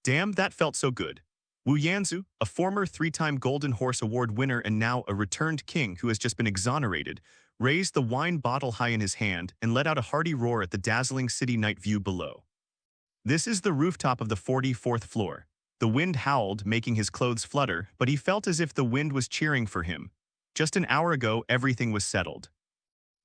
Damn, that felt so good. Wu Yanzu, a former three-time Golden Horse Award winner and now a returned king who has just been exonerated, raised the wine bottle high in his hand and let out a hearty roar at the dazzling city night view below. This is the rooftop of the 44th floor. The wind howled, making his clothes flutter, but he felt as if the wind was cheering for him. Just an hour ago, everything was settled.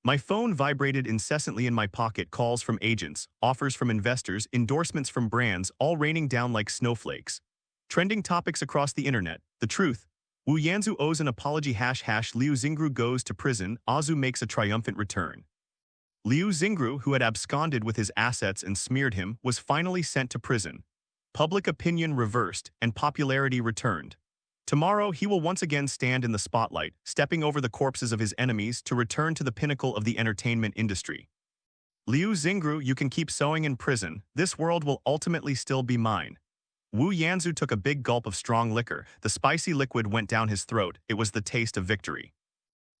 My phone vibrated incessantly in my pocket, calls from agents, offers from investors, endorsements from brands, all raining down like snowflakes. Trending topics across the internet. The truth. Wu Yanzu owes an apology ##. Liu Xingru goes to prison. Azu makes a triumphant return. Liu Xingru, who had absconded with his assets and smeared him, was finally sent to prison. Public opinion reversed and popularity returned. Tomorrow, he will once again stand in the spotlight, stepping over the corpses of his enemies to return to the pinnacle of the entertainment industry. Liu Xingru, you can keep sewing in prison. This world will ultimately still be mine. Wu Yanzu took a big gulp of strong liquor. The spicy liquid went down his throat. It was the taste of victory.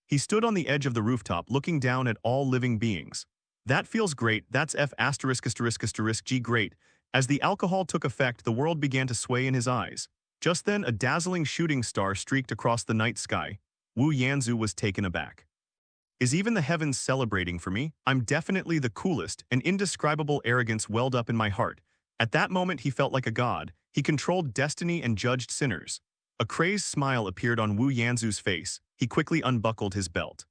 He stood on the edge of the rooftop, looking down at all living beings. That feels great. That's F***G great. As the alcohol took effect, the world began to sway in his eyes. Just then, a dazzling shooting star streaked across the night sky. Wu Yanzu was taken aback. Is even the heavens celebrating for me? I'm definitely the coolest. An indescribable arrogance welled up in my heart. At that moment, he felt like a god. He controlled destiny and judged sinners. A crazed smile appeared on Wu Yanzu's face. He quickly unbuckled his belt.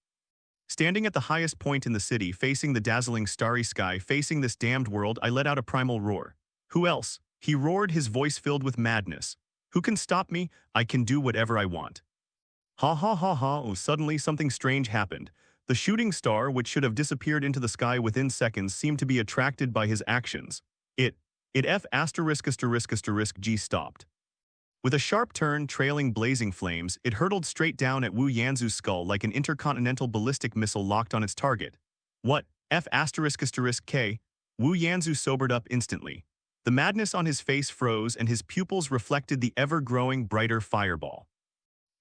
Standing at the highest point in the city, facing the dazzling starry sky, facing this damned world, I let out a primal roar. Who else? He roared, his voice filled with madness. Who can stop me? I can do whatever I want. Ha ha ha ha. Oh, suddenly something strange happened. The shooting star, which should have disappeared into the sky within seconds, seemed to be attracted by his actions. G stopped. With a sharp turn trailing blazing flames, it hurtled straight down at Wu Yanzu's skull like an intercontinental ballistic missile locked on its target. What? F***K? Wu Yanzu sobered up instantly. The madness on his face froze and his pupils reflected the ever-growing brighter fireball.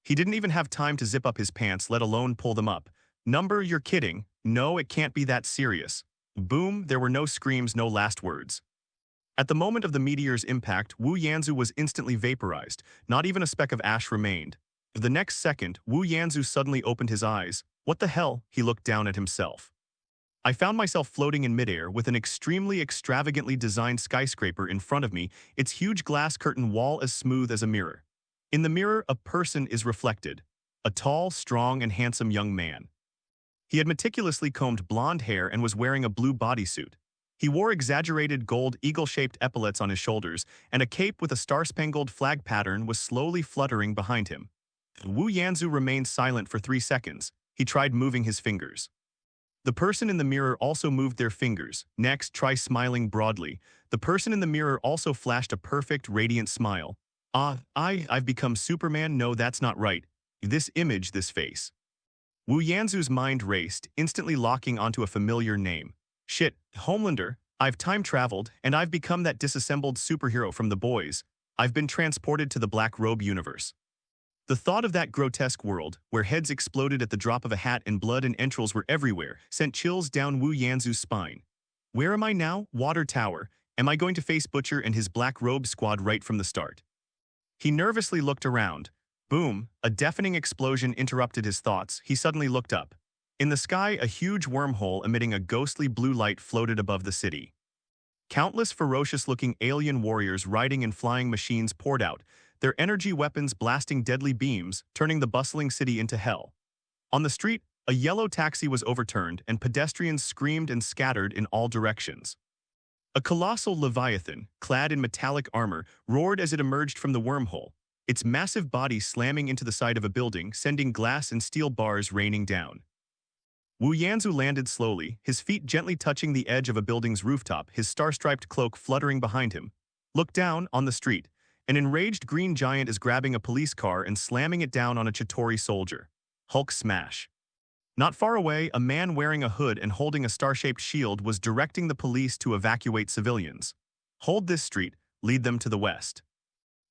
He didn't even have time to zip up his pants, let alone pull them up. Number, you're kidding. No, it can't be that serious. Boom, there were no screams, no last words. At the moment of the meteor's impact, Wu Yanzu was instantly vaporized. Not even a speck of ash remained. The next second, Wu Yanzu suddenly opened his eyes. What the hell? He looked down at himself. I found myself floating in midair with an extremely extravagantly designed skyscraper in front of me, its huge glass curtain wall as smooth as a mirror. In the mirror, a person is reflected. A tall, strong, and handsome young man. He had meticulously combed blonde hair and was wearing a blue bodysuit. He wore exaggerated gold eagle-shaped epaulets on his shoulders, and a cape with a star-spangled flag pattern was slowly fluttering behind him. Wu Yanzu remained silent for 3 seconds. He tried moving his fingers. The person in the mirror also moved their fingers. Next, try smiling broadly. The person in the mirror also flashed a perfect, radiant smile. I've become Superman? No, that's not right. This image, this face. Wu Yanzu's mind raced, instantly locking onto a familiar name. Shit, Homelander. I've time-traveled, and I've become that disassembled superhero from The Boys. I've been transported to the Black Robe universe. The thought of that grotesque world, where heads exploded at the drop of a hat and blood and entrails were everywhere, sent chills down Wu Yanzu's spine. Where am I now? Water Tower. Am I going to face Butcher and his Black Robe squad right from the start? He nervously looked around. Boom, a deafening explosion interrupted his thoughts. He suddenly looked up. In the sky, a huge wormhole emitting a ghostly blue light floated above the city. Countless ferocious-looking alien warriors riding in flying machines poured out, their energy weapons blasting deadly beams, turning the bustling city into hell. On the street, a yellow taxi was overturned and pedestrians screamed and scattered in all directions. A colossal Leviathan, clad in metallic armor, roared as it emerged from the wormhole, its massive body slamming into the side of a building, sending glass and steel bars raining down. Wu Yanzu landed slowly, his feet gently touching the edge of a building's rooftop, his star-striped cloak fluttering behind him. Looked down, on the street. An enraged green giant is grabbing a police car and slamming it down on a Chitauri soldier. Hulk smash. Not far away, a man wearing a hood and holding a star-shaped shield was directing the police to evacuate civilians. Hold this street, lead them to the west.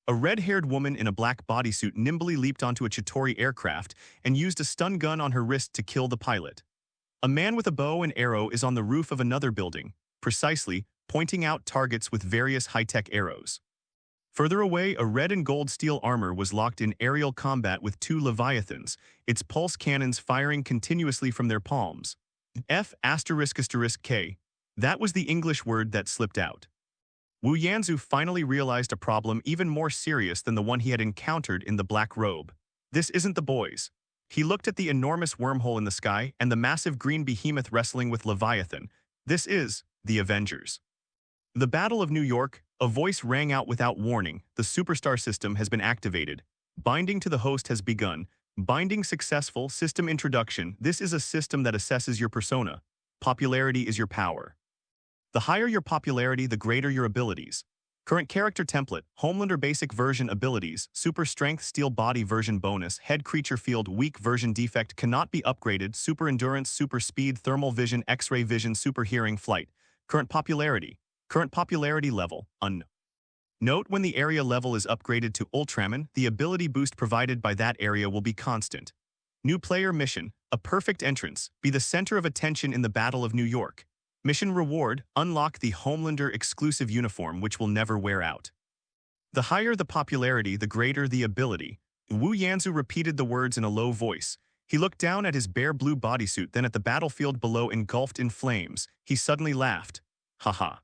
A red-haired woman in a black bodysuit nimbly leaped onto a Chitauri aircraft and used a stun gun on her wrist to kill the pilot. A man with a bow and arrow is on the roof of another building, precisely, pointing out targets with various high-tech arrows. Further away, a red and gold steel armor was locked in aerial combat with two Leviathans, its pulse cannons firing continuously from their palms. F***K. That was the English word that slipped out. Wu Yanzu finally realized a problem even more serious than the one he had encountered in the black robe. This isn't the boys. He looked at the enormous wormhole in the sky and the massive green behemoth wrestling with Leviathan. This is the Avengers. The Battle of New York, a voice rang out without warning. The superstar system has been activated. Binding to the host has begun. Binding successful. System introduction. This is a system that assesses your persona. Popularity is your power. The higher your popularity, the greater your abilities. Current character template, Homelander basic version abilities, super strength steel body version bonus, head creature field weak version defect cannot be upgraded, super endurance, super speed, thermal vision, x-ray vision, super hearing, flight. Current popularity level, unknown. Note when the area level is upgraded to Ultraman, the ability boost provided by that area will be constant. New player mission, a perfect entrance, be the center of attention in the Battle of New York. Mission reward, unlock the Homelander exclusive uniform which will never wear out. The higher the popularity, the greater the ability. Wu Yanzu repeated the words in a low voice. He looked down at his bare blue bodysuit, then at the battlefield below engulfed in flames. He suddenly laughed. Haha.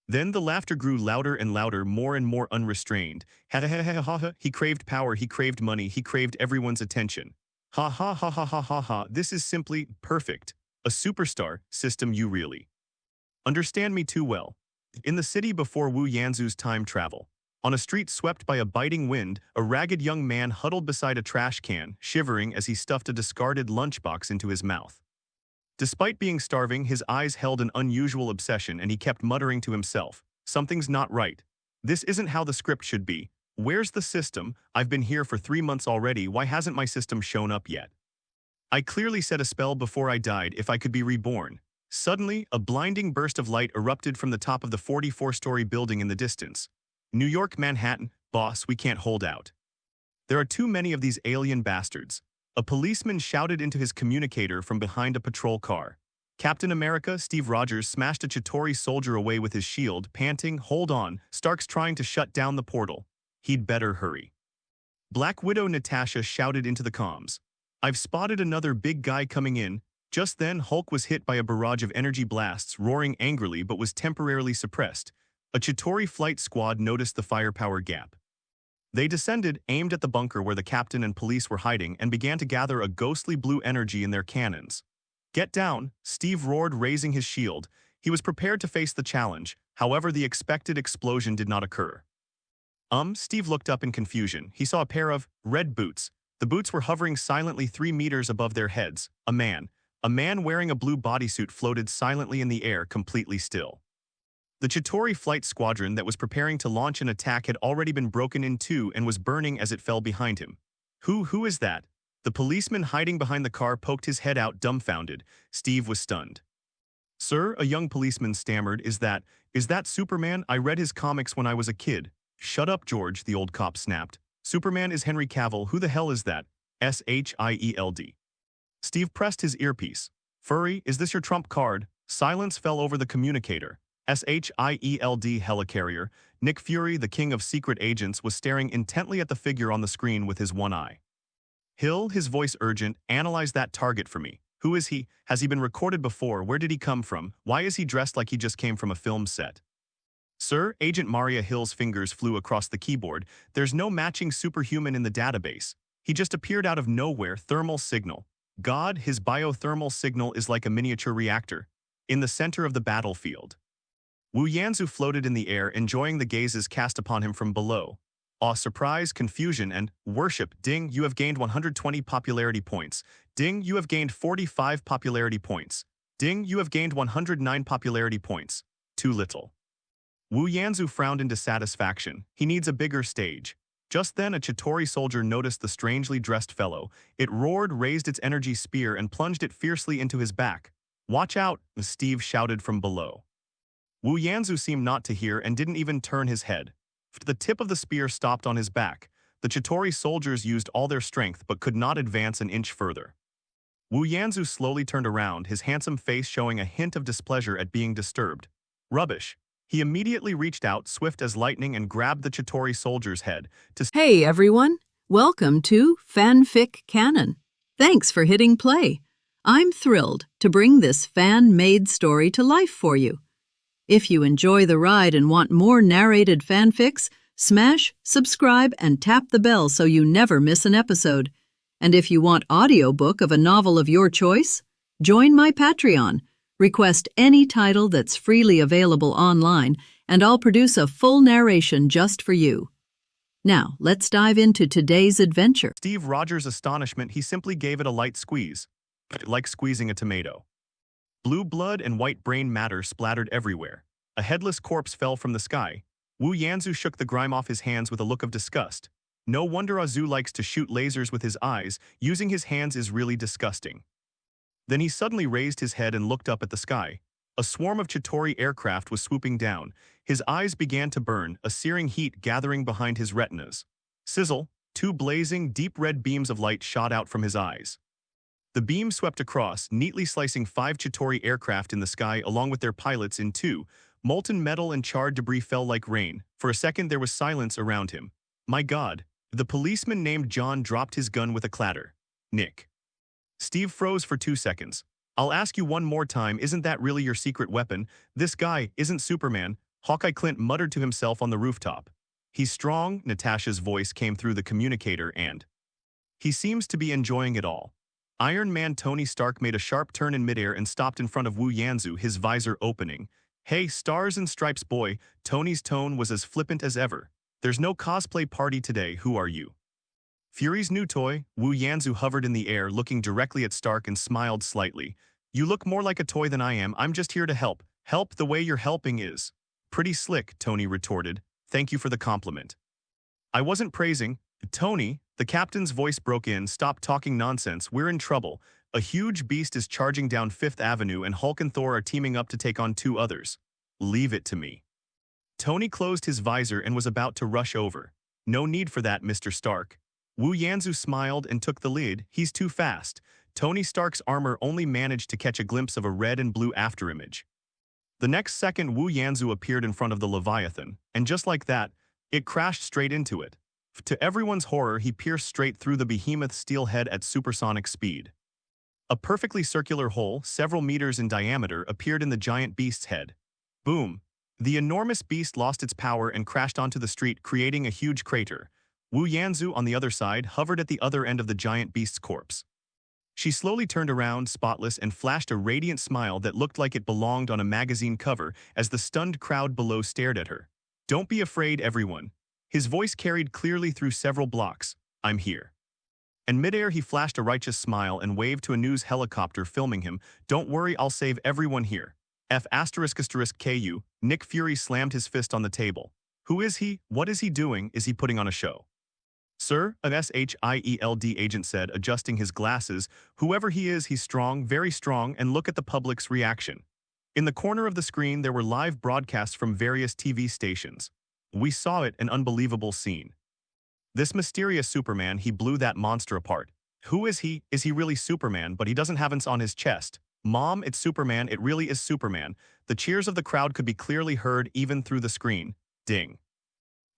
Then the laughter grew louder and louder, more and more unrestrained. Ha ha ha ha ha. He craved power, he craved money, he craved everyone's attention. Ha ha ha ha ha ha ha. This is simply perfect. A superstar system, you really understand me too well. In the city before Wu Yanzu's time travel, on a street swept by a biting wind, a ragged young man huddled beside a trash can, shivering as he stuffed a discarded lunchbox into his mouth. Despite being starving, his eyes held an unusual obsession and he kept muttering to himself, "Something's not right. This isn't how the script should be. Where's the system? I've been here for 3 months already. Why hasn't my system shown up yet? I clearly said a spell before I died if I could be reborn." Suddenly, a blinding burst of light erupted from the top of the 44-story building in the distance. New York, Manhattan, boss, we can't hold out. There are too many of these alien bastards. A policeman shouted into his communicator from behind a patrol car. Captain America, Steve Rogers, smashed a Chitauri soldier away with his shield, panting, "Hold on, Stark's trying to shut down the portal. He'd better hurry." Black Widow Natasha shouted into the comms. "I've spotted another big guy coming in." Just then, Hulk was hit by a barrage of energy blasts, roaring angrily but was temporarily suppressed. A Chitauri flight squad noticed the firepower gap. They descended, aimed at the bunker where the captain and police were hiding, and began to gather a ghostly blue energy in their cannons. "Get down," Steve roared, raising his shield. He was prepared to face the challenge, however the expected explosion did not occur. Steve looked up in confusion. He saw a pair of red boots. The boots were hovering silently 3 meters above their heads. A man wearing a blue bodysuit floated silently in the air, completely still. The Chitauri flight squadron that was preparing to launch an attack had already been broken in two and was burning as it fell behind him. Who is that?" The policeman hiding behind the car poked his head out, dumbfounded. Steve was stunned. "Sir," a young policeman stammered, is that Superman? I read his comics when I was a kid." "Shut up, George," the old cop snapped. "Superman is Henry Cavill. Who the hell is that?" "Shield. Steve pressed his earpiece. "Furry, is this your trump card?" Silence fell over the communicator. Shield helicarrier. Nick Fury, the king of secret agents, was staring intently at the figure on the screen with his one eye. "Hill," his voice urgent, "analyze that target for me. Who is he? Has he been recorded before? Where did he come from? Why is he dressed like he just came from a film set?" "Sir," Agent Maria Hill's fingers flew across the keyboard. "There's no matching Superhuman in the database. He just appeared out of nowhere. Thermal signal. God, his biothermal signal is like a miniature reactor. In the center of the battlefield." Wu Yanzu floated in the air, enjoying the gazes cast upon him from below. Awe, surprise, confusion, and worship. Ding, you have gained 120 popularity points. Ding, you have gained 45 popularity points. Ding, you have gained 109 popularity points. Too little. Wu Yanzu frowned in dissatisfaction. He needs a bigger stage. Just then, a Chitauri soldier noticed the strangely dressed fellow. It roared, raised its energy spear, and plunged it fiercely into his back. "Watch out!" Steve shouted from below. Wu Yanzu seemed not to hear and didn't even turn his head. The tip of the spear stopped on his back. The Chitauri soldiers used all their strength but could not advance an inch further. Wu Yanzu slowly turned around, his handsome face showing a hint of displeasure at being disturbed. "Rubbish. He immediately reached out, swift as lightning, and grabbed the Chitauri soldier's head to Hey everyone, welcome to FanFic Canon. Thanks for hitting play. I'm thrilled to bring this fan-made story to life for you. If you enjoy the ride and want more narrated fanfics, smash, subscribe, and tap the bell so you never miss an episode. And if you want audiobook of a novel of your choice, join my Patreon. Request any title that's freely available online, and I'll produce a full narration just for you. Now, let's dive into today's adventure. Steve Rogers' astonishment, he simply gave it a light squeeze, like squeezing a tomato. Blue blood and white brain matter splattered everywhere. A headless corpse fell from the sky. Wu Yanzu shook the grime off his hands with a look of disgust. No wonder Azu likes to shoot lasers with his eyes. Using his hands is really disgusting. Then he suddenly raised his head and looked up at the sky. A swarm of Chitauri aircraft was swooping down. His eyes began to burn, a searing heat gathering behind his retinas. Sizzle, two blazing, deep red beams of light shot out from his eyes. The beam swept across, neatly slicing 5 Chitauri aircraft in the sky along with their pilots in two. Molten metal and charred debris fell like rain. For a second there was silence around him. My God, the policeman named John dropped his gun with a clatter. Nick. Steve froze for 2 seconds. I'll ask you one more time, isn't that really your secret weapon? This guy isn't Superman, Hawkeye Clint muttered to himself on the rooftop. He's strong, Natasha's voice came through the communicator, and he seems to be enjoying it all. Iron Man Tony Stark made a sharp turn in midair and stopped in front of Wu Yanzu, his visor opening. Hey, Stars and Stripes boy, Tony's tone was as flippant as ever. There's no cosplay party today, who are you? Fury's new toy, Wu Yanzu hovered in the air, looking directly at Stark and smiled slightly. You look more like a toy than I am, I'm just here to help. Help the way you're helping is pretty slick, Tony retorted. Thank you for the compliment. I wasn't praising. Tony, the captain's voice broke in, stop talking nonsense, we're in trouble. A huge beast is charging down 5th Avenue and Hulk and Thor are teaming up to take on 2 others. Leave it to me. Tony closed his visor and was about to rush over. No need for that, Mr. Stark. Wu Yanzu smiled and took the lead. He's too fast. Tony Stark's armor only managed to catch a glimpse of a red and blue afterimage. The next second, Wu Yanzu appeared in front of the Leviathan, and just like that, it crashed straight into it. To everyone's horror, he pierced straight through the behemoth's steel head at supersonic speed. A perfectly circular hole, several meters in diameter, appeared in the giant beast's head. Boom! The enormous beast lost its power and crashed onto the street, creating a huge crater. Wu Yanzu, on the other side, hovered at the other end of the giant beast's corpse. She slowly turned around, spotless, and flashed a radiant smile that looked like it belonged on a magazine cover as the stunned crowd below stared at her. Don't be afraid, everyone. His voice carried clearly through several blocks. I'm here. In midair, he flashed a righteous smile and waved to a news helicopter filming him. Don't worry, I'll save everyone here. F***KU, Nick Fury slammed his fist on the table. Who is he? What is he doing? Is he putting on a show? Sir, an SHIELD agent said, adjusting his glasses. Whoever he is, he's strong, very strong, and look at the public's reaction. In the corner of the screen, there were live broadcasts from various TV stations. We saw it, an unbelievable scene. This mysterious Superman, he blew that monster apart. Who is he? Is he really Superman? But he doesn't have us on his chest. Mom, it's Superman, it really is Superman. The cheers of the crowd could be clearly heard even through the screen. Ding.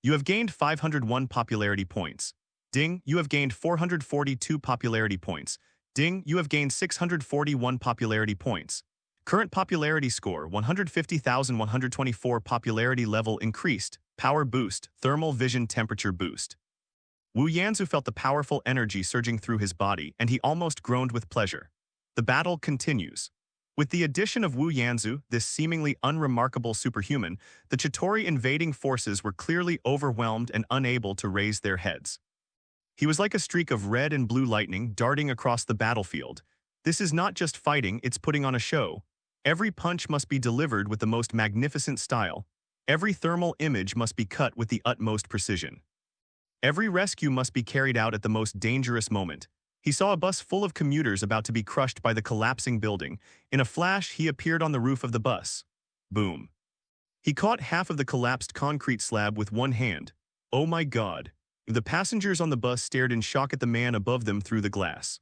You have gained 501 popularity points. Ding, you have gained 442 popularity points. Ding, you have gained 641 popularity points. Current popularity score, 150,124 popularity level increased. Power boost, thermal vision temperature boost. Wu Yanzu felt the powerful energy surging through his body, and he almost groaned with pleasure. The battle continues. With the addition of Wu Yanzu, this seemingly unremarkable superhuman, the Chitauri invading forces were clearly overwhelmed and unable to raise their heads. He was like a streak of red and blue lightning darting across the battlefield. This is not just fighting, it's putting on a show. Every punch must be delivered with the most magnificent style. Every thermal image must be cut with the utmost precision. Every rescue must be carried out at the most dangerous moment. He saw a bus full of commuters about to be crushed by the collapsing building. In a flash, he appeared on the roof of the bus. Boom. He caught half of the collapsed concrete slab with one hand. Oh my God. The passengers on the bus stared in shock at the man above them through the glass.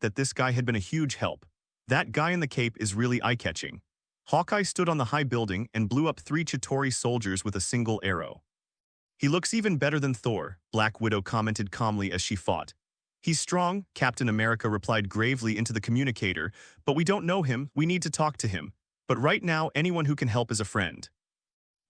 admit that this guy had been a huge help. That guy in the cape is really eye-catching. Hawkeye stood on the high building and blew up 3 Chitauri soldiers with a single arrow. He looks even better than Thor, Black Widow commented calmly as she fought. He's strong, Captain America replied gravely into the communicator, but we don't know him, we need to talk to him. But right now, anyone who can help is a friend.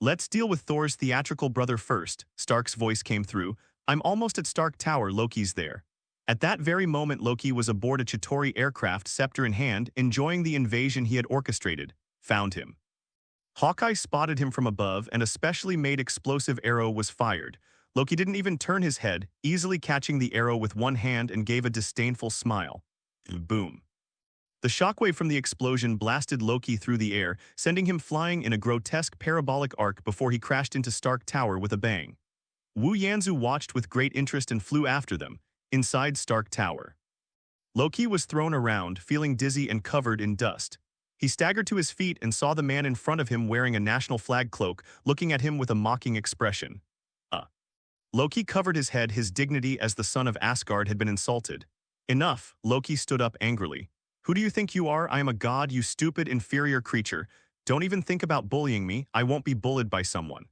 Let's deal with Thor's theatrical brother first, Stark's voice came through. I'm almost at Stark Tower, Loki's there. At that very moment, Loki was aboard a Chitauri aircraft, scepter in hand, enjoying the invasion he had orchestrated. Found him. Hawkeye spotted him from above, and a specially made explosive arrow was fired. Loki didn't even turn his head, easily catching the arrow with one hand and gave a disdainful smile. Boom. The shockwave from the explosion blasted Loki through the air, sending him flying in a grotesque parabolic arc before he crashed into Stark Tower with a bang. Wu Yanzu watched with great interest and flew after them, inside Stark Tower. Loki was thrown around, feeling dizzy and covered in dust. He staggered to his feet and saw the man in front of him wearing a national flag cloak, looking at him with a mocking expression. Loki covered his head, his dignity as the son of Asgard had been insulted. Enough, Loki stood up angrily. Who do you think you are? I am a god, you stupid, inferior creature. Don't even think about bullying me, I won't be bullied by someone.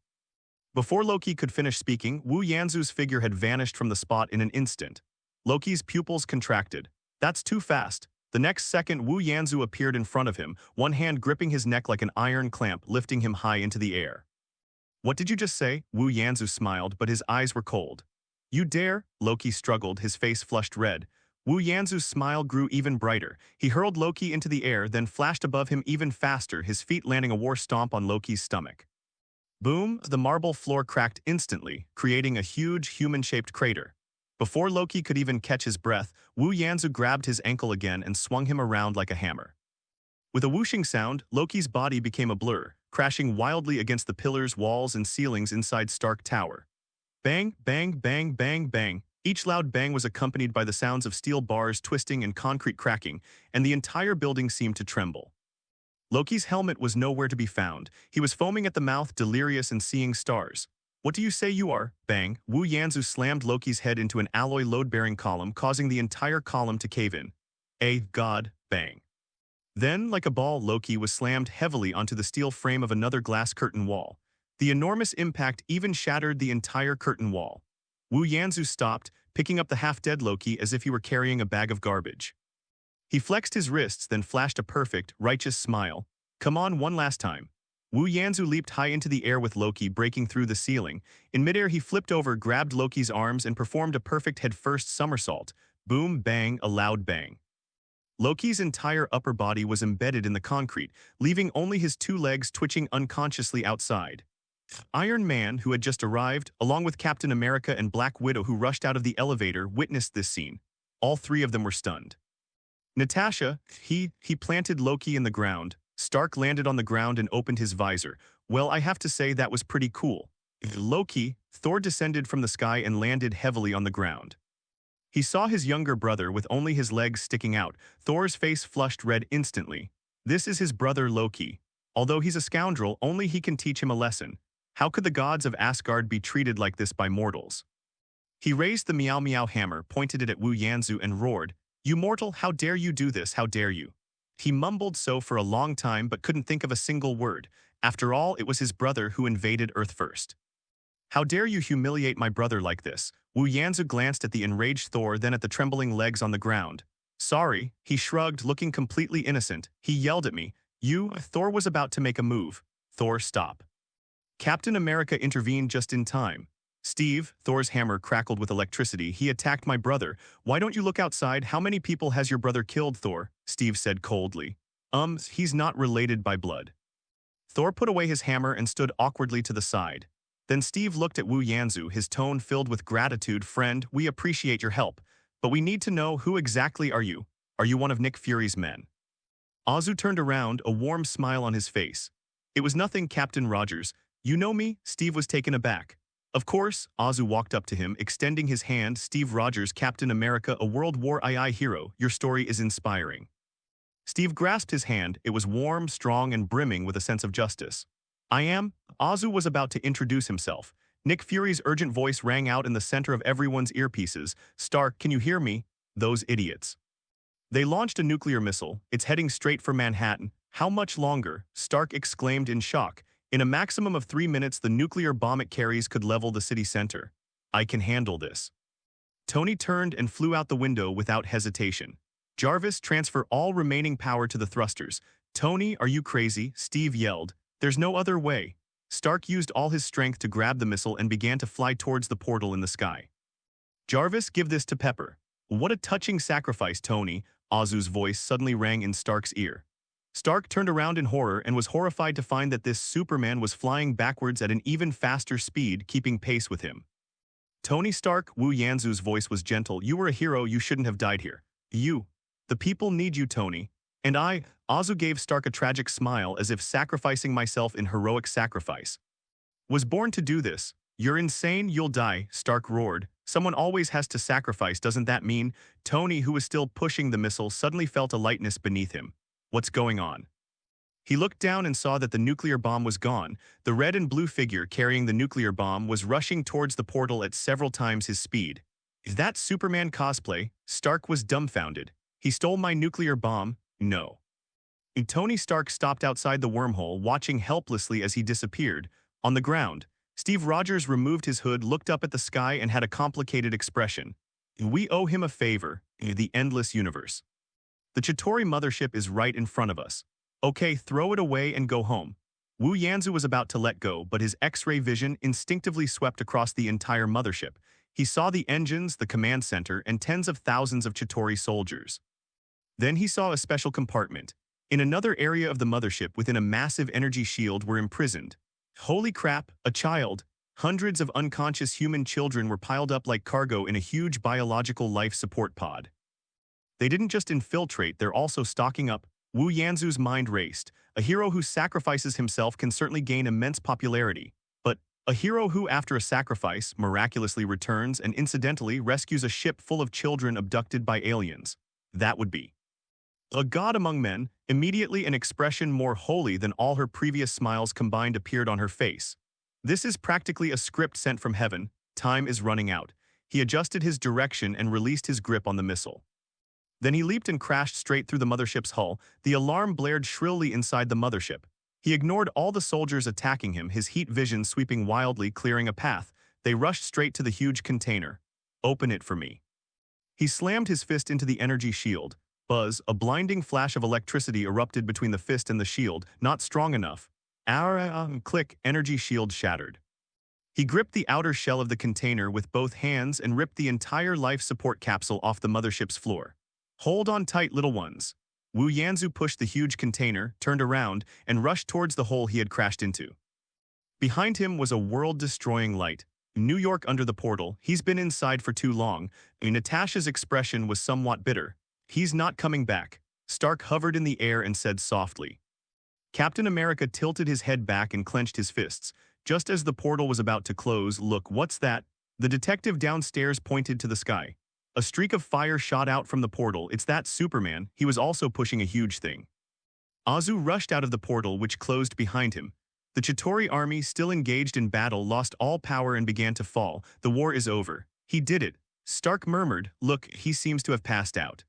Before Loki could finish speaking, Wu Yanzu's figure had vanished from the spot in an instant. Loki's pupils contracted. That's too fast. The next second, Wu Yanzu appeared in front of him, one hand gripping his neck like an iron clamp, lifting him high into the air. What did you just say? Wu Yanzu smiled, but his eyes were cold. You dare? Loki struggled, his face flushed red. Wu Yanzu's smile grew even brighter. He hurled Loki into the air, then flashed above him even faster, his feet landing a war stomp on Loki's stomach. Boom! The marble floor cracked instantly, creating a huge human-shaped crater. Before Loki could even catch his breath, Wu Yanzu grabbed his ankle again and swung him around like a hammer. With a whooshing sound, Loki's body became a blur, crashing wildly against the pillars, walls, and ceilings inside Stark Tower. Bang, bang, bang, bang, bang. Each loud bang was accompanied by the sounds of steel bars twisting and concrete cracking, and the entire building seemed to tremble. Loki's helmet was nowhere to be found. He was foaming at the mouth, delirious and seeing stars. What do you say you are? Bang. Wu Yanzu slammed Loki's head into an alloy load-bearing column, causing the entire column to cave in. God, bang. Then, like a ball, Loki was slammed heavily onto the steel frame of another glass curtain wall. The enormous impact even shattered the entire curtain wall. Wu Yanzu stopped, picking up the half-dead Loki as if he were carrying a bag of garbage. He flexed his wrists, then flashed a perfect, righteous smile. Come on, one last time. Wu Yanzu leaped high into the air with Loki breaking through the ceiling. In midair, he flipped over, grabbed Loki's arms, and performed a perfect head-first somersault. Boom, bang, a loud bang. Loki's entire upper body was embedded in the concrete, leaving only his 2 legs twitching unconsciously outside. Iron Man, who had just arrived, along with Captain America and Black Widow who rushed out of the elevator, witnessed this scene. All 3 of them were stunned. Natasha, he planted Loki in the ground. Stark landed on the ground and opened his visor. Well, I have to say that was pretty cool. Loki, Thor descended from the sky and landed heavily on the ground. He saw his younger brother with only his legs sticking out. Thor's face flushed red instantly. This is his brother Loki. Although he's a scoundrel, only he can teach him a lesson. How could the gods of Asgard be treated like this by mortals? He raised the Meow Meow hammer, pointed it at Wu Yanzu and roared, "You mortal, how dare you do this, how dare you?" He mumbled so for a long time but couldn't think of a single word. After all, it was his brother who invaded Earth first. "How dare you humiliate my brother like this?" Wu Yanzu glanced at the enraged Thor, then at the trembling legs on the ground. "Sorry," he shrugged, looking completely innocent. "He yelled at me. Thor was about to make a move." "Thor, stop." Captain America intervened just in time. "Steve," Thor's hammer crackled with electricity, "he attacked my brother. Why don't you look outside? How many people has your brother killed, Thor?" Steve said coldly. He's not related by blood." Thor put away his hammer and stood awkwardly to the side. Then Steve looked at Wu Yanzu, his tone filled with gratitude. "Friend, we appreciate your help, but we need to know, who exactly are you? Are you one of Nick Fury's men?" Azu turned around, a warm smile on his face. "It was nothing, Captain Rogers. You know me?" Steve was taken aback. "Of course." Azu walked up to him, extending his hand. "Steve Rogers, Captain America, a World War II hero. Your story is inspiring." Steve grasped his hand. It was warm, strong, and brimming with a sense of justice. "I am." Azu was about to introduce himself. Nick Fury's urgent voice rang out in the center of everyone's earpieces. "Stark, can you hear me? Those idiots. They launched a nuclear missile. It's heading straight for Manhattan." "How much longer?" Stark exclaimed in shock. "In a maximum of 3 minutes, the nuclear bomb it carries could level the city center. I can handle this." Tony turned and flew out the window without hesitation. "Jarvis, transfer all remaining power to the thrusters." "Tony, are you crazy?" Steve yelled. "There's no other way." Stark used all his strength to grab the missile and began to fly towards the portal in the sky. "Jarvis, give this to Pepper." "What a touching sacrifice, Tony." Azu's voice suddenly rang in Stark's ear. Stark turned around in horror and was horrified to find that this Superman was flying backwards at an even faster speed, keeping pace with him. "Tony Stark," Wu Yanzu's voice was gentle, "you were a hero. You shouldn't have died here. The people need you, Tony. And I." Azu gave Stark a tragic smile, as if sacrificing myself in heroic sacrifice. "Was born to do this." "You're insane, you'll die," Stark roared. "Someone always has to sacrifice, doesn't that mean?" Tony, who was still pushing the missile, suddenly felt a lightness beneath him. "What's going on?" He looked down and saw that the nuclear bomb was gone. The red and blue figure carrying the nuclear bomb was rushing towards the portal at several times his speed. "Is that Superman cosplay?" Stark was dumbfounded. "He stole my nuclear bomb?" "No." Tony Stark stopped outside the wormhole, watching helplessly as he disappeared. On the ground, Steve Rogers removed his hood, looked up at the sky, and had a complicated expression. "We owe him a favor, the endless universe. The Chitauri mothership is right in front of us. Okay, throw it away and go home." Wu Yanzu was about to let go, but his X-ray vision instinctively swept across the entire mothership. He saw the engines, the command center, and tens of thousands of Chitauri soldiers. Then he saw a special compartment. In another area of the mothership, within a massive energy shield, were imprisoned. Holy crap, a child! Hundreds of unconscious human children were piled up like cargo in a huge biological life support pod. They didn't just infiltrate, they're also stocking up. Wu Yanzu's mind raced. A hero who sacrifices himself can certainly gain immense popularity. But a hero who, after a sacrifice, miraculously returns and incidentally rescues a ship full of children abducted by aliens. That would be a god among men. Immediately, an expression more holy than all her previous smiles combined appeared on her face. "This is practically a script sent from heaven. Time is running out." He adjusted his direction and released his grip on the missile. Then he leaped and crashed straight through the mothership's hull. The alarm blared shrilly inside the mothership. He ignored all the soldiers attacking him, his heat vision sweeping wildly, clearing a path. They rushed straight to the huge container. "Open it for me." He slammed his fist into the energy shield. Buzz, a blinding flash of electricity erupted between the fist and the shield, not strong enough. Click, energy shield shattered. He gripped the outer shell of the container with both hands and ripped the entire life support capsule off the mothership's floor. "Hold on tight, little ones." Wu Yanzu pushed the huge container, turned around, and rushed towards the hole he had crashed into. Behind him was a world-destroying light. New York under the portal. "He's been inside for too long." Natasha's expression was somewhat bitter. "He's not coming back." Stark hovered in the air and said softly. Captain America tilted his head back and clenched his fists. Just as the portal was about to close, "Look, what's that?" The detective downstairs pointed to the sky. A streak of fire shot out from the portal. It's that Superman. He was also pushing a huge thing. Azu rushed out of the portal, which closed behind him. The Chitauri army, still engaged in battle, lost all power and began to fall. The war is over. He did it. Stark murmured, "Look, he seems to have passed out."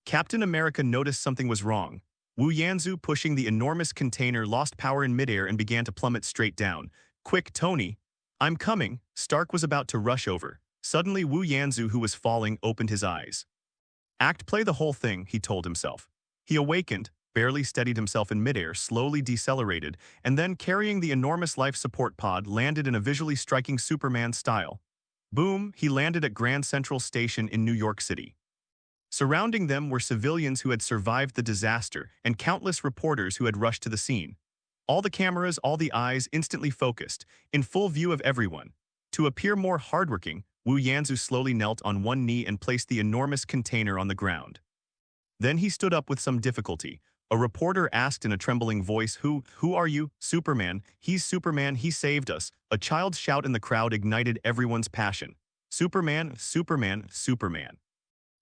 Captain America noticed something was wrong. Wu Yanzu, pushing the enormous container, lost power in midair and began to plummet straight down. "Quick, Tony. I'm coming." Stark was about to rush over. Suddenly, Wu Yanzu, who was falling, opened his eyes. Play the whole thing, he told himself. He awakened, barely steadied himself in midair, slowly decelerated, and then, carrying the enormous life support pod, landed in a visually striking Superman style. Boom, he landed at Grand Central Station in New York City. Surrounding them were civilians who had survived the disaster and countless reporters who had rushed to the scene. All the cameras, all the eyes instantly focused, in full view of everyone. To appear more hardworking, Wu Yanzu slowly knelt on one knee and placed the enormous container on the ground. Then he stood up with some difficulty. A reporter asked in a trembling voice, Who are you?" "Superman. He's Superman, he saved us." A child's shout in the crowd ignited everyone's passion. "Superman, Superman, Superman."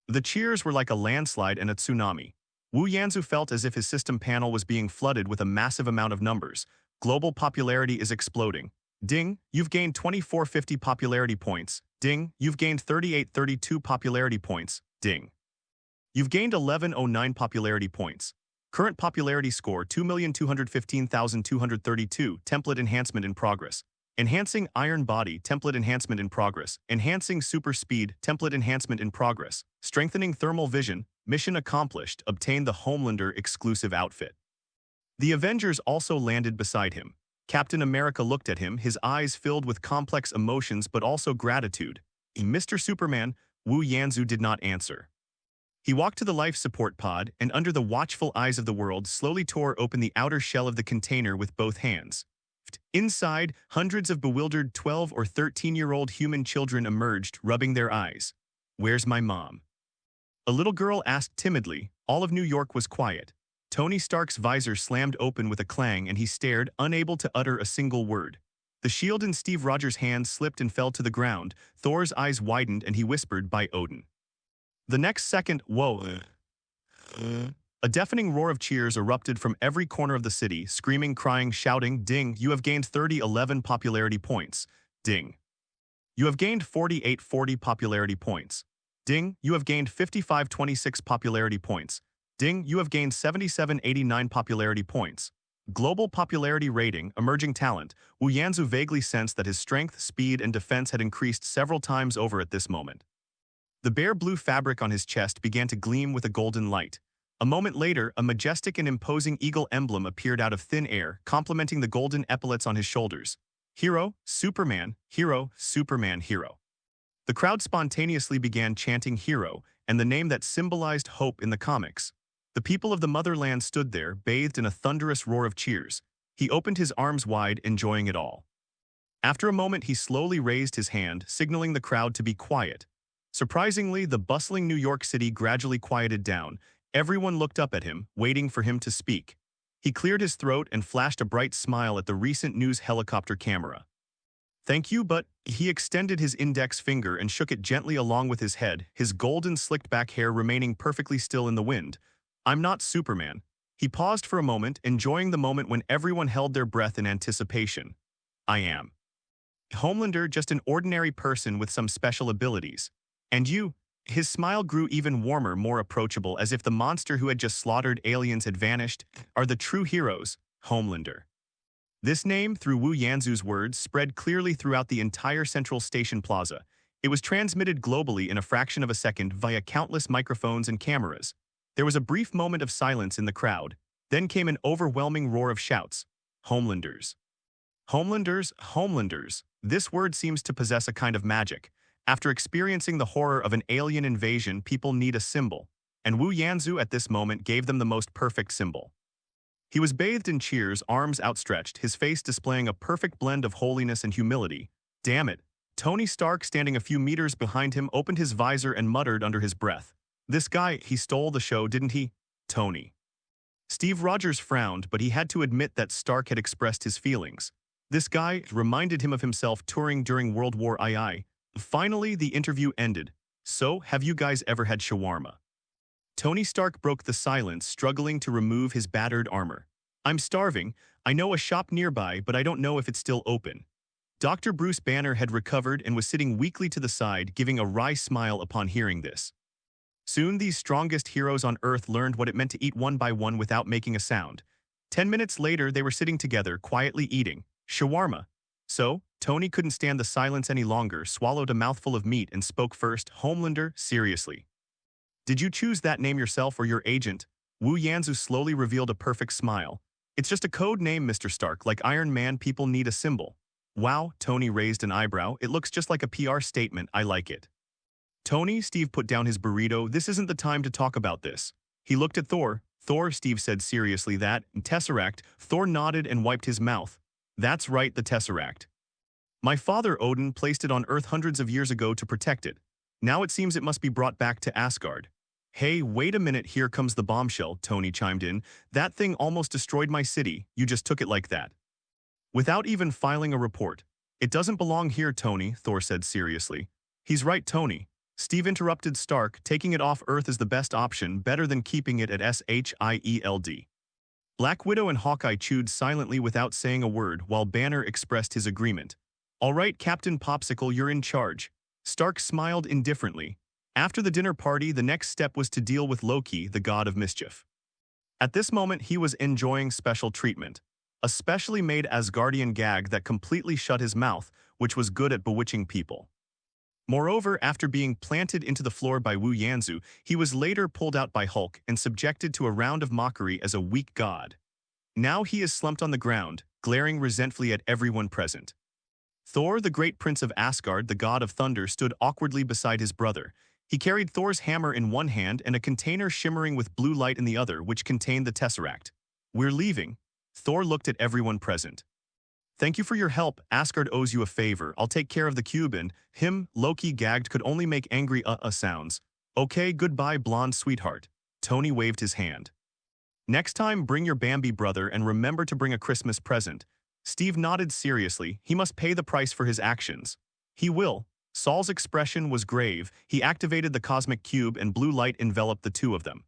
The cheers were like a landslide and a tsunami. Wu Yanzu felt as if his system panel was being flooded with a massive amount of numbers. Global popularity is exploding. Ding, you've gained 2450 popularity points. Ding, you've gained 3832 popularity points. Ding. You've gained 1109 popularity points. Current popularity score 2,215,232. Template enhancement in progress. Enhancing iron body, template enhancement in progress. Enhancing super speed, template enhancement in progress. Strengthening thermal vision, mission accomplished. Obtain the Homelander exclusive outfit. The Avengers also landed beside him. Captain America looked at him, his eyes filled with complex emotions but also gratitude. "Mr. Superman," Wu Yanzu did not answer. He walked to the life support pod and, under the watchful eyes of the world, slowly tore open the outer shell of the container with both hands. Inside, hundreds of bewildered 12 or 13-year-old human children emerged, rubbing their eyes. "Where's my mom?" A little girl asked timidly. All of New York was quiet. Tony Stark's visor slammed open with a clang and he stared, unable to utter a single word. The shield in Steve Rogers' hand slipped and fell to the ground. Thor's eyes widened and he whispered, "By Odin." The next second, whoa. A deafening roar of cheers erupted from every corner of the city, screaming, crying, shouting, "Ding, you have gained 3011 popularity points. Ding. You have gained 4840 popularity points. Ding, you have gained 5526 popularity points. Ding, you have gained 7789 popularity points." Global popularity rating, emerging talent. Wu Yanzu vaguely sensed that his strength, speed, and defense had increased several times over at this moment. The bare blue fabric on his chest began to gleam with a golden light. A moment later, a majestic and imposing eagle emblem appeared out of thin air, complementing the golden epaulets on his shoulders. "Hero, Superman, hero, Superman, hero." The crowd spontaneously began chanting "hero" and the name that symbolized hope in the comics. The people of the motherland stood there, bathed in a thunderous roar of cheers. He opened his arms wide, enjoying it all. After a moment, he slowly raised his hand, signaling the crowd to be quiet. Surprisingly, the bustling New York City gradually quieted down. Everyone looked up at him, waiting for him to speak. He cleared his throat and flashed a bright smile at the recent news helicopter camera. "Thank you, but..." He extended his index finger and shook it gently along with his head, his golden slicked-back hair remaining perfectly still in the wind. "I'm not Superman." He paused for a moment, enjoying the moment when everyone held their breath in anticipation. "I am Homelander, just an ordinary person with some special abilities. And you?" His smile grew even warmer, more approachable, as if the monster who had just slaughtered aliens had vanished. "Are the true heroes, Homelander." This name, through Wu Yanzu's words, spread clearly throughout the entire Central Station Plaza. It was transmitted globally in a fraction of a second via countless microphones and cameras. There was a brief moment of silence in the crowd. Then came an overwhelming roar of shouts. "Homelanders. Homelanders, Homelanders." This word seems to possess a kind of magic. After experiencing the horror of an alien invasion, people need a symbol. And Wu Yanzu at this moment gave them the most perfect symbol. He was bathed in cheers, arms outstretched, his face displaying a perfect blend of holiness and humility. "Damn it." Tony Stark, standing a few meters behind him, opened his visor and muttered under his breath. "This guy, he stole the show, didn't he?" "Tony." Steve Rogers frowned, but he had to admit that Stark had expressed his feelings. This guy reminded him of himself touring during World War II. Finally, the interview ended. So, have you guys ever had shawarma? Tony Stark broke the silence, struggling to remove his battered armor. I'm starving. I know a shop nearby, but I don't know if it's still open. Dr. Bruce Banner had recovered and was sitting weakly to the side, giving a wry smile upon hearing this. Soon these strongest heroes on Earth learned what it meant to eat one by one without making a sound. 10 minutes later, they were sitting together, quietly eating shawarma. So, Tony couldn't stand the silence any longer, swallowed a mouthful of meat, and spoke first. Homelander, seriously. Did you choose that name yourself or your agent? Wu Yanzu slowly revealed a perfect smile. It's just a code name, Mr. Stark. Like Iron Man, people need a symbol. Wow, Tony raised an eyebrow. It looks just like a PR statement. I like it. Tony, Steve put down his burrito. This isn't the time to talk about this. He looked at Thor. Thor, Steve said seriously. That Tesseract. Thor nodded and wiped his mouth. That's right, the Tesseract. My father Odin placed it on Earth hundreds of years ago to protect it. Now it seems it must be brought back to Asgard. Hey, wait a minute, here comes the bombshell, Tony chimed in. That thing almost destroyed my city. You just took it like that. Without even filing a report. It doesn't belong here, Tony, Thor said seriously. He's right, Tony. Steve interrupted Stark. Taking it off Earth is the best option, better than keeping it at SHIELD. Black Widow and Hawkeye chewed silently without saying a word, while Banner expressed his agreement. All right, Captain Popsicle, you're in charge. Stark smiled indifferently. After the dinner party, the next step was to deal with Loki, the god of mischief. At this moment, he was enjoying special treatment. A specially made Asgardian gag that completely shut his mouth, which was good at bewitching people. Moreover, after being planted into the floor by Wu Yanzu, he was later pulled out by Hulk and subjected to a round of mockery as a weak god. Now he is slumped on the ground, glaring resentfully at everyone present. Thor, the great prince of Asgard, the god of thunder, stood awkwardly beside his brother. He carried Thor's hammer in one hand and a container shimmering with blue light in the other, which contained the Tesseract. We're leaving. Thor looked at everyone present. Thank you for your help. Asgard owes you a favor. I'll take care of the cube and him, Loki gagged, could only make angry sounds. Okay, goodbye, blonde sweetheart. Tony waved his hand. Next time, bring your Bambi brother and remember to bring a Christmas present. Steve nodded seriously. He must pay the price for his actions. He will. Saul's expression was grave. He activated the cosmic cube and blue light enveloped the two of them.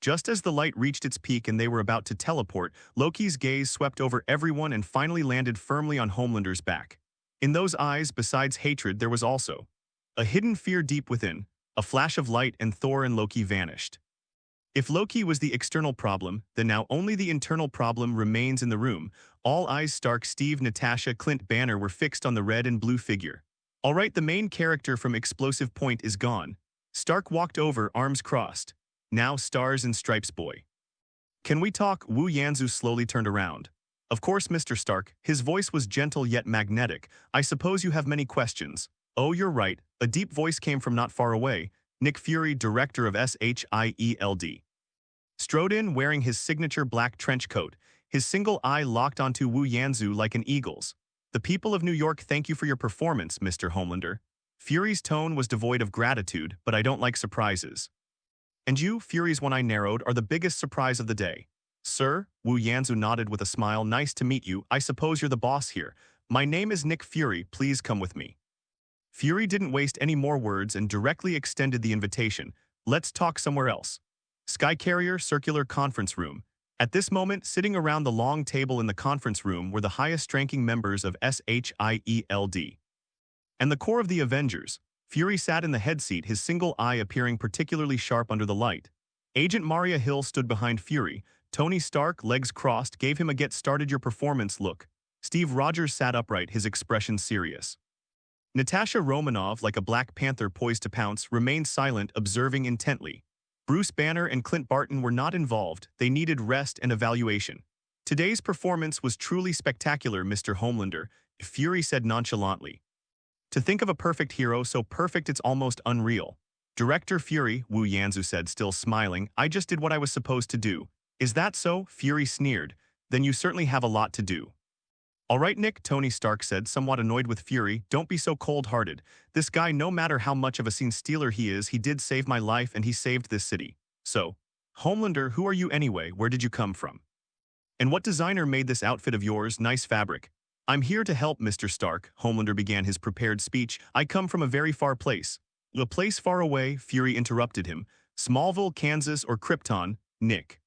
Just as the light reached its peak and they were about to teleport, Loki's gaze swept over everyone and finally landed firmly on Homelander's back. In those eyes, besides hatred, there was also a hidden fear deep within. A flash of light and Thor and Loki vanished. If Loki was the external problem, then now only the internal problem remains in the room. All eyes Stark, Steve, Natasha, Clint, Banner were fixed on the red and blue figure. All right, the main character from Explosive Point is gone. Stark walked over, arms crossed. Now Stars and Stripes boy. Can we talk? Wu Yanzu slowly turned around. Of course, Mr. Stark. His voice was gentle yet magnetic. I suppose you have many questions. Oh, you're right. A deep voice came from not far away. Nick Fury, director of SHIELD. Strode in wearing his signature black trench coat, his single eye locked onto Wu Yanzu like an eagle's. The people of New York thank you for your performance, Mr. Homelander. Fury's tone was devoid of gratitude, but I don't like surprises. And you, Fury's one eye narrowed, are the biggest surprise of the day. Sir, Wu Yanzu nodded with a smile. Nice to meet you. I suppose you're the boss here. My name is Nick Fury. Please come with me. Fury didn't waste any more words and directly extended the invitation. Let's talk somewhere else. Skycarrier Circular Conference Room. At this moment, sitting around the long table in the conference room were the highest-ranking members of SHIELD. And the core of the Avengers. Fury sat in the head seat, his single eye appearing particularly sharp under the light. Agent Maria Hill stood behind Fury. Tony Stark, legs crossed, gave him a get-started-your-performance look. Steve Rogers sat upright, his expression serious. Natasha Romanoff, like a Black Panther poised to pounce, remained silent, observing intently. Bruce Banner and Clint Barton were not involved. They needed rest and evaluation. Today's performance was truly spectacular, Mr. Homelander, Fury said nonchalantly. To think of a perfect hero, so perfect it's almost unreal. Director Fury, Wu Yanzu said, still smiling, I just did what I was supposed to do. Is that so? Fury sneered. Then you certainly have a lot to do. All right, Nick, Tony Stark said, somewhat annoyed with Fury, don't be so cold-hearted. This guy, no matter how much of a scene stealer he is, he did save my life and he saved this city. So, Homelander, who are you anyway? Where did you come from? And what designer made this outfit of yours? Nice fabric. I'm here to help, Mr. Stark, Homelander began his prepared speech. I come from a very far place. A place far away, Fury interrupted him. Smallville, Kansas, or Krypton, Nick.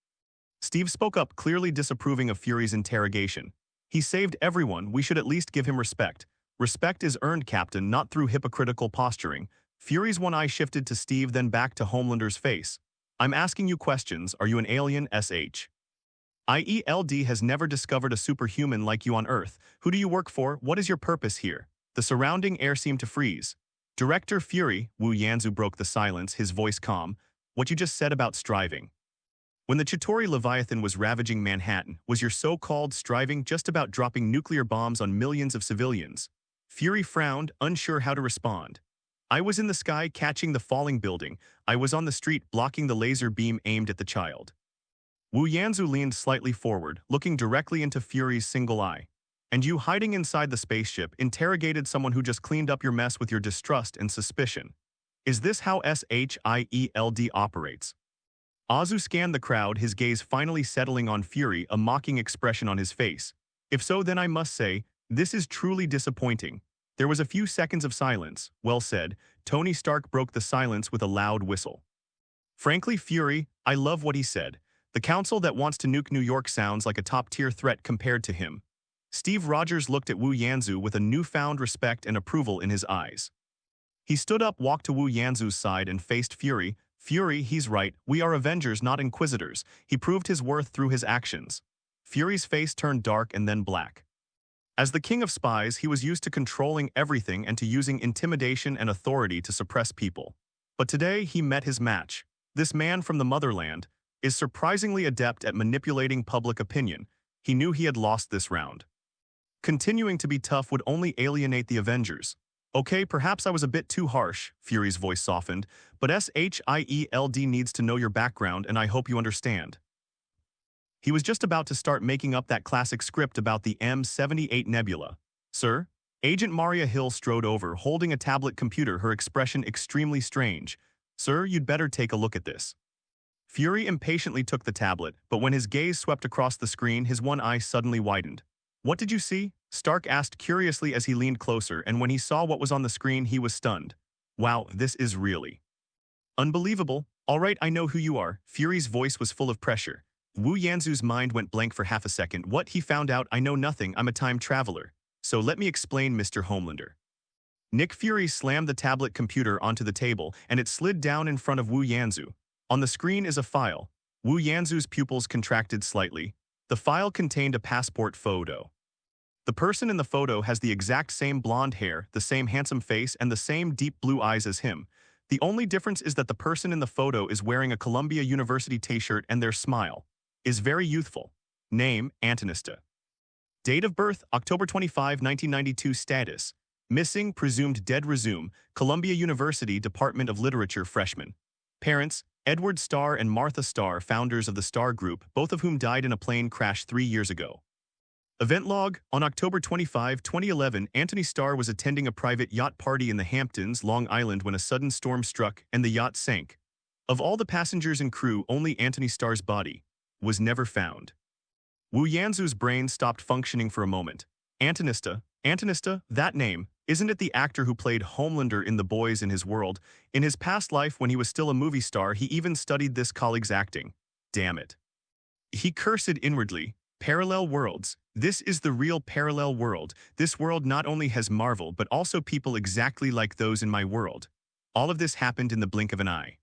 Steve spoke up, clearly disapproving of Fury's interrogation. He saved everyone, we should at least give him respect. Respect is earned, Captain, not through hypocritical posturing. Fury's one eye shifted to Steve, then back to Homelander's face. I'm asking you questions, are you an alien, SH? IELD has never discovered a superhuman like you on Earth. Who do you work for? What is your purpose here? The surrounding air seemed to freeze. Director Fury, Wu Yanzu broke the silence, his voice calm. What you just said about striving. When the Chitauri Leviathan was ravaging Manhattan, was your so-called striving just about dropping nuclear bombs on millions of civilians? Fury frowned, unsure how to respond. I was in the sky catching the falling building. I was on the street blocking the laser beam aimed at the child. Wu Yanzu leaned slightly forward, looking directly into Fury's single eye. And you, hiding inside the spaceship, interrogated someone who just cleaned up your mess with your distrust and suspicion. Is this how SHIELD operates? Azu scanned the crowd, his gaze finally settling on Fury, a mocking expression on his face. If so, then I must say, this is truly disappointing. There was a few seconds of silence. Well said. Tony Stark broke the silence with a loud whistle. Frankly, Fury, I love what he said. The council that wants to nuke New York sounds like a top-tier threat compared to him. Steve Rogers looked at Wu Yanzu with a newfound respect and approval in his eyes. He stood up, walked to Wu Yanzu's side, and faced Fury. Fury, he's right. We are Avengers, not Inquisitors. He proved his worth through his actions. Fury's face turned dark and then black. As the king of spies, he was used to controlling everything and to using intimidation and authority to suppress people. But today, he met his match. This man from the motherland is surprisingly adept at manipulating public opinion. He knew he had lost this round. Continuing to be tough would only alienate the Avengers. Okay, perhaps I was a bit too harsh, Fury's voice softened, but SHIELD needs to know your background and I hope you understand. He was just about to start making up that classic script about the M78 Nebula. Sir? Agent Maria Hill strode over, holding a tablet computer, her expression extremely strange. Sir, you'd better take a look at this. Fury impatiently took the tablet, but when his gaze swept across the screen, his one eye suddenly widened. What did you see? Stark asked curiously as he leaned closer, and when he saw what was on the screen, he was stunned. Wow, this is really unbelievable. All right, I know who you are. Fury's voice was full of pressure. Wu Yanzu's mind went blank for half a second. What? He found out, I know nothing, I'm a time traveler. So let me explain, Mr. Homelander. Nick Fury slammed the tablet computer onto the table, and it slid down in front of Wu Yanzu. On the screen is a file. Wu Yanzu's pupils contracted slightly. The file contained a passport photo. The person in the photo has the exact same blonde hair, the same handsome face, and the same deep blue eyes as him. The only difference is that the person in the photo is wearing a Columbia University t-shirt and their smile is very youthful. Name, Antonista. Date of birth, October 25, 1992. Status, missing, presumed dead. Resume, Columbia University Department of Literature freshman. Parents, Edward Starr and Martha Starr, founders of the Starr Group, both of whom died in a plane crash 3 years ago. Event log, on October 25, 2011, Anthony Starr was attending a private yacht party in the Hamptons, Long Island when a sudden storm struck and the yacht sank. Of all the passengers and crew, only Anthony Starr's body was never found. Wu Yanzu's brain stopped functioning for a moment. Antonista, that name, isn't it the actor who played Homelander in The Boys in his world? In his past life when he was still a movie star, he even studied this colleague's acting. Damn it. He cursed inwardly. Parallel worlds. This is the real parallel world. This world not only has Marvel, but also people exactly like those in my world. All of this happened in the blink of an eye.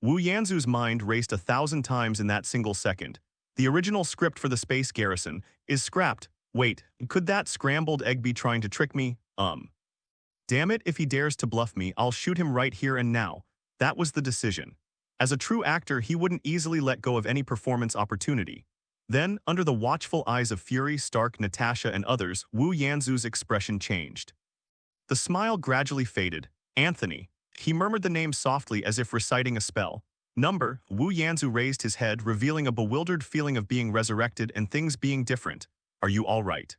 Wu Yanzu's mind raced 1,000 times in that single second. The original script for the space garrison is scrapped. Wait, could that scrambled egg be trying to trick me? Damn it, if he dares to bluff me, I'll shoot him right here and now. That was the decision. As a true actor, he wouldn't easily let go of any performance opportunity. Then, under the watchful eyes of Fury, Stark, Natasha, and others, Wu Yanzu's expression changed. The smile gradually faded. Anthony. He murmured the name softly as if reciting a spell. Number. Wu Yanzu raised his head, revealing a bewildered feeling of being resurrected and things being different. Are you all right?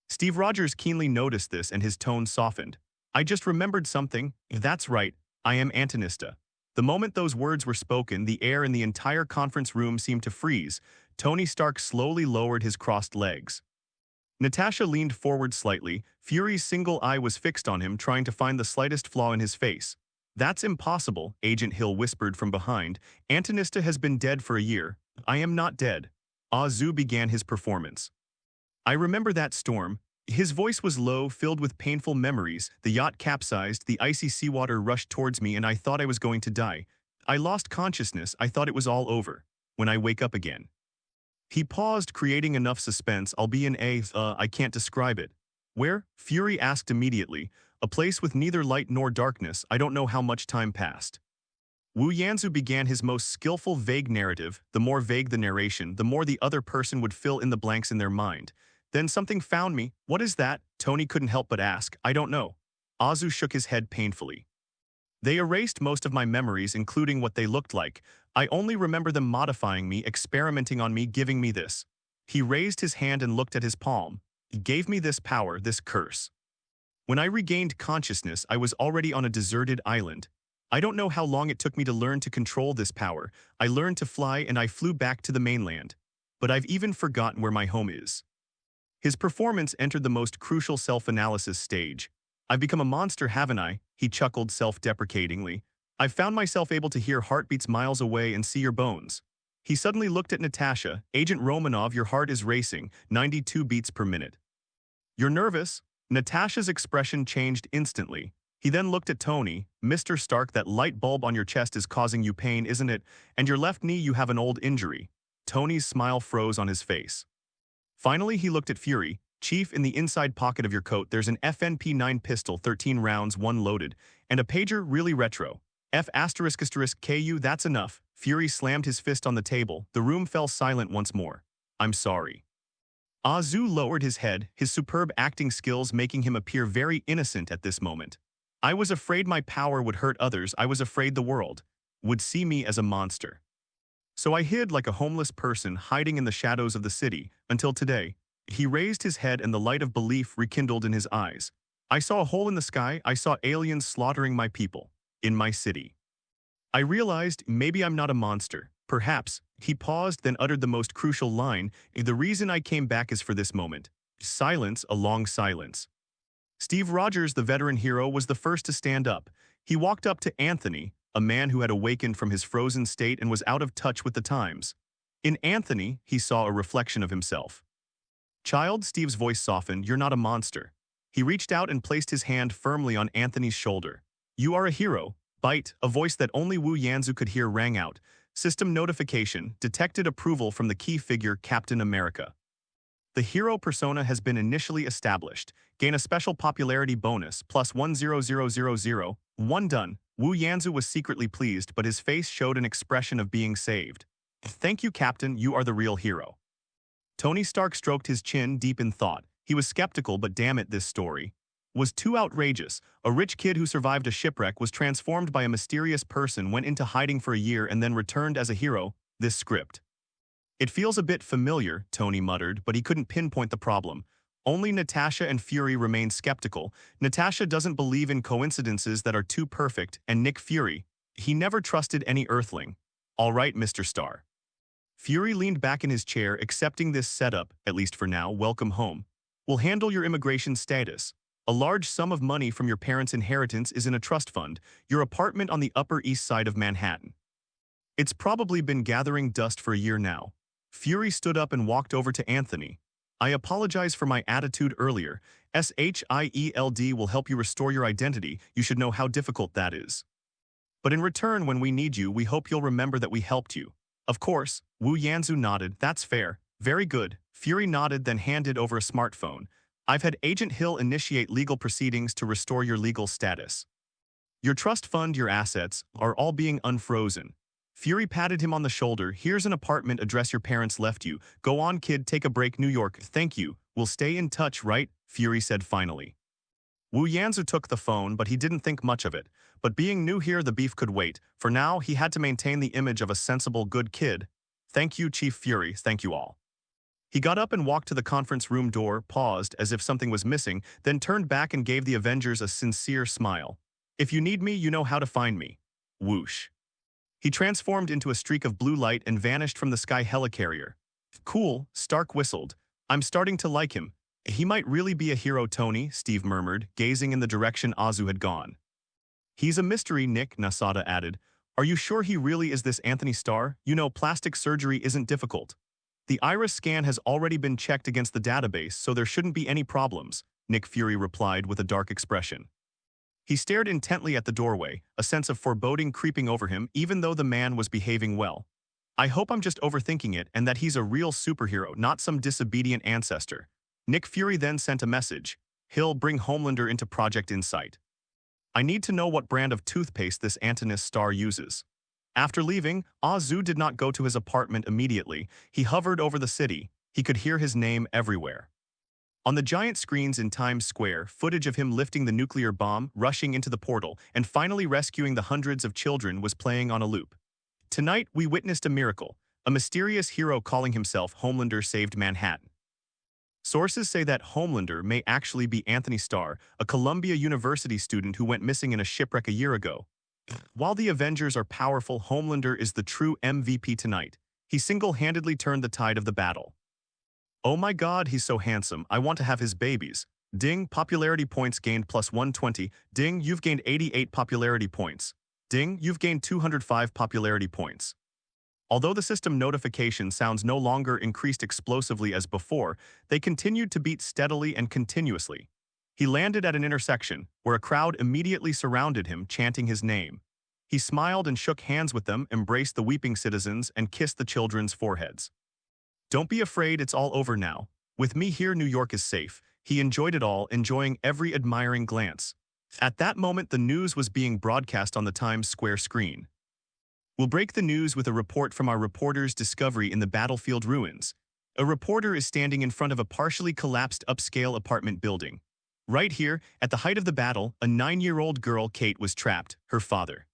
Steve Rogers keenly noticed this and his tone softened. I just remembered something. That's right. I am Antonista. The moment those words were spoken, the air in the entire conference room seemed to freeze. Tony Stark slowly lowered his crossed legs. Natasha leaned forward slightly. Fury's single eye was fixed on him, trying to find the slightest flaw in his face. That's impossible, Agent Hill whispered from behind. Antonista has been dead for a year. I am not dead. Azu began his performance. I remember that storm. His voice was low, filled with painful memories. The yacht capsized, the icy seawater rushed towards me, and I thought I was going to die. I lost consciousness, I thought it was all over. When I wake up again. He paused, creating enough suspense. I'll be in I can't describe it. Where? Fury asked immediately. A place with neither light nor darkness. I don't know how much time passed. Wu Yanzu began his most skillful vague narrative. The more vague the narration, the more the other person would fill in the blanks in their mind. Then something found me. What is that? Tony couldn't help but ask. I don't know. Azu shook his head painfully. They erased most of my memories, including what they looked like. I only remember them modifying me, experimenting on me, giving me this. He raised his hand and looked at his palm. He gave me this power, this curse. When I regained consciousness, I was already on a deserted island. I don't know how long it took me to learn to control this power. I learned to fly and I flew back to the mainland. But I've even forgotten where my home is. His performance entered the most crucial self-analysis stage. I've become a monster, haven't I? He chuckled self-deprecatingly. I've found myself able to hear heartbeats miles away and see your bones. He suddenly looked at Natasha. Agent Romanov, your heart is racing, 92 beats per minute. You're nervous? Natasha's expression changed instantly. He then looked at Tony. Mr. Stark, that light bulb on your chest is causing you pain, isn't it? And your left knee, you have an old injury. Tony's smile froze on his face. Finally, he looked at Fury. Chief, in the inside pocket of your coat, there's an FNP9 pistol, 13 rounds, 1 loaded, and a pager, really retro. F***KU, that's enough. Fury slammed his fist on the table. The room fell silent once more. I'm sorry. Azu lowered his head, his superb acting skills making him appear very innocent at this moment. I was afraid my power would hurt others. I was afraid the world would see me as a monster. So I hid like a homeless person hiding in the shadows of the city, until today. He raised his head and the light of belief rekindled in his eyes. I saw a hole in the sky. I saw aliens slaughtering my people. In my city. I realized maybe I'm not a monster. Perhaps. He paused, then uttered the most crucial line. The reason I came back is for this moment. Silence, a long silence. Steve Rogers, the veteran hero, was the first to stand up. He walked up to Anthony, a man who had awakened from his frozen state and was out of touch with the times. In Anthony, he saw a reflection of himself. Child, Steve's voice softened, you're not a monster. He reached out and placed his hand firmly on Anthony's shoulder. You are a hero. Bite, a voice that only Wu Yanzu could hear rang out. System notification, detected approval from the key figure Captain America. The hero persona has been initially established. Gain a special popularity bonus, plus 10000. 1 done. Wu Yanzu was secretly pleased, but his face showed an expression of being saved. Thank you, Captain, you are the real hero. Tony Stark stroked his chin deep in thought. He was skeptical, but damn it, this story was too outrageous. A rich kid who survived a shipwreck was transformed by a mysterious person, went into hiding for a year, and then returned as a hero. This script. It feels a bit familiar, Tony muttered, but he couldn't pinpoint the problem. Only Natasha and Fury remained skeptical. Natasha doesn't believe in coincidences that are too perfect, and Nick Fury, he never trusted any Earthling. All right, Mr. Starr. Fury leaned back in his chair, accepting this setup, at least for now. Welcome home. We'll handle your immigration status. A large sum of money from your parents' inheritance is in a trust fund, your apartment on the Upper East Side of Manhattan. It's probably been gathering dust for a year now. Fury stood up and walked over to Anthony. I apologize for my attitude earlier. SHIELD will help you restore your identity. You should know how difficult that is. But in return, when we need you, we hope you'll remember that we helped you. Of course. Wu Yanzu nodded. That's fair. Very good. Fury nodded, then handed over a smartphone. I've had Agent Hill initiate legal proceedings to restore your legal status. Your trust fund, your assets, are all being unfrozen. Fury patted him on the shoulder. Here's an apartment address your parents left you. Go on, kid, take a break, New York. Thank you. We'll stay in touch, right? Fury said finally. Wu Yanzu took the phone, but he didn't think much of it. But being new here, the beef could wait. For now, he had to maintain the image of a sensible, good kid. Thank you, Chief Fury. Thank you all. He got up and walked to the conference room door, paused as if something was missing, then turned back and gave the Avengers a sincere smile. If you need me, you know how to find me. Whoosh. He transformed into a streak of blue light and vanished from the sky helicarrier. Cool, Stark whistled. I'm starting to like him. He might really be a hero, Tony, Steve murmured, gazing in the direction Azu had gone. He's a mystery, Nick, Nasada added. Are you sure he really is this Anthony Starr? You know, plastic surgery isn't difficult. The iris scan has already been checked against the database, so there shouldn't be any problems, Nick Fury replied with a dark expression. He stared intently at the doorway, a sense of foreboding creeping over him even though the man was behaving well. I hope I'm just overthinking it and that he's a real superhero, not some disobedient ancestor. Nick Fury then sent a message. He'll bring Homelander into Project Insight. I need to know what brand of toothpaste this Anthony Starr uses. After leaving, Azu did not go to his apartment immediately. He hovered over the city. He could hear his name everywhere. On the giant screens in Times Square, footage of him lifting the nuclear bomb, rushing into the portal, and finally rescuing the hundreds of children was playing on a loop. Tonight, we witnessed a miracle. A mysterious hero calling himself Homelander saved Manhattan. Sources say that Homelander may actually be Anthony Starr, a Columbia University student who went missing in a shipwreck a year ago. While the Avengers are powerful, Homelander is the true MVP tonight. He single-handedly turned the tide of the battle. Oh my god, he's so handsome. I want to have his babies. Ding, popularity points gained plus 120. Ding, you've gained 88 popularity points. Ding, you've gained 205 popularity points. Although the system notification sounds no longer increased explosively as before, they continued to beat steadily and continuously. He landed at an intersection, where a crowd immediately surrounded him, chanting his name. He smiled and shook hands with them, embraced the weeping citizens, and kissed the children's foreheads. Don't be afraid, it's all over now. With me here, New York is safe. He enjoyed it all, enjoying every admiring glance. At that moment, the news was being broadcast on the Times Square screen. We'll break the news with a report from our reporter's discovery in the battlefield ruins. A reporter is standing in front of a partially collapsed upscale apartment building. Right here, at the height of the battle, a 9-year-old girl, Kate, was trapped. Her father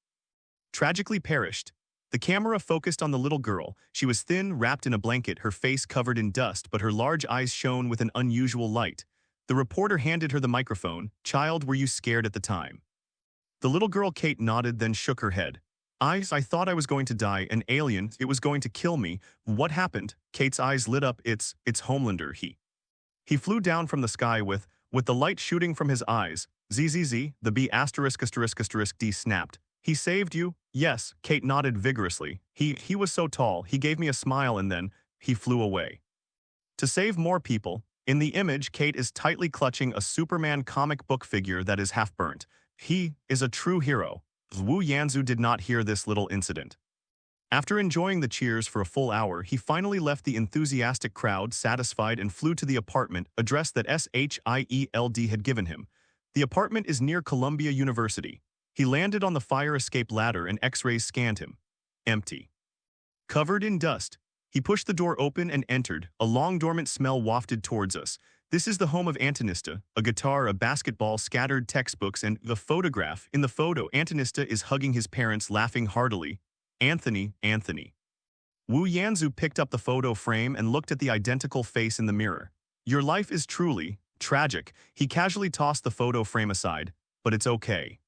tragically perished. The camera focused on the little girl. She was thin, wrapped in a blanket, her face covered in dust, but her large eyes shone with an unusual light. The reporter handed her the microphone. Child, were you scared at the time? The little girl, Kate, nodded, then shook her head. I thought I was going to die, an alien, it was going to kill me. What happened? Kate's eyes lit up. It's Homelander, He flew down from the sky with the light shooting from his eyes. ZZZ, the B **** D snapped. He saved you? Yes, Kate nodded vigorously. He was so tall, he gave me a smile and then, he flew away. To save more people, in the image, Kate is tightly clutching a Superman comic book figure that is half burnt. He is a true hero. Wu Yanzu did not hear this little incident. After enjoying the cheers for a full hour, he finally left the enthusiastic crowd satisfied and flew to the apartment address that SHIELD had given him. The apartment is near Columbia University. He landed on the fire escape ladder and X-rays scanned him. Empty. Covered in dust. He pushed the door open and entered. A long dormant smell wafted towards us. This is the home of Antonista, a guitar, a basketball, scattered textbooks, and the photograph. In the photo, Antonista is hugging his parents, laughing heartily. Anthony. Wu Yanzu picked up the photo frame and looked at the identical face in the mirror. Your life is truly tragic. He casually tossed the photo frame aside, but it's okay.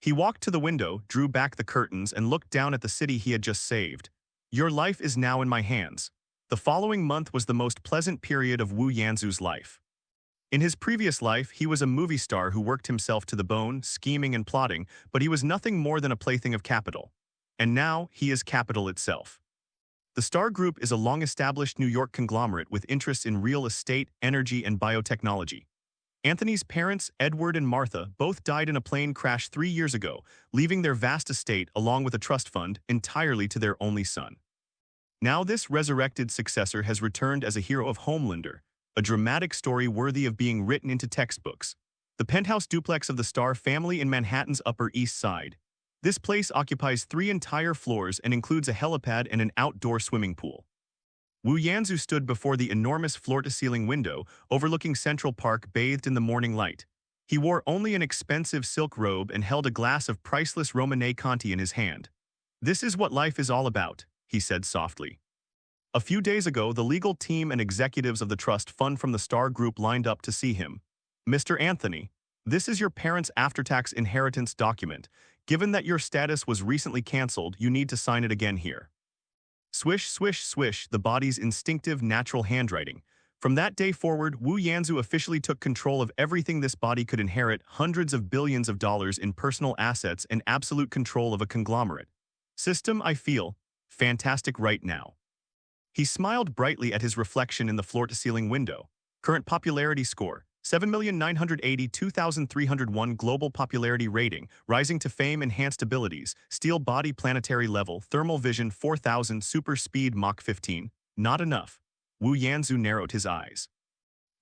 He walked to the window, drew back the curtains, and looked down at the city he had just saved. Your life is now in my hands. The following month was the most pleasant period of Wu Yanzu's life. In his previous life, he was a movie star who worked himself to the bone, scheming and plotting, but he was nothing more than a plaything of capital. And now, he is capital itself. The Star Group is a long-established New York conglomerate with interests in real estate, energy, and biotechnology. Anthony's parents, Edward and Martha, both died in a plane crash 3 years ago, leaving their vast estate, along with a trust fund, entirely to their only son. Now this resurrected successor has returned as a hero of Homelander, a dramatic story worthy of being written into textbooks. The penthouse duplex of the Starr family in Manhattan's Upper East Side. This place occupies 3 entire floors and includes a helipad and an outdoor swimming pool. Wu Yanzu stood before the enormous floor-to-ceiling window overlooking Central Park, bathed in the morning light. He wore only an expensive silk robe and held a glass of priceless Romanée Conti in his hand. This is what life is all about, he said softly. A few days ago, the legal team and executives of the trust fund from the Star Group lined up to see him. Mr. Anthony, this is your parents' after-tax inheritance document. Given that your status was recently canceled, you need to sign it again here. Swish, swish, swish, the body's instinctive, natural handwriting. From that day forward, Wu Yanzu officially took control of everything this body could inherit, hundreds of billions of dollars in personal assets and absolute control of a conglomerate. System, I feel fantastic right now. He smiled brightly at his reflection in the floor-to-ceiling window. Current popularity score, 7,982,301 global popularity rating, rising to fame enhanced abilities, steel body planetary level, thermal vision 4000, super speed Mach 15. Not enough. Wu Yanzu narrowed his eyes.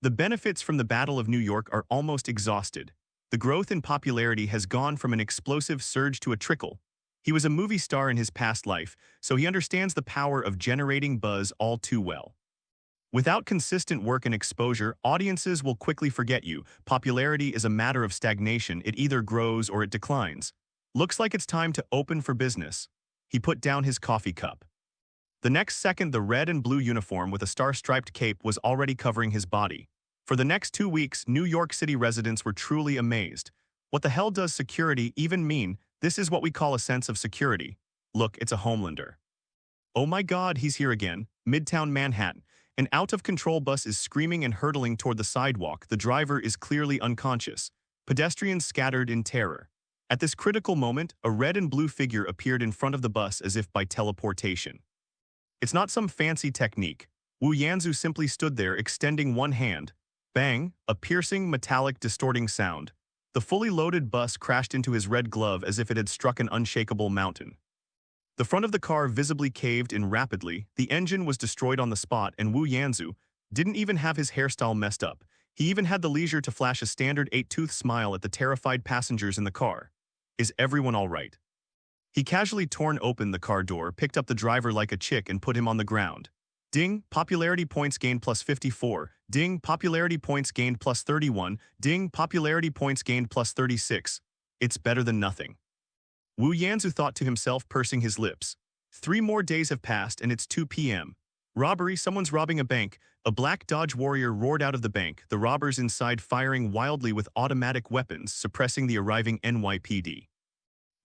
The benefits from the Battle of New York are almost exhausted. The growth in popularity has gone from an explosive surge to a trickle. He was a movie star in his past life, so he understands the power of generating buzz all too well. Without consistent work and exposure, audiences will quickly forget you. Popularity is a matter of stagnation. It either grows or it declines. Looks like it's time to open for business. He put down his coffee cup. The next second, the red and blue uniform with a star-striped cape was already covering his body. For the next 2 weeks, New York City residents were truly amazed. What the hell does security even mean? This is what we call a sense of security. Look, it's a Homelander. Oh my God, he's here again. Midtown Manhattan. An out-of-control bus is screaming and hurtling toward the sidewalk. The driver is clearly unconscious. Pedestrians scattered in terror. At this critical moment, a red and blue figure appeared in front of the bus as if by teleportation. It's not some fancy technique. Wu Yanzu simply stood there, extending one hand. Bang, a piercing, metallic, distorting sound. The fully loaded bus crashed into his red glove as if it had struck an unshakable mountain. The front of the car visibly caved in rapidly, the engine was destroyed on the spot, and Wu Yanzu didn't even have his hairstyle messed up. He even had the leisure to flash a standard 8-tooth smile at the terrified passengers in the car. Is everyone all right? He casually torn open the car door, picked up the driver like a chick and put him on the ground. Ding, popularity points gained plus 54. Ding, popularity points gained plus 31. Ding, popularity points gained plus 36. It's better than nothing. Wu Yanzu thought to himself, pursing his lips. 3 more days have passed and it's 2 p.m. Robbery, someone's robbing a bank. A black Dodge Warrior roared out of the bank, the robbers inside firing wildly with automatic weapons, suppressing the arriving NYPD.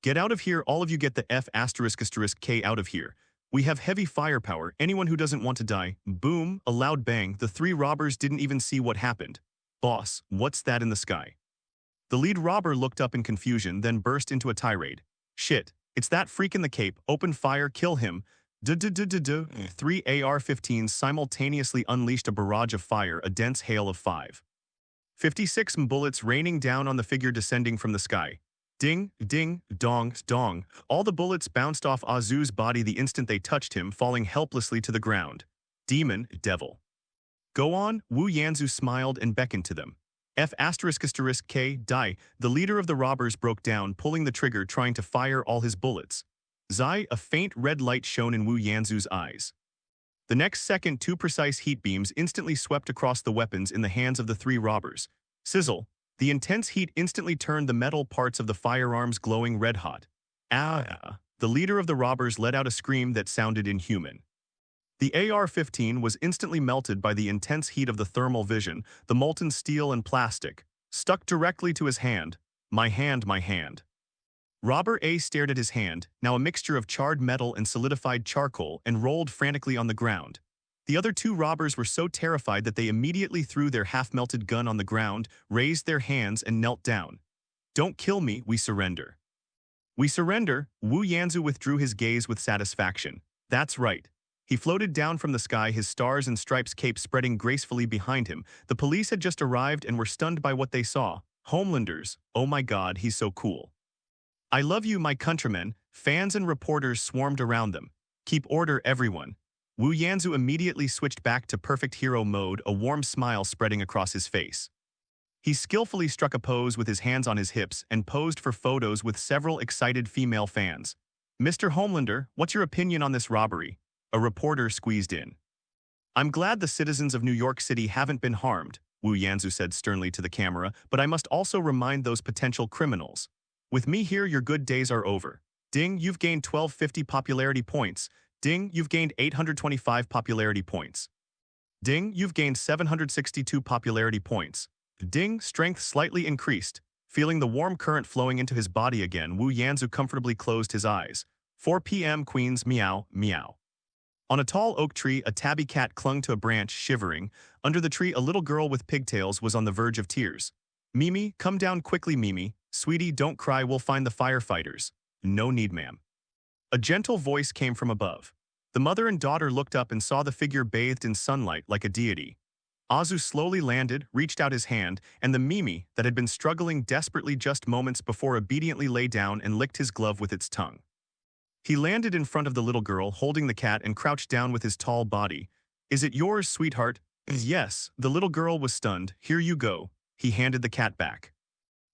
Get out of here, all of you, get the F***K out of here. We have heavy firepower, anyone who doesn't want to die. Boom, a loud bang, the 3 robbers didn't even see what happened. Boss, what's that in the sky? The lead robber looked up in confusion, then burst into a tirade. Shit, it's that freak in the cape, open fire, kill him. 3 AR-15s simultaneously unleashed a barrage of fire, a dense hail of 56 bullets raining down on the figure descending from the sky. Ding, ding, dong, dong. All the bullets bounced off Azu's body the instant they touched him, falling helplessly to the ground. Demon, devil. Go on, Wu Yanzu smiled and beckoned to them. F***K, die. The leader of the robbers broke down, pulling the trigger, trying to fire all his bullets. Zai, a faint red light shone in Wu Yanzu's eyes. The next second, 2 precise heat beams instantly swept across the weapons in the hands of the 3 robbers. Sizzle. The intense heat instantly turned the metal parts of the firearms glowing red-hot. Ah! The leader of the robbers let out a scream that sounded inhuman. The AR-15 was instantly melted by the intense heat of the thermal vision, the molten steel and plastic, stuck directly to his hand. My hand, my hand. Robber A stared at his hand, now a mixture of charred metal and solidified charcoal, and rolled frantically on the ground. The other 2 robbers were so terrified that they immediately threw their half-melted gun on the ground, raised their hands, and knelt down. Don't kill me, we surrender. We surrender. Wu Yanzu withdrew his gaze with satisfaction. That's right. He floated down from the sky, his stars and stripes cape spreading gracefully behind him. The police had just arrived and were stunned by what they saw. Homelanders. Oh my God, he's so cool. I love you, my countrymen. Fans and reporters swarmed around them. Keep order, everyone. Wu Yanzu immediately switched back to perfect hero mode, a warm smile spreading across his face. He skillfully struck a pose with his hands on his hips and posed for photos with several excited female fans. Mr. Homelander, what's your opinion on this robbery? A reporter squeezed in. I'm glad the citizens of New York City haven't been harmed, Wu Yanzu said sternly to the camera, but I must also remind those potential criminals. With me here, your good days are over. Ding, you've gained 1250 popularity points. Ding, you've gained 825 popularity points. Ding, you've gained 762 popularity points. Ding, strength slightly increased. Feeling the warm current flowing into his body again, Wu Yanzu comfortably closed his eyes. 4 p.m. Queens, meow, meow. On a tall oak tree, a tabby cat clung to a branch, shivering. Under the tree, a little girl with pigtails was on the verge of tears. Mimi, come down quickly, Mimi. Sweetie, don't cry, we'll find the firefighters. No need, ma'am. A gentle voice came from above. The mother and daughter looked up and saw the figure bathed in sunlight like a deity. Azu slowly landed, reached out his hand, and the Mimi, that had been struggling desperately just moments before, obediently lay down and licked his glove with its tongue. He landed in front of the little girl, holding the cat, and crouched down with his tall body. Is it yours, sweetheart? Yes. The little girl was stunned. Here you go. He handed the cat back.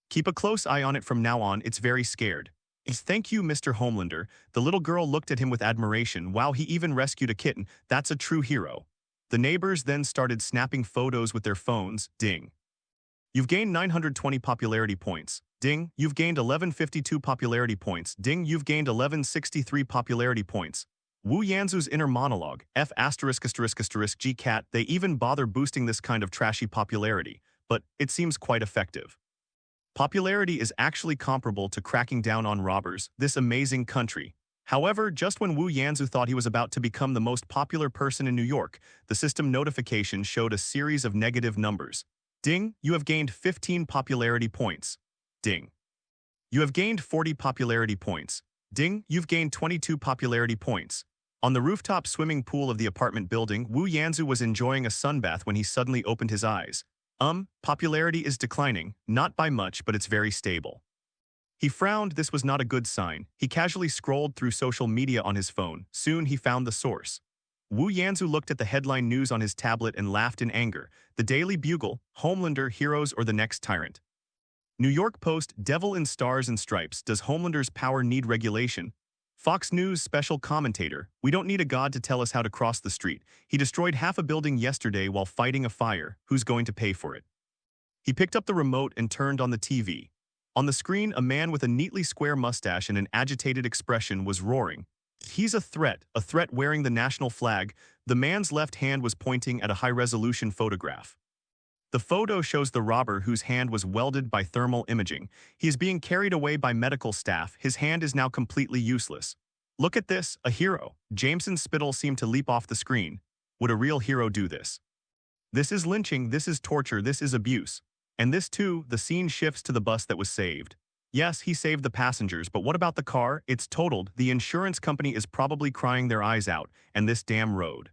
Keep a close eye on it from now on, it's very scared. Thank you, Mr. Homelander. The little girl looked at him with admiration. Wow, he even rescued a kitten. That's a true hero. The neighbors then started snapping photos with their phones. Ding. You've gained 920 popularity points. Ding. You've gained 1152 popularity points. Ding. You've gained 1163 popularity points. Wu Yanzu's inner monologue, F******** G cat, they even bother boosting this kind of trashy popularity, but it seems quite effective. Popularity is actually comparable to cracking down on robbers, this amazing country. However, just when Wu Yanzu thought he was about to become the most popular person in New York, the system notification showed a series of negative numbers. Ding, you have gained 15 popularity points. Ding. You have gained 40 popularity points. Ding, you've gained 22 popularity points. On the rooftop swimming pool of the apartment building, Wu Yanzu was enjoying a sunbath when he suddenly opened his eyes. Popularity is declining, not by much, but it's very stable. He frowned. This was not a good sign. He casually scrolled through social media on his phone. Soon he found the source. Wu Yanzu looked at the headline news on his tablet and laughed in anger. The Daily Bugle, Homelander, heroes or the next tyrant. New York Post, Devil in Stars and Stripes, does Homelander's power need regulation? Fox News special commentator, we don't need a god to tell us how to cross the street. He destroyed half a building yesterday while fighting a fire. Who's going to pay for it? He picked up the remote and turned on the TV. On the screen, a man with a neatly square mustache and an agitated expression was roaring. He's a threat wearing the national flag. The man's left hand was pointing at a high-resolution photograph. The photo shows the robber whose hand was welded by thermal imaging. He is being carried away by medical staff. His hand is now completely useless. Look at this, a hero. Jameson's spittle seemed to leap off the screen. Would a real hero do this? This is lynching, this is torture, this is abuse. And this too, the scene shifts to the bus that was saved. Yes, he saved the passengers, but what about the car? It's totaled. The insurance company is probably crying their eyes out, and this damn road.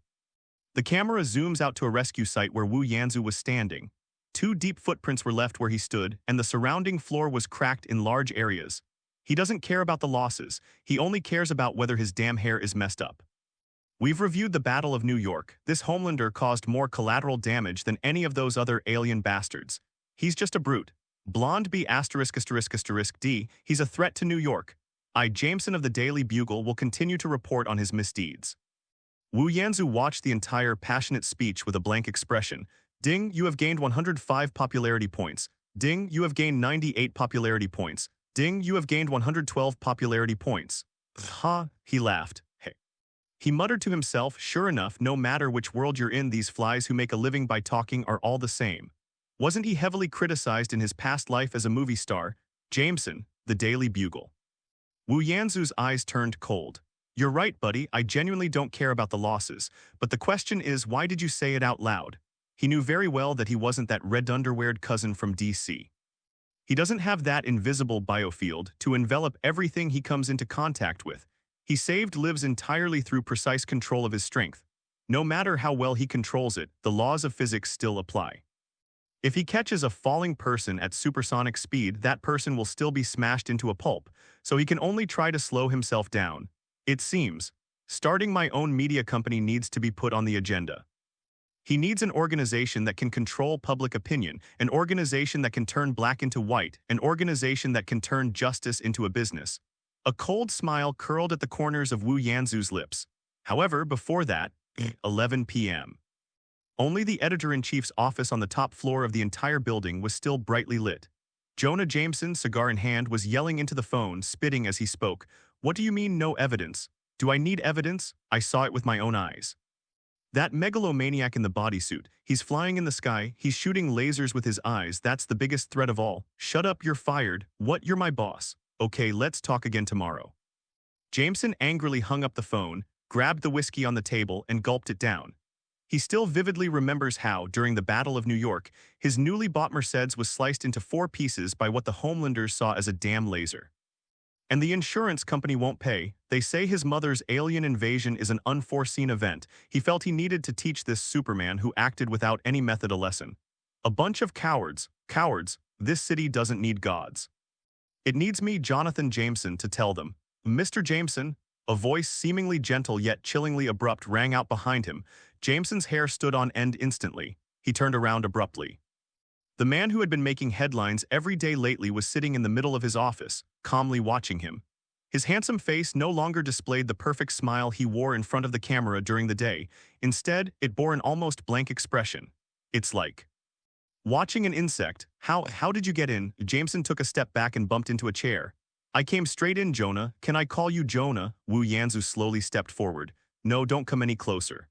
The camera zooms out to a rescue site where Wu Yanzu was standing. 2 deep footprints were left where he stood, and the surrounding floor was cracked in large areas. He doesn't care about the losses. He only cares about whether his damn hair is messed up. We've reviewed the Battle of New York. This Homelander caused more collateral damage than any of those other alien bastards. He's just a brute. Blonde B*******D, he's a threat to New York. Jameson of the Daily Bugle will continue to report on his misdeeds. Wu Yanzu watched the entire passionate speech with a blank expression. Ding, you have gained 105 popularity points. Ding, you have gained 98 popularity points. Ding, you have gained 112 popularity points. Ha, he laughed. Hey. He muttered to himself, sure enough, no matter which world you're in, these flies who make a living by talking are all the same. Wasn't he heavily criticized in his past life as a movie star? Jameson, the Daily Bugle. Wu Yanzu's eyes turned cold. You're right, buddy, I genuinely don't care about the losses, but the question is, why did you say it out loud? He knew very well that he wasn't that red underweared cousin from DC. He doesn't have that invisible biofield to envelop everything he comes into contact with. He saved lives entirely through precise control of his strength. No matter how well he controls it, the laws of physics still apply. If he catches a falling person at supersonic speed, that person will still be smashed into a pulp, so he can only try to slow himself down. It seems, starting my own media company needs to be put on the agenda. He needs an organization that can control public opinion, an organization that can turn black into white, an organization that can turn justice into a business. A cold smile curled at the corners of Wu Yanzu's lips. However, before that, 11 p.m. Only the editor-in-chief's office on the top floor of the entire building was still brightly lit. Jonah Jameson, cigar in hand, was yelling into the phone, spitting as he spoke. What do you mean, no evidence? Do I need evidence? I saw it with my own eyes. That megalomaniac in the bodysuit, he's flying in the sky, he's shooting lasers with his eyes, that's the biggest threat of all. Shut up, you're fired. What, you're my boss? Okay, let's talk again tomorrow. Jameson angrily hung up the phone, grabbed the whiskey on the table and gulped it down. He still vividly remembers how, during the Battle of New York, his newly bought Mercedes was sliced into 4 pieces by what the Homelanders saw as a damn laser. And the insurance company won't pay. They say his mother's alien invasion is an unforeseen event. He felt he needed to teach this Superman who acted without any method a lesson. A bunch of cowards. Cowards. This city doesn't need gods. It needs me, Jonathan Jameson, to tell them. Mr. Jameson, a voice seemingly gentle yet chillingly abrupt rang out behind him. Jameson's hair stood on end instantly. He turned around abruptly. The man who had been making headlines every day lately was sitting in the middle of his office, calmly watching him. His handsome face no longer displayed the perfect smile he wore in front of the camera during the day. Instead, it bore an almost blank expression. It's like watching an insect. How did you get in? Jameson took a step back and bumped into a chair. I came straight in, Jonah. Can I call you Jonah? Wu Yanzu slowly stepped forward. No, don't come any closer.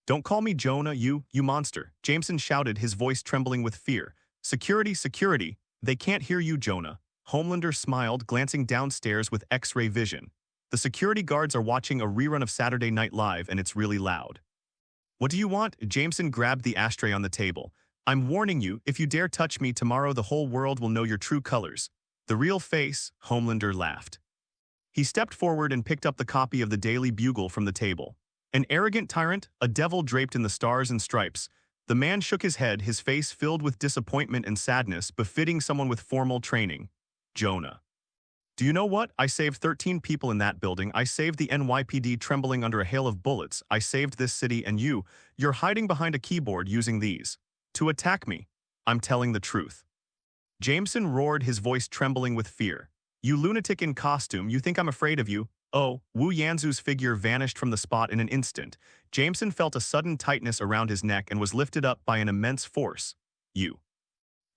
Don't call me Jonah, you monster, Jameson shouted, his voice trembling with fear. Security, security. They can't hear you, Jonah. Homelander smiled, glancing downstairs with X-ray vision. The security guards are watching a rerun of Saturday Night Live and it's really loud. What do you want? Jameson grabbed the ashtray on the table. I'm warning you, if you dare touch me tomorrow, the whole world will know your true colors. The real face, Homelander laughed. He stepped forward and picked up the copy of the Daily Bugle from the table. An arrogant tyrant, a devil draped in the stars and stripes. The man shook his head, his face filled with disappointment and sadness, befitting someone with formal training. Jonah. Do you know what? I saved 13 people in that building. I saved the NYPD trembling under a hail of bullets. I saved this city, and you're hiding behind a keyboard using these to attack me. I'm telling the truth. Jameson roared, his voice trembling with fear. You lunatic in costume, you think I'm afraid of you? Oh, Wu Yanzu's figure vanished from the spot in an instant. Jameson felt a sudden tightness around his neck and was lifted up by an immense force. You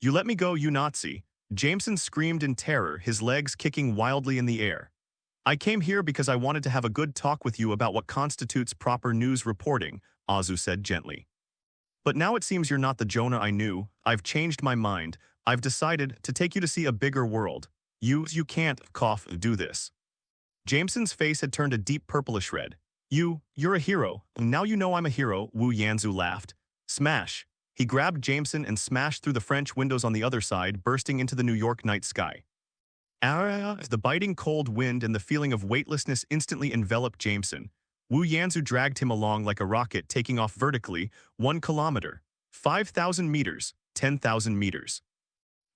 let me go, you Nazi. Jameson screamed in terror, his legs kicking wildly in the air. I came here because I wanted to have a good talk with you about what constitutes proper news reporting, Azu said gently. But now it seems you're not the Jonah I knew. I've changed my mind. I've decided to take you to see a bigger world. You can't, do this. Jameson's face had turned a deep purplish red. You're a hero. Now you know I'm a hero, Wu Yanzu laughed. Smash. He grabbed Jameson and smashed through the French windows on the other side, bursting into the New York night sky. The biting cold wind and the feeling of weightlessness instantly enveloped Jameson. Wu Yanzu dragged him along like a rocket, taking off vertically, 1 kilometer, 5,000 meters, 10,000 meters.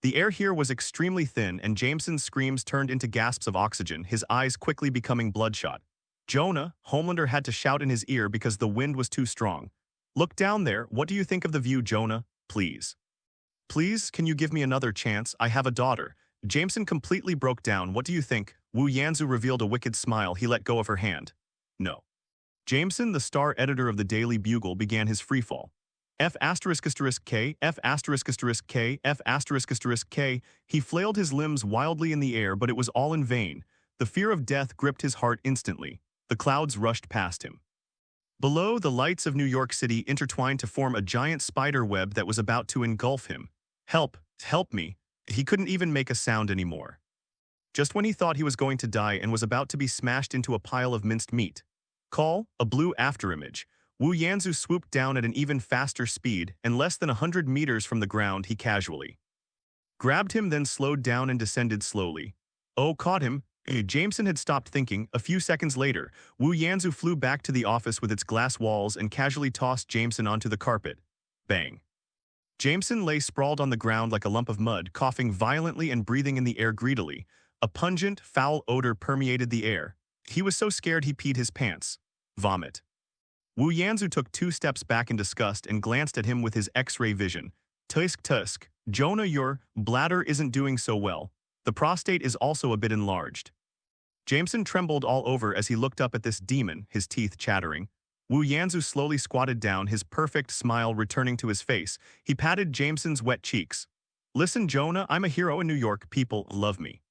The air here was extremely thin, and Jameson's screams turned into gasps of oxygen, his eyes quickly becoming bloodshot. Jonah, Homelander had to shout in his ear because the wind was too strong. Look down there. What do you think of the view, Jonah? Please. Please, can you give me another chance? I have a daughter. Jameson completely broke down. What do you think? Wu Yanzu revealed a wicked smile. He let go of her hand. No. Jameson, the star editor of the Daily Bugle, began his freefall. F***K, F***K, F***K. He flailed his limbs wildly in the air, but it was all in vain. The fear of death gripped his heart instantly. The clouds rushed past him. Below, the lights of New York City intertwined to form a giant spider web that was about to engulf him. Help me. He couldn't even make a sound anymore. Just when he thought he was going to die and was about to be smashed into a pile of minced meat. Call, a blue afterimage. Wu Yanzu swooped down at an even faster speed, and less than 100 meters from the ground he casually grabbed him, then slowed down and descended slowly. Oh, caught him. Jameson had stopped thinking. A few seconds later, Wu Yanzu flew back to the office with its glass walls and casually tossed Jameson onto the carpet. Bang. Jameson lay sprawled on the ground like a lump of mud, coughing violently and breathing in the air greedily. A pungent, foul odor permeated the air. He was so scared he peed his pants. Vomit. Wu Yanzu took 2 steps back in disgust and glanced at him with his X-ray vision. Tusk. Jonah, your bladder isn't doing so well. The prostate is also a bit enlarged. Jameson trembled all over as he looked up at this demon, his teeth chattering. Wu Yanzu slowly squatted down, his perfect smile returning to his face. He patted Jameson's wet cheeks. Listen, Jonah, I'm a hero in New York. People love me.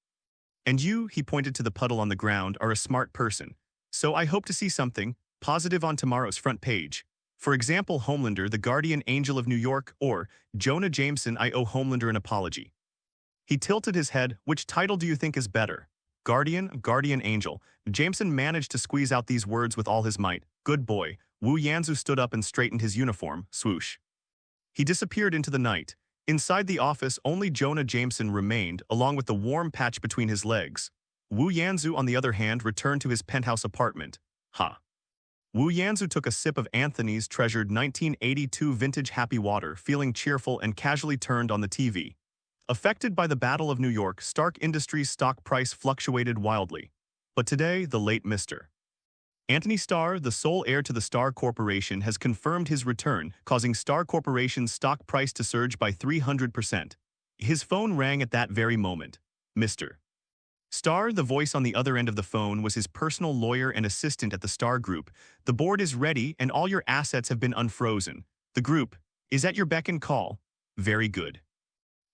And you, he pointed to the puddle on the ground, are a smart person. So I hope to see something positive on tomorrow's front page. For example, Homelander, the guardian angel of New York, or Jonah Jameson, I owe Homelander an apology. He tilted his head. Which title do you think is better? Guardian angel. Jameson managed to squeeze out these words with all his might. Good boy. Wu Yanzu stood up and straightened his uniform. Swoosh. He disappeared into the night. Inside the office, only Jonah Jameson remained, along with the warm patch between his legs. Wu Yanzu, on the other hand, returned to his penthouse apartment. Ha. Wu Yanzu took a sip of Anthony's treasured 1982 vintage happy water, feeling cheerful, and casually turned on the TV. Affected by the Battle of New York, Stark Industries' stock price fluctuated wildly. But today, the late Mr. Anthony Starr, the sole heir to the Starr Corporation, has confirmed his return, causing Starr Corporation's stock price to surge by 300%. His phone rang at that very moment. Mr. Starr, the voice on the other end of the phone, was his personal lawyer and assistant at the Starr Group. The board is ready and all your assets have been unfrozen. The group is at your beck and call. Very good.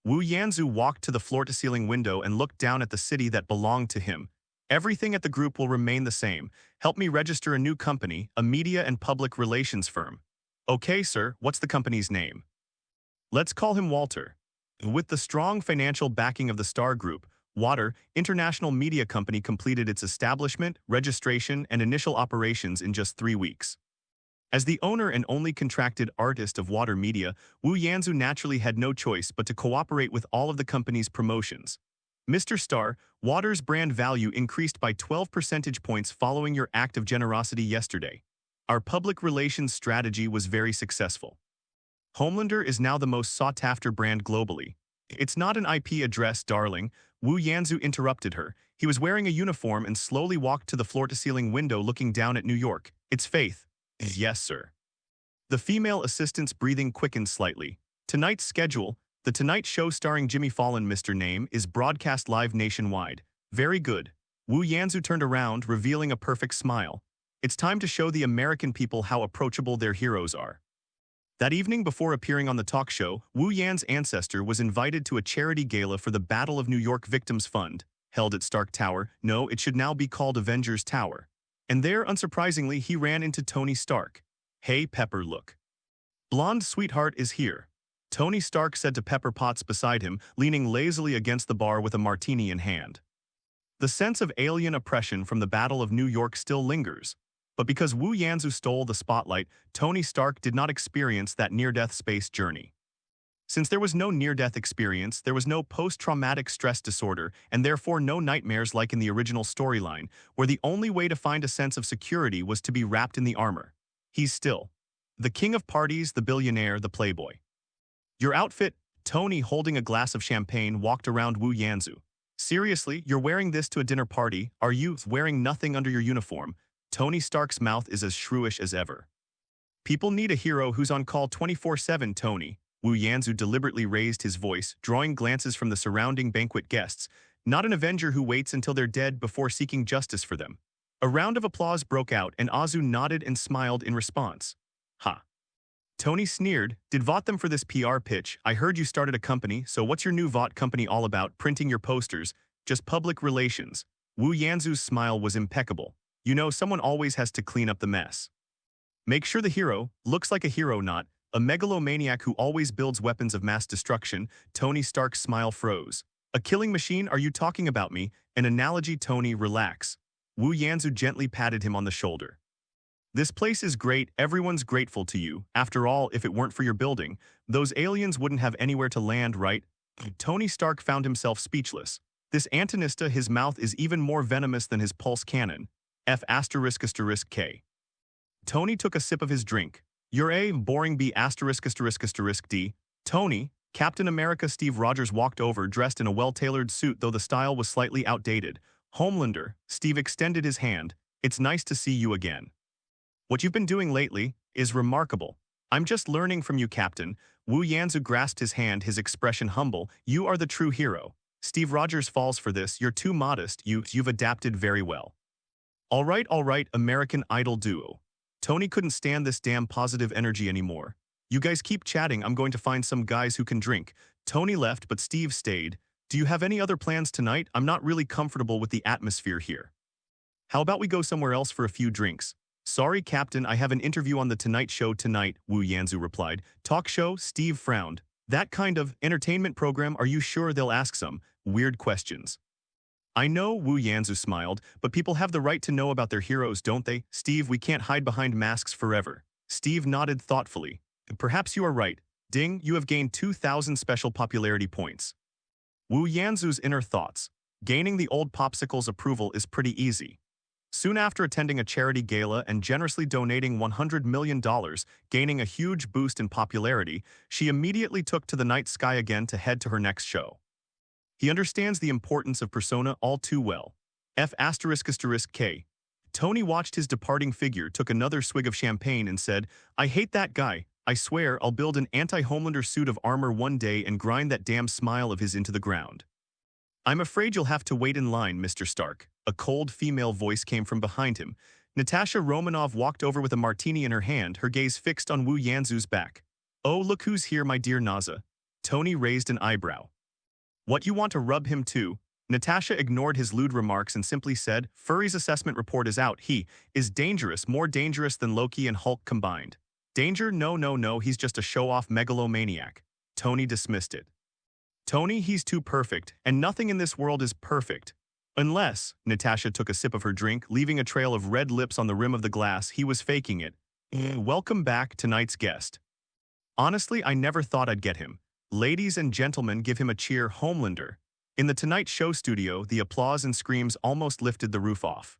Wu Yanzu walked to the floor-to-ceiling window and looked down at the city that belonged to him. Everything at the group will remain the same. Help me register a new company, a media and public relations firm. Okay, sir, what's the company's name? Let's call him Walter. With the strong financial backing of the Starr Group, Water International Media Company completed its establishment, registration, and initial operations in just 3 weeks. As the owner and only contracted artist of Water Media, Wu Yanzu naturally had no choice but to cooperate with all of the company's promotions. Mr. Starr, Water's brand value increased by 12 percentage points following your act of generosity yesterday. Our public relations strategy was very successful. Homelander is now the most sought-after brand globally. It's not an IP address, darling. Wu Yanzu interrupted her. He was wearing a uniform and slowly walked to the floor-to-ceiling window looking down at New York. It's Faith. Yes, sir. The female assistant's breathing quickened slightly. Tonight's schedule, The Tonight Show starring Jimmy Fallon, Mr. Name, is broadcast live nationwide. Very good. Wu Yanzu turned around, revealing a perfect smile. It's time to show the American people how approachable their heroes are. That evening, before appearing on the talk show, Wu Yan's ancestor was invited to a charity gala for the Battle of New York Victims Fund, held at Stark Tower. No, it should now be called Avengers Tower. And there, unsurprisingly, he ran into Tony Stark. Hey, Pepper, look. Blonde sweetheart is here. Tony Stark said to Pepper Potts beside him, leaning lazily against the bar with a martini in hand. The sense of alien oppression from the Battle of New York still lingers. But because Wu Yanzu stole the spotlight, Tony Stark did not experience that near-death space journey. Since there was no near-death experience, there was no post-traumatic stress disorder, and therefore no nightmares like in the original storyline, where the only way to find a sense of security was to be wrapped in the armor. He's still the king of parties, the billionaire, the playboy. Your outfit, Tony, holding a glass of champagne, walked around Wu Yanzu. Seriously, you're wearing this to a dinner party? Are you wearing nothing under your uniform? Tony Stark's mouth is as shrewish as ever. People need a hero who's on call 24/7, Tony. Wu Yanzu deliberately raised his voice, drawing glances from the surrounding banquet guests. Not an Avenger who waits until they're dead before seeking justice for them. A round of applause broke out, and Azu nodded and smiled in response. Ha. Tony sneered. Did Vought them for this PR pitch? I heard you started a company, so what's your new Vought company all about? Printing your posters? Just public relations. Wu Yanzu's smile was impeccable. You know, someone always has to clean up the mess. Make sure the hero looks like a hero, not a megalomaniac who always builds weapons of mass destruction. Tony Stark's smile froze. A killing machine? Are you talking about me? An analogy, Tony, relax. Wu Yanzu gently patted him on the shoulder. This place is great, everyone's grateful to you. After all, if it weren't for your building, those aliens wouldn't have anywhere to land, right? Tony Stark found himself speechless. This Antonista, his mouth is even more venomous than his pulse cannon. F***K. Tony took a sip of his drink. You're a boring B***D. Tony, Captain America Steve Rogers walked over, dressed in a well-tailored suit, though the style was slightly outdated. Homelander, Steve extended his hand. It's nice to see you again. What you've been doing lately is remarkable. I'm just learning from you, Captain. Wu Yanzu grasped his hand, his expression humble. You are the true hero. Steve Rogers falls for this. You're too modest. You've adapted very well. All right, American Idol duo. Tony couldn't stand this damn positive energy anymore. You guys keep chatting. I'm going to find some guys who can drink. Tony left, but Steve stayed. Do you have any other plans tonight? I'm not really comfortable with the atmosphere here. How about we go somewhere else for a few drinks? Sorry, Captain, I have an interview on The Tonight Show tonight, Wu Yanzu replied. Talk show? Steve frowned. That kind of entertainment program, are you sure they'll ask some weird questions? I know, Wu Yanzu smiled, but people have the right to know about their heroes, don't they? Steve, we can't hide behind masks forever. Steve nodded thoughtfully. Perhaps you are right. Ding, you have gained 2,000 special popularity points. Wu Yanzu's inner thoughts. Gaining the old popsicle's approval is pretty easy. Soon after attending a charity gala and generously donating $100 million, gaining a huge boost in popularity, she immediately took to the night sky again to head to her next show. He understands the importance of persona all too well. F***K. Tony watched his departing figure, took another swig of champagne and said, I hate that guy. I swear I'll build an anti-Homelander suit of armor one day and grind that damn smile of his into the ground. I'm afraid you'll have to wait in line, Mr. Stark. A cold female voice came from behind him. Natasha Romanov walked over with a martini in her hand, her gaze fixed on Wu Yanzu's back. Oh, look who's here, my dear Naza. Tony raised an eyebrow. What, you want to rub him too? Natasha ignored his lewd remarks and simply said, Furry's assessment report is out. He is dangerous, more dangerous than Loki and Hulk combined. Danger? No, he's just a show-off megalomaniac. Tony dismissed it. Tony, he's too perfect, and nothing in this world is perfect. Unless, Natasha took a sip of her drink, leaving a trail of red lips on the rim of the glass, he was faking it. Welcome back, tonight's guest. Honestly, I never thought I'd get him. Ladies and gentlemen, give him a cheer, Homelander. In the Tonight Show studio, the applause and screams almost lifted the roof off.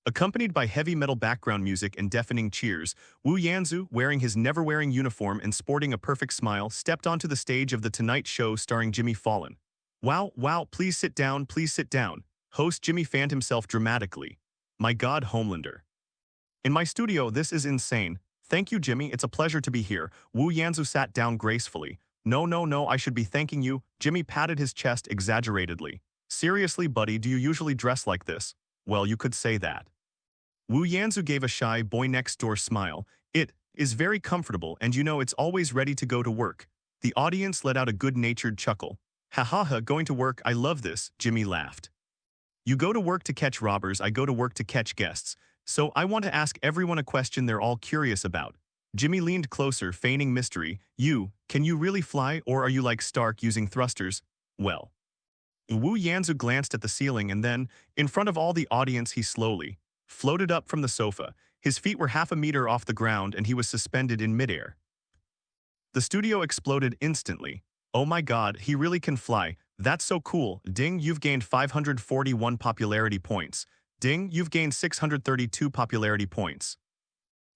Accompanied by heavy metal background music and deafening cheers, Wu Yanzu, wearing his never-wearing uniform and sporting a perfect smile, stepped onto the stage of the Tonight Show starring Jimmy Fallon. Wow, please sit down, please sit down. Host Jimmy fanned himself dramatically. My God, Homelander. In my studio, this is insane. Thank you, Jimmy, it's a pleasure to be here. Wu Yanzu sat down gracefully. No, I should be thanking you. Jimmy patted his chest exaggeratedly. Seriously, buddy, do you usually dress like this? Well, you could say that. Wu Yanzu gave a shy boy-next-door smile. It is very comfortable, and you know it's always ready to go to work. The audience let out a good-natured chuckle. Ha, going to work, I love this, Jimmy laughed. You go to work to catch robbers, I go to work to catch guests. So I want to ask everyone a question they're all curious about. Jimmy leaned closer, feigning mystery. Can you really fly, or are you like Stark using thrusters? Well. Wu Yanzu glanced at the ceiling and then, in front of all the audience, he slowly floated up from the sofa. His feet were half a meter off the ground and he was suspended in midair. The studio exploded instantly. Oh my God, he really can fly. That's so cool. Ding, you've gained 541 popularity points. Ding, you've gained 632 popularity points.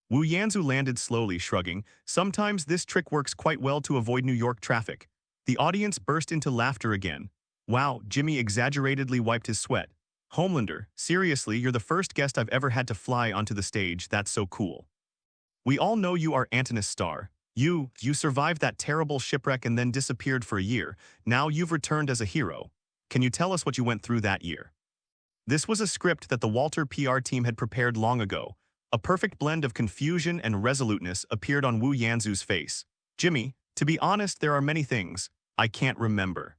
Wu Yanzu landed slowly, shrugging. Sometimes this trick works quite well to avoid New York traffic. The audience burst into laughter again. Wow, Jimmy exaggeratedly wiped his sweat. Homelander, seriously, you're the first guest I've ever had to fly onto the stage. That's so cool. We all know you are Antinous Star. You survived that terrible shipwreck and then disappeared for a year. Now you've returned as a hero. Can you tell us what you went through that year? This was a script that the Walter PR team had prepared long ago. A perfect blend of confusion and resoluteness appeared on Wu Yanzu's face. Jimmy, to be honest, there are many things I can't remember.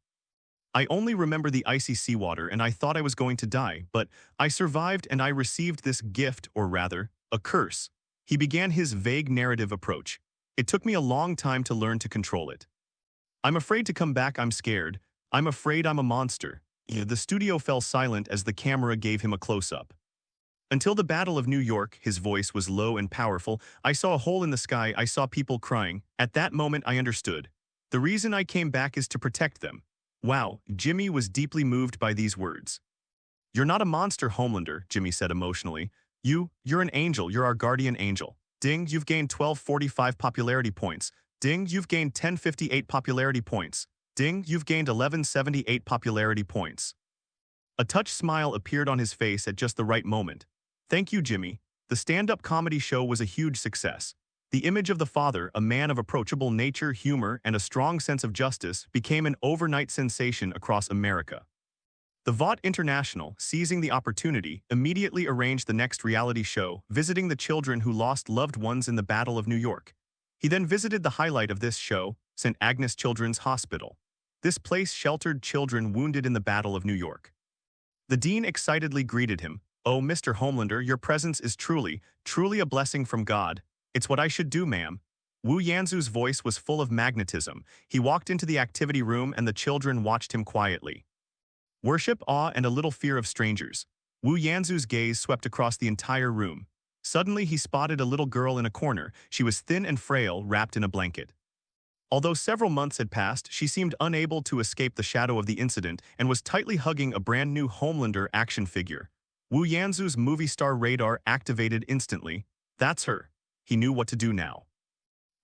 I only remember the icy seawater and I thought I was going to die, but I survived and I received this gift, or rather, a curse. He began his vague narrative approach. It took me a long time to learn to control it. I'm afraid to come back, I'm scared. I'm afraid I'm a monster. The studio fell silent as the camera gave him a close-up. Until the Battle of New York, his voice was low and powerful. I saw a hole in the sky, I saw people crying. At that moment I understood. The reason I came back is to protect them. Wow, Jimmy was deeply moved by these words. You're not a monster, Homelander, Jimmy said emotionally. You're an angel, you're our guardian angel. Ding, you've gained 1245 popularity points. Ding, you've gained 1058 popularity points. Ding, you've gained 1178 popularity points. A touched smile appeared on his face at just the right moment. Thank you, Jimmy. The stand-up comedy show was a huge success. The image of the father, a man of approachable nature, humor, and a strong sense of justice, became an overnight sensation across America. The Vought International, seizing the opportunity, immediately arranged the next reality show, visiting the children who lost loved ones in the Battle of New York. He then visited the highlight of this show, St. Agnes Children's Hospital. This place sheltered children wounded in the Battle of New York. The dean excitedly greeted him. Oh, Mr. Homelander, your presence is truly a blessing from God. It's what I should do, ma'am. Wu Yanzu's voice was full of magnetism. He walked into the activity room and the children watched him quietly. Worship, awe, and a little fear of strangers. Wu Yanzu's gaze swept across the entire room. Suddenly, he spotted a little girl in a corner. She was thin and frail, wrapped in a blanket. Although several months had passed, she seemed unable to escape the shadow of the incident and was tightly hugging a brand new Homelander action figure. Wu Yanzu's movie star radar activated instantly. That's her. He knew what to do now.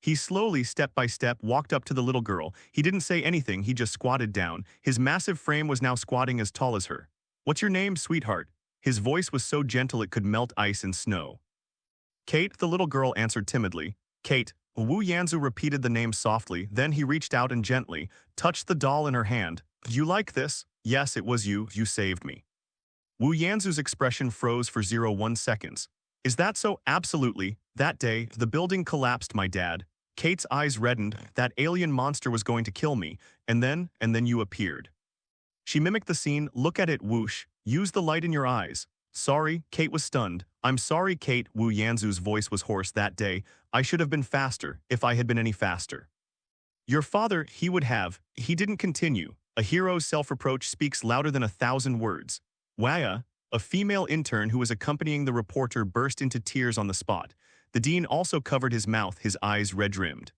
He slowly, step by step, walked up to the little girl. He didn't say anything, he just squatted down. His massive frame was now squatting as tall as her. "What's your name, sweetheart?" His voice was so gentle it could melt ice and snow. "Kate," the little girl answered timidly. "Kate." Wu Yanzu repeated the name softly, then he reached out and gently touched the doll in her hand. "You like this?" "Yes, it was you. You saved me." Wu Yanzu's expression froze for 0.1 seconds. "Is that so?" "Absolutely. That day, the building collapsed, my dad." Kate's eyes reddened. "That alien monster was going to kill me, and then you appeared." She mimicked the scene. "Look at it, whoosh. Use the light in your eyes." "Sorry," Kate was stunned. "I'm sorry, Kate." Wu Yanzu's voice was hoarse. "That day, I should have been faster, if I had been any faster." "Your father, he would have." He didn't continue. A hero's self-reproach speaks louder than 1,000 words. Waya, a female intern who was accompanying the reporter, burst into tears on the spot. The dean also covered his mouth, his eyes red-rimmed.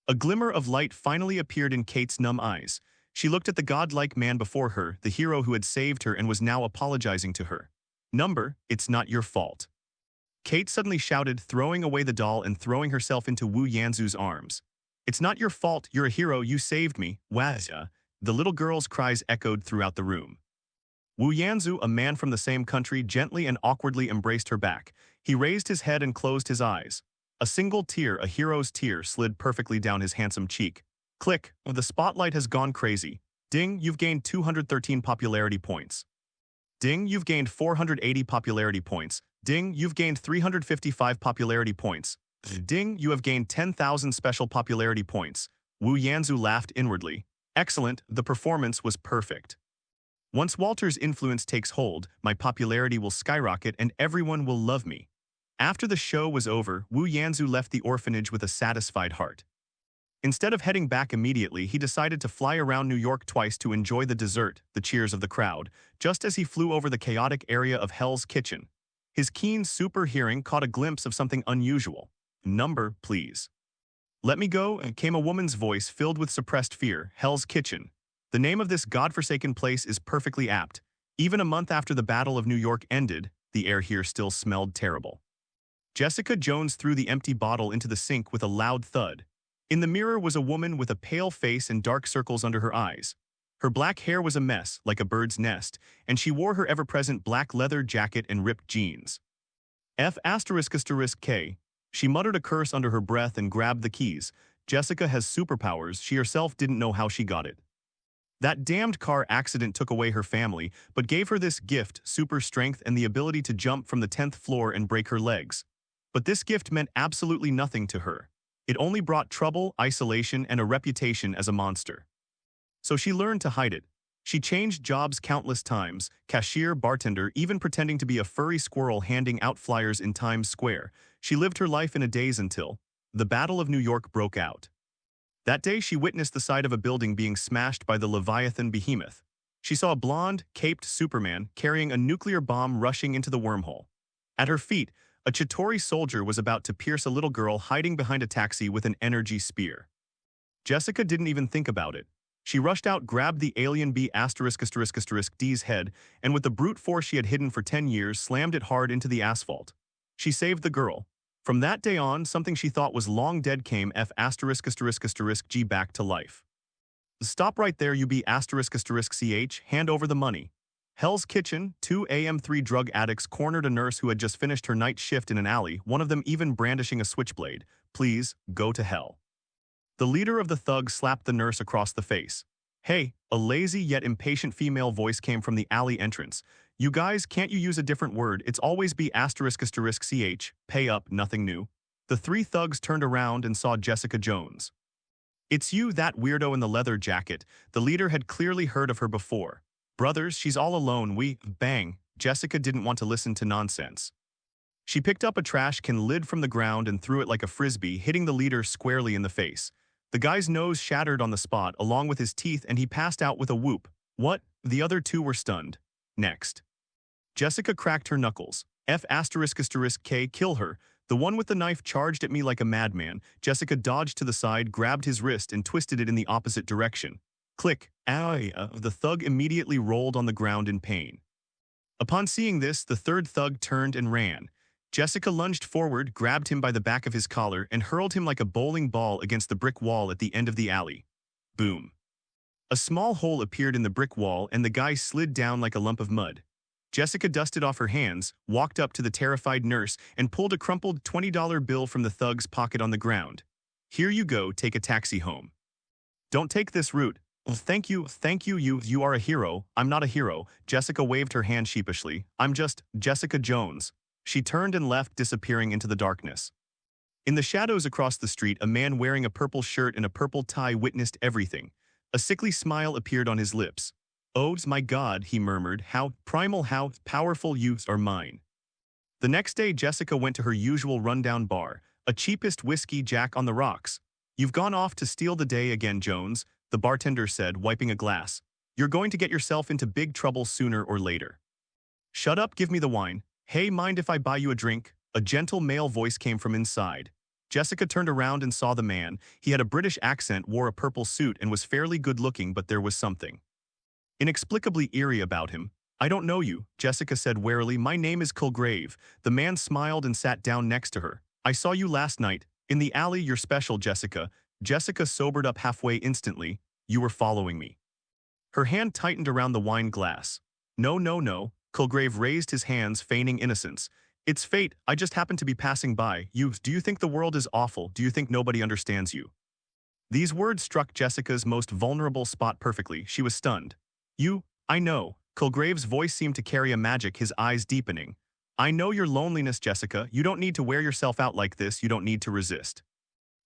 A glimmer of light finally appeared in Kate's numb eyes. She looked at the godlike man before her, the hero who had saved her and was now apologizing to her. It's not your fault." Kate suddenly shouted, throwing away the doll and throwing herself into Wu Yanzu's arms. "It's not your fault. You're a hero. You saved me." "Wazia." The little girl's cries echoed throughout the room. Wu Yanzu, a man from the same country, gently and awkwardly embraced her back. He raised his head and closed his eyes. A single tear, a hero's tear, slid perfectly down his handsome cheek. Click. The spotlight has gone crazy. Ding, you've gained 213 popularity points. Ding, you've gained 480 popularity points. Ding, you've gained 355 popularity points. Ding, you have gained 10,000 special popularity points. Wu Yanzu laughed inwardly. Excellent, the performance was perfect. Once Walter's influence takes hold, my popularity will skyrocket and everyone will love me. After the show was over, Wu Yanzu left the orphanage with a satisfied heart. Instead of heading back immediately, he decided to fly around New York twice to enjoy the dessert, the cheers of the crowd, just as he flew over the chaotic area of Hell's Kitchen. His keen super hearing caught a glimpse of something unusual. "Number, please." "Let me go," came a woman's voice filled with suppressed fear. "Hell's Kitchen. The name of this godforsaken place is perfectly apt. Even a month after the Battle of New York ended, the air here still smelled terrible." Jessica Jones threw the empty bottle into the sink with a loud thud. In the mirror was a woman with a pale face and dark circles under her eyes. Her black hair was a mess, like a bird's nest, and she wore her ever-present black leather jacket and ripped jeans. F***K. She muttered a curse under her breath and grabbed the keys. Jessica has superpowers, she herself didn't know how she got it. That damned car accident took away her family, but gave her this gift, super strength and the ability to jump from the 10th floor and break her legs. But this gift meant absolutely nothing to her. It only brought trouble, isolation, and a reputation as a monster. So she learned to hide it. She changed jobs countless times, cashier, bartender, even pretending to be a furry squirrel handing out flyers in Times Square. She lived her life in a daze until the Battle of New York broke out. That day she witnessed the sight of a building being smashed by the Leviathan behemoth. She saw a blonde, caped Superman carrying a nuclear bomb rushing into the wormhole. At her feet, a Chitauri soldier was about to pierce a little girl hiding behind a taxi with an energy spear. Jessica didn't even think about it. She rushed out, grabbed the alien B***D's head, and with the brute force she had hidden for 10 years, slammed it hard into the asphalt. She saved the girl. From that day on, something she thought was long dead came F***G back to life. "Stop right there, you B***ch, hand over the money." Hell's Kitchen, 2 a.m. 3 drug addicts cornered a nurse who had just finished her night shift in an alley, one of them even brandishing a switchblade. "Please, go to hell." The leader of the thugs slapped the nurse across the face. "Hey," a lazy yet impatient female voice came from the alley entrance. "You guys, can't you use a different word? It's always B***ch, pay up, nothing new." The three thugs turned around and saw Jessica Jones. "It's you, that weirdo in the leather jacket." The leader had clearly heard of her before. "Brothers, she's all alone, bang." Jessica didn't want to listen to nonsense. She picked up a trash can lid from the ground and threw it like a frisbee, hitting the leader squarely in the face. The guy's nose shattered on the spot along with his teeth and he passed out with a whoop. "What?" The other two were stunned. Next. Jessica cracked her knuckles. F***K, kill her. The one with the knife charged at me like a madman. Jessica dodged to the side, grabbed his wrist, and twisted it in the opposite direction. Click. The thug immediately rolled on the ground in pain. Upon seeing this, the third thug turned and ran. Jessica lunged forward, grabbed him by the back of his collar, and hurled him like a bowling ball against the brick wall at the end of the alley. Boom. A small hole appeared in the brick wall, and the guy slid down like a lump of mud. Jessica dusted off her hands, walked up to the terrified nurse, and pulled a crumpled $20 bill from the thug's pocket on the ground. Here you go, take a taxi home. Don't take this route. Thank you, you are a hero. I'm not a hero. Jessica waved her hand sheepishly. I'm just Jessica Jones. She turned and left, disappearing into the darkness. In the shadows across the street, a man wearing a purple shirt and a purple tie witnessed everything. A sickly smile appeared on his lips. Oh my God, he murmured, how primal, how powerful you are mine. The next day, Jessica went to her usual rundown bar, a cheapest whiskey Jack on the rocks. You've gone off to steal the day again, Jones, the bartender said, wiping a glass. You're going to get yourself into big trouble sooner or later. Shut up, give me the wine. Hey, mind if I buy you a drink? A gentle male voice came from inside. Jessica turned around and saw the man. He had a British accent, wore a purple suit, and was fairly good-looking, but there was something inexplicably eerie about him. I don't know you, Jessica said warily. My name is Kilgrave. The man smiled and sat down next to her. I saw you last night. In the alley, you're special, Jessica. Jessica sobered up halfway instantly. You were following me. Her hand tightened around the wine glass. No. Kilgrave raised his hands, feigning innocence. It's fate. I just happened to be passing by. Do you think the world is awful? Do you think nobody understands you? These words struck Jessica's most vulnerable spot perfectly. She was stunned. I know. Kilgrave's voice seemed to carry a magic, his eyes deepening. I know your loneliness, Jessica. You don't need to wear yourself out like this. You don't need to resist.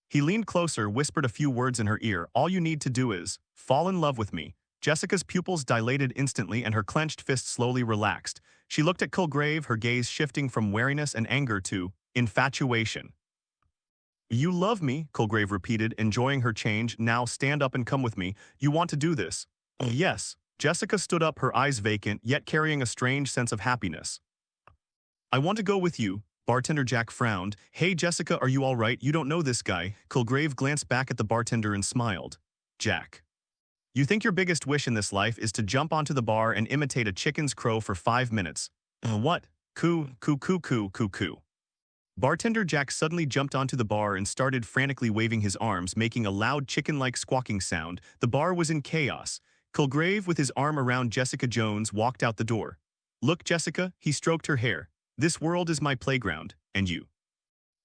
He leaned closer, whispered a few words in her ear. All you need to do is fall in love with me. Jessica's pupils dilated instantly and her clenched fist slowly relaxed. She looked at Kilgrave, her gaze shifting from wariness and anger to infatuation. You love me, Kilgrave repeated, enjoying her change. Now stand up and come with me. You want to do this? Yes. Jessica stood up, her eyes vacant, yet carrying a strange sense of happiness. I want to go with you. Bartender Jack frowned. Hey, Jessica, are you all right? You don't know this guy. Kilgrave glanced back at the bartender and smiled. Jack. You think your biggest wish in this life is to jump onto the bar and imitate a chicken's crow for 5 minutes. What? Coo. Bartender Jack suddenly jumped onto the bar and started frantically waving his arms, making a loud chicken-like squawking sound. The bar was in chaos. Kilgrave, with his arm around Jessica Jones, walked out the door. Look, Jessica, he stroked her hair. This world is my playground, and you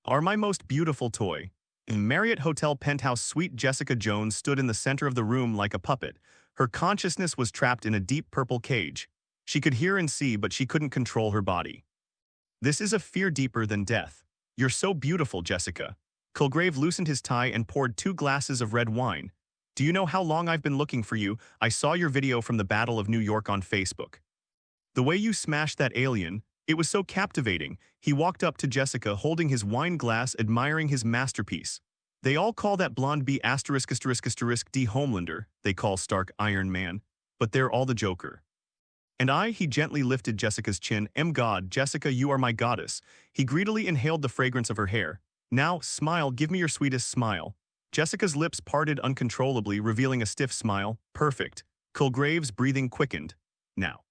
are my most beautiful toy. In Marriott Hotel Penthouse Suite, Jessica Jones stood in the center of the room like a puppet. Her consciousness was trapped in a deep purple cage. She could hear and see, but she couldn't control her body. This is a fear deeper than death. You're so beautiful, Jessica. Kilgrave loosened his tie and poured 2 glasses of red wine. Do you know how long I've been looking for you? I saw your video from the Battle of New York on Facebook. The way you smashed that alien, it was so captivating. He walked up to Jessica, holding his wine glass, admiring his masterpiece. They all call that blonde B********* D Homelander. They call Stark Iron Man. But they're all the Joker. And he gently lifted Jessica's chin. God, Jessica, you are my goddess. He greedily inhaled the fragrance of her hair. Now, smile, give me your sweetest smile. Jessica's lips parted uncontrollably, revealing a stiff smile. Perfect. Kilgrave's breathing quickened. Now.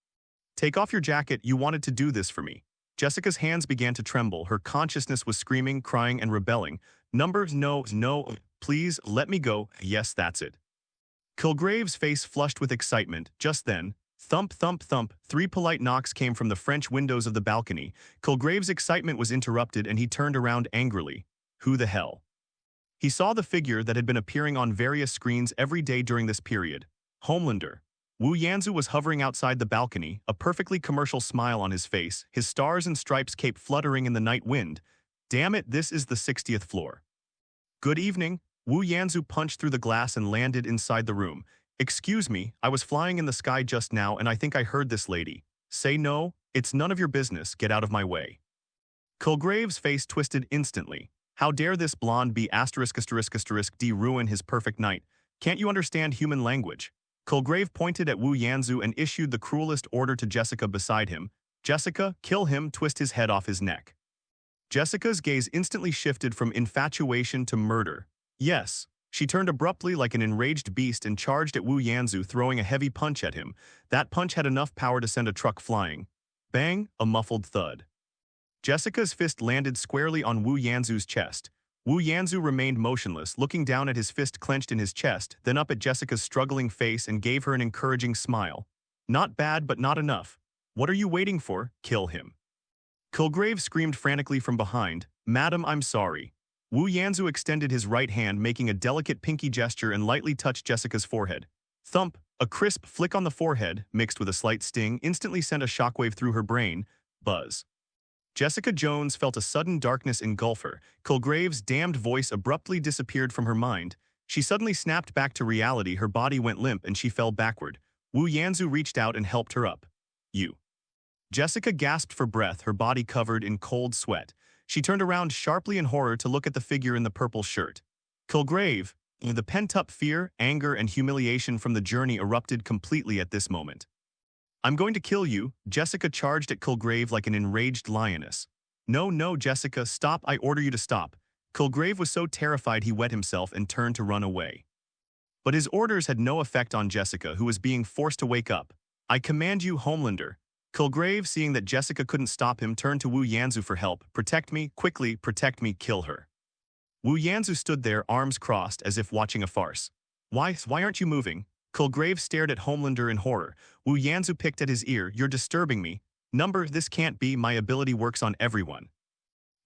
Take off your jacket, you wanted to do this for me. Jessica's hands began to tremble. Her consciousness was screaming, crying, and rebelling. Numbers, no, please, let me go. Yes, that's it. Kilgrave's face flushed with excitement. Just then, thump, thump, thump, 3 polite knocks came from the French windows of the balcony. Kilgrave's excitement was interrupted and he turned around angrily. Who the hell? He saw the figure that had been appearing on various screens every day during this period. Homelander. Wu Yanzu was hovering outside the balcony, a perfectly commercial smile on his face, his stars and stripes cape fluttering in the night wind. Damn it, this is the 60th floor. Good evening. Wu Yanzu punched through the glass and landed inside the room. Excuse me, I was flying in the sky just now and I think I heard this lady say no, it's none of your business, get out of my way. Kilgrave's face twisted instantly. How dare this blonde be ******* ruin his perfect night? Can't you understand human language? Kilgrave pointed at Wu Yanzu and issued the cruelest order to Jessica beside him. Jessica, kill him, twist his head off his neck. Jessica's gaze instantly shifted from infatuation to murder. Yes, she turned abruptly like an enraged beast and charged at Wu Yanzu, throwing a heavy punch at him. That punch had enough power to send a truck flying. Bang, a muffled thud. Jessica's fist landed squarely on Wu Yanzu's chest. Wu Yanzu remained motionless, looking down at his fist clenched in his chest, then up at Jessica's struggling face and gave her an encouraging smile. Not bad, but not enough. What are you waiting for? Kill him. Kilgrave screamed frantically from behind, Madam, I'm sorry. Wu Yanzu extended his right hand, making a delicate pinky gesture and lightly touched Jessica's forehead. Thump, a crisp flick on the forehead, mixed with a slight sting, instantly sent a shockwave through her brain. Buzz. Jessica Jones felt a sudden darkness engulf her. Kilgrave's damned voice abruptly disappeared from her mind. She suddenly snapped back to reality, her body went limp and she fell backward. Wu Yanzu reached out and helped her up. You. Jessica gasped for breath, her body covered in cold sweat. She turned around sharply in horror to look at the figure in the purple shirt. Kilgrave, the pent-up fear, anger, and humiliation from the journey erupted completely at this moment. I'm going to kill you, Jessica charged at Kilgrave like an enraged lioness. No, Jessica, stop, I order you to stop. Kilgrave was so terrified he wet himself and turned to run away. But his orders had no effect on Jessica, who was being forced to wake up. I command you, Homelander. Kilgrave, seeing that Jessica couldn't stop him, turned to Wu Yanzu for help. Protect me, quickly, protect me, kill her. Wu Yanzu stood there, arms crossed, as if watching a farce. Why aren't you moving? Kilgrave stared at Homelander in horror. Wu Yanzu picked at his ear, You're disturbing me. This can't be, my ability works on everyone.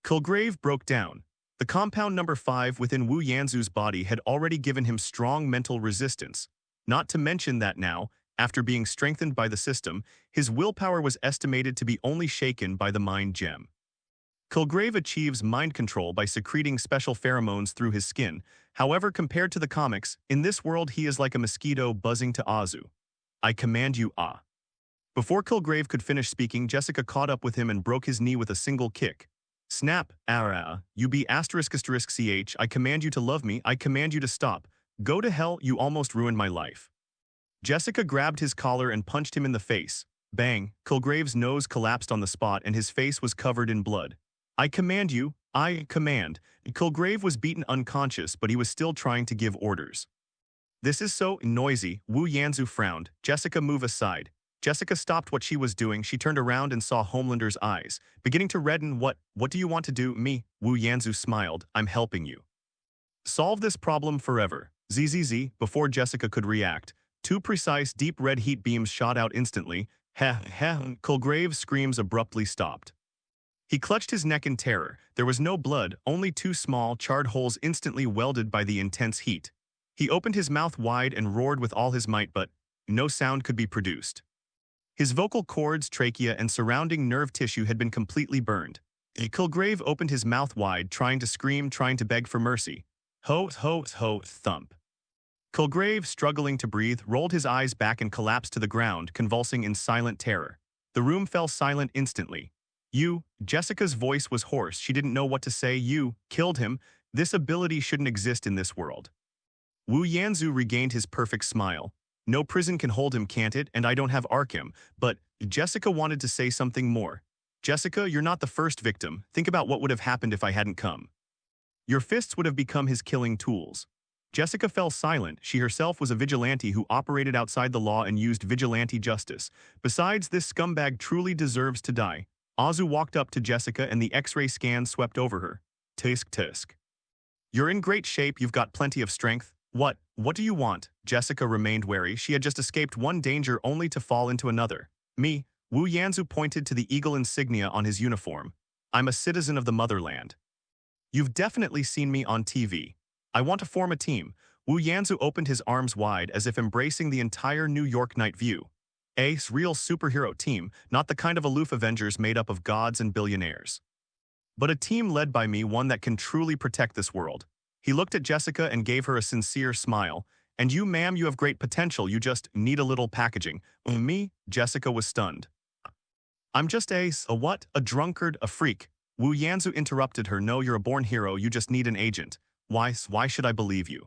Kilgrave broke down. The compound number 5 within Wu Yanzu's body had already given him strong mental resistance. Not to mention that now, after being strengthened by the system, his willpower was estimated to be only shaken by the mind gem. Kilgrave achieves mind control by secreting special pheromones through his skin. However, compared to the comics, in this world he is like a mosquito buzzing to Azu. I command you, ah. Before Kilgrave could finish speaking, Jessica caught up with him and broke his knee with a single kick. Snap, you be ***ch, I command you to love me, I command you to stop. Go to hell, you almost ruined my life. Jessica grabbed his collar and punched him in the face. Bang, Kilgrave's nose collapsed on the spot and his face was covered in blood. I command you, I command. Kilgrave was beaten unconscious, but he was still trying to give orders. This is so noisy, Wu Yanzu frowned. Jessica, move aside. Jessica stopped what she was doing. She turned around and saw Homelander's eyes, beginning to redden. What do you want to do? Me? Wu Yanzu smiled. I'm helping you. Solve this problem forever. ZZZ, before Jessica could react. 2 precise, deep red heat beams shot out instantly. Kilgrave's screams abruptly stopped. He clutched his neck in terror. There was no blood, only 2 small, charred holes instantly welded by the intense heat. He opened his mouth wide and roared with all his might, but no sound could be produced. His vocal cords, trachea, and surrounding nerve tissue had been completely burned. Kilgrave opened his mouth wide, trying to scream, trying to beg for mercy. Ho, thump. Kilgrave, struggling to breathe, rolled his eyes back and collapsed to the ground, convulsing in silent terror. The room fell silent instantly. You, Jessica's voice was hoarse. She didn't know what to say. You killed him. This ability shouldn't exist in this world. Wu Yanzu regained his perfect smile. No prison can hold him, can't it? And I don't have Arkham. But Jessica wanted to say something more. Jessica, you're not the first victim. Think about what would have happened if I hadn't come. Your fists would have become his killing tools. Jessica fell silent. She herself was a vigilante who operated outside the law and used vigilante justice. Besides, this scumbag truly deserves to die. Azu walked up to Jessica and the X-ray scan swept over her. Tisk. You're in great shape, you've got plenty of strength. What do you want? Jessica remained wary. She had just escaped one danger only to fall into another. Me, Wu Yanzu pointed to the eagle insignia on his uniform. I'm a citizen of the motherland. You've definitely seen me on TV. I want to form a team. Wu Yanzu opened his arms wide as if embracing the entire New York night view. A real superhero team, not the kind of aloof Avengers made up of gods and billionaires. But a team led by me, one that can truly protect this world. He looked at Jessica and gave her a sincere smile. And you, ma'am, you have great potential, you just need a little packaging. Me? Jessica was stunned. I'm just a what? A drunkard, a freak. Wu Yanzu interrupted her. No, you're a born hero, you just need an agent. Why should I believe you?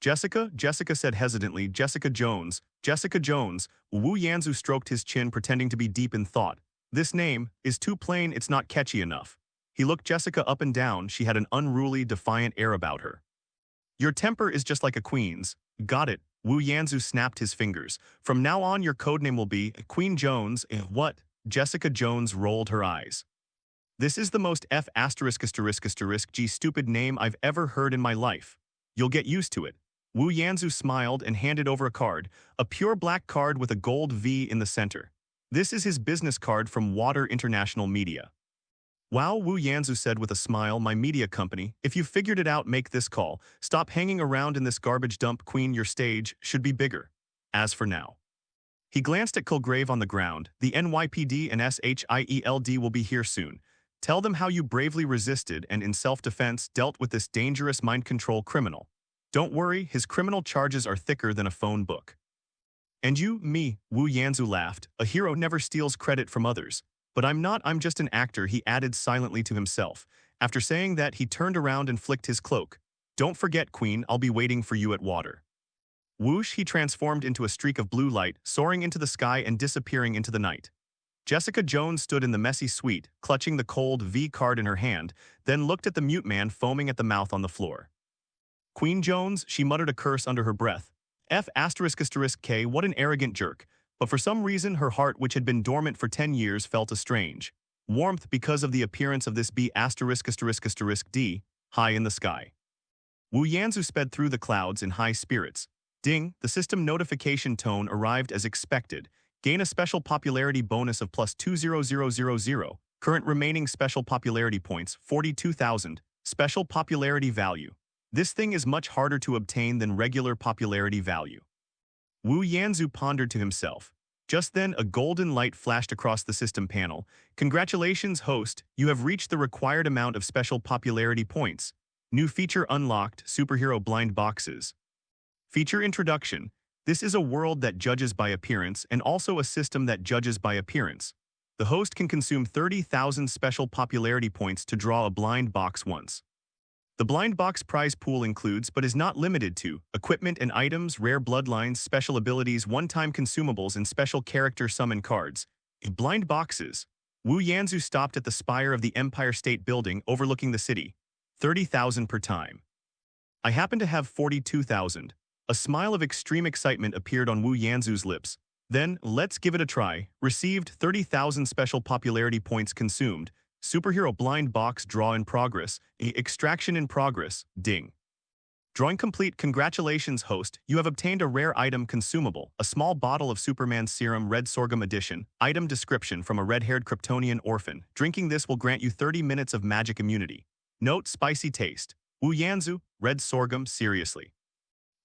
Jessica said hesitantly, Jessica Jones. Jessica Jones. Wu Yanzu stroked his chin, pretending to be deep in thought. This name is too plain, it's not catchy enough. He looked Jessica up and down. She had an unruly, defiant air about her. Your temper is just like a queen's. Got it. Wu Yanzu snapped his fingers. From now on, your codename will be Queen Jones. What? Jessica Jones rolled her eyes. This is the most G stupid name I've ever heard in my life. You'll get used to it. Wu Yanzu smiled and handed over a card, a pure black card with a gold V in the center. This is his business card from Water International Media. Wow, Wu Yanzu said with a smile, my media company. If you figured it out, make this call. Stop hanging around in this garbage dump, Queen. Your stage should be bigger. As for now. He glanced at Kilgrave on the ground. The NYPD and SHIELD will be here soon. Tell them how you bravely resisted and in self-defense dealt with this dangerous mind control criminal. Don't worry, his criminal charges are thicker than a phone book. And you, me, Wu Yanzu laughed. A hero never steals credit from others. But I'm not, I'm just an actor, he added silently to himself. After saying that, he turned around and flicked his cloak. Don't forget, Queen, I'll be waiting for you at water. Whoosh, he transformed into a streak of blue light, soaring into the sky and disappearing into the night. Jessica Jones stood in the messy suite, clutching the cold V card in her hand, then looked at the mute man foaming at the mouth on the floor. Queen Jones, she muttered a curse under her breath. F***K, what an arrogant jerk. But for some reason, her heart, which had been dormant for 10 years, felt a strange warmth because of the appearance of this B***D high in the sky. Wu Yanzu sped through the clouds in high spirits. Ding, the system notification tone arrived as expected. Gain a special popularity bonus of plus 20000. Current remaining special popularity points, 42,000. Special popularity value. This thing is much harder to obtain than regular popularity value. Wu Yanzu pondered to himself. Just then, a golden light flashed across the system panel. Congratulations, host. You have reached the required amount of special popularity points. New feature unlocked, superhero blind boxes. Feature introduction. This is a world that judges by appearance and also a system that judges by appearance. The host can consume 30,000 special popularity points to draw a blind box once. The blind box prize pool includes, but is not limited to, equipment and items, rare bloodlines, special abilities, one-time consumables, and special character summon cards. Blind boxes. Wu Yanzu stopped at the spire of the Empire State Building overlooking the city. 30,000 per time. I happen to have 42,000. A smile of extreme excitement appeared on Wu Yanzu's lips. Then, let's give it a try. Received 30,000 special popularity points consumed. Superhero blind box draw in progress. Extraction in progress. Ding. Drawing complete. Congratulations, host. You have obtained a rare item consumable, a small bottle of Superman serum red sorghum edition. Item description from a red-haired Kryptonian orphan. Drinking this will grant you 30 minutes of magic immunity. Note, spicy taste. Wu Yanzu, red sorghum, seriously.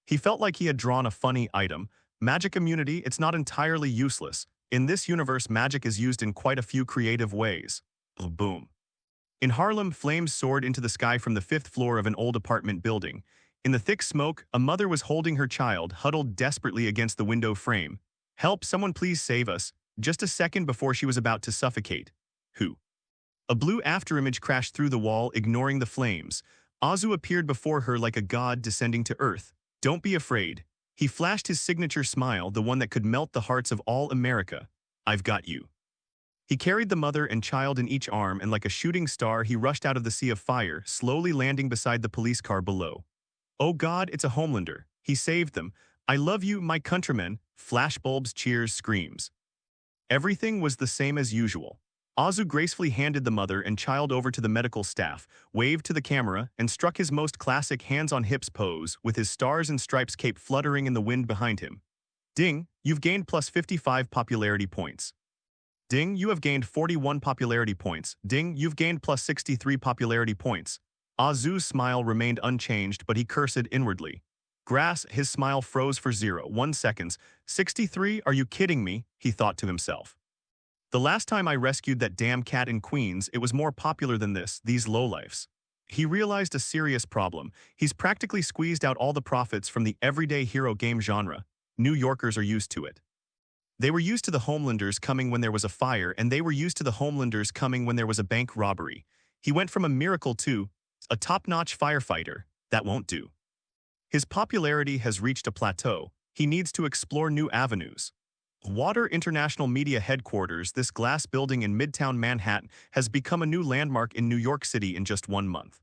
He felt like he had drawn a funny item. Magic immunity, it's not entirely useless. In this universe, magic is used in quite a few creative ways. Boom. In Harlem, flames soared into the sky from the 5th floor of an old apartment building. In the thick smoke, a mother was holding her child, huddled desperately against the window frame. Help, someone please save us. Just a second before she was about to suffocate. Who? A blue afterimage crashed through the wall, ignoring the flames. Azu appeared before her like a god descending to earth. Don't be afraid. He flashed his signature smile, the one that could melt the hearts of all America. I've got you. He carried the mother and child in each arm, and like a shooting star, he rushed out of the sea of fire, slowly landing beside the police car below. Oh God, it's a Homelander. He saved them. I love you, my countrymen. Flashbulbs, cheers, screams. Everything was the same as usual. Azu gracefully handed the mother and child over to the medical staff, waved to the camera, and struck his most classic hands-on-hips pose, with his stars and stripes cape fluttering in the wind behind him. Ding, you've gained plus 55 popularity points. Ding, you have gained 41 popularity points. Ding, you've gained plus 63 popularity points. Azu's smile remained unchanged, but he cursed inwardly. Grass, his smile froze for 1 seconds. 63, are you kidding me? He thought to himself. The last time I rescued that damn cat in Queens, it was more popular than this, these lowlifes. He realized a serious problem. He's practically squeezed out all the profits from the everyday hero game genre. New Yorkers are used to it. They were used to the Homelanders coming when there was a fire, and they were used to the Homelanders coming when there was a bank robbery. He went from a miracle to a top-notch firefighter. That won't do. His popularity has reached a plateau. He needs to explore new avenues. Water International Media Headquarters, this glass building in Midtown Manhattan, has become a new landmark in New York City in just 1 month.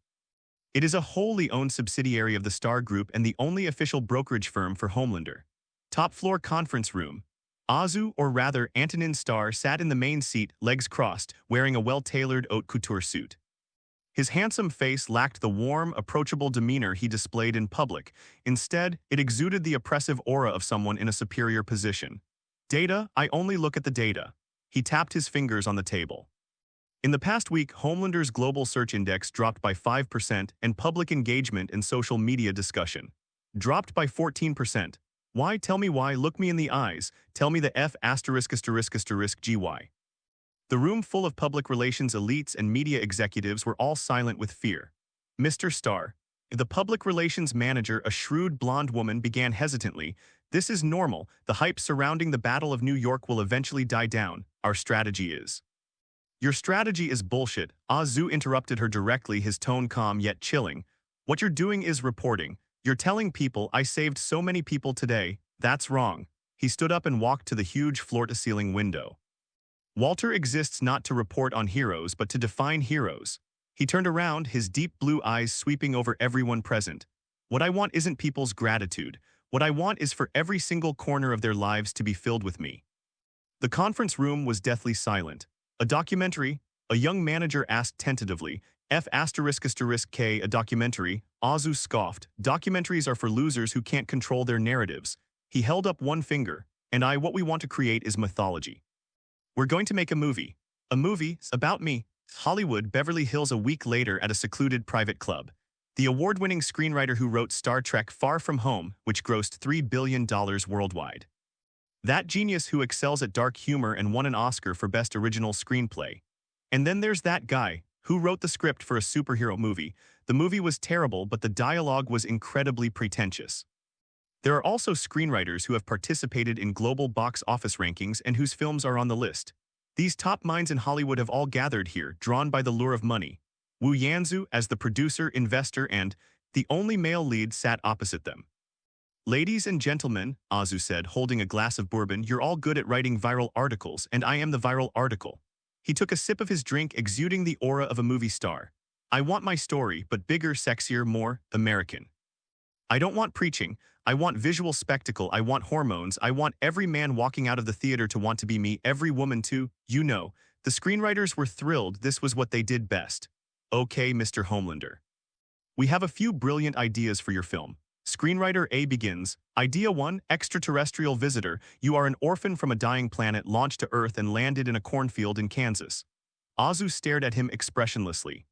It is a wholly owned subsidiary of the Star Group and the only official brokerage firm for Homelander. Top-floor conference room. Azu, or rather Antonin Starr, sat in the main seat, legs crossed, wearing a well-tailored haute couture suit. His handsome face lacked the warm, approachable demeanor he displayed in public. Instead, it exuded the oppressive aura of someone in a superior position. Data, I only look at the data. He tapped his fingers on the table. In the past week, Homelander's global search index dropped by 5% and public engagement and social media discussion dropped by 14%. Why? Tell me why. Look me in the eyes. Tell me the F******GY. The room full of public relations elites and media executives were all silent with fear. Mr. Starr, the public relations manager, a shrewd blonde woman, began hesitantly. This is normal. The hype surrounding the Battle of New York will eventually die down. Our strategy is. Your strategy is bullshit. Azu interrupted her directly, his tone calm yet chilling. What you're doing is reporting. You're telling people, I saved so many people today. That's wrong. He stood up and walked to the huge floor-to-ceiling window. Walter exists not to report on heroes, but to define heroes. He turned around, his deep blue eyes sweeping over everyone present. What I want isn't people's gratitude. What I want is for every single corner of their lives to be filled with me. The conference room was deathly silent. A documentary? A young manager asked tentatively. F***K, a documentary? Azu scoffed. Documentaries are for losers who can't control their narratives. He held up one finger. And what we want to create is mythology. We're going to make a movie. A movie about me. Hollywood, Beverly Hills. A week later at a secluded private club. The award-winning screenwriter who wrote Star Trek Far From Home, which grossed $3 billion worldwide. That genius who excels at dark humor and won an Oscar for Best Original Screenplay. And then there's that guy who wrote the script for a superhero movie. The movie was terrible, but the dialogue was incredibly pretentious. There are also screenwriters who have participated in global box office rankings and whose films are on the list. These top minds in Hollywood have all gathered here, drawn by the lure of money. Wu Yanzu, as the producer, investor, and the only male lead, sat opposite them. Ladies and gentlemen, Azu said, holding a glass of bourbon, you're all good at writing viral articles, and I am the viral article. He took a sip of his drink, exuding the aura of a movie star. I want my story, but bigger, sexier, more American. I don't want preaching. I want visual spectacle. I want hormones. I want every man walking out of the theater to want to be me, every woman too. You know, the screenwriters were thrilled. This was what they did best. Okay, Mr. Homelander. We have a few brilliant ideas for your film. Screenwriter A begins. Idea 1, extraterrestrial visitor. You are an orphan from a dying planet, launched to Earth and landed in a cornfield in Kansas. Azu stared at him expressionlessly.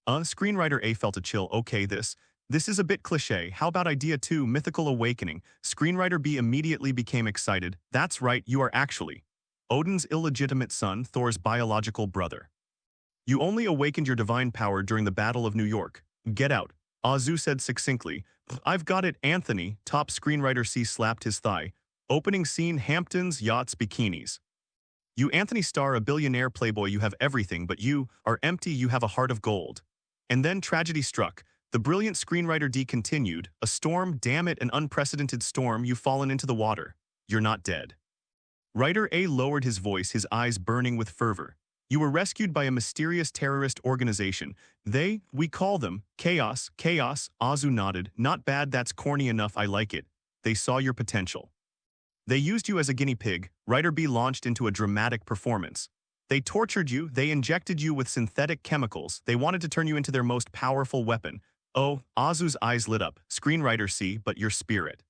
Screenwriter A felt a chill. Okay, this is a bit cliché. How about idea 2, mythical awakening? Screenwriter B immediately became excited. That's right, you are actually Odin's illegitimate son, Thor's biological brother. You only awakened your divine power during the Battle of New York. Get out, Azu said succinctly. I've got it, Anthony. Top screenwriter C slapped his thigh. Opening scene, Hamptons, yachts, bikinis. You Anthony Starr, a billionaire playboy, you have everything, but you are empty, you have a heart of gold. And then tragedy struck. The brilliant screenwriter D continued. A storm, damn it, an unprecedented storm, you've fallen into the water. You're not dead. Writer A lowered his voice, his eyes burning with fervor. You were rescued by a mysterious terrorist organization. We call them Chaos. Azu nodded. Not bad, that's corny enough, I like it. They saw your potential. They used you as a guinea pig. Writer B launched into a dramatic performance. They tortured you, they injected you with synthetic chemicals. They wanted to turn you into their most powerful weapon. Oh, Azu's eyes lit up. Screenwriter C, but your spirit.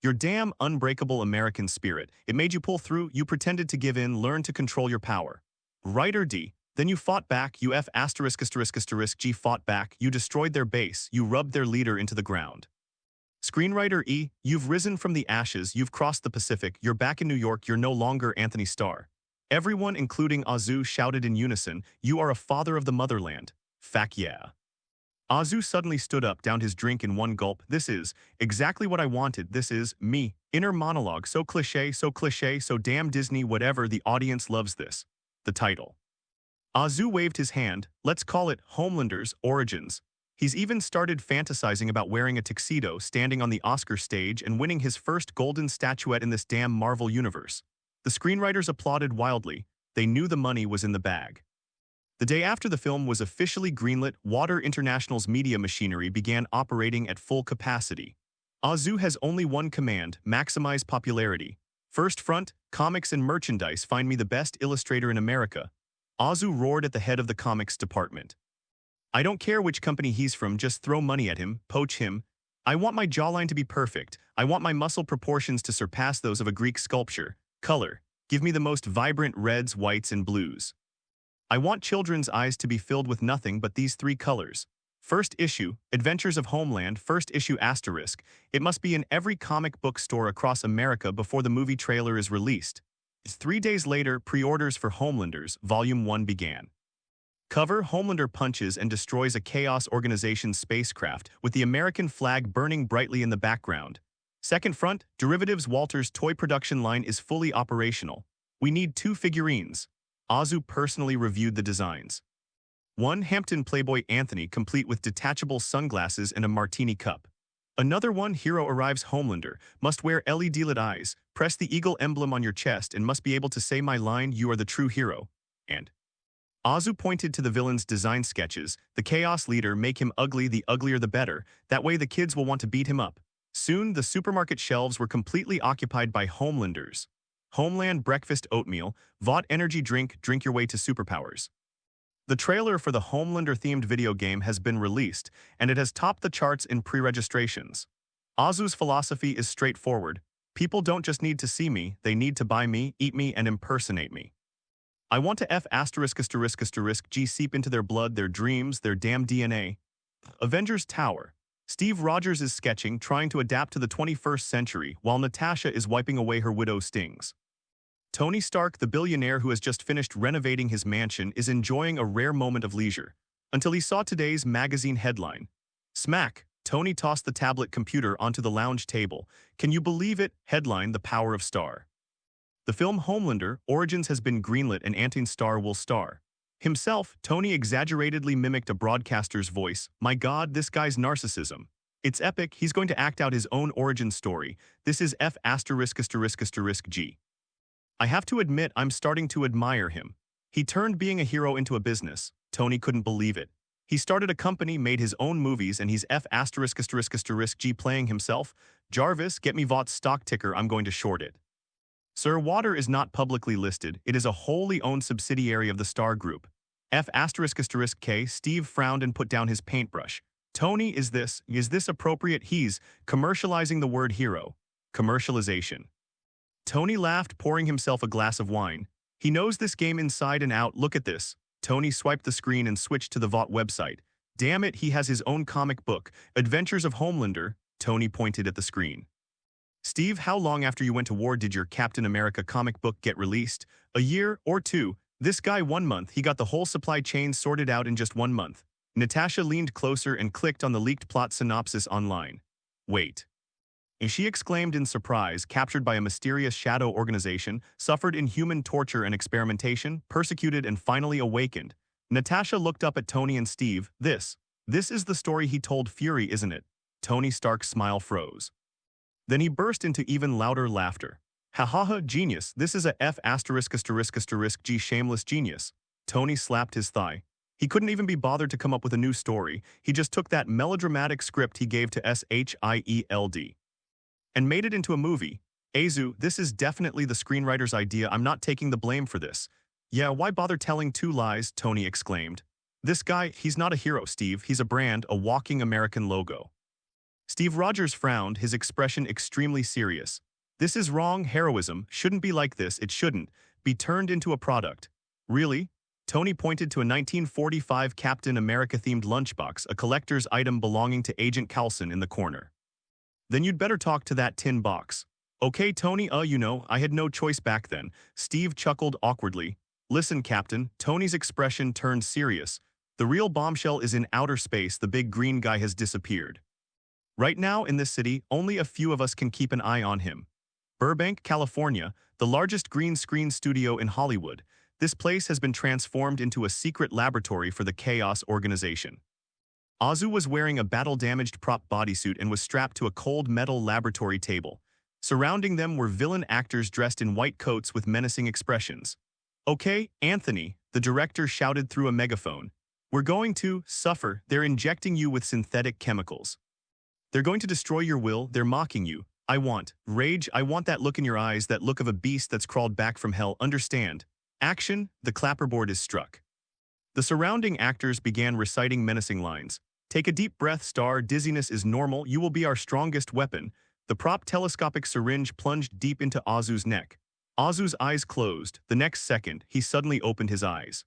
Your damn unbreakable American spirit. It made you pull through, you pretended to give in, learn to control your power. Writer D, then you fought back, you F***G fought back, you destroyed their base, you rubbed their leader into the ground. Screenwriter E, you've risen from the ashes, you've crossed the Pacific, you're back in New York, you're no longer Anthony Starr. Everyone, including Azu, shouted in unison, you are a father of the motherland. Fact yeah. Azu suddenly stood up, downed his drink in one gulp. This is exactly what I wanted. This is me. Inner monologue, so cliché, so damn Disney, whatever, the audience loves this. The title. Azu waved his hand. Let's call it Homelander's Origins. He's even started fantasizing about wearing a tuxedo, standing on the Oscar stage and winning his first golden statuette in this damn Marvel universe. The screenwriters applauded wildly. They knew the money was in the bag. The day after the film was officially greenlit, Water International's media machinery began operating at full capacity. Azu has only one command: maximize popularity. First front, comics and merchandise, find me the best illustrator in America. Azu roared at the head of the comics department. I don't care which company he's from, just throw money at him, poach him. I want my jawline to be perfect. I want my muscle proportions to surpass those of a Greek sculpture. Color. Give me the most vibrant reds, whites, and blues. I want children's eyes to be filled with nothing but these three colors. First issue, Adventures of Homeland, first issue asterisk. It must be in every comic book store across America before the movie trailer is released. 3 days later, pre-orders for Homelanders, Volume 1 began. Cover, Homelander punches and destroys a Chaos Organization spacecraft with the American flag burning brightly in the background. Second front, Derivatives Walter's toy production line is fully operational. We need 2 figurines. Azu personally reviewed the designs. 1 Hampton Playboy Anthony, complete with detachable sunglasses and a martini cup. Another 1 Hero arrives Homelander, must wear LED-lit eyes, press the eagle emblem on your chest and must be able to say my line, you are the true hero. And Azu pointed to the villain's design sketches. The Chaos Leader, make him ugly, the uglier the better. That way the kids will want to beat him up. Soon, the supermarket shelves were completely occupied by Homelanders. Homeland Breakfast Oatmeal, Vought Energy Drink, drink your way to superpowers. The trailer for the Homelander-themed video game has been released, and it has topped the charts in pre-registrations. Azu's philosophy is straightforward. People don't just need to see me, they need to buy me, eat me, and impersonate me. I want to G seep into their blood, their dreams, their damn DNA. Avengers Tower. Steve Rogers is sketching, trying to adapt to the 21st century, while Natasha is wiping away her widow stings. Tony Stark, the billionaire who has just finished renovating his mansion, is enjoying a rare moment of leisure, until he saw today's magazine headline. Smack! Tony tossed the tablet computer onto the lounge table. Can you believe it? Headline: The Power of Star. The film Homelander, Origins has been greenlit and Anthony Starr will star. Himself, Tony exaggeratedly mimicked a broadcaster's voice. My God, this guy's narcissism. It's epic, he's going to act out his own origin story. This is G. I have to admit, I'm starting to admire him. He turned being a hero into a business. Tony couldn't believe it. He started a company, made his own movies, and he's G playing himself. Jarvis, get me Vought's stock ticker, I'm going to short it. Sir, Water is not publicly listed. It is a wholly owned subsidiary of the Star Group. K. Steve frowned and put down his paintbrush. Tony, is this appropriate? He's commercializing the word hero. Commercialization. Tony laughed, pouring himself a glass of wine. He knows this game inside and out. Look at this. Tony swiped the screen and switched to the Vought website. Damn it, he has his own comic book. Adventures of Homelander. Tony pointed at the screen. Steve, how long after you went to war did your Captain America comic book get released? A year or 2? This guy 1 month, he got the whole supply chain sorted out in just 1 month. Natasha leaned closer and clicked on the leaked plot synopsis online. Wait. She exclaimed in surprise, captured by a mysterious shadow organization, suffered inhuman torture and experimentation, persecuted and finally awakened. Natasha looked up at Tony and Steve. This is the story he told Fury, isn't it? Tony Stark's smile froze. Then he burst into even louder laughter. Ha ha ha, genius, this is a G shameless genius. Tony slapped his thigh. He couldn't even be bothered to come up with a new story, he just took that melodramatic script he gave to SHIELD and made it into a movie. Azu, this is definitely the screenwriter's idea, I'm not taking the blame for this. Yeah, why bother telling 2 lies, Tony exclaimed. This guy, he's not a hero, Steve, he's a brand, a walking American logo. Steve Rogers frowned, his expression extremely serious. This is wrong, heroism shouldn't be like this, it shouldn't be turned into a product. Really? Tony pointed to a 1945 Captain America-themed lunchbox, a collector's item belonging to Agent Coulson in the corner. Then you'd better talk to that tin box. Okay, Tony, I had no choice back then. Steve chuckled awkwardly. Listen, Captain, Tony's expression turned serious. The real bombshell is in outer space. The big green guy has disappeared. Right now in this city, only a few of us can keep an eye on him. Burbank, California, the largest green screen studio in Hollywood. This place has been transformed into a secret laboratory for the Chaos Organization. Azu was wearing a battle-damaged prop bodysuit and was strapped to a cold metal laboratory table. Surrounding them were villain actors dressed in white coats with menacing expressions. Okay, Anthony, the director shouted through a megaphone. We're going to suffer. They're injecting you with synthetic chemicals. They're going to destroy your will. They're mocking you. I want rage. I want that look in your eyes, that look of a beast that's crawled back from hell. Understand? Action. The clapperboard is struck. The surrounding actors began reciting menacing lines. Take a deep breath, star. Dizziness is normal. You will be our strongest weapon. The prop telescopic syringe plunged deep into Azu's neck. Azu's eyes closed. The next second, he suddenly opened his eyes.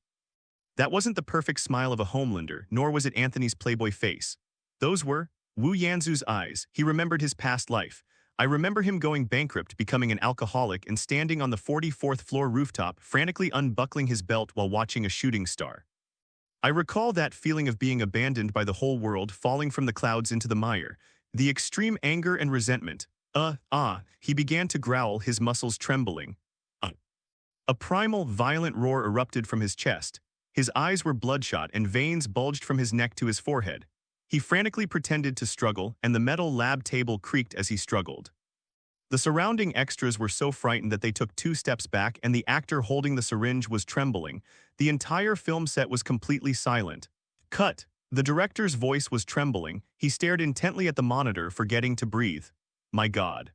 That wasn't the perfect smile of a Homelander, nor was it Anthony's playboy face. Those were Wu Yanzu's eyes. He remembered his past life. I remember him going bankrupt, becoming an alcoholic, and standing on the 44th floor rooftop, frantically unbuckling his belt while watching a shooting star. I recall that feeling of being abandoned by the whole world, falling from the clouds into the mire. The extreme anger and resentment. He began to growl, his muscles trembling. A primal, violent roar erupted from his chest. His eyes were bloodshot and veins bulged from his neck to his forehead. He frantically pretended to struggle, and the metal lab table creaked as he struggled. The surrounding extras were so frightened that they took 2 steps back, and the actor holding the syringe was trembling. The entire film set was completely silent. Cut. The director's voice was trembling. He stared intently at the monitor, forgetting to breathe. My God.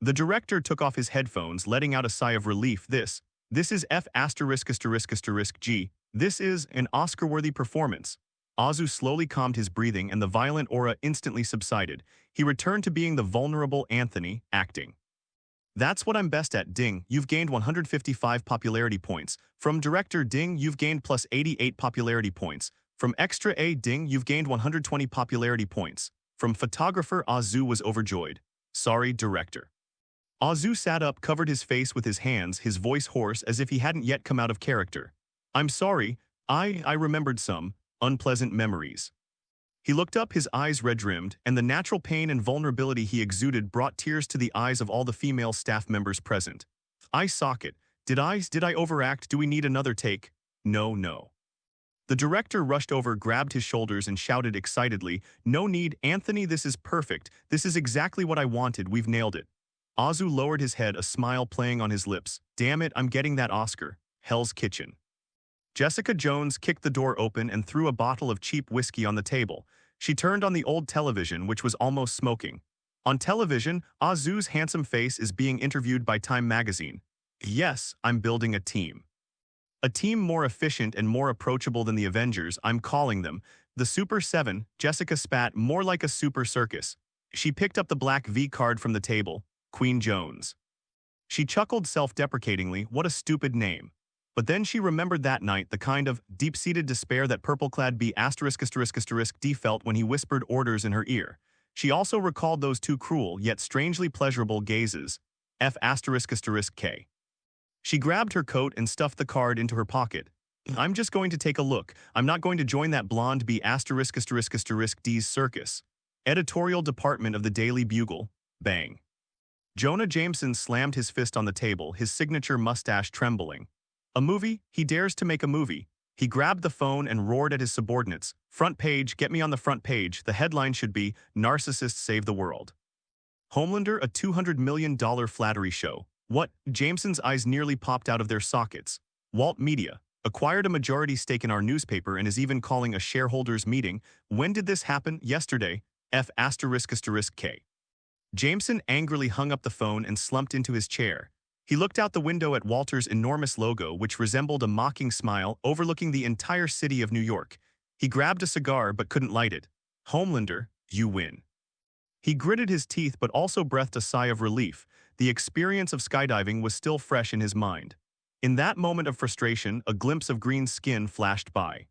The director took off his headphones, letting out a sigh of relief. This is F***G. This is an Oscar-worthy performance. Azu slowly calmed his breathing, and the violent aura instantly subsided. He returned to being the vulnerable Anthony, acting. That's what I'm best at, Ding. You've gained 155 popularity points. From director, Ding, you've gained plus 88 popularity points. From extra A, Ding, you've gained 120 popularity points. From photographer, Azu was overjoyed. Sorry, director. Azu sat up, covered his face with his hands, his voice hoarse as if he hadn't yet come out of character. I'm sorry. I remembered some unpleasant memories. He looked up, his eyes red-rimmed, and the natural pain and vulnerability he exuded brought tears to the eyes of all the female staff members present. Eye socket. Did I overact? Do we need another take? No. The director rushed over, grabbed his shoulders, and shouted excitedly, No need, Anthony, this is perfect. This is exactly what I wanted. We've nailed it. Azu lowered his head, a smile playing on his lips. Damn it, I'm getting that Oscar. Hell's Kitchen. Jessica Jones kicked the door open and threw a bottle of cheap whiskey on the table. She turned on the old television, which was almost smoking. On television, Azu's handsome face is being interviewed by Time magazine. Yes, I'm building a team. A team more efficient and more approachable than the Avengers. I'm calling them the Super 7. Jessica spat, more like a super circus. She picked up the black V card from the table. Queen Jones. She chuckled self-deprecatingly. What a stupid name. But then she remembered that night, the kind of deep-seated despair that purple-clad B**** D felt when he whispered orders in her ear. She also recalled those 2 cruel yet strangely pleasurable gazes. F***K. She grabbed her coat and stuffed the card into her pocket. I'm just going to take a look. I'm not going to join that blonde B******D's circus. Editorial department of the Daily Bugle. Bang. Jonah Jameson slammed his fist on the table, his signature mustache trembling. A movie? He dares to make a movie. He grabbed the phone and roared at his subordinates. Front page, get me on the front page. The headline should be, Narcissists Save the World. Homelander, a $200 million flattery show. What? Jameson's eyes nearly popped out of their sockets. Walt Media acquired a majority stake in our newspaper and is even calling a shareholders meeting. When did this happen? Yesterday. F***K. Jameson angrily hung up the phone and slumped into his chair. He looked out the window at Walter's enormous logo, which resembled a mocking smile overlooking the entire city of New York. He grabbed a cigar but couldn't light it. Homelander, you win. He gritted his teeth but also breathed a sigh of relief. The experience of skydiving was still fresh in his mind. In that moment of frustration, a glimpse of green skin flashed by.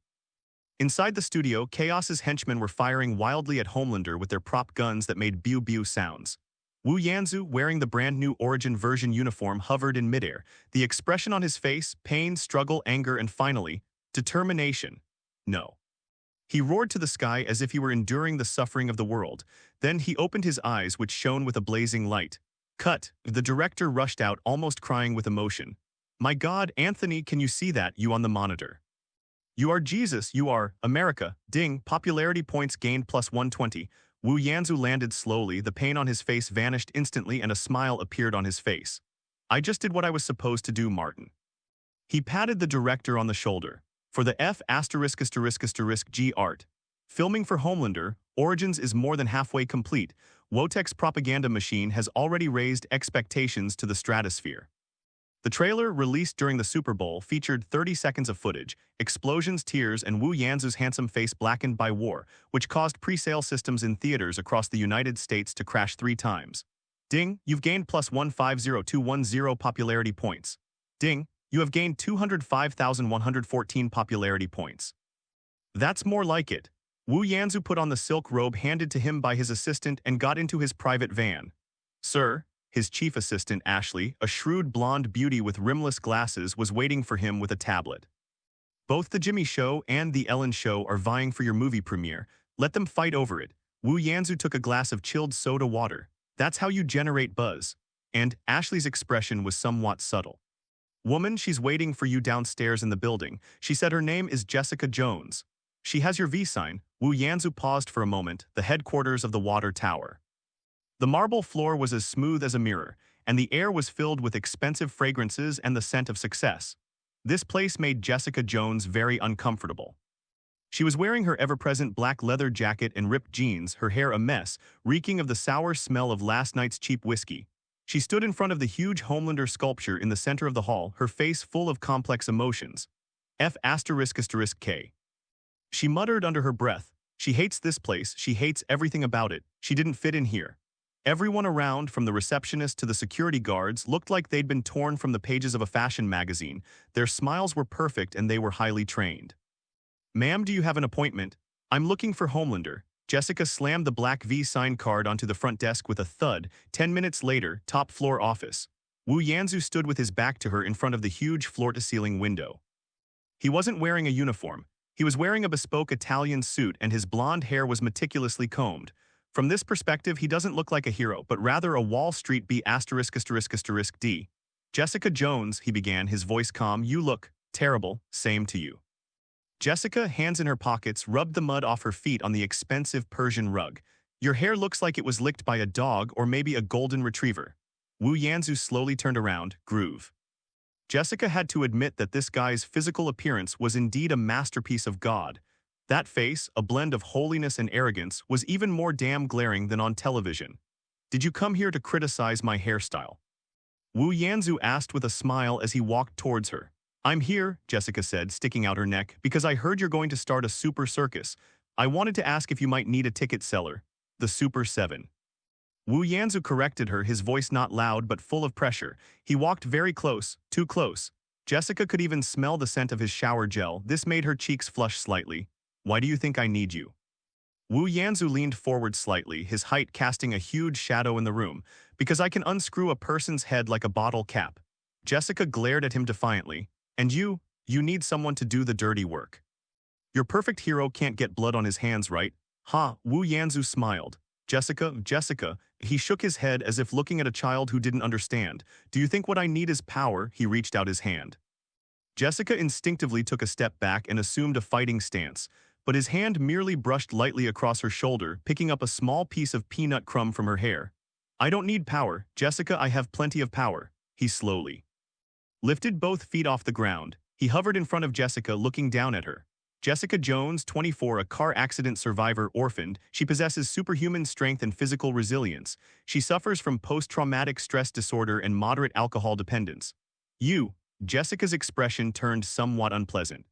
Inside the studio, Chaos's henchmen were firing wildly at Homelander with their prop guns that made pew-pew sounds. Wu Yanzu, wearing the brand-new Origin version uniform, hovered in midair, the expression on his face, pain, struggle, anger, and finally, determination. No. He roared to the sky as if he were enduring the suffering of the world. Then he opened his eyes, which shone with a blazing light. Cut. The director rushed out, almost crying with emotion. My God, Anthony, can you see that, you on the monitor? You are Jesus, you are America. Ding, popularity points gained plus 120. Wu Yanzu landed slowly, the pain on his face vanished instantly and a smile appeared on his face. I just did what I was supposed to do, Martin. He patted the director on the shoulder. For the G art. Filming for Homelander, Origins is more than halfway complete. Wotek's propaganda machine has already raised expectations to the stratosphere. The trailer, released during the Super Bowl, featured 30 seconds of footage, explosions, tears, and Wu Yanzu's handsome face blackened by war, which caused pre-sale systems in theaters across the United States to crash 3 times. Ding, you've gained plus 150210 popularity points. Ding, you have gained 205,114 popularity points. That's more like it. Wu Yanzu put on the silk robe handed to him by his assistant and got into his private van. Sir, his chief assistant, Ashley, a shrewd blonde beauty with rimless glasses, was waiting for him with a tablet. Both The Jimmy Show and The Ellen Show are vying for your movie premiere. Let them fight over it. Wu Yanzu took a glass of chilled soda water. That's how you generate buzz. And Ashley's expression was somewhat subtle. Woman, she's waiting for you downstairs in the building. She said her name is Jessica Jones. She has your V sign. Wu Yanzu paused for a moment, the headquarters of the water tower. The marble floor was as smooth as a mirror, and the air was filled with expensive fragrances and the scent of success. This place made Jessica Jones very uncomfortable. She was wearing her ever-present black leather jacket and ripped jeans, her hair a mess, reeking of the sour smell of last night's cheap whiskey. She stood in front of the huge Homelander sculpture in the center of the hall, her face full of complex emotions. F***K. She muttered under her breath, she hates this place, she hates everything about it, she didn't fit in here. Everyone around, from the receptionist to the security guards, looked like they'd been torn from the pages of a fashion magazine. Their smiles were perfect and they were highly trained. Ma'am, do you have an appointment? I'm looking for Homelander. Jessica slammed the black V sign card onto the front desk with a thud. 10 minutes later, top floor office. Wu Yanzu stood with his back to her in front of the huge floor-to-ceiling window. He wasn't wearing a uniform. He was wearing a bespoke Italian suit and his blonde hair was meticulously combed. From this perspective, he doesn't look like a hero, but rather a Wall Street B*******. Jessica Jones, he began, his voice calm, you look terrible, same to you. Jessica, hands in her pockets, rubbed the mud off her feet on the expensive Persian rug. Your hair looks like it was licked by a dog or maybe a golden retriever. Wu Yanzu slowly turned around, groove. Jessica had to admit that this guy's physical appearance was indeed a masterpiece of God. That face, a blend of holiness and arrogance, was even more damn glaring than on television. Did you come here to criticize my hairstyle? Wu Yanzu asked with a smile as he walked towards her. I'm here, Jessica said, sticking out her neck, because I heard you're going to start a super circus. I wanted to ask if you might need a ticket seller. The Super 7. Wu Yanzu corrected her, his voice not loud but full of pressure. He walked very close, too close. Jessica could even smell the scent of his shower gel. This made her cheeks flush slightly. Why do you think I need you? Wu Yanzu leaned forward slightly, his height casting a huge shadow in the room. Because I can unscrew a person's head like a bottle cap. Jessica glared at him defiantly. And you need someone to do the dirty work. Your perfect hero can't get blood on his hands, right? Ha, Wu Yanzu smiled. Jessica, he shook his head as if looking at a child who didn't understand. Do you think what I need is power? He reached out his hand. Jessica instinctively took a step back and assumed a fighting stance. But his hand merely brushed lightly across her shoulder, picking up a small piece of peanut crumb from her hair. I don't need power, Jessica, I have plenty of power. He slowly lifted both feet off the ground. He hovered in front of Jessica, looking down at her. Jessica Jones, 24, a car accident survivor, orphaned. She possesses superhuman strength and physical resilience. She suffers from post-traumatic stress disorder and moderate alcohol dependence. Jessica's expression turned somewhat unpleasant.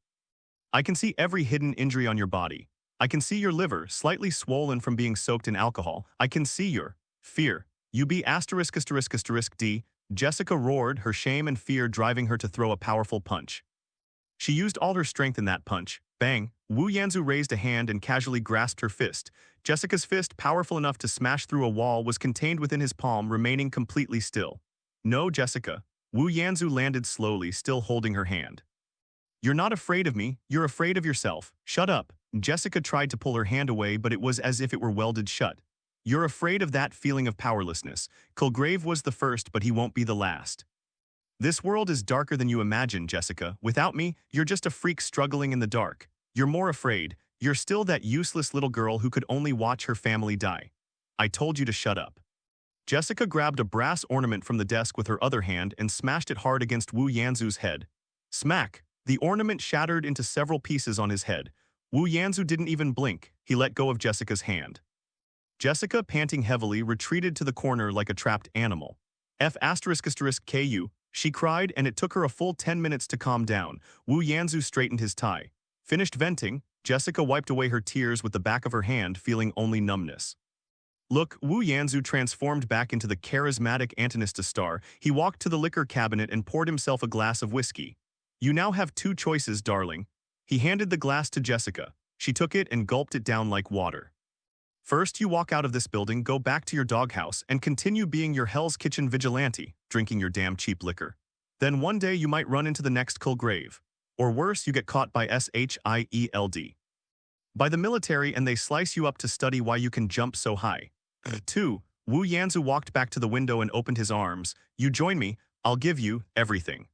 I can see every hidden injury on your body. I can see your liver, slightly swollen from being soaked in alcohol. I can see your fear. You be *****D. Jessica roared, her shame and fear driving her to throw a powerful punch. She used all her strength in that punch. Bang! Wu Yanzu raised a hand and casually grasped her fist. Jessica's fist, powerful enough to smash through a wall, was contained within his palm, remaining completely still. No, Jessica. Wu Yanzu landed slowly, still holding her hand. You're not afraid of me, you're afraid of yourself. Shut up. Jessica tried to pull her hand away, but it was as if it were welded shut. You're afraid of that feeling of powerlessness. Kilgrave was the first, but he won't be the last. This world is darker than you imagine, Jessica. Without me, you're just a freak struggling in the dark. You're more afraid. You're still that useless little girl who could only watch her family die. I told you to shut up. Jessica grabbed a brass ornament from the desk with her other hand and smashed it hard against Wu Yanzu's head. Smack! The ornament shattered into several pieces on his head. Wu Yanzu didn't even blink. He let go of Jessica's hand. Jessica, panting heavily, retreated to the corner like a trapped animal. F***KU, she cried, and it took her a full 10 minutes to calm down. Wu Yanzu straightened his tie. Finished venting, Jessica wiped away her tears with the back of her hand, feeling only numbness. Look, Wu Yanzu transformed back into the charismatic Antonista star. He walked to the liquor cabinet and poured himself a glass of whiskey. You now have two choices, darling. He handed the glass to Jessica. She took it and gulped it down like water. First, you walk out of this building, go back to your doghouse, and continue being your Hell's Kitchen vigilante, drinking your damn cheap liquor. Then one day you might run into the next Kilgrave. Or worse, you get caught by SHIELD. By the military, and they slice you up to study why you can jump so high. 2. Wu Yanzu walked back to the window and opened his arms. You join me, I'll give you everything.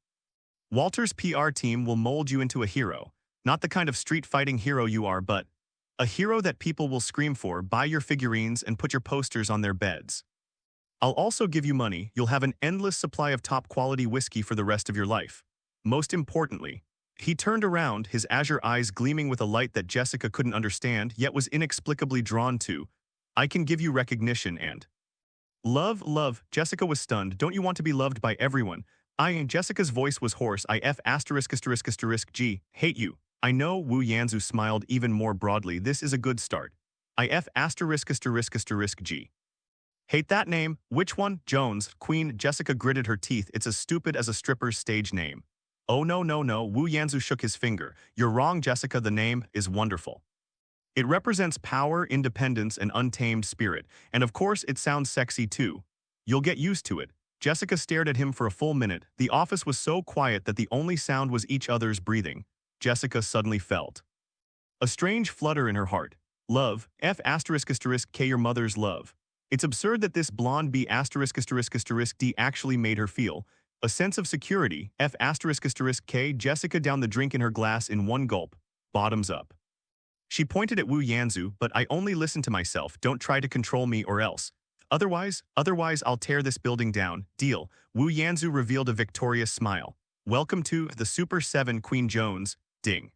Walter's PR team will mold you into a hero. Not the kind of street-fighting hero you are, but a hero that people will scream for, buy your figurines, and put your posters on their beds. I'll also give you money. You'll have an endless supply of top-quality whiskey for the rest of your life. Most importantly, he turned around, his azure eyes gleaming with a light that Jessica couldn't understand, yet was inexplicably drawn to. I can give you recognition and love. Jessica was stunned. Don't you want to be loved by everyone? Jessica's voice was hoarse. G. Hate you. I know, Wu Yanzu smiled even more broadly. This is a good start. G. Hate that name? Which one? Jones, Queen. Jessica gritted her teeth. It's as stupid as a stripper's stage name. Oh no, Wu Yanzu shook his finger. You're wrong, Jessica, the name is wonderful. It represents power, independence, and untamed spirit. And of course, it sounds sexy too. You'll get used to it. Jessica stared at him for a full minute. The office was so quiet that the only sound was each other's breathing. Jessica suddenly felt a strange flutter in her heart. Love, F***K, your mother's love. It's absurd that this blonde B***D actually made her feel a sense of security. F***K, Jessica downed the drink in her glass in one gulp, bottoms up. She pointed at Wu Yanzu, but I only listen to myself. Don't try to control me or else. Otherwise I'll tear this building down. Deal. Wu Yanzu revealed a victorious smile. Welcome to the Super 7 Queen Jones. Ding.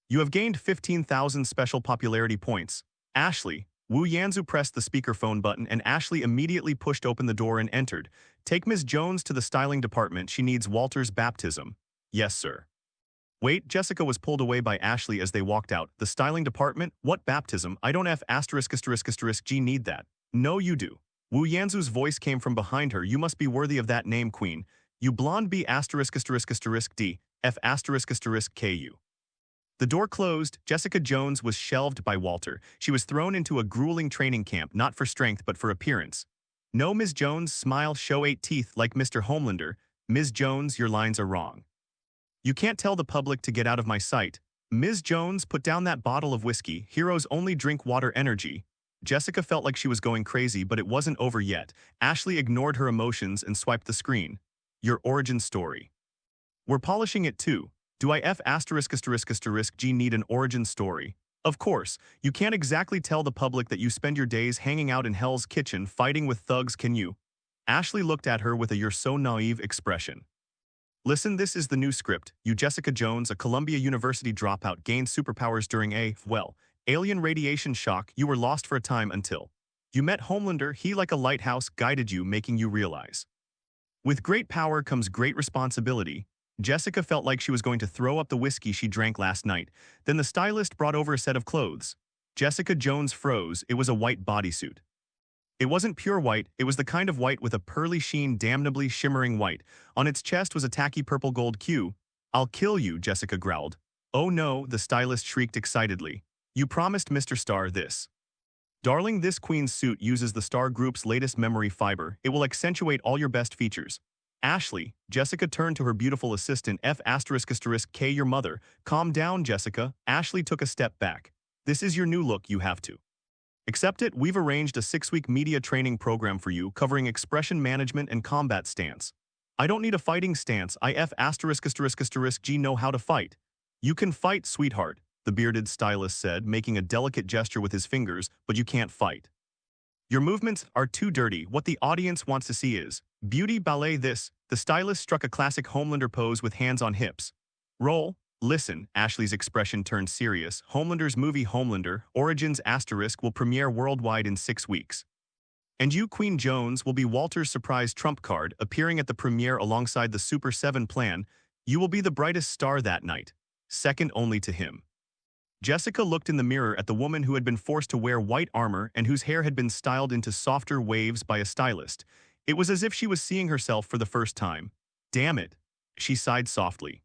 You have gained 15,000 special popularity points. Ashley. Wu Yanzu pressed the speakerphone button and Ashley immediately pushed open the door and entered. Take Ms. Jones to the styling department. She needs Walter's baptism. Yes, sir. Wait, Jessica was pulled away by Ashley as they walked out. The styling department? What baptism? I don't G need that. No, you do. Wu Yanzu's voice came from behind her. You must be worthy of that name, Queen. You blonde B***D F***KU. The door closed. Jessica Jones was shelved by Walter. She was thrown into a grueling training camp, not for strength but for appearance. No, Ms. Jones, smile, show 8 teeth like Mr. Homelander. Ms. Jones, your lines are wrong. You can't tell the public to get out of my sight. Ms. Jones, put down that bottle of whiskey. Heroes only drink water energy. Jessica felt like she was going crazy, but it wasn't over yet. Ashley ignored her emotions and swiped the screen. Your origin story. We're polishing it too. Do I F***G need an origin story? Of course, you can't exactly tell the public that you spend your days hanging out in Hell's Kitchen fighting with thugs, can you? Ashley looked at her with a "you're so naive" expression. Listen, this is the new script. You, Jessica Jones, a Columbia University dropout, gained superpowers during alien radiation shock. You were lost for a time until you met Homelander. He, like a lighthouse, guided you, making you realize. With great power comes great responsibility. Jessica felt like she was going to throw up the whiskey she drank last night. Then the stylist brought over a set of clothes. Jessica Jones froze. It was a white bodysuit. It wasn't pure white, it was the kind of white with a pearly sheen, damnably shimmering white. On its chest was a tacky purple gold Q. I'll kill you, Jessica growled. Oh no, the stylist shrieked excitedly. You promised Mr. Star this. Darling, this Queen's suit uses the Star Group's latest memory fiber. It will accentuate all your best features. Ashley, Jessica turned to her beautiful assistant F***K your mother. Calm down, Jessica. Ashley took a step back. This is your new look, you have to accept it. We've arranged a 6-week media training program for you covering expression management and combat stance. I don't need a fighting stance. I know how to fight. You can fight, sweetheart, the bearded stylist said, making a delicate gesture with his fingers, but you can't fight. Your movements are too dirty. What the audience wants to see is beauty ballet. The stylist struck a classic Homelander pose with hands on hips. Roll. Listen, Ashley's expression turned serious. Homelander's movie Homelander, Origins * will premiere worldwide in 6 weeks. And you, Queen Jones, will be Walter's surprise trump card, appearing at the premiere alongside the Super 7 plan. You will be the brightest star that night, second only to him. Jessica looked in the mirror at the woman who had been forced to wear white armor and whose hair had been styled into softer waves by a stylist. It was as if she was seeing herself for the first time. Damn it, she sighed softly.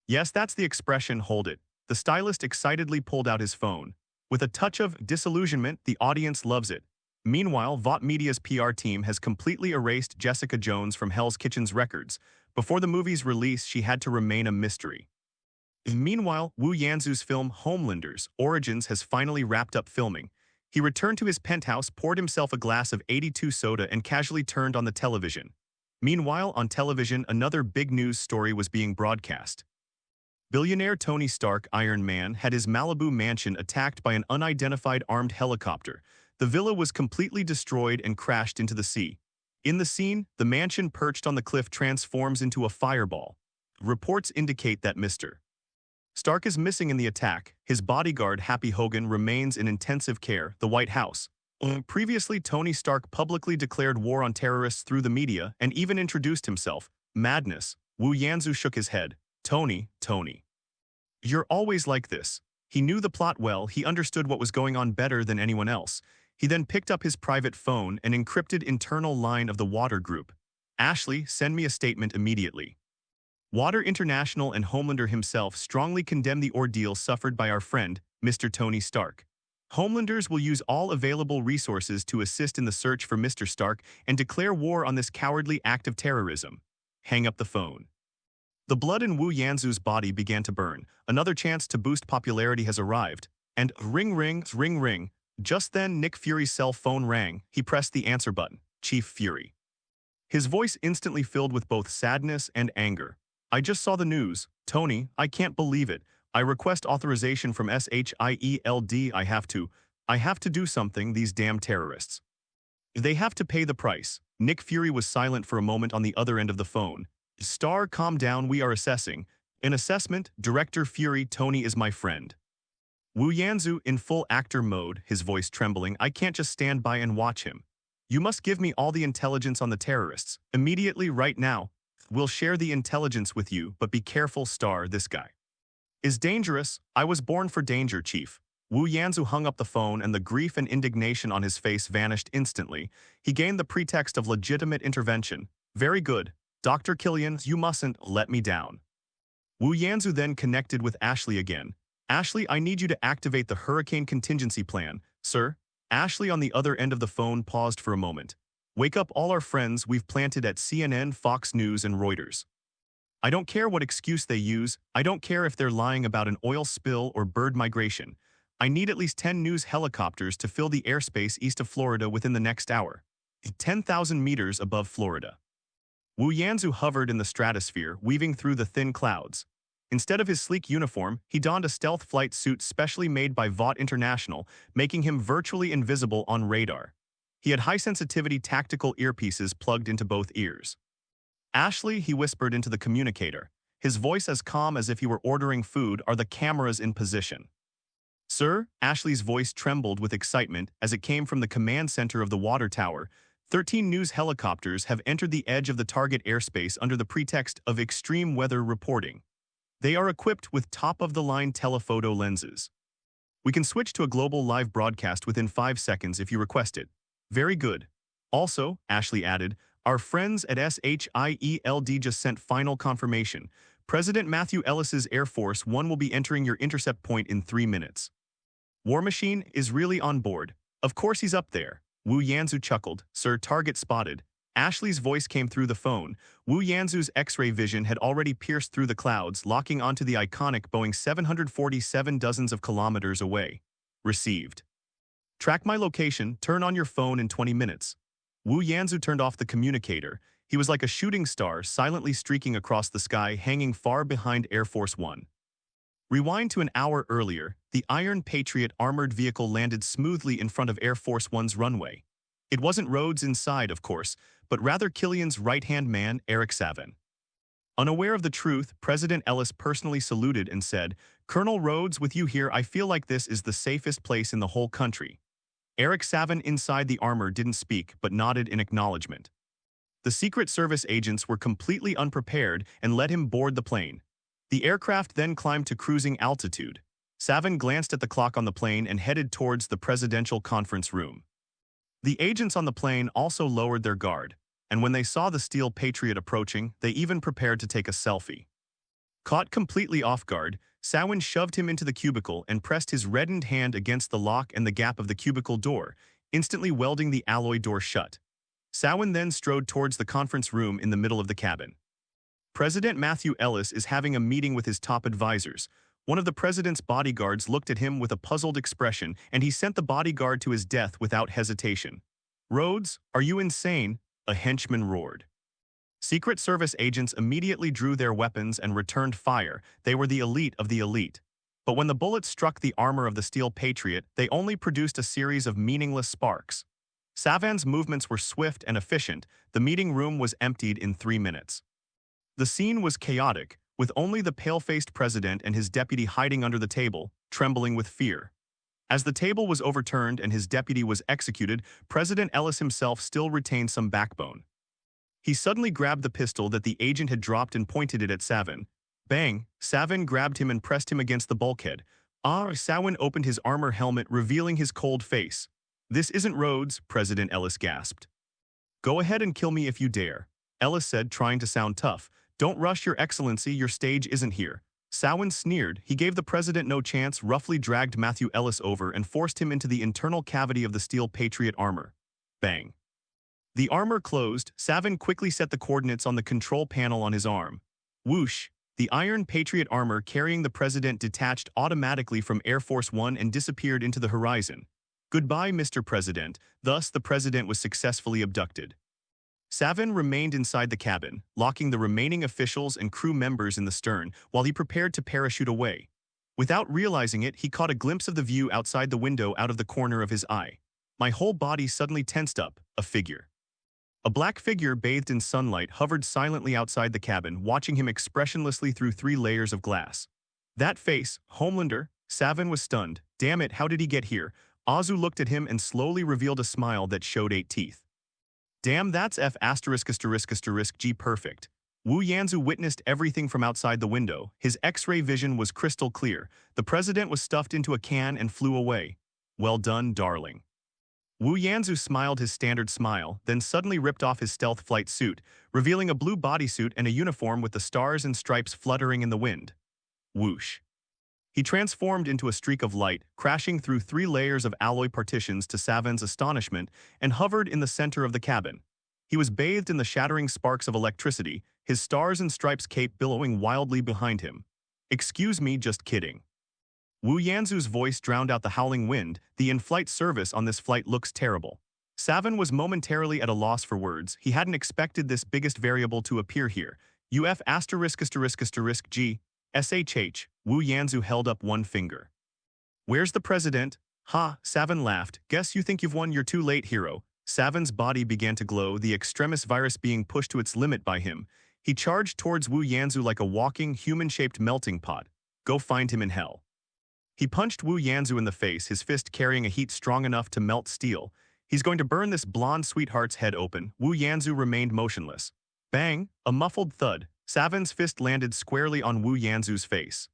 Yes, that's the expression, hold it. The stylist excitedly pulled out his phone. With a touch of disillusionment, the audience loves it. Meanwhile, Vought Media's PR team has completely erased Jessica Jones from Hell's Kitchen's records. Before the movie's release, she had to remain a mystery. Meanwhile, Wu Yanzu's film Homelander's Origins has finally wrapped up filming. He returned to his penthouse, poured himself a glass of 82 soda, and casually turned on the television. Meanwhile, on television, another big news story was being broadcast. Billionaire Tony Stark, Iron Man, had his Malibu mansion attacked by an unidentified armed helicopter. The villa was completely destroyed and crashed into the sea. In the scene, the mansion perched on the cliff transforms into a fireball. Reports indicate that Mr. Stark is missing in the attack. His bodyguard, Happy Hogan, remains in intensive care, the White House. Previously, Tony Stark publicly declared war on terrorists through the media and even introduced himself. Madness. Wu Yanzu shook his head. Tony. You're always like this. He knew the plot well, he understood what was going on better than anyone else. He then picked up his private phone and encrypted internal line of the Water Group. Ashley, send me a statement immediately. Water International and Homelander himself strongly condemn the ordeal suffered by our friend, Mr. Tony Stark. Homelanders will use all available resources to assist in the search for Mr. Stark and declare war on this cowardly act of terrorism. Hang up the phone. The blood in Wu Yanzu's body began to burn. Another chance to boost popularity has arrived. And ring. Just then, Nick Fury's cell phone rang. He pressed the answer button. Chief Fury. His voice instantly filled with both sadness and anger. I just saw the news. Tony, I can't believe it. I request authorization from SHIELD. I have to do something, these damn terrorists. They have to pay the price. Nick Fury was silent for a moment on the other end of the phone. Star, calm down, we are assessing. An assessment, Director Fury, Tony is my friend. Wu Yanzu in full actor mode, his voice trembling. I can't just stand by and watch him. You must give me all the intelligence on the terrorists. Immediately, right now. We'll share the intelligence with you, but be careful, Star, this guy is dangerous. I was born for danger, Chief. Wu Yanzu hung up the phone and the grief and indignation on his face vanished instantly. He gained the pretext of legitimate intervention. Very good. Dr. Killian, you mustn't let me down. Wu Yanzu then connected with Ashley again. Ashley, I need you to activate the hurricane contingency plan, sir. Ashley on the other end of the phone paused for a moment. Wake up all our friends we've planted at CNN, Fox News, and Reuters. I don't care what excuse they use. I don't care if they're lying about an oil spill or bird migration. I need at least 10 news helicopters to fill the airspace east of Florida within the next hour. 10,000 meters above Florida. Wu Yanzu hovered in the stratosphere, weaving through the thin clouds. Instead of his sleek uniform, he donned a stealth flight suit specially made by Vought International, making him virtually invisible on radar. He had high-sensitivity tactical earpieces plugged into both ears. Ashley, he whispered into the communicator, his voice as calm as if he were ordering food. Are the cameras in position? Sir, Ashley's voice trembled with excitement as it came from the command center of the water tower. 13 news helicopters have entered the edge of the target airspace under the pretext of extreme weather reporting. They are equipped with top-of-the-line telephoto lenses. We can switch to a global live broadcast within 5 seconds if you request it. Very good. Also, Ashley added, our friends at SHIELD just sent final confirmation. President Matthew Ellis's Air Force One will be entering your intercept point in 3 minutes. War Machine is really on board. Of course he's up there. Wu Yanzu chuckled. Sir, target spotted. Ashley's voice came through the phone. Wu Yanzu's X-ray vision had already pierced through the clouds, locking onto the iconic Boeing 747 dozens of kilometers away. Received. Track my location, turn on your phone in 20 minutes. Wu Yanzu turned off the communicator. He was like a shooting star, silently streaking across the sky, hanging far behind Air Force One. Rewind to an hour earlier, the Iron Patriot armored vehicle landed smoothly in front of Air Force One's runway. It wasn't Rhodes inside, of course, but rather Killian's right-hand man, Eric Savin. Unaware of the truth, President Ellis personally saluted and said, "Colonel Rhodes, with you here, I feel like this is the safest place in the whole country." Eric Savin inside the armor didn't speak, but nodded in acknowledgement. The Secret Service agents were completely unprepared and let him board the plane. The aircraft then climbed to cruising altitude. Savin glanced at the clock on the plane and headed towards the presidential conference room. The agents on the plane also lowered their guard, and when they saw the Steel Patriot approaching, they even prepared to take a selfie. Caught completely off guard, Savin shoved him into the cubicle and pressed his reddened hand against the lock and the gap of the cubicle door, instantly welding the alloy door shut. Savin then strode towards the conference room in the middle of the cabin. President Matthew Ellis is having a meeting with his top advisors. One of the president's bodyguards looked at him with a puzzled expression, and he sent the bodyguard to his death without hesitation. "Rhodes, are you insane?" a henchman roared. Secret Service agents immediately drew their weapons and returned fire. They were the elite of the elite. But when the bullets struck the armor of the Steel Patriot, they only produced a series of meaningless sparks. Savin's movements were swift and efficient. The meeting room was emptied in 3 minutes. The scene was chaotic, with only the pale-faced president and his deputy hiding under the table, trembling with fear. As the table was overturned and his deputy was executed, President Ellis himself still retained some backbone. He suddenly grabbed the pistol that the agent had dropped and pointed it at Savin. Bang! Savin grabbed him and pressed him against the bulkhead. Savin opened his armor helmet, revealing his cold face. "This isn't Rhodes," President Ellis gasped. "Go ahead and kill me if you dare," Ellis said, trying to sound tough. "Don't rush, Your Excellency, your stage isn't here." Savin sneered. He gave the president no chance, roughly dragged Matthew Ellis over and forced him into the internal cavity of the Steel Patriot armor. Bang. The armor closed. Savin quickly set the coordinates on the control panel on his arm. Whoosh! The Iron Patriot armor carrying the president detached automatically from Air Force One and disappeared into the horizon. "Goodbye, Mr. President." Thus, the president was successfully abducted. Savin remained inside the cabin, locking the remaining officials and crew members in the stern while he prepared to parachute away. Without realizing it, he caught a glimpse of the view outside the window out of the corner of his eye. My whole body suddenly tensed up, a figure. A black figure bathed in sunlight hovered silently outside the cabin, watching him expressionlessly through 3 layers of glass. That face, Homelander. Savin was stunned. Damn it, how did he get here? Azu looked at him and slowly revealed a smile that showed 8 teeth. Damn, that's F***G perfect. Wu Yanzu witnessed everything from outside the window. His X-ray vision was crystal clear. The president was stuffed into a can and flew away. "Well done, darling." Wu Yanzu smiled his standard smile, then suddenly ripped off his stealth flight suit, revealing a blue bodysuit and a uniform with the stars and stripes fluttering in the wind. Whoosh. He transformed into a streak of light, crashing through 3 layers of alloy partitions to Savin's astonishment, and hovered in the center of the cabin. He was bathed in the shattering sparks of electricity, his stars and stripes cape billowing wildly behind him. "Excuse me, just kidding." Wu Yanzu's voice drowned out the howling wind. "The in-flight service on this flight looks terrible." Savin was momentarily at a loss for words. He hadn't expected this biggest variable to appear here. UF***G. SHH, Wu Yanzu held up one finger. "Where's the president?" "Ha," Savin laughed. "Guess you think you've won, you're too late, hero." Savin's body began to glow, the extremis virus being pushed to its limit by him. He charged towards Wu Yanzu like a walking, human-shaped melting pot. "Go find him in hell." He punched Wu Yanzu in the face, his fist carrying a heat strong enough to melt steel. "He's going to burn this blonde sweetheart's head open." Wu Yanzu remained motionless. Bang! A muffled thud. Savin's fist landed squarely on Wu Yanzu's face.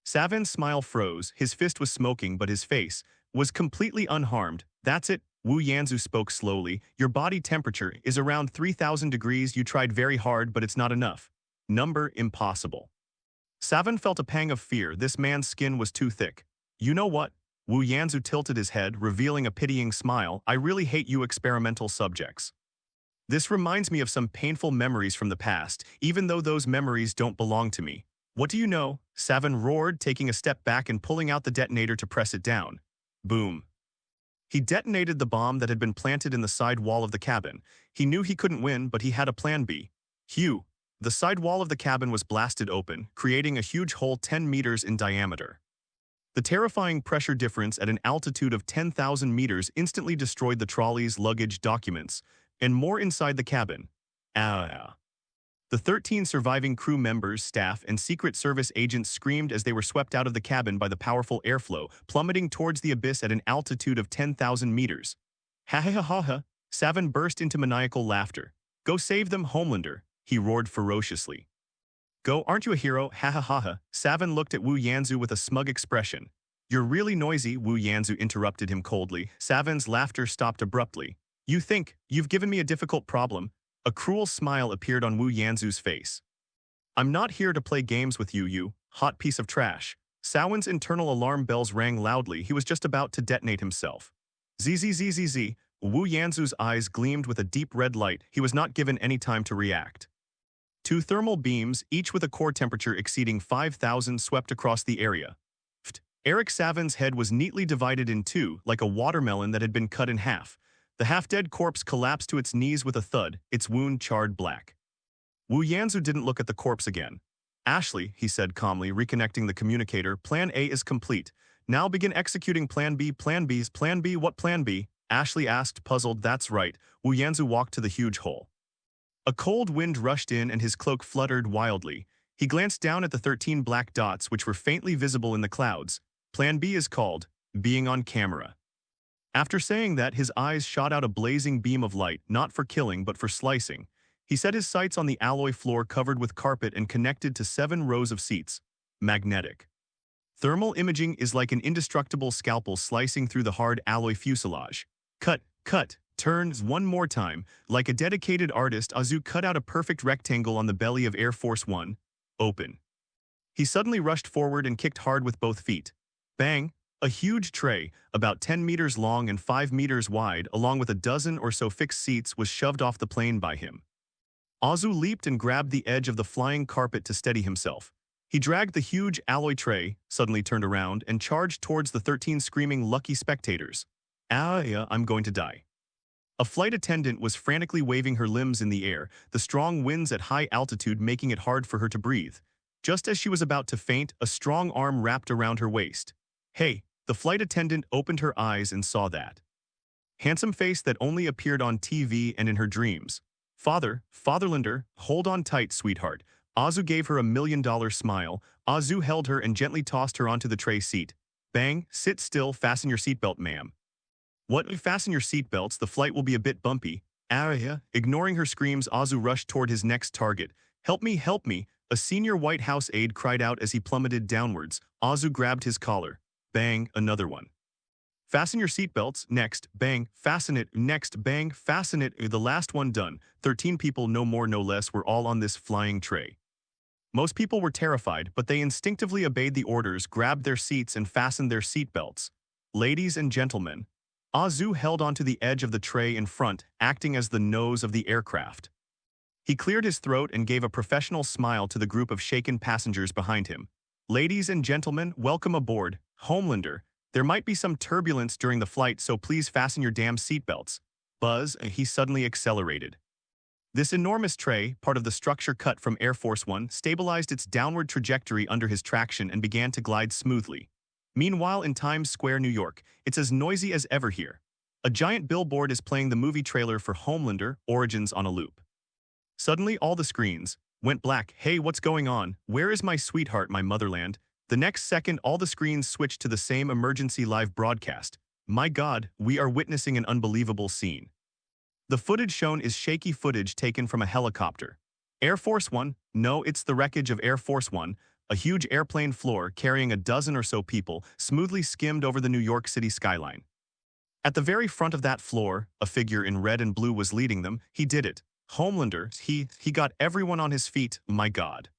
Savin's smile froze. His fist was smoking, but his face was completely unharmed. "That's it," Wu Yanzu spoke slowly. "Your body temperature is around 3,000 degrees. You tried very hard, but it's not enough. Number impossible. Savin felt a pang of fear. This man's skin was too thick. You know what? Wu Yanzu tilted his head, revealing a pitying smile. I really hate you experimental subjects. This reminds me of some painful memories from the past, even though those memories don't belong to me. What do you know? Savin roared, taking a step back and pulling out the detonator to press it down. Boom. He detonated the bomb that had been planted in the side wall of the cabin. He knew he couldn't win, but he had a plan B. Hugh. The side wall of the cabin was blasted open, creating a huge hole 10 meters in diameter. The terrifying pressure difference at an altitude of 10,000 meters instantly destroyed the trolley's luggage, documents, and more inside the cabin. Ah. The 13 surviving crew members, staff, and Secret Service agents screamed as they were swept out of the cabin by the powerful airflow, plummeting towards the abyss at an altitude of 10,000 meters. Ha ha ha ha ha! Savin burst into maniacal laughter. Go save them, Homelander, he roared ferociously. Go, aren't you a hero? Ha ha ha ha! Savin looked at Wu Yanzu with a smug expression. You're really noisy, Wu Yanzu interrupted him coldly. Savin's laughter stopped abruptly. You think you've given me a difficult problem? A cruel smile appeared on Wu Yanzu's face. I'm not here to play games with you, you hot piece of trash. Sawin's internal alarm bells rang loudly. He was just about to detonate himself. Zzzzz. Wu Yanzu's eyes gleamed with a deep red light. He was not given any time to react. Two thermal beams, each with a core temperature exceeding 5,000, swept across the area. Eric Savin's head was neatly divided in two, like a watermelon that had been cut in half. The half-dead corpse collapsed to its knees with a thud, its wound charred black. Wu Yanzu didn't look at the corpse again. Ashley, he said calmly, reconnecting the communicator, Plan A is complete. Now begin executing Plan B. Plan B's Plan B? What Plan B? Ashley asked, puzzled. That's right. Wu Yanzu walked to the huge hole. A cold wind rushed in and his cloak fluttered wildly. He glanced down at the 13 black dots which were faintly visible in the clouds. Plan B is called being on camera. After saying that, his eyes shot out a blazing beam of light, not for killing but for slicing. He set his sights on the alloy floor covered with carpet and connected to 7 rows of seats. Magnetic. Thermal imaging is like an indestructible scalpel slicing through the hard alloy fuselage. Cut, cut, turns one more time. Like a dedicated artist, Azu cut out a perfect rectangle on the belly of Air Force One. Open. He suddenly rushed forward and kicked hard with both feet. Bang! A huge tray, about 10 meters long and 5 meters wide, along with a dozen or so fixed seats, was shoved off the plane by him. Azu leaped and grabbed the edge of the flying carpet to steady himself. He dragged the huge alloy tray, suddenly turned around, and charged towards the 13 screaming lucky spectators. Yeah, I'm going to die. A flight attendant was frantically waving her limbs in the air, the strong winds at high altitude making it hard for her to breathe. Just as she was about to faint, a strong arm wrapped around her waist. Hey, the flight attendant opened her eyes and saw that handsome face that only appeared on TV and in her dreams. Fatherlander, hold on tight, sweetheart. Azu gave her $1 million smile. Azu held her and gently tossed her onto the tray seat. Bang, sit still, fasten your seatbelt, ma'am. What? Fasten your seatbelts, the flight will be a bit bumpy. Ignoring her screams, Azu rushed toward his next target. Help me, help me, a senior White House aide cried out as he plummeted downwards. Azu grabbed his collar. Bang, another one. Fasten your seatbelts, next, bang, fasten it, next, bang, fasten it, the last one done. 13 people, no more no less, were all on this flying tray. Most people were terrified, but they instinctively obeyed the orders, grabbed their seats, and fastened their seatbelts. Ladies and gentlemen, Azu held onto the edge of the tray in front, acting as the nose of the aircraft. He cleared his throat and gave a professional smile to the group of shaken passengers behind him. Ladies and gentlemen, welcome aboard, Homelander. There might be some turbulence during the flight, so please fasten your damn seatbelts. Buzz, he suddenly accelerated. This enormous tray, part of the structure cut from Air Force One, stabilized its downward trajectory under his traction and began to glide smoothly. Meanwhile, in Times Square, New York, it's as noisy as ever here. A giant billboard is playing the movie trailer for Homelander, Origins on a loop. Suddenly, all the screens went black. Hey, what's going on? Where is my sweetheart, my motherland? The next second, all the screens switched to the same emergency live broadcast. My God, we are witnessing an unbelievable scene. The footage shown is shaky footage taken from a helicopter. Air Force One? No, it's the wreckage of Air Force One. A huge airplane floor carrying a dozen or so people smoothly skimmed over the New York City skyline. At the very front of that floor, a figure in red and blue was leading them. He did it. Homelander, he got everyone on his feet, my god.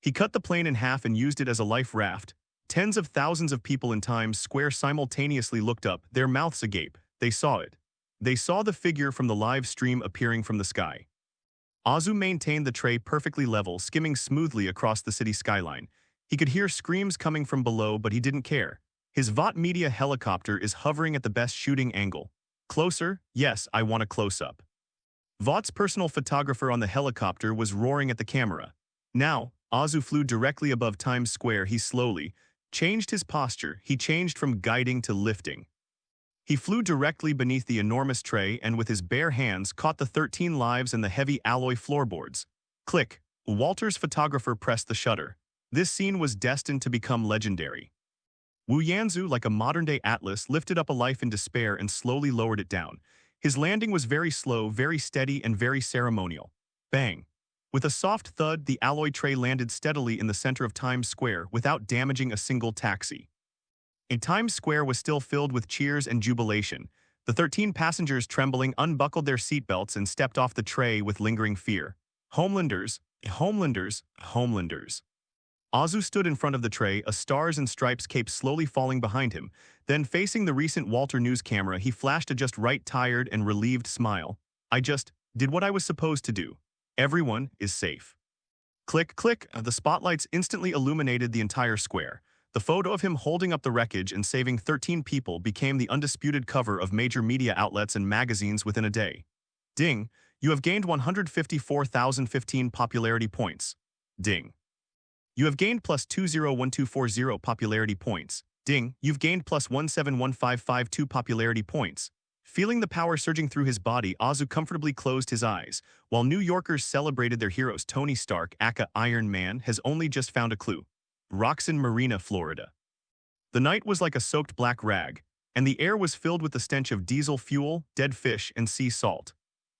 He cut the plane in half and used it as a life raft. Tens of thousands of people in Times Square simultaneously looked up, their mouths agape. They saw it. They saw the figure from the live stream appearing from the sky. Azu maintained the tray perfectly level, skimming smoothly across the city skyline. He could hear screams coming from below, but he didn't care. His Vought media helicopter is hovering at the best shooting angle. Closer? Yes, I want a close-up. Vought's personal photographer on the helicopter was roaring at the camera. Now, Azu flew directly above Times Square. He slowly changed his posture. He changed from guiding to lifting. He flew directly beneath the enormous tray and with his bare hands caught the 13 lives and the heavy alloy floorboards. Click. Walter's photographer pressed the shutter. This scene was destined to become legendary. Wu Yanzu, like a modern-day Atlas, lifted up a life in despair and slowly lowered it down. His landing was very slow, very steady, and very ceremonial. Bang. With a soft thud, the alloy tray landed steadily in the center of Times Square without damaging a single taxi. And Times Square was still filled with cheers and jubilation. The 13 passengers, trembling, unbuckled their seatbelts and stepped off the tray with lingering fear. Homelanders, Homelanders, Homelanders. Azu stood in front of the tray, a stars and stripes cape slowly falling behind him. Then, facing the recent Walter News camera, he flashed a just right tired and relieved smile. I just did what I was supposed to do. Everyone is safe. Click, click, the spotlights instantly illuminated the entire square. The photo of him holding up the wreckage and saving 13 people became the undisputed cover of major media outlets and magazines within a day. Ding, you have gained 154,015 popularity points. Ding. You have gained plus 201240 popularity points. Ding, you've gained plus 171552 popularity points. Feeling the power surging through his body, Azu comfortably closed his eyes. While New Yorkers celebrated their heroes, Tony Stark, aka Iron Man, has only just found a clue. Roxon Marina, Florida. The night was like a soaked black rag, and the air was filled with the stench of diesel fuel, dead fish, and sea salt.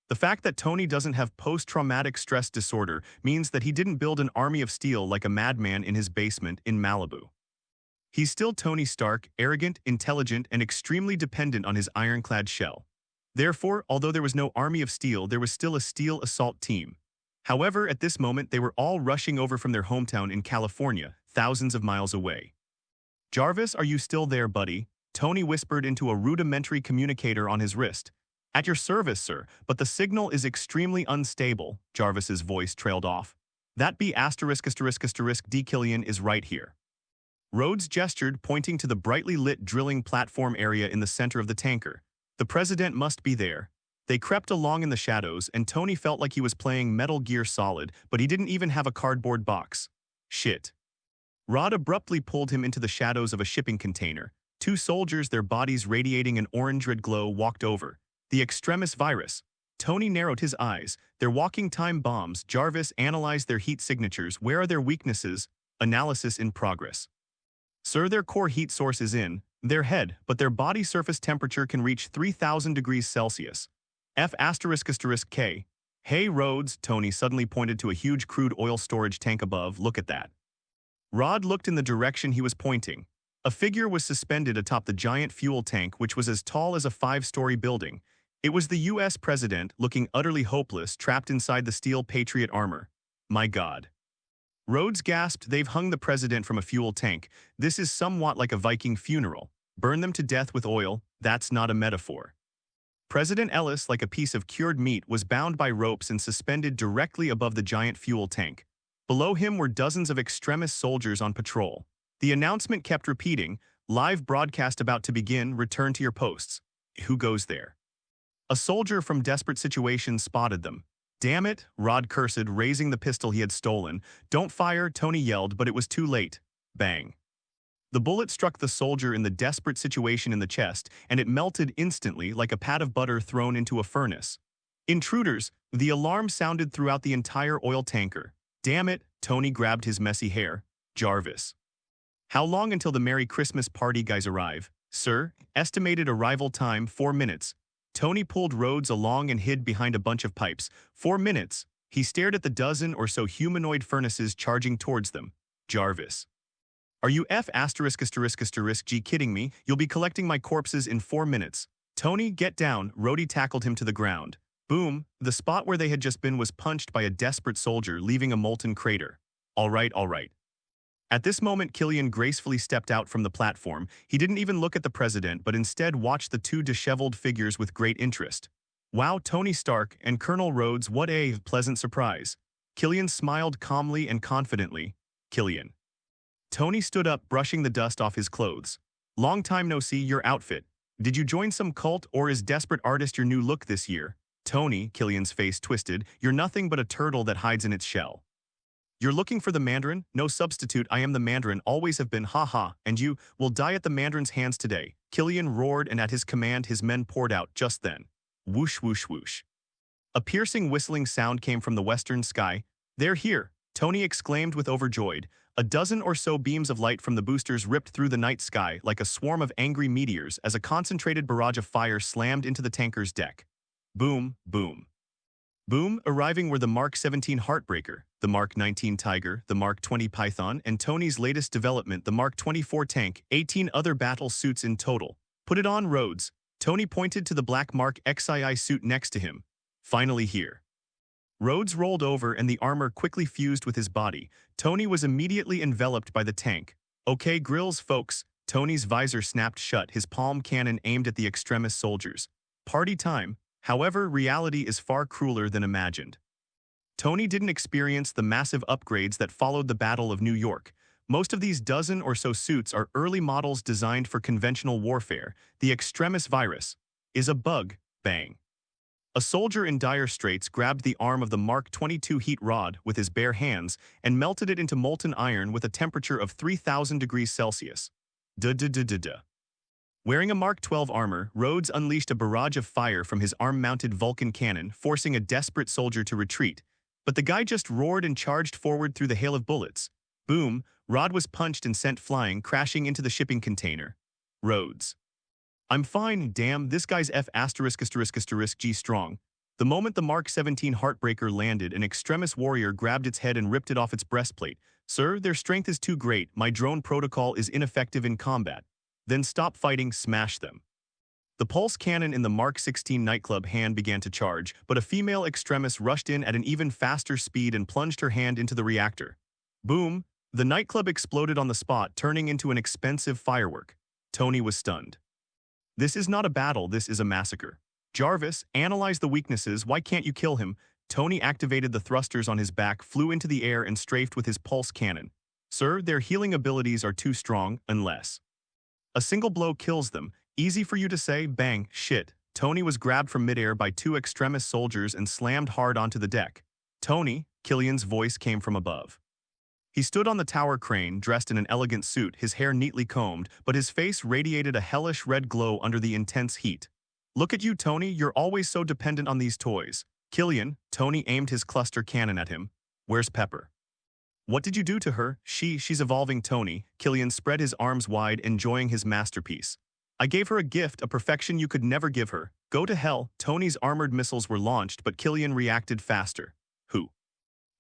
The fact that Tony doesn't have post-traumatic stress disorder means that he didn't build an army of steel like a madman in his basement in Malibu. He's still Tony Stark, arrogant, intelligent, and extremely dependent on his ironclad shell. Therefore, although there was no army of steel, there was still a steel assault team. However, at this moment, they were all rushing over from their hometown in California, thousands of miles away. Jarvis, are you still there, buddy? Tony whispered into a rudimentary communicator on his wrist. At your service, sir, but the signal is extremely unstable, Jarvis's voice trailed off. That be ****D. Killian is right here. Rhodes gestured, pointing to the brightly lit drilling platform area in the center of the tanker. The president must be there. They crept along in the shadows, and Tony felt like he was playing Metal Gear Solid, but he didn't even have a cardboard box. Shit. Rod abruptly pulled him into the shadows of a shipping container. Two soldiers, their bodies radiating an orange-red glow, walked over. The extremis virus. Tony narrowed his eyes. They're walking time bombs. Jarvis analyzed their heat signatures. Where are their weaknesses? Analysis in progress. Sir, their core heat source is in their head, but their body surface temperature can reach 3,000 degrees Celsius. F***K. Hey, Rhodes, Tony suddenly pointed to a huge crude oil storage tank above. Look at that. Rod looked in the direction he was pointing. A figure was suspended atop the giant fuel tank, which was as tall as a 5-story building. It was the U.S. president, looking utterly hopeless, trapped inside the steel Patriot armor. My God. Rhodes gasped. They've hung the president from a fuel tank. This is somewhat like a Viking funeral. Burn them to death with oil. That's not a metaphor. President Ellis, like a piece of cured meat, was bound by ropes and suspended directly above the giant fuel tank. Below him were dozens of extremis soldiers on patrol. The announcement kept repeating, live broadcast about to begin, return to your posts. Who goes there? A soldier from Desperate Situations spotted them. Damn it, Rod cursed, raising the pistol he had stolen. Don't fire, Tony yelled, but it was too late. Bang. The bullet struck the soldier in the Desperate Situation in the chest, and it melted instantly like a pat of butter thrown into a furnace. Intruders, the alarm sounded throughout the entire oil tanker. Damn it, Tony grabbed his messy hair. Jarvis. How long until the Merry Christmas party guys arrive? Sir, estimated arrival time 4 minutes. Tony pulled Rhodes along and hid behind a bunch of pipes. 4 minutes. He stared at the dozen or so humanoid furnaces charging towards them. Jarvis. Are you G kidding me? You'll be collecting my corpses in 4 minutes. Tony, get down. Rhodey tackled him to the ground. Boom, the spot where they had just been was punched by a desperate soldier, leaving a molten crater. All right, all right. At this moment, Killian gracefully stepped out from the platform. He didn't even look at the president, but instead watched the two disheveled figures with great interest. Wow, Tony Stark and Colonel Rhodes, what a pleasant surprise. Killian smiled calmly and confidently. Killian. Tony stood up, brushing the dust off his clothes. Long time no see, your outfit. Did you join some cult, or is Desperate Artist your new look this year? Tony, Killian's face twisted, you're nothing but a turtle that hides in its shell. You're looking for the Mandarin? No substitute, I am the Mandarin, always have been, haha, and you will die at the Mandarin's hands today. Killian roared, and at his command his men poured out just then. Whoosh, whoosh, whoosh. A piercing whistling sound came from the western sky. They're here, Tony exclaimed with overjoyed. A dozen or so beams of light from the boosters ripped through the night sky like a swarm of angry meteors as a concentrated barrage of fire slammed into the tanker's deck. Boom, boom. Boom, arriving were the Mark 17 Heartbreaker, the Mark 19 Tiger, the Mark 20 Python, and Tony's latest development, the Mark 24 Tank, 18 other battle suits in total. Put it on, Rhodes. Tony pointed to the black Mark XII suit next to him. Finally here. Rhodes rolled over and the armor quickly fused with his body. Tony was immediately enveloped by the tank. Okay, grills, folks. Tony's visor snapped shut, his palm cannon aimed at the extremist soldiers. Party time. However, reality is far crueler than imagined. Tony didn't experience the massive upgrades that followed the Battle of New York. Most of these dozen or so suits are early models designed for conventional warfare. The extremis virus is a bug, bang. A soldier in dire straits grabbed the arm of the Mark 22 heat rod with his bare hands and melted it into molten iron with a temperature of 3,000 degrees Celsius. Duh. Wearing a Mark 12 armor, Rhodes unleashed a barrage of fire from his arm-mounted Vulcan cannon, forcing a desperate soldier to retreat. But the guy just roared and charged forward through the hail of bullets. Boom, Rod was punched and sent flying, crashing into the shipping container. Rhodes. I'm fine, damn, this guy's F***G strong. The moment the Mark 17 Heartbreaker landed, an extremis warrior grabbed its head and ripped it off its breastplate. Sir, their strength is too great, my drone protocol is ineffective in combat. Then stop fighting, smash them. The pulse cannon in the Mark 16 nightclub hand began to charge, but a female extremis rushed in at an even faster speed and plunged her hand into the reactor. Boom! The nightclub exploded on the spot, turning into an expensive firework. Tony was stunned. This is not a battle, this is a massacre. Jarvis, analyze the weaknesses, why can't you kill him? Tony activated the thrusters on his back, flew into the air and strafed with his pulse cannon. Sir, their healing abilities are too strong, unless a single blow kills them. Easy for you to say, bang, shit. Tony was grabbed from midair by two extremis soldiers and slammed hard onto the deck. Tony, Killian's voice came from above. He stood on the tower crane, dressed in an elegant suit, his hair neatly combed, but his face radiated a hellish red glow under the intense heat. Look at you, Tony, you're always so dependent on these toys. Killian, Tony aimed his cluster cannon at him. Where's Pepper? What did you do to her? She's evolving, Tony. Killian spread his arms wide, enjoying his masterpiece. I gave her a gift, a perfection you could never give her. Go to hell. Tony's armored missiles were launched, but Killian reacted faster. Who?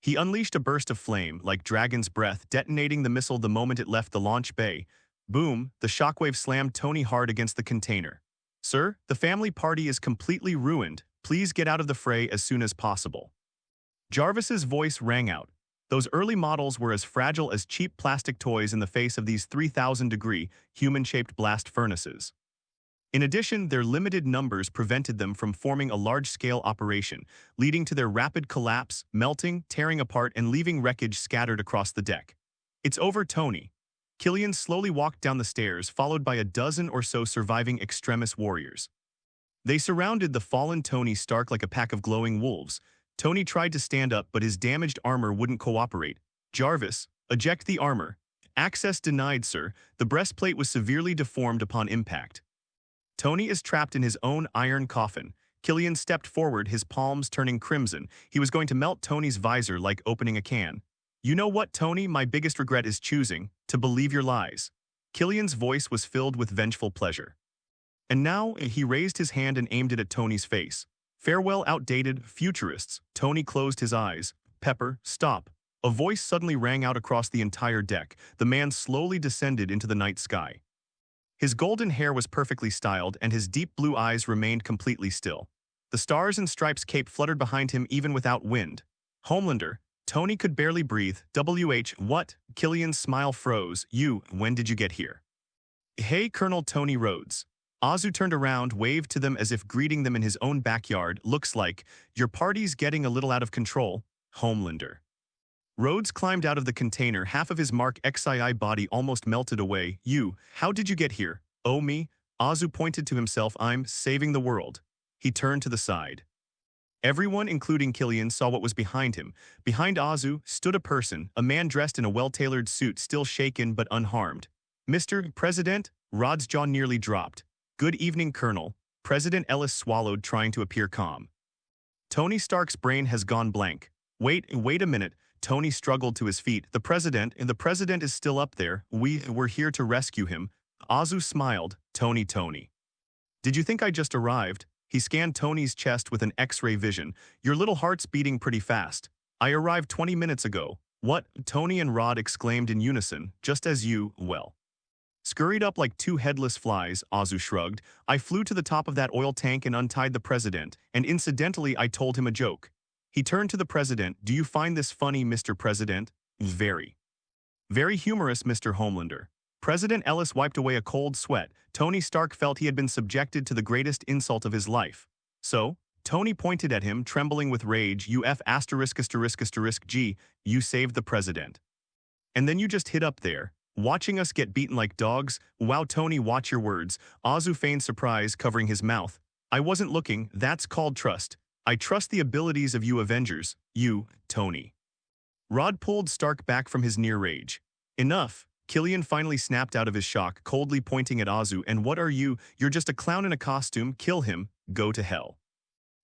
He unleashed a burst of flame, like dragon's breath, detonating the missile the moment it left the launch bay. Boom, the shockwave slammed Tony hard against the container. Sir, the family party is completely ruined. Please get out of the fray as soon as possible. Jarvis's voice rang out. Those early models were as fragile as cheap plastic toys in the face of these 3,000-degree, human-shaped blast furnaces. In addition, their limited numbers prevented them from forming a large-scale operation, leading to their rapid collapse, melting, tearing apart, and leaving wreckage scattered across the deck. It's over, Tony. Killian slowly walked down the stairs, followed by a dozen or so surviving extremis warriors. They surrounded the fallen Tony Stark like a pack of glowing wolves. Tony tried to stand up, but his damaged armor wouldn't cooperate. Jarvis, eject the armor. Access denied, sir. The breastplate was severely deformed upon impact. Tony is trapped in his own iron coffin. Killian stepped forward, his palms turning crimson. He was going to melt Tony's visor like opening a can. You know what, Tony? My biggest regret is choosing to believe your lies. Killian's voice was filled with vengeful pleasure. And now, he raised his hand and aimed it at Tony's face. Farewell, outdated futurists. Tony closed his eyes. Pepper, stop. A voice suddenly rang out across the entire deck. The man slowly descended into the night sky. His golden hair was perfectly styled, and his deep blue eyes remained completely still. The stars and stripes cape fluttered behind him even without wind. Homelander, Tony could barely breathe. What? Killian's smile froze. When did you get here? Hey, Colonel Tony Rhodes. Azu turned around, waved to them as if greeting them in his own backyard. Looks like your party's getting a little out of control, Homelander. Rhodes climbed out of the container, half of his Mark XII body almost melted away. How did you get here? Oh, me? Azu pointed to himself. I'm saving the world. He turned to the side. Everyone, including Killian, saw what was behind him. Behind Azu stood a person, a man dressed in a well-tailored suit, still shaken but unharmed. Mr. President? Rod's jaw nearly dropped. Good evening, Colonel. President Ellis swallowed, trying to appear calm. Tony Stark's brain has gone blank. Wait a minute. Tony struggled to his feet. The president is still up there. We're here to rescue him. Azu smiled. Tony. Did you think I just arrived? He scanned Tony's chest with an X-ray vision. Your little heart's beating pretty fast. I arrived 20 minutes ago. What? Tony and Rod exclaimed in unison, just as you, scurried up like two headless flies. Azu shrugged. I flew to the top of that oil tank and untied the president, and incidentally I told him a joke. He turned to the president. Do you find this funny, Mr. President? Very. Very humorous, Mr. Homelander. President Ellis wiped away a cold sweat. Tony Stark felt he had been subjected to the greatest insult of his life. So, Tony pointed at him, trembling with rage. You saved the president. And then you just hid up there, watching us get beaten like dogs. Wow, Tony, watch your words. Azu feigned surprise, covering his mouth. I wasn't looking. That's called trust. I trust the abilities of you Avengers. Tony. Rod pulled Stark back from his near rage. Enough. Killian finally snapped out of his shock, coldly pointing at Azu. And what are you? You're just a clown in a costume. Kill him. Go to hell.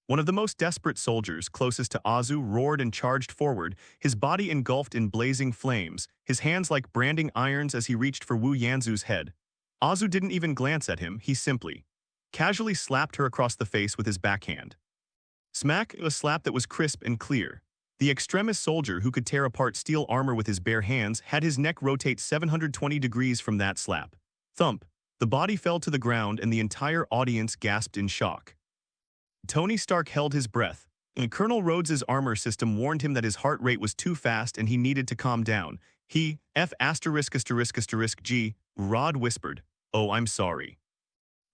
One of the most desperate soldiers closest to Azu roared and charged forward, his body engulfed in blazing flames, his hands like branding irons as he reached for Wu Yanzu's head. Azu didn't even glance at him. He simply, casually slapped her across the face with his backhand. Smack, a slap that was crisp and clear. The extremis soldier who could tear apart steel armor with his bare hands had his neck rotate 720 degrees from that slap. Thump. The body fell to the ground and the entire audience gasped in shock. Tony Stark held his breath, and Colonel Rhodes's armor system warned him that his heart rate was too fast and he needed to calm down. Rod whispered. Oh, I'm sorry.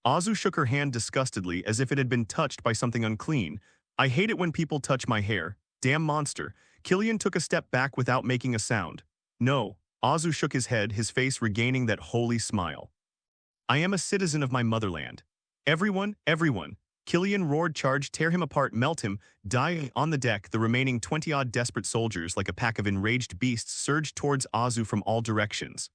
Azu shook her hand disgustedly as if it had been touched by something unclean. I hate it when people touch my hair. Damn monster. Killian took a step back without making a sound. No. Azu shook his head, his face regaining that holy smile. I am a citizen of my motherland. Everyone. Killian roared, charge, tear him apart, melt him, die. On the deck, the remaining 20-odd desperate soldiers, like a pack of enraged beasts, surged towards Azu from all directions.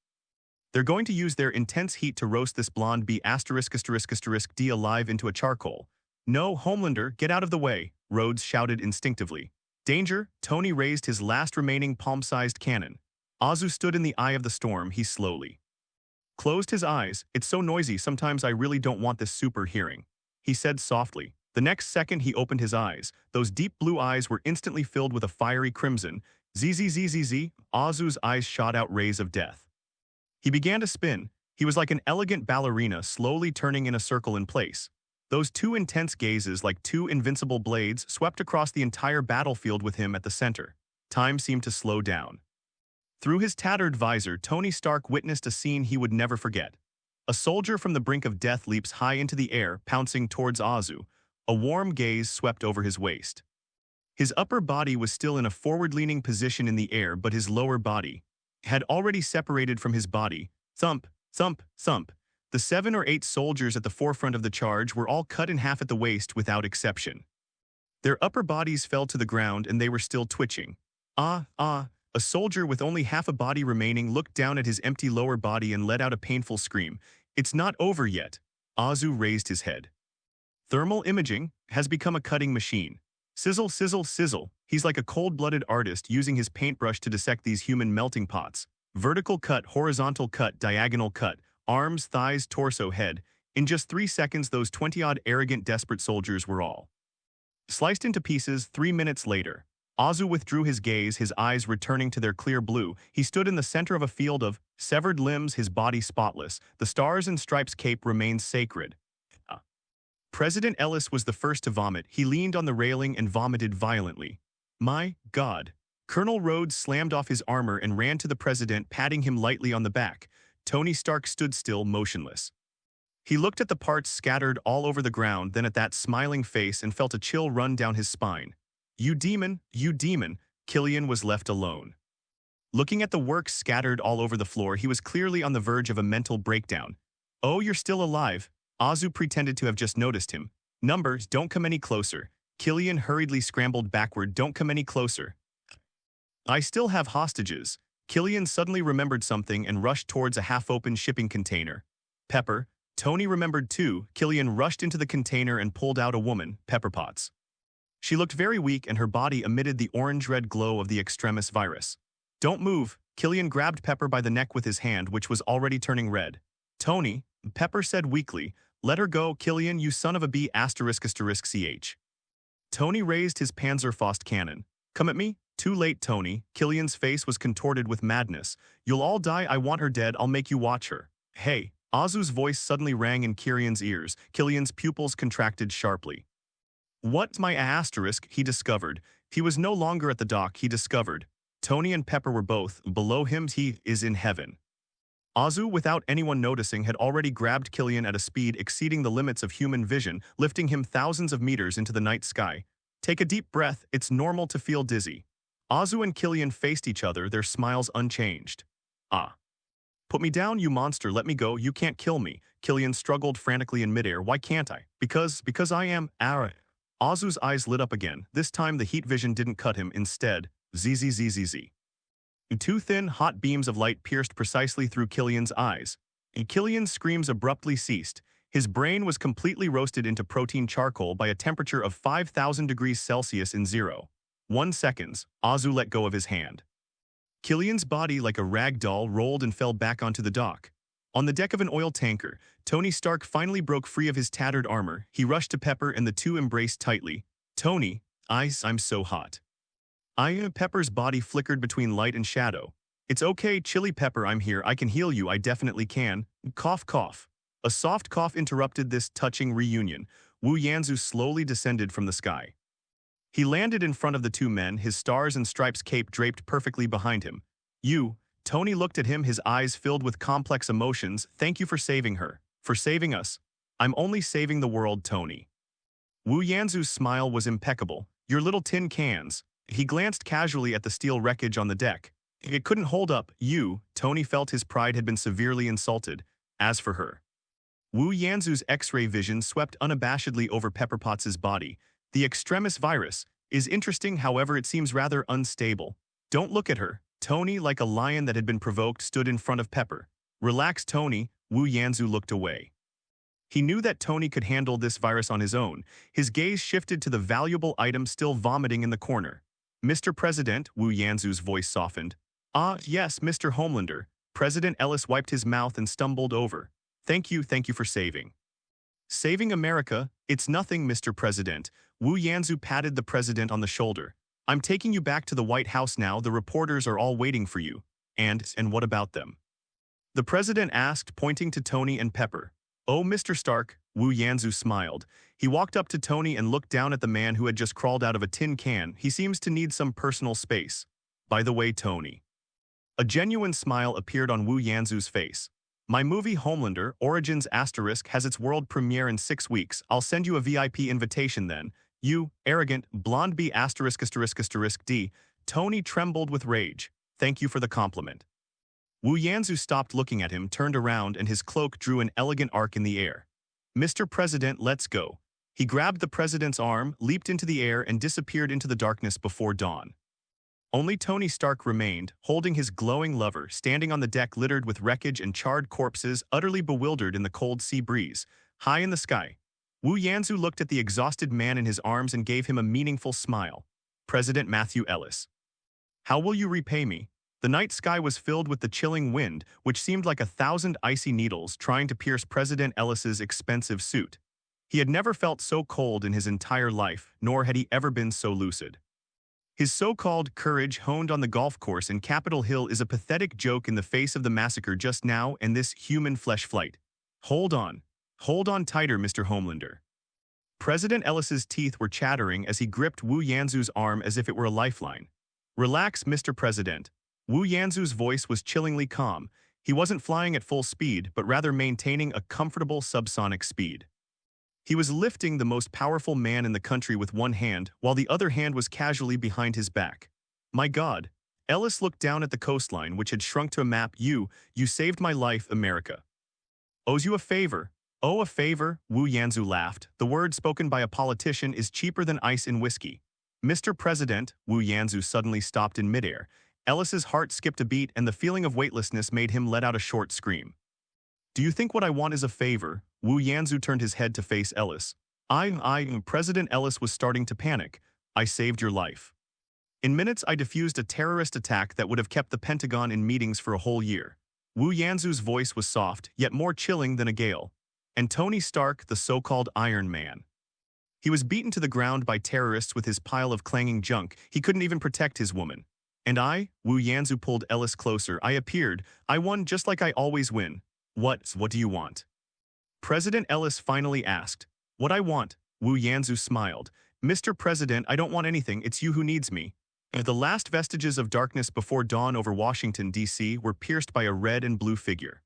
They're going to use their intense heat to roast this blonde bee ****D alive into a charcoal. No, Homelander, get out of the way, Rhodes shouted instinctively. Danger. Tony raised his last remaining palm-sized cannon. Azu stood in the eye of the storm. He slowly closed his eyes. It's so noisy, sometimes I really don't want this super hearing, he said softly. The next second he opened his eyes. Those deep blue eyes were instantly filled with a fiery crimson. Zzz. Azu's eyes shot out rays of death. He began to spin. He was like an elegant ballerina, slowly turning in a circle in place. Those two intense gazes, like two invincible blades, swept across the entire battlefield with him at the center. Time seemed to slow down. Through his tattered visor, Tony Stark witnessed a scene he would never forget. A soldier from the brink of death leaps high into the air, pouncing towards Azu. A warm gaze swept over his waist. His upper body was still in a forward-leaning position in the air, but his lower body had already separated from his body. Thump, thump, thump. The 7 or 8 soldiers at the forefront of the charge were all cut in half at the waist without exception. Their upper bodies fell to the ground and they were still twitching. A soldier with only half a body remaining looked down at his empty lower body and let out a painful scream. It's not over yet. Azu raised his head. Thermal imaging has become a cutting machine. Sizzle, sizzle, sizzle. He's like a cold-blooded artist using his paintbrush to dissect these human melting pots. Vertical cut, horizontal cut, diagonal cut. Arms, thighs, torso, head. In just 3 seconds, those 20-odd arrogant, desperate soldiers were all sliced into pieces. 3 minutes later, Azu withdrew his gaze, his eyes returning to their clear blue. He stood in the center of a field of severed limbs, his body spotless. The stars and stripes cape remained sacred. President Ellis was the first to vomit. He leaned on the railing and vomited violently. My God. Colonel Rhodes slammed off his armor and ran to the president, patting him lightly on the back. Tony Stark stood still, motionless. He looked at the parts scattered all over the ground, then at that smiling face, and felt a chill run down his spine. You demon, you demon. Killian was left alone. Looking at the works scattered all over the floor, he was clearly on the verge of a mental breakdown. Oh, you're still alive. Azu pretended to have just noticed him. Numbers, don't come any closer. Killian hurriedly scrambled backward. Don't come any closer. I still have hostages. Killian suddenly remembered something and rushed towards a half-open shipping container. Pepper. Tony remembered too. Killian rushed into the container and pulled out a woman, Pepper Potts. She looked very weak and her body emitted the orange-red glow of the extremis virus. Don't move. Killian grabbed Pepper by the neck with his hand, which was already turning red. Tony, Pepper said weakly, let her go, Killian, you son of a b*******ch. Tony raised his Panzerfaust cannon. Come at me? Too late, Tony. Killian's face was contorted with madness. You'll all die. I want her dead. I'll make you watch her. Hey. Azu's voice suddenly rang in Killian's ears. Killian's pupils contracted sharply. What's my asterisk? He discovered. He was no longer at the dock, he discovered. Tony and Pepper were both. Below him, he is in heaven. Azu, without anyone noticing, had already grabbed Killian at a speed exceeding the limits of human vision, lifting him thousands of meters into the night sky. Take a deep breath. It's normal to feel dizzy. Azu and Killian faced each other, their smiles unchanged. Ah. Put me down, you monster. Let me go. You can't kill me. Killian struggled frantically in midair. Why can't I? Because I am Ara. Azu's eyes lit up again. This time the heat vision didn't cut him. Instead, zzzzz. Two thin, hot beams of light pierced precisely through Killian's eyes. And Killian's screams abruptly ceased. His brain was completely roasted into protein charcoal by a temperature of 5,000 degrees Celsius in 0.1 seconds. Azu let go of his hand. Killian's body, like a rag doll, rolled and fell back onto the dock. On the deck of an oil tanker, Tony Stark finally broke free of his tattered armor. He rushed to Pepper and the two embraced tightly. Tony, I'm so hot. Pepper's body flickered between light and shadow. It's okay, Chili Pepper, I'm here. I can heal you, I definitely can. Cough, cough. A soft cough interrupted this touching reunion. Wu Yanzu slowly descended from the sky. He landed in front of the two men, his stars and stripes cape draped perfectly behind him. Tony looked at him, his eyes filled with complex emotions. Thank you for saving her. For saving us. I'm only saving the world, Tony. Wu Yanzu's smile was impeccable. Your little tin cans. He glanced casually at the steel wreckage on the deck. It couldn't hold up. Tony felt his pride had been severely insulted. As for her. Wu Yanzu's X-ray vision swept unabashedly over Pepper Potts' body. The extremis virus is interesting, however it seems rather unstable. Don't look at her. Tony, like a lion that had been provoked, stood in front of Pepper. Relax, Tony. Wu Yanzu looked away. He knew that Tony could handle this virus on his own. His gaze shifted to the valuable item still vomiting in the corner. Mr. President, Wu Yanzu's voice softened. Ah, yes, Mr. Homelander. President Ellis wiped his mouth and stumbled over. Thank you for saving. Saving America? It's nothing, Mr. President. Wu Yanzu patted the president on the shoulder. I'm taking you back to the White House now. The reporters are all waiting for you. And what about them? The president asked, pointing to Tony and Pepper. Oh, Mr. Stark, Wu Yanzu smiled. He walked up to Tony and looked down at the man who had just crawled out of a tin can. He seems to need some personal space. By the way, Tony. A genuine smile appeared on Wu Yanzu's face. My movie Homelander, Origins *, has its world premiere in 6 weeks. I'll send you a VIP invitation then. You, arrogant, blonde B*******. Tony trembled with rage. Thank you for the compliment. Wu Yanzu stopped looking at him, turned around, and his cloak drew an elegant arc in the air. Mr. President, let's go. He grabbed the president's arm, leaped into the air, and disappeared into the darkness before dawn. Only Tony Stark remained, holding his glowing lover, standing on the deck littered with wreckage and charred corpses, utterly bewildered in the cold sea breeze. High in the sky, Wu Yanzu looked at the exhausted man in his arms and gave him a meaningful smile. President Matthew Ellis. How will you repay me? The night sky was filled with the chilling wind, which seemed like 1,000 icy needles trying to pierce President Ellis's expensive suit. He had never felt so cold in his entire life, nor had he ever been so lucid. His so-called courage honed on the golf course in Capitol Hill is a pathetic joke in the face of the massacre just now and this human flesh flight. Hold on tighter, Mr. Homelander. President Ellis's teeth were chattering as he gripped Wu Yanzu's arm as if it were a lifeline. "Relax, Mr. President." Wu Yanzu's voice was chillingly calm. He wasn't flying at full speed, but rather maintaining a comfortable subsonic speed. He was lifting the most powerful man in the country with one hand, while the other hand was casually behind his back. "My God." Ellis looked down at the coastline, which had shrunk to a map. You saved my life, America." "Owes you a favor." "Oh, a favor?" Wu Yanzu laughed. "The word spoken by a politician is cheaper than ice in whiskey." "Mr. President," Wu Yanzu suddenly stopped in midair. Ellis's heart skipped a beat and the feeling of weightlessness made him let out a short scream. "Do you think what I want is a favor?" Wu Yanzu turned his head to face Ellis. President Ellis was starting to panic. "I saved your life. In minutes I defused a terrorist attack that would have kept the Pentagon in meetings for a whole year." Wu Yanzu's voice was soft, yet more chilling than a gale. "And Tony Stark, the so-called Iron Man. He was beaten to the ground by terrorists with his pile of clanging junk. He couldn't even protect his woman. And I," Wu Yanzu pulled Ellis closer, "I appeared. I won just like I always win." What do you want?" President Ellis finally asked. "What I want," Wu Yanzu smiled. "Mr. President, I don't want anything, it's you who needs me." The last vestiges of darkness before dawn over Washington, D.C. were pierced by a red and blue figure.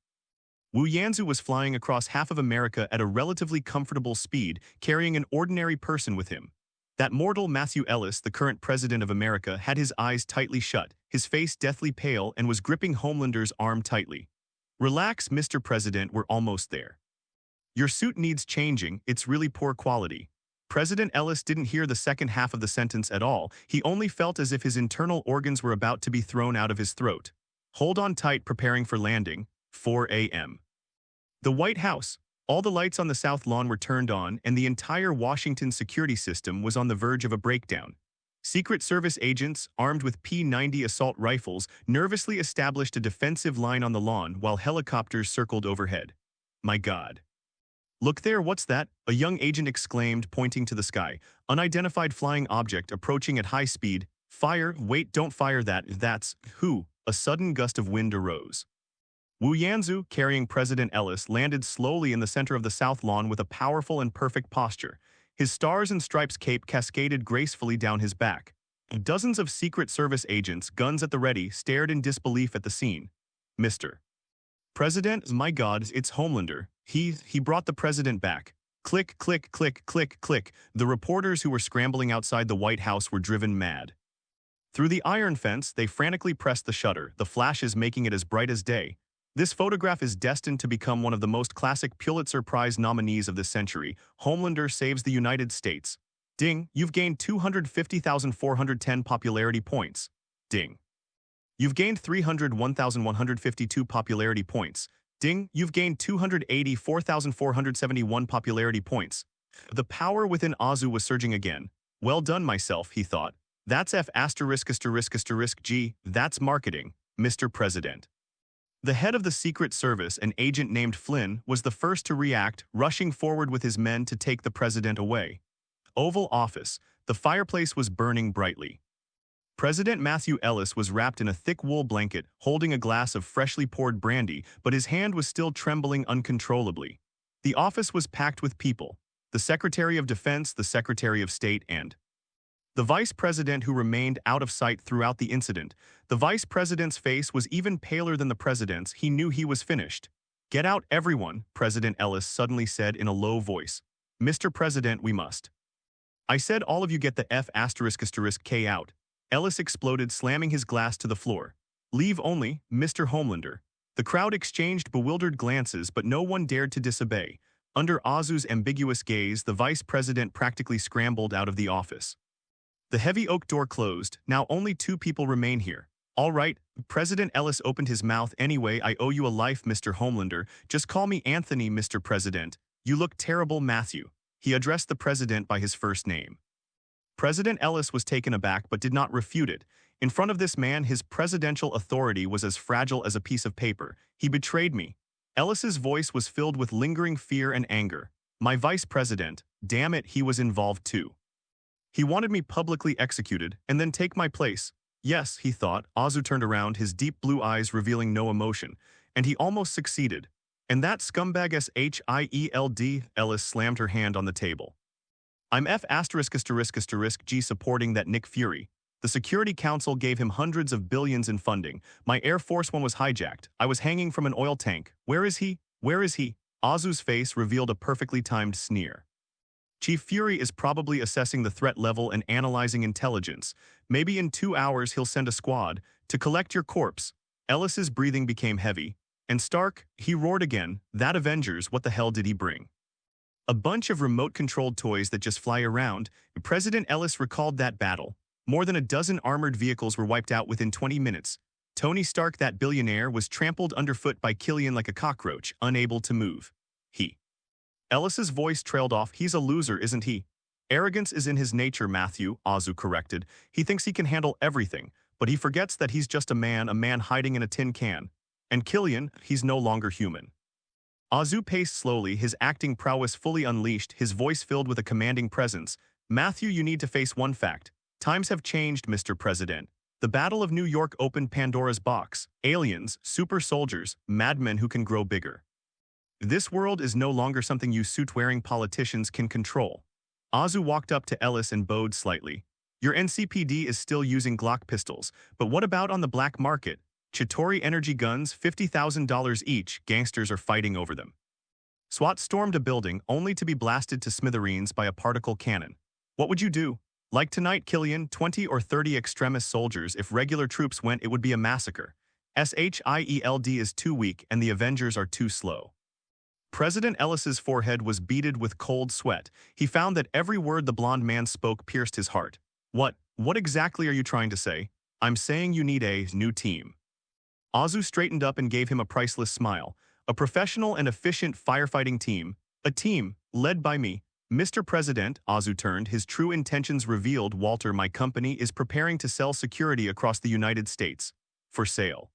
Wu Yanzu was flying across half of America at a relatively comfortable speed, carrying an ordinary person with him. That mortal Matthew Ellis, the current president of America, had his eyes tightly shut, his face deathly pale, and was gripping Homelander's arm tightly. "Relax, Mr. President, we're almost there. Your suit needs changing, it's really poor quality." President Ellis didn't hear the second half of the sentence at all. He only felt as if his internal organs were about to be thrown out of his throat. "Hold on tight, preparing for landing." 4 a.m. The White House. All the lights on the South Lawn were turned on, and the entire Washington security system was on the verge of a breakdown. Secret Service agents, armed with P-90 assault rifles, nervously established a defensive line on the lawn while helicopters circled overhead. "My God. Look there, what's that?" a young agent exclaimed, pointing to the sky. "Unidentified flying object approaching at high speed. Fire, wait, don't fire that, that's..." Who? A sudden gust of wind arose. Wu Yanzu, carrying President Ellis, landed slowly in the center of the South Lawn with a powerful and perfect posture. His stars and stripes cape cascaded gracefully down his back. Dozens of Secret Service agents, guns at the ready, stared in disbelief at the scene. "Mr. President, my God, it's Homelander. He brought the president back." Click, click, click, click, click. The reporters who were scrambling outside the White House were driven mad. Through the iron fence, they frantically pressed the shutter, the flashes making it as bright as day. This photograph is destined to become one of the most classic Pulitzer Prize nominees of this century. Homelander saves the United States. Ding, you've gained 250,410 popularity points. Ding. You've gained 301,152 popularity points. Ding, you've gained 284,471 popularity points. The power within Azu was surging again. "Well done, myself," he thought. "That's F***G, that's marketing, Mr. President." The head of the Secret Service, an agent named Flynn, was the first to react, rushing forward with his men to take the president away. Oval Office. The fireplace was burning brightly. President Matthew Ellis was wrapped in a thick wool blanket, holding a glass of freshly poured brandy, but his hand was still trembling uncontrollably. The office was packed with people. The Secretary of Defense, the Secretary of State, and the Vice President, who remained out of sight throughout the incident. The Vice President's face was even paler than the President's. He knew he was finished. "Get out, everyone," President Ellis suddenly said in a low voice. "Mr. President, we must." "I said all of you get the F***K out." Ellis exploded, slamming his glass to the floor. "Leave only, Mr. Homelander." The crowd exchanged bewildered glances, but no one dared to disobey. Under Azu's ambiguous gaze, the Vice President practically scrambled out of the office. The heavy oak door closed. "Now only 2 people remain here." "All right." President Ellis opened his mouth. "Anyway, I owe you a life, Mr. Homelander. Just call me Anthony, Mr. President. You look terrible, Matthew." He addressed the president by his first name. President Ellis was taken aback but did not refute it. In front of this man, his presidential authority was as fragile as a piece of paper. "He betrayed me." Ellis's voice was filled with lingering fear and anger. "My vice president, damn it, he was involved too. He wanted me publicly executed and then take my place." "Yes," he thought. Azu turned around, his deep blue eyes revealing no emotion. "And he almost succeeded. And that scumbag SHIELD." Ellis slammed her hand on the table. I'm F asterisk asterisk asterisk G supporting that Nick Fury. The Security Council gave him hundreds of billions in funding. My Air Force One was hijacked. I was hanging from an oil tank. Where is he? Where is he? Azu's face revealed a perfectly timed sneer. Chief Fury is probably assessing the threat level and analyzing intelligence. Maybe in 2 hours he'll send a squad to collect your corpse. Ellis's breathing became heavy. And Stark, he roared again, that Avengers, what the hell did he bring? A bunch of remote-controlled toys that just fly around. President Ellis recalled that battle. More than a dozen armored vehicles were wiped out within 20 minutes. Tony Stark, that billionaire, was trampled underfoot by Killian like a cockroach, unable to move. Ellis's voice trailed off. He's a loser, isn't he? Arrogance is in his nature, Matthew, Azu corrected. He thinks he can handle everything, but he forgets that he's just a man hiding in a tin can. And Killian, he's no longer human. Azu paced slowly, his acting prowess fully unleashed, his voice filled with a commanding presence. Matthew, you need to face one fact. Times have changed, Mr. President. The Battle of New York opened Pandora's box. Aliens, super soldiers, madmen who can grow bigger. This world is no longer something you suit-wearing politicians can control. Azu walked up to Ellis and bowed slightly. Your NCPD is still using Glock pistols, but what about on the black market? Chitauri energy guns, $50,000 each, gangsters are fighting over them. SWAT stormed a building only to be blasted to smithereens by a particle cannon. What would you do? Like tonight, Killian, 20 or 30 extremist soldiers. If regular troops went, it would be a massacre. SHIELD is too weak and the Avengers are too slow. President Ellis's forehead was beaded with cold sweat. He found that every word the blonde man spoke pierced his heart. What exactly are you trying to say? I'm saying you need a new team. Azu straightened up and gave him a priceless smile. A professional and efficient firefighting team. A team, led by me. Mr. President, Azu turned, his true intentions revealed. Walter, my company is preparing to sell security across the United States. For sale.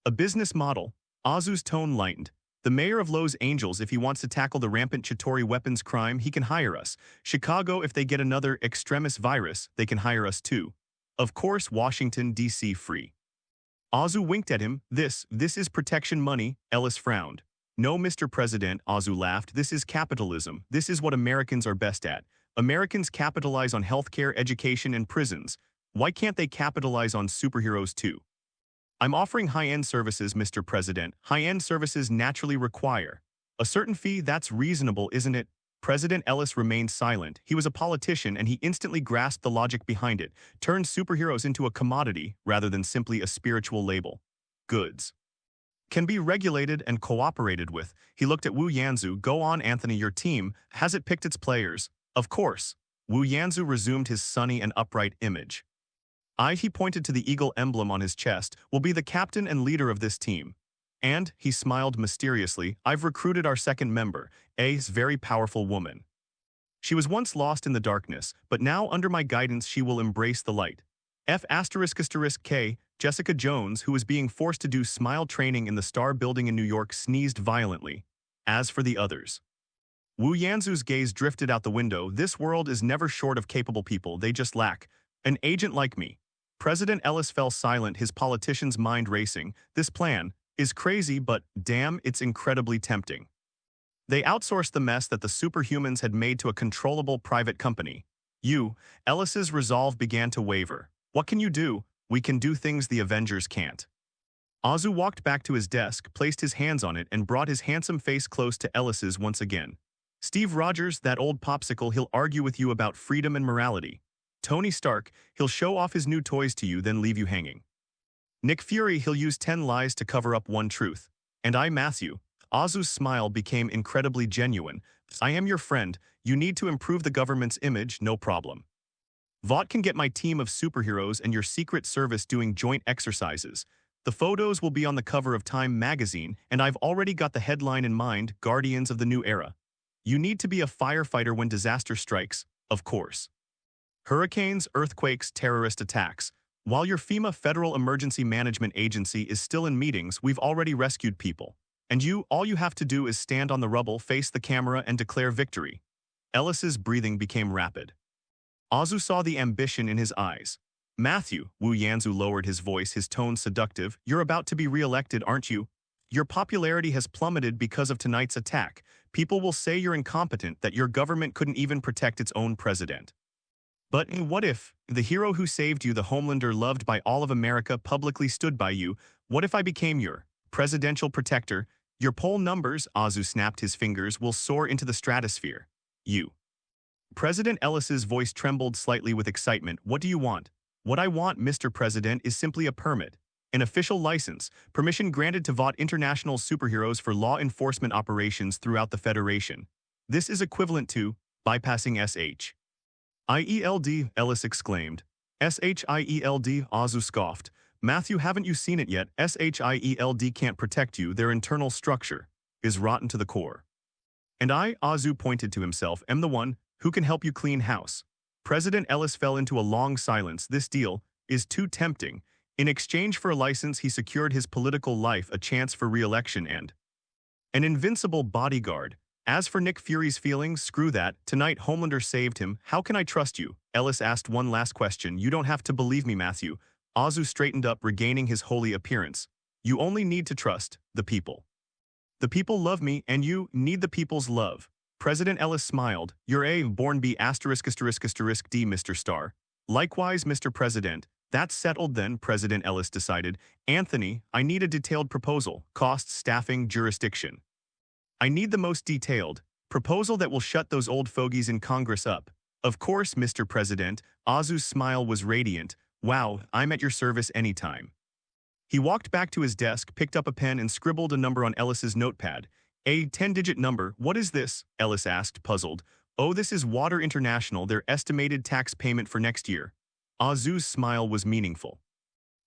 A business model. Azu's tone lightened. The mayor of Los Angeles, if he wants to tackle the rampant Chitauri weapons crime, he can hire us. Chicago, if they get another extremist virus, they can hire us too. Of course, Washington, D.C. free. Azu winked at him. This is protection money, Ellis frowned. No, Mr. President, Azu laughed. This is capitalism. This is what Americans are best at. Americans capitalize on healthcare, education, and prisons. Why can't they capitalize on superheroes too? I'm offering high-end services, Mr. President. High-end services naturally require a certain fee. That's reasonable, isn't it? President Ellis remained silent. He was a politician and he instantly grasped the logic behind it, turned superheroes into a commodity rather than simply a spiritual label. Goods can be regulated and cooperated with. He looked at Wu Yanzu. Go on, Anthony, your team, has it picked its players? Of course. Wu Yanzu resumed his sunny and upright image. He pointed to the eagle emblem on his chest, will be the captain and leader of this team. And, he smiled mysteriously, I've recruited our second member, a very powerful woman. She was once lost in the darkness, but now under my guidance she will embrace the light. F***K, Jessica Jones, who was being forced to do smile training in the Star Building in New York, sneezed violently. As for the others. Wu Yanzu's gaze drifted out the window. This world is never short of capable people, they just lack an agent like me. President Ellis fell silent, his politician's mind racing. This plan is crazy, but damn, it's incredibly tempting. They outsourced the mess that the Superhumans had made to a controllable private company. Ellis's resolve began to waver. What can you do? We can do things the Avengers can't. Azu walked back to his desk, placed his hands on it, and brought his handsome face close to Ellis's once again. Steve Rogers, that old popsicle, he'll argue with you about freedom and morality. Tony Stark, he'll show off his new toys to you, then leave you hanging. Nick Fury, he'll use 10 lies to cover up one truth. And I, Matthew. Azu's smile became incredibly genuine. I am your friend. You need to improve the government's image, no problem. Vought can get my team of superheroes and your Secret Service doing joint exercises. The photos will be on the cover of Time magazine, and I've already got the headline in mind, Guardians of the New Era. You need to be a firefighter when disaster strikes, of course. Hurricanes, earthquakes, terrorist attacks. While your FEMA Federal Emergency Management Agency is still in meetings, we've already rescued people. And all you have to do is stand on the rubble, face the camera, and declare victory. Ellis's breathing became rapid. Azu saw the ambition in his eyes. Matthew, Wu Yanzu lowered his voice, his tone seductive, you're about to be re-elected, aren't you? Your popularity has plummeted because of tonight's attack. People will say you're incompetent, that your government couldn't even protect its own president. But what if the hero who saved you, the Homelander loved by all of America, publicly stood by you? What if I became your presidential protector? Your poll numbers, Azu snapped his fingers, will soar into the stratosphere. You. President Ellis's voice trembled slightly with excitement. What do you want? What I want, Mr. President, is simply a permit. An official license, permission granted to Vought international superheroes for law enforcement operations throughout the Federation. This is equivalent to bypassing SHIELD, Ellis exclaimed. SHIELD, Azu scoffed. Matthew, haven't you seen it yet? SHIELD can't protect you. Their internal structure is rotten to the core. And I, Azu pointed to himself, am the one who can help you clean house. President Ellis fell into a long silence. This deal is too tempting. In exchange for a license, he secured his political life, a chance for re-election, and an invincible bodyguard. As for Nick Fury's feelings, screw that. Tonight, Homelander saved him. How can I trust you? Ellis asked one last question. You don't have to believe me, Matthew. Azu straightened up, regaining his holy appearance. You only need to trust the people. The people love me, and you need the people's love. President Ellis smiled. You're a born B*******D, Mr. Starr. Likewise, Mr. President. That's settled then, President Ellis decided. Anthony, I need a detailed proposal. Costs, staffing, jurisdiction. I need the most detailed proposal that will shut those old fogies in Congress up. Of course, Mr. President. Azu's smile was radiant. Wow, I'm at your service anytime. He walked back to his desk, picked up a pen, and scribbled a number on Ellis's notepad. A 10-digit number. What is this? Ellis asked, puzzled. Oh, this is Water International, their estimated tax payment for next year. Azu's smile was meaningful.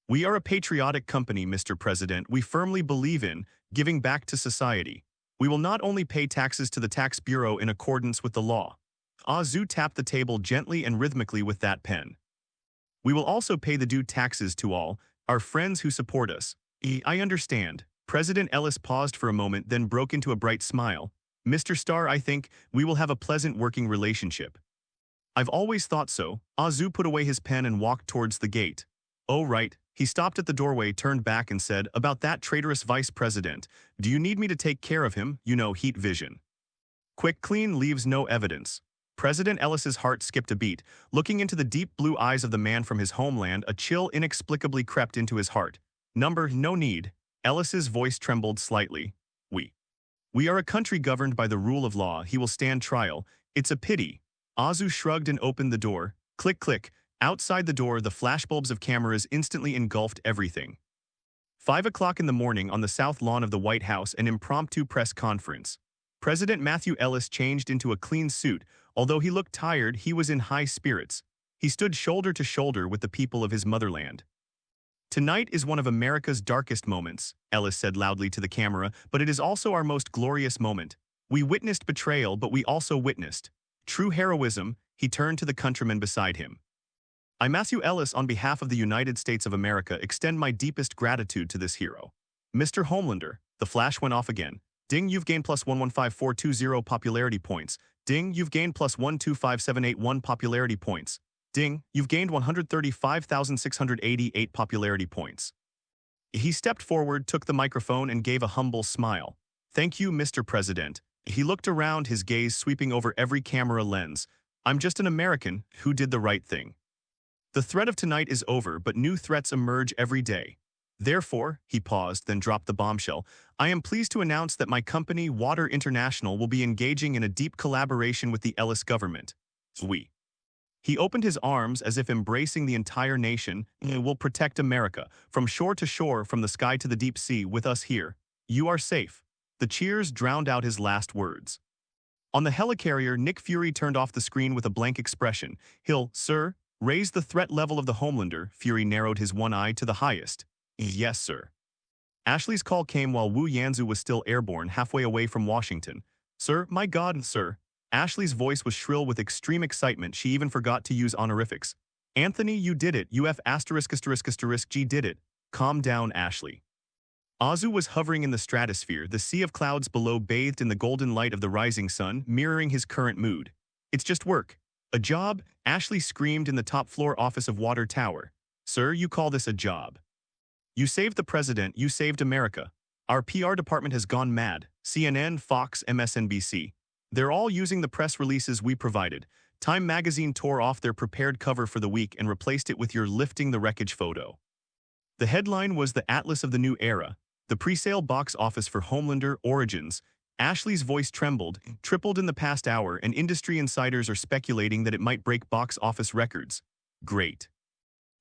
We are a patriotic company, Mr. President. We firmly believe in giving back to society. We will not only pay taxes to the Tax Bureau in accordance with the law. Azu tapped the table gently and rhythmically with that pen. We will also pay the due taxes to all our friends who support us. I understand. President Ellis paused for a moment, then broke into a bright smile. Mr. Starr, I think we will have a pleasant working relationship. I've always thought so. Azu put away his pen and walked towards the gate. Oh, right. He stopped at the doorway, turned back and said, about that traitorous vice president. Do you need me to take care of him? You know, heat vision. Quick, clean, leaves no evidence. President Ellis's heart skipped a beat. Looking into the deep blue eyes of the man from his homeland, a chill inexplicably crept into his heart. No need. Ellis's voice trembled slightly. We are a country governed by the rule of law. He will stand trial. It's a pity. Azu shrugged and opened the door. Click, click. Outside the door, the flashbulbs of cameras instantly engulfed everything. 5 o'clock in the morning on the south lawn of the White House, an impromptu press conference. President Matthew Ellis changed into a clean suit. Although he looked tired, he was in high spirits. He stood shoulder to shoulder with the people of his motherland. Tonight is one of America's darkest moments, Ellis said loudly to the camera, but it is also our most glorious moment. We witnessed betrayal, but we also witnessed true heroism. He turned to the countryman beside him. I, Matthew Ellis, on behalf of the United States of America, extend my deepest gratitude to this hero. Mr. Homelander, the flash went off again. Ding, you've gained plus 115420 popularity points. Ding, you've gained plus 125781 popularity points. Ding, you've gained 135,688 popularity points. He stepped forward, took the microphone, and gave a humble smile. Thank you, Mr. President. He looked around, his gaze sweeping over every camera lens. I'm just an American who did the right thing. The threat of tonight is over, but new threats emerge every day. Therefore, he paused, then dropped the bombshell, I am pleased to announce that my company, Water International, will be engaging in a deep collaboration with the Ellis government. He opened his arms as if embracing the entire nation. Will protect America, from shore to shore, from the sky to the deep sea, with us here. You are safe. The cheers drowned out his last words. On the helicarrier, Nick Fury turned off the screen with a blank expression. Sir, raise the threat level of the Homelander. Fury narrowed his one eye to the highest. Yes, sir. Ashley's call came while Wu Yanzu was still airborne, halfway away from Washington. Sir, my God, sir. Ashley's voice was shrill with extreme excitement. She even forgot to use honorifics. Anthony, you did it. G did it. Calm down, Ashley. Azu was hovering in the stratosphere, the sea of clouds below bathed in the golden light of the rising sun, mirroring his current mood. It's just work. A job? Ashley screamed in the top-floor office of Water Tower. Sir, you call this a job? You saved the president, you saved America. Our PR department has gone mad. CNN, Fox, MSNBC. They're all using the press releases we provided. Time magazine tore off their prepared cover for the week and replaced it with your lifting the wreckage photo. The headline was the Atlas of the New Era, the presale box office for Homelander Origins. Ashley's voice trembled, tripled in the past hour, and industry insiders are speculating that it might break box office records. Great.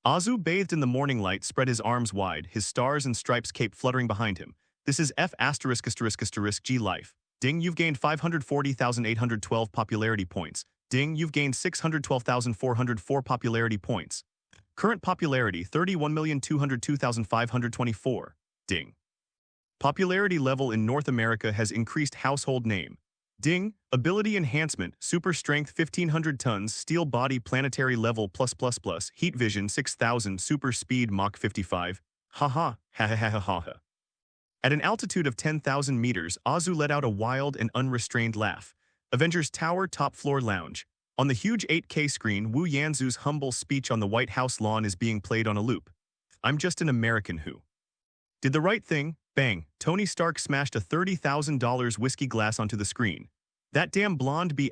Azu, bathed in the morning light, spread his arms wide, his stars and stripes cape fluttering behind him. This is F***G life. Ding, you've gained 540,812 popularity points. Ding, you've gained 612,404 popularity points. Current popularity, 31,202,524. Ding. Popularity level in North America has increased. Household name. Ding. Ability enhancement, super strength 1500 tons, steel body, planetary level +++, heat vision 6000, super speed Mach 55. Haha, ha ha ha ha ha ha. At an altitude of 10,000 meters, Azu let out a wild and unrestrained laugh. Avengers Tower top floor lounge. On the huge 8K screen, Wu Yanzu's humble speech on the White House lawn is being played on a loop. I'm just an American who did the right thing. Bang, Tony Stark smashed a $30,000 whiskey glass onto the screen. That damn blonde B*******.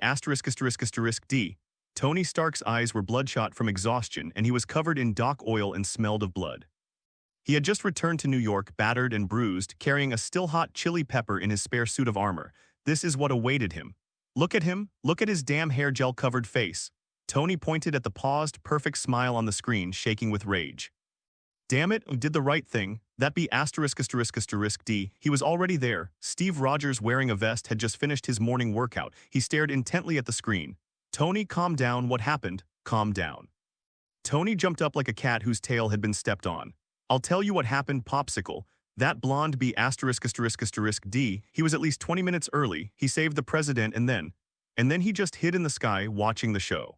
Tony Stark's eyes were bloodshot from exhaustion and he was covered in dock oil and smelled of blood. He had just returned to New York, battered and bruised, carrying a still-hot chili pepper in his spare suit of armor. This is what awaited him. Look at him, look at his damn hair gel-covered face. Tony pointed at the paused, perfect smile on the screen, shaking with rage. Damn it, did the right thing. That be ***D. He was already there. Steve Rogers, wearing a vest, had just finished his morning workout. He stared intently at the screen. Tony, calm down. What happened? Calm down. Tony jumped up like a cat whose tail had been stepped on. I'll tell you what happened, Popsicle. That blonde be ***D. He was at least 20 minutes early. He saved the president and then he just hid in the sky watching the show.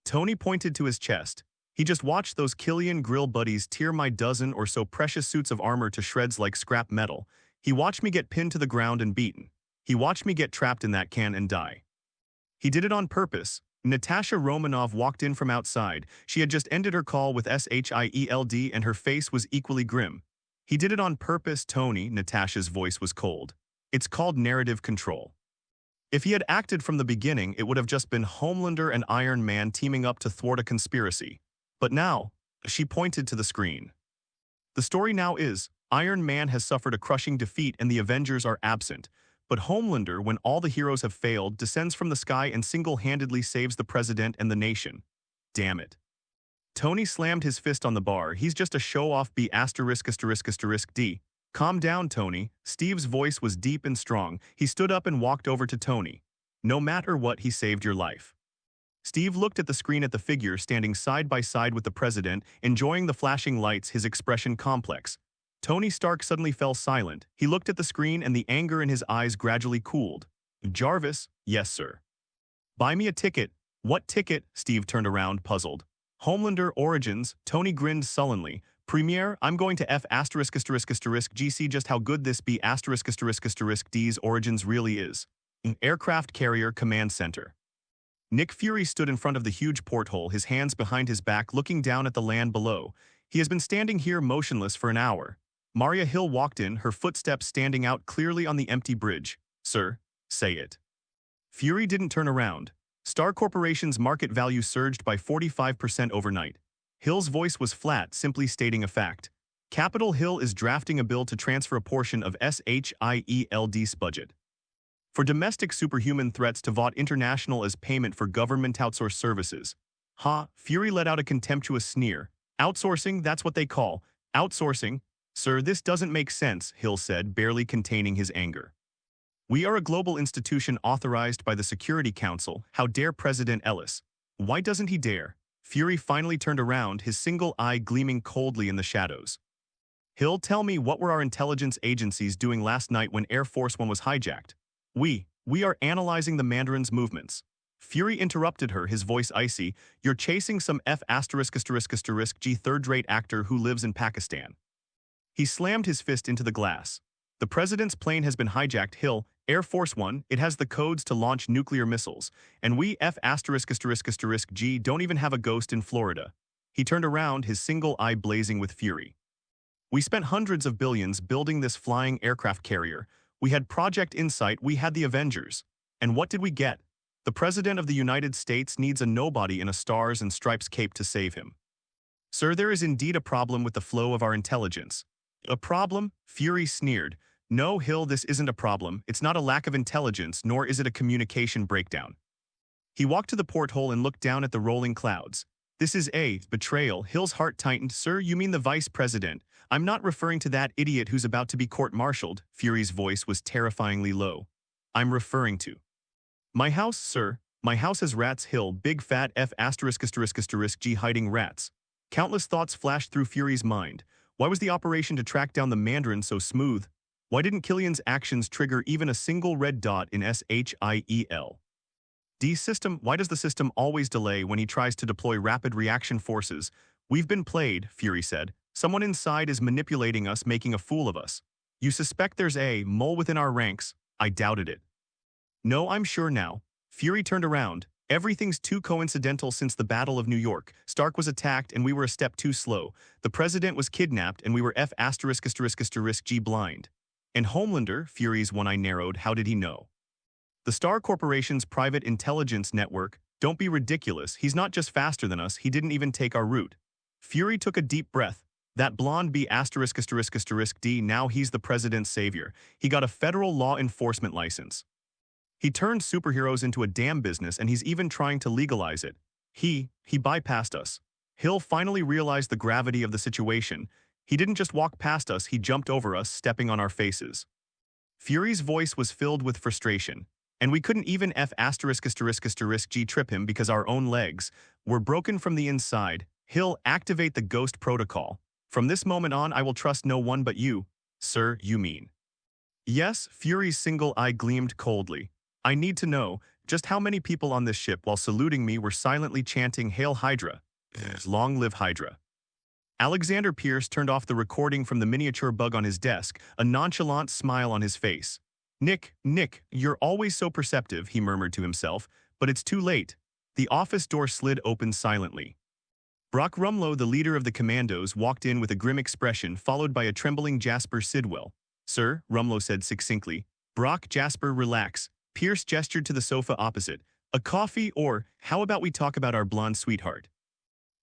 Tony pointed to his chest. He just watched those Killian Grill buddies tear my dozen or so precious suits of armor to shreds like scrap metal. He watched me get pinned to the ground and beaten. He watched me get trapped in that can and die. He did it on purpose. Natasha Romanoff walked in from outside. She had just ended her call with SHIELD and her face was equally grim. He did it on purpose, Tony. Natasha's voice was cold. It's called narrative control. If he had acted from the beginning, it would have just been Homelander and Iron Man teaming up to thwart a conspiracy. But now, she pointed to the screen. The story now is, Iron Man has suffered a crushing defeat and the Avengers are absent. But Homelander, when all the heroes have failed, descends from the sky and single-handedly saves the president and the nation. Damn it. Tony slammed his fist on the bar. He's just a show-off B*******D. Calm down, Tony. Steve's voice was deep and strong. He stood up and walked over to Tony. No matter what, he saved your life. Steve looked at the screen at the figure standing side by side with the president, enjoying the flashing lights, his expression complex. Tony Stark suddenly fell silent. He looked at the screen and the anger in his eyes gradually cooled. Jarvis, yes, sir. Buy me a ticket. What ticket? Steve turned around, puzzled. Homelander Origins, Tony grinned sullenly. Premiere, I'm going to see just how good this be D's Origins really is. Aircraft Carrier Command Center. Nick Fury stood in front of the huge porthole, his hands behind his back, looking down at the land below. He has been standing here motionless for an hour. Maria Hill walked in, her footsteps standing out clearly on the empty bridge. Sir, say it. Fury didn't turn around. Star Corporation's market value surged by 45% overnight. Hill's voice was flat, simply stating a fact. Capitol Hill is drafting a bill to transfer a portion of SHIELD's budget for domestic superhuman threats to Vought International as payment for government outsourced services. Ha, Fury let out a contemptuous sneer. Outsourcing, that's what they call outsourcing. Sir, this doesn't make sense, Hill said, barely containing his anger. We are a global institution authorized by the Security Council. How dare President Ellis? Why doesn't he dare? Fury finally turned around, his single eye gleaming coldly in the shadows. Hill, tell me, what were our intelligence agencies doing last night when Air Force One was hijacked? We are analyzing the Mandarin's movements. Fury interrupted her, his voice icy. You're chasing some F***G third-rate actor who lives in Pakistan. He slammed his fist into the glass. The president's plane has been hijacked, Hill. Air Force One, it has the codes to launch nuclear missiles. And we F***G don't even have a ghost in Florida. He turned around, his single eye blazing with fury. We spent hundreds of billions building this flying aircraft carrier. We had Project Insight, we had the Avengers. And what did we get? The President of the United States needs a nobody in a stars and stripes cape to save him. Sir, there is indeed a problem with the flow of our intelligence. A problem? Fury sneered. No, Hill, this isn't a problem. It's not a lack of intelligence, nor is it a communication breakdown. He walked to the porthole and looked down at the rolling clouds. This is a betrayal. Hill's heart tightened. Sir, you mean the vice president? I'm not referring to that idiot who's about to be court-martialed. Fury's voice was terrifyingly low. I'm referring to my house, sir. My house has rats. Hill, big fat F **** G hiding rats. Countless thoughts flashed through Fury's mind. Why was the operation to track down the Mandarin so smooth? Why didn't Killian's actions trigger even a single red dot in SHIEL? D system, why does the system always delay when he tries to deploy rapid reaction forces? We've been played, Fury said. Someone inside is manipulating us, making a fool of us. You suspect there's a mole within our ranks? I doubted it. No, I'm sure now. Fury turned around. Everything's too coincidental since the Battle of New York. Stark was attacked and we were a step too slow. The president was kidnapped and we were F***G blind. And Homelander, Fury's one eye narrowed, how did he know? The Star Corporation's private intelligence network, don't be ridiculous, he's not just faster than us, he didn't even take our route. Fury took a deep breath. That blonde B***D, now he's the president's savior. He got a federal law enforcement license. He turned superheroes into a damn business and he's even trying to legalize it. He bypassed us. Hill finally realized the gravity of the situation. He didn't just walk past us, he jumped over us, stepping on our faces. Fury's voice was filled with frustration. And we couldn't even F***G trip him because our own legs were broken from the inside. Hill, activate the ghost protocol. From this moment on, I will trust no one but you. Sir, you mean? Yes, Fury's single eye gleamed coldly. I need to know just how many people on this ship while saluting me were silently chanting Hail Hydra. Long live Hydra. Alexander Pierce turned off the recording from the miniature bug on his desk, a nonchalant smile on his face. Nick, you're always so perceptive, he murmured to himself, but it's too late. The office door slid open silently. Brock Rumlow, the leader of the commandos, walked in with a grim expression, followed by a trembling Jasper Sidwell. Sir, Rumlow said succinctly. Brock, Jasper, relax. Pierce gestured to the sofa opposite. A coffee, or how about we talk about our blonde sweetheart?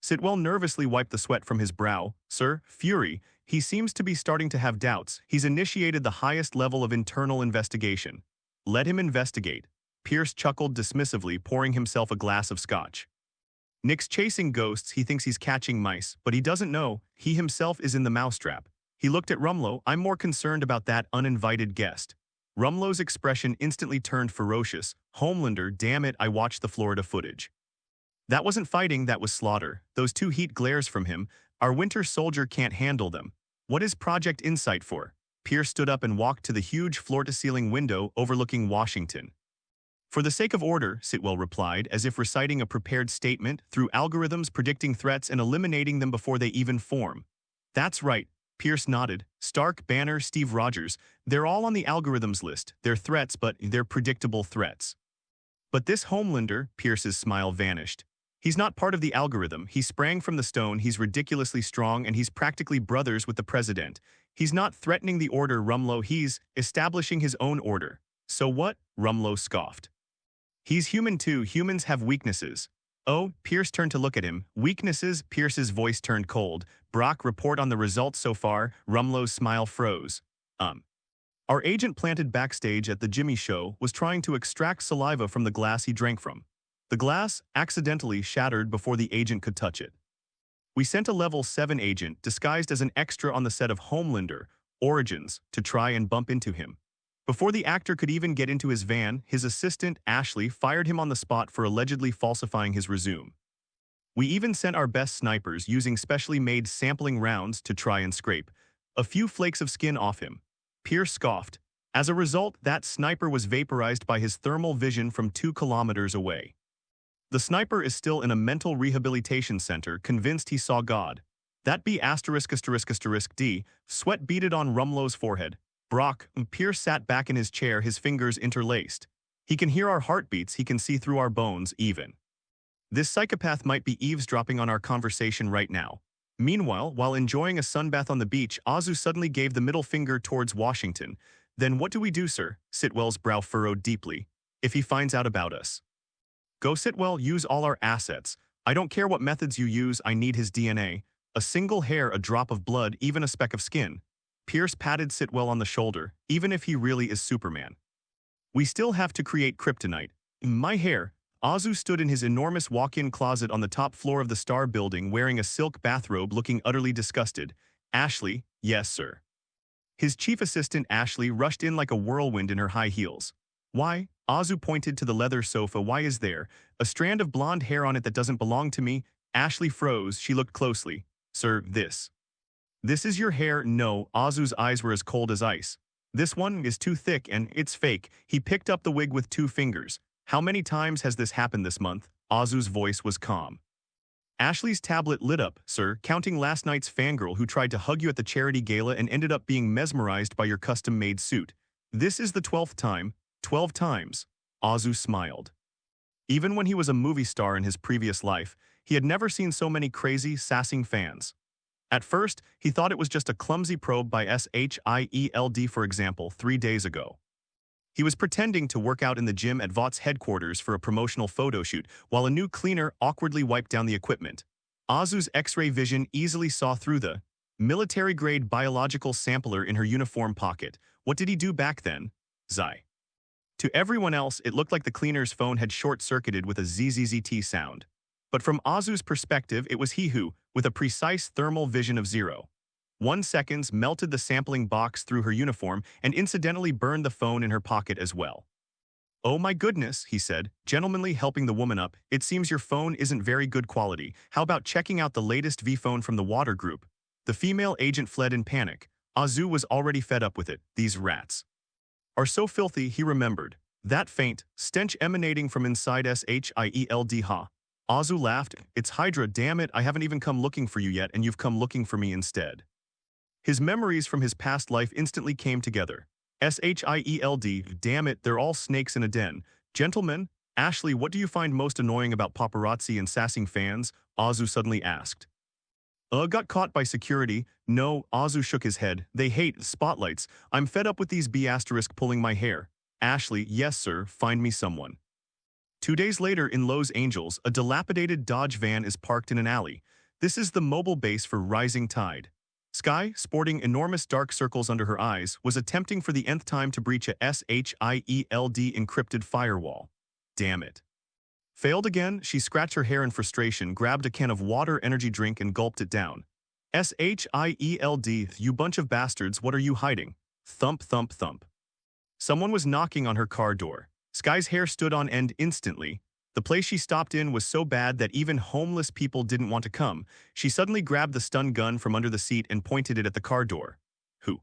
Sidwell nervously wiped the sweat from his brow. Sir, Fury, he seems to be starting to have doubts. He's initiated the highest level of internal investigation. Let him investigate. Pierce chuckled dismissively, pouring himself a glass of scotch. Nick's chasing ghosts, he thinks he's catching mice, but he doesn't know. He himself is in the mousetrap. He looked at Rumlow. I'm more concerned about that uninvited guest. Rumlow's expression instantly turned ferocious. Homelander, damn it, I watched the Florida footage. That wasn't fighting, that was slaughter. Those two heat glares from him. Our winter soldier can't handle them. What is Project Insight for? Pierce stood up and walked to the huge floor-to-ceiling window overlooking Washington. For the sake of order, Sitwell replied, as if reciting a prepared statement, through algorithms predicting threats and eliminating them before they even form. That's right, Pierce nodded. Stark, Banner, Steve Rogers, they're all on the algorithms list. They're threats, but they're predictable threats. But this Homelander, Pierce's smile vanished. He's not part of the algorithm. He sprang from the stone, he's ridiculously strong, and he's practically brothers with the president. He's not threatening the order, Rumlow, he's establishing his own order. So what? Rumlow scoffed. He's human too, humans have weaknesses. Oh, Pierce turned to look at him. Weaknesses? Pierce's voice turned cold. Brock, report on the results so far. Rumlow's smile froze. Our agent planted backstage at the Jimmy show was trying to extract saliva from the glass he drank from. The glass accidentally shattered before the agent could touch it. We sent a level 7 agent disguised as an extra on the set of Homelander, Origins, to try and bump into him. Before the actor could even get into his van, his assistant, Ashley, fired him on the spot for allegedly falsifying his resume. We even sent our best snipers using specially made sampling rounds to try and scrape a few flakes of skin off him. Pierce scoffed. As a result, that sniper was vaporized by his thermal vision from 2 kilometers away. The sniper is still in a mental rehabilitation center, convinced he saw God. That be ***D, sweat beaded on Rumlow's forehead. Brock, Pierce sat back in his chair, his fingers interlaced. He can hear our heartbeats, he can see through our bones, even. This psychopath might be eavesdropping on our conversation right now. Meanwhile, while enjoying a sunbath on the beach, Azu suddenly gave the middle finger towards Washington. Then what do we do, sir? Sitwell's brow furrowed deeply. If he finds out about us. Go, Sitwell, use all our assets. I don't care what methods you use, I need his DNA. A single hair, a drop of blood, even a speck of skin. Pierce patted Sitwell on the shoulder, even if he really is Superman. We still have to create kryptonite. My hair. Azu stood in his enormous walk-in closet on the top floor of the Star Building wearing a silk bathrobe looking utterly disgusted. Ashley, yes sir. His chief assistant Ashley rushed in like a whirlwind in her high heels. Why? Azu pointed to the leather sofa. Why is there a strand of blonde hair on it that doesn't belong to me? Ashley froze. She looked closely. Sir, this is your hair? No. Azu's eyes were as cold as ice. This one is too thick and it's fake. He picked up the wig with 2 fingers. How many times has this happened this month? Azu's voice was calm. Ashley's tablet lit up, sir, counting last night's fangirl who tried to hug you at the charity gala and ended up being mesmerized by your custom-made suit. This is the 12th time. 12 times. Azu smiled. Even when he was a movie star in his previous life, he had never seen so many crazy, sassing fans. At first, he thought it was just a clumsy probe by SHIELD, for example, 3 days ago. He was pretending to work out in the gym at Vought's headquarters for a promotional photo shoot while a new cleaner awkwardly wiped down the equipment. Azu's X-ray vision easily saw through the military-grade biological sampler in her uniform pocket. What did he do back then? Zai. To everyone else, it looked like the cleaner's phone had short-circuited with a ZZZT sound. But from Azu's perspective, it was he who, with a precise thermal vision of 0.1 seconds, melted the sampling box through her uniform and incidentally burned the phone in her pocket as well. Oh my goodness, he said, gentlemanly helping the woman up. It seems your phone isn't very good quality. How about checking out the latest V-phone from the Water Group? The female agent fled in panic. Azu was already fed up with it. These rats are so filthy, he remembered. That faint stench emanating from inside SHIELD, ha. Azu laughed. It's Hydra, damn it, I haven't even come looking for you yet and you've come looking for me instead. His memories from his past life instantly came together. SHIELD, damn it, they're all snakes in a den. Gentlemen, Ashley, what do you find most annoying about paparazzi and sassing fans? Azu suddenly asked. Got caught by security. No, Azu shook his head. They hate spotlights. I'm fed up with these B** pulling my hair. Ashley, yes sir, find me someone. 2 days later in Los Angeles, a dilapidated Dodge van is parked in an alley. This is the mobile base for Rising Tide. Sky, sporting enormous dark circles under her eyes, was attempting for the nth time to breach a SHIELD encrypted firewall. Damn it. Failed again, she scratched her hair in frustration, grabbed a can of water energy drink and gulped it down. SHIELD, you bunch of bastards, what are you hiding? Thump, thump, thump. Someone was knocking on her car door. Sky's hair stood on end instantly. The place she stopped in was so bad that even homeless people didn't want to come. She suddenly grabbed the stun gun from under the seat and pointed it at the car door. Who?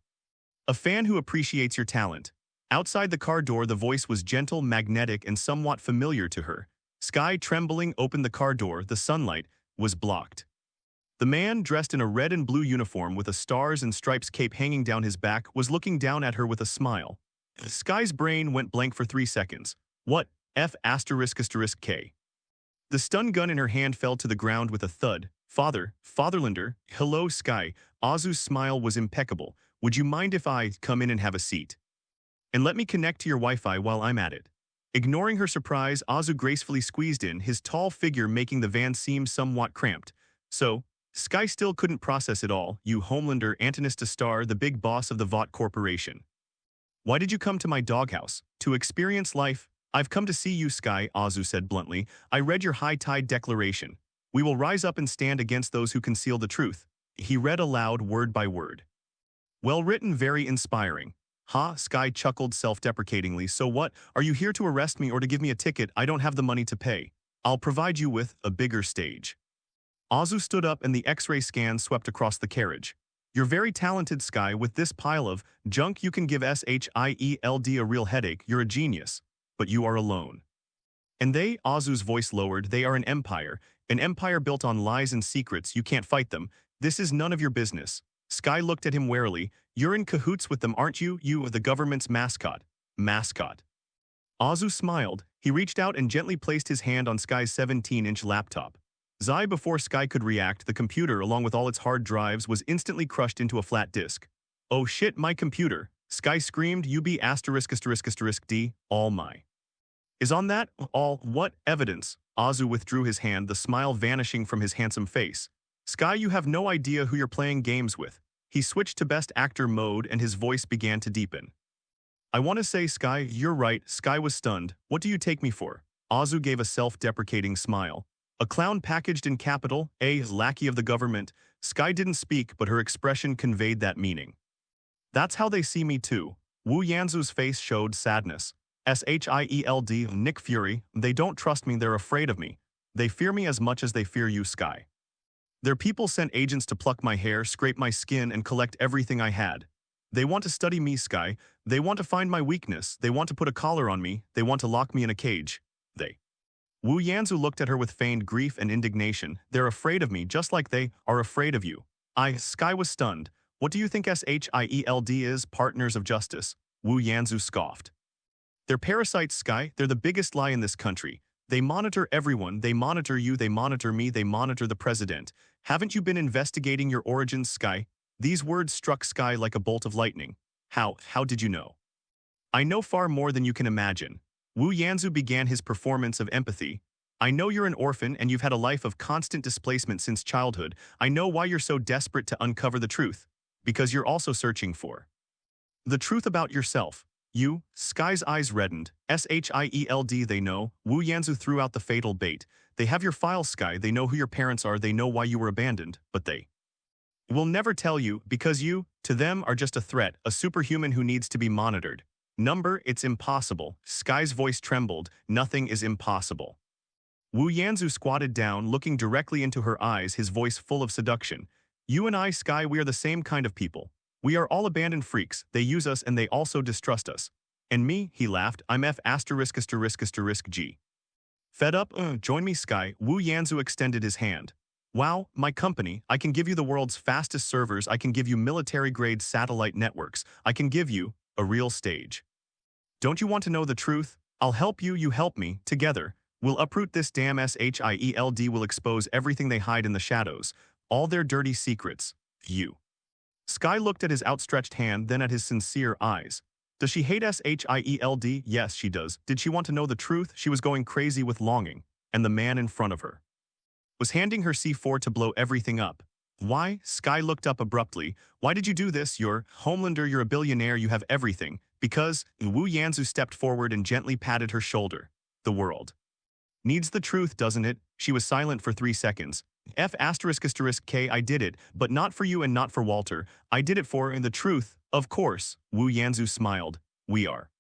A fan who appreciates your talent. Outside the car door, the voice was gentle, magnetic, and somewhat familiar to her. Sky, trembling, opened the car door. The sunlight was blocked. The man, dressed in a red and blue uniform with a stars and stripes cape hanging down his back, was looking down at her with a smile. Sky's brain went blank for 3 seconds. What? F***K. The stun gun in her hand fell to the ground with a thud. Fatherlander, hello Sky. Azu's smile was impeccable. Would you mind if I come in and have a seat? And let me connect to your Wi-Fi while I'm at it. Ignoring her surprise, Azu gracefully squeezed in, his tall figure making the van seem somewhat cramped. So, Sky still couldn't process it all. You Homelander, Antonista Star, the big boss of the Vought Corporation. Why did you come to my doghouse? To experience life? I've come to see you, Sky, Azu said bluntly. I read your high tide declaration. We will rise up and stand against those who conceal the truth. He read aloud word by word. Well written, very inspiring. Ha, Sky chuckled self-deprecatingly. So what? Are you here to arrest me or to give me a ticket? I don't have the money to pay. I'll provide you with a bigger stage. Azu stood up and the X-ray scan swept across the carriage. You're very talented, Sky. With this pile of junk you can give SHIELD a real headache. You're a genius. But you are alone. And they, Azu's voice lowered, they are an empire built on lies and secrets. You can't fight them. This is none of your business. Sky looked at him warily. You're in cahoots with them, aren't you? You are the government's mascot. Mascot. Azu smiled. He reached out and gently placed his hand on Sky's 17-inch laptop. Zai, before Sky could react, the computer, along with all its hard drives, was instantly crushed into a flat disk. "Oh shit, my computer!" Sky screamed, "UB asterisk asterisk asterisk D, all my. Is on that, all, what, evidence?" Azu withdrew his hand, the smile vanishing from his handsome face. "Sky, you have no idea who you're playing games with." He switched to best actor mode and his voice began to deepen. "I want to say, Sky, you're right." Sky was stunned. "What do you take me for?" Azu gave a self-deprecating smile. "A clown packaged in capital, a lackey of the government." Sky didn't speak, but her expression conveyed that meaning. "That's how they see me too." Wu Yanzu's face showed sadness. "Shield, Nick Fury, they don't trust me, they're afraid of me. They fear me as much as they fear you, Sky. Their people sent agents to pluck my hair, scrape my skin, and collect everything I had. They want to study me, Sky. They want to find my weakness. They want to put a collar on me. They want to lock me in a cage. They." Wu Yanzu looked at her with feigned grief and indignation. "They're afraid of me, just like they are afraid of you." Sky was stunned. "What do you think SHIELD is, partners of justice?" Wu Yanzu scoffed. "They're parasites, Sky. They're the biggest lie in this country. They monitor everyone. They monitor you. They monitor me. They monitor the president. Haven't you been investigating your origins, Sky?" These words struck Sky like a bolt of lightning. How did you know?" "I know far more than you can imagine." Wu Yanzu began his performance of empathy. "I know you're an orphan and you've had a life of constant displacement since childhood. I know why you're so desperate to uncover the truth. Because you're also searching for the truth about yourself. You." Sky's eyes reddened. "SHIELD, they know." Wu Yanzu threw out the fatal bait. "They have your files, Sky. They know who your parents are. They know why you were abandoned. But they will never tell you because you, to them, are just a threat, a superhuman who needs to be monitored. It's impossible." Sky's voice trembled. "Nothing is impossible." Wu Yanzu squatted down, looking directly into her eyes, his voice full of seduction. "You and I, Sky, we are the same kind of people. We are all abandoned freaks. They use us and they also distrust us. And me," he laughed, "I'm F asterisk asterisk asterisk G. Fed up? Join me, Sky." Wu Yanzu extended his hand. "Wow, my company. I can give you the world's fastest servers. I can give you military-grade satellite networks. I can give you a real stage. Don't you want to know the truth? I'll help you, you help me, together. We'll uproot this damn SHIELD, will expose everything they hide in the shadows, all their dirty secrets. You." Sky looked at his outstretched hand, then at his sincere eyes. "Does she hate SHIELD? Yes, she does. Did she want to know the truth? She was going crazy with longing. And the man in front of her was handing her C4 to blow everything up. Why?" Sky looked up abruptly. "Why did you do this? You're Homelander, you're a billionaire, you have everything." "Because." Wu Yanzu stepped forward and gently patted her shoulder. "The world needs the truth, doesn't it?" She was silent for 3 seconds. F asterisk asterisk K. "I did it, but not for you and not for Walter. I did it for the truth, of course." Wu Yanzu smiled. "We are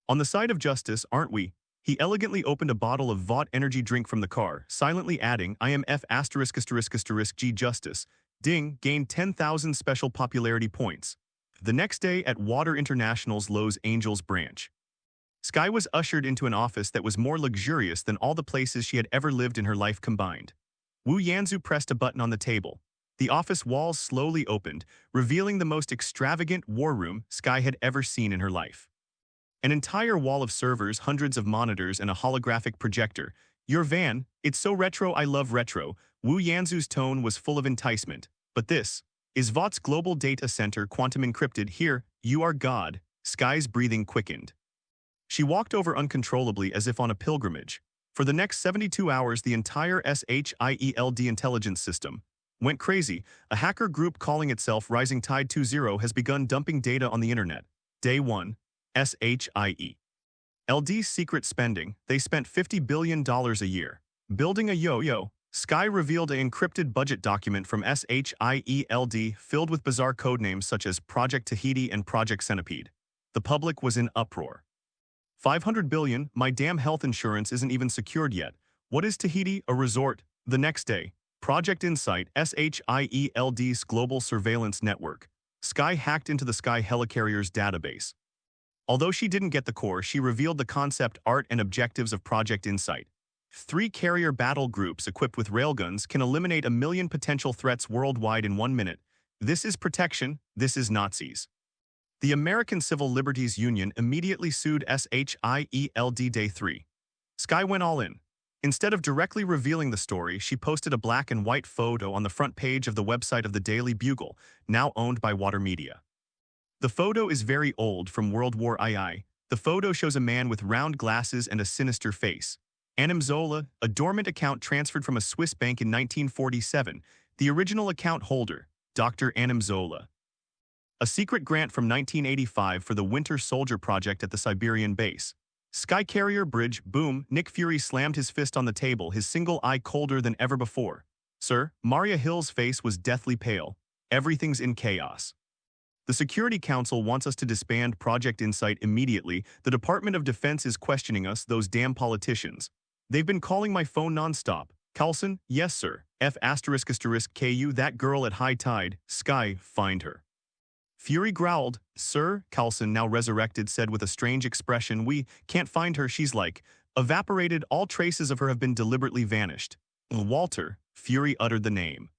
on the side of justice, aren't we?" He elegantly opened a bottle of Vought energy drink from the car, silently adding, "I am F asterisk asterisk asterisk G justice." Ding, gained 10,000 special popularity points. The next day at Water International's Los Angeles branch, Sky was ushered into an office that was more luxurious than all the places she had ever lived in her life combined. Wu Yanzu pressed a button on the table. The office walls slowly opened, revealing the most extravagant war room Sky had ever seen in her life. An entire wall of servers, hundreds of monitors, and a holographic projector. "Your van, it's so retro, I love retro." Wu Yanzu's tone was full of enticement. "But this is Vought's global data center, quantum encrypted. Here, you are God." Sky's breathing quickened. She walked over uncontrollably as if on a pilgrimage. For the next 72 hours, the entire SHIELD intelligence system went crazy. A hacker group calling itself Rising Tide 2.0 has begun dumping data on the internet. Day 1. SHIELD's secret spending. They spent $50 billion a year building a yo-yo. Sky revealed an encrypted budget document from SHIELD filled with bizarre codenames such as Project Tahiti and Project Centipede. The public was in uproar. $500 billion, my damn health insurance isn't even secured yet. What is Tahiti? A resort? The next day, Project Insight, SHIELD's global surveillance network. Sky hacked into the Sky Helicarrier's database. Although she didn't get the core, she revealed the concept, art, and objectives of Project Insight. 3 carrier battle groups equipped with railguns can eliminate 1 million potential threats worldwide in 1 minute. This is protection, this is Nazis. The American Civil Liberties Union immediately sued SHIELD. Day 3. Sky went all in. Instead of directly revealing the story, she posted a black and white photo on the front page of the website of the Daily Bugle, now owned by Water Media. The photo is very old, from World War II. The photo shows a man with round glasses and a sinister face. Anim Zola, a dormant account transferred from a Swiss bank in 1947. The original account holder, Dr. Anim Zola. A secret grant from 1985 for the Winter Soldier project at the Siberian base. Sky Carrier Bridge, boom, Nick Fury slammed his fist on the table, his single eye colder than ever before. Sir, Maria Hill's face was deathly pale. Everything's in chaos. The Security Council wants us to disband Project Insight immediately. The Department of Defense is questioning us, those damn politicians. They've been calling my phone nonstop. Coulson, yes sir. F***KU, that girl at high tide. Sky, find her. Fury growled. Sir, Coulson, now resurrected, said with a strange expression, we can't find her, she's like evaporated, all traces of her have been deliberately vanished. Walter, Fury uttered the name.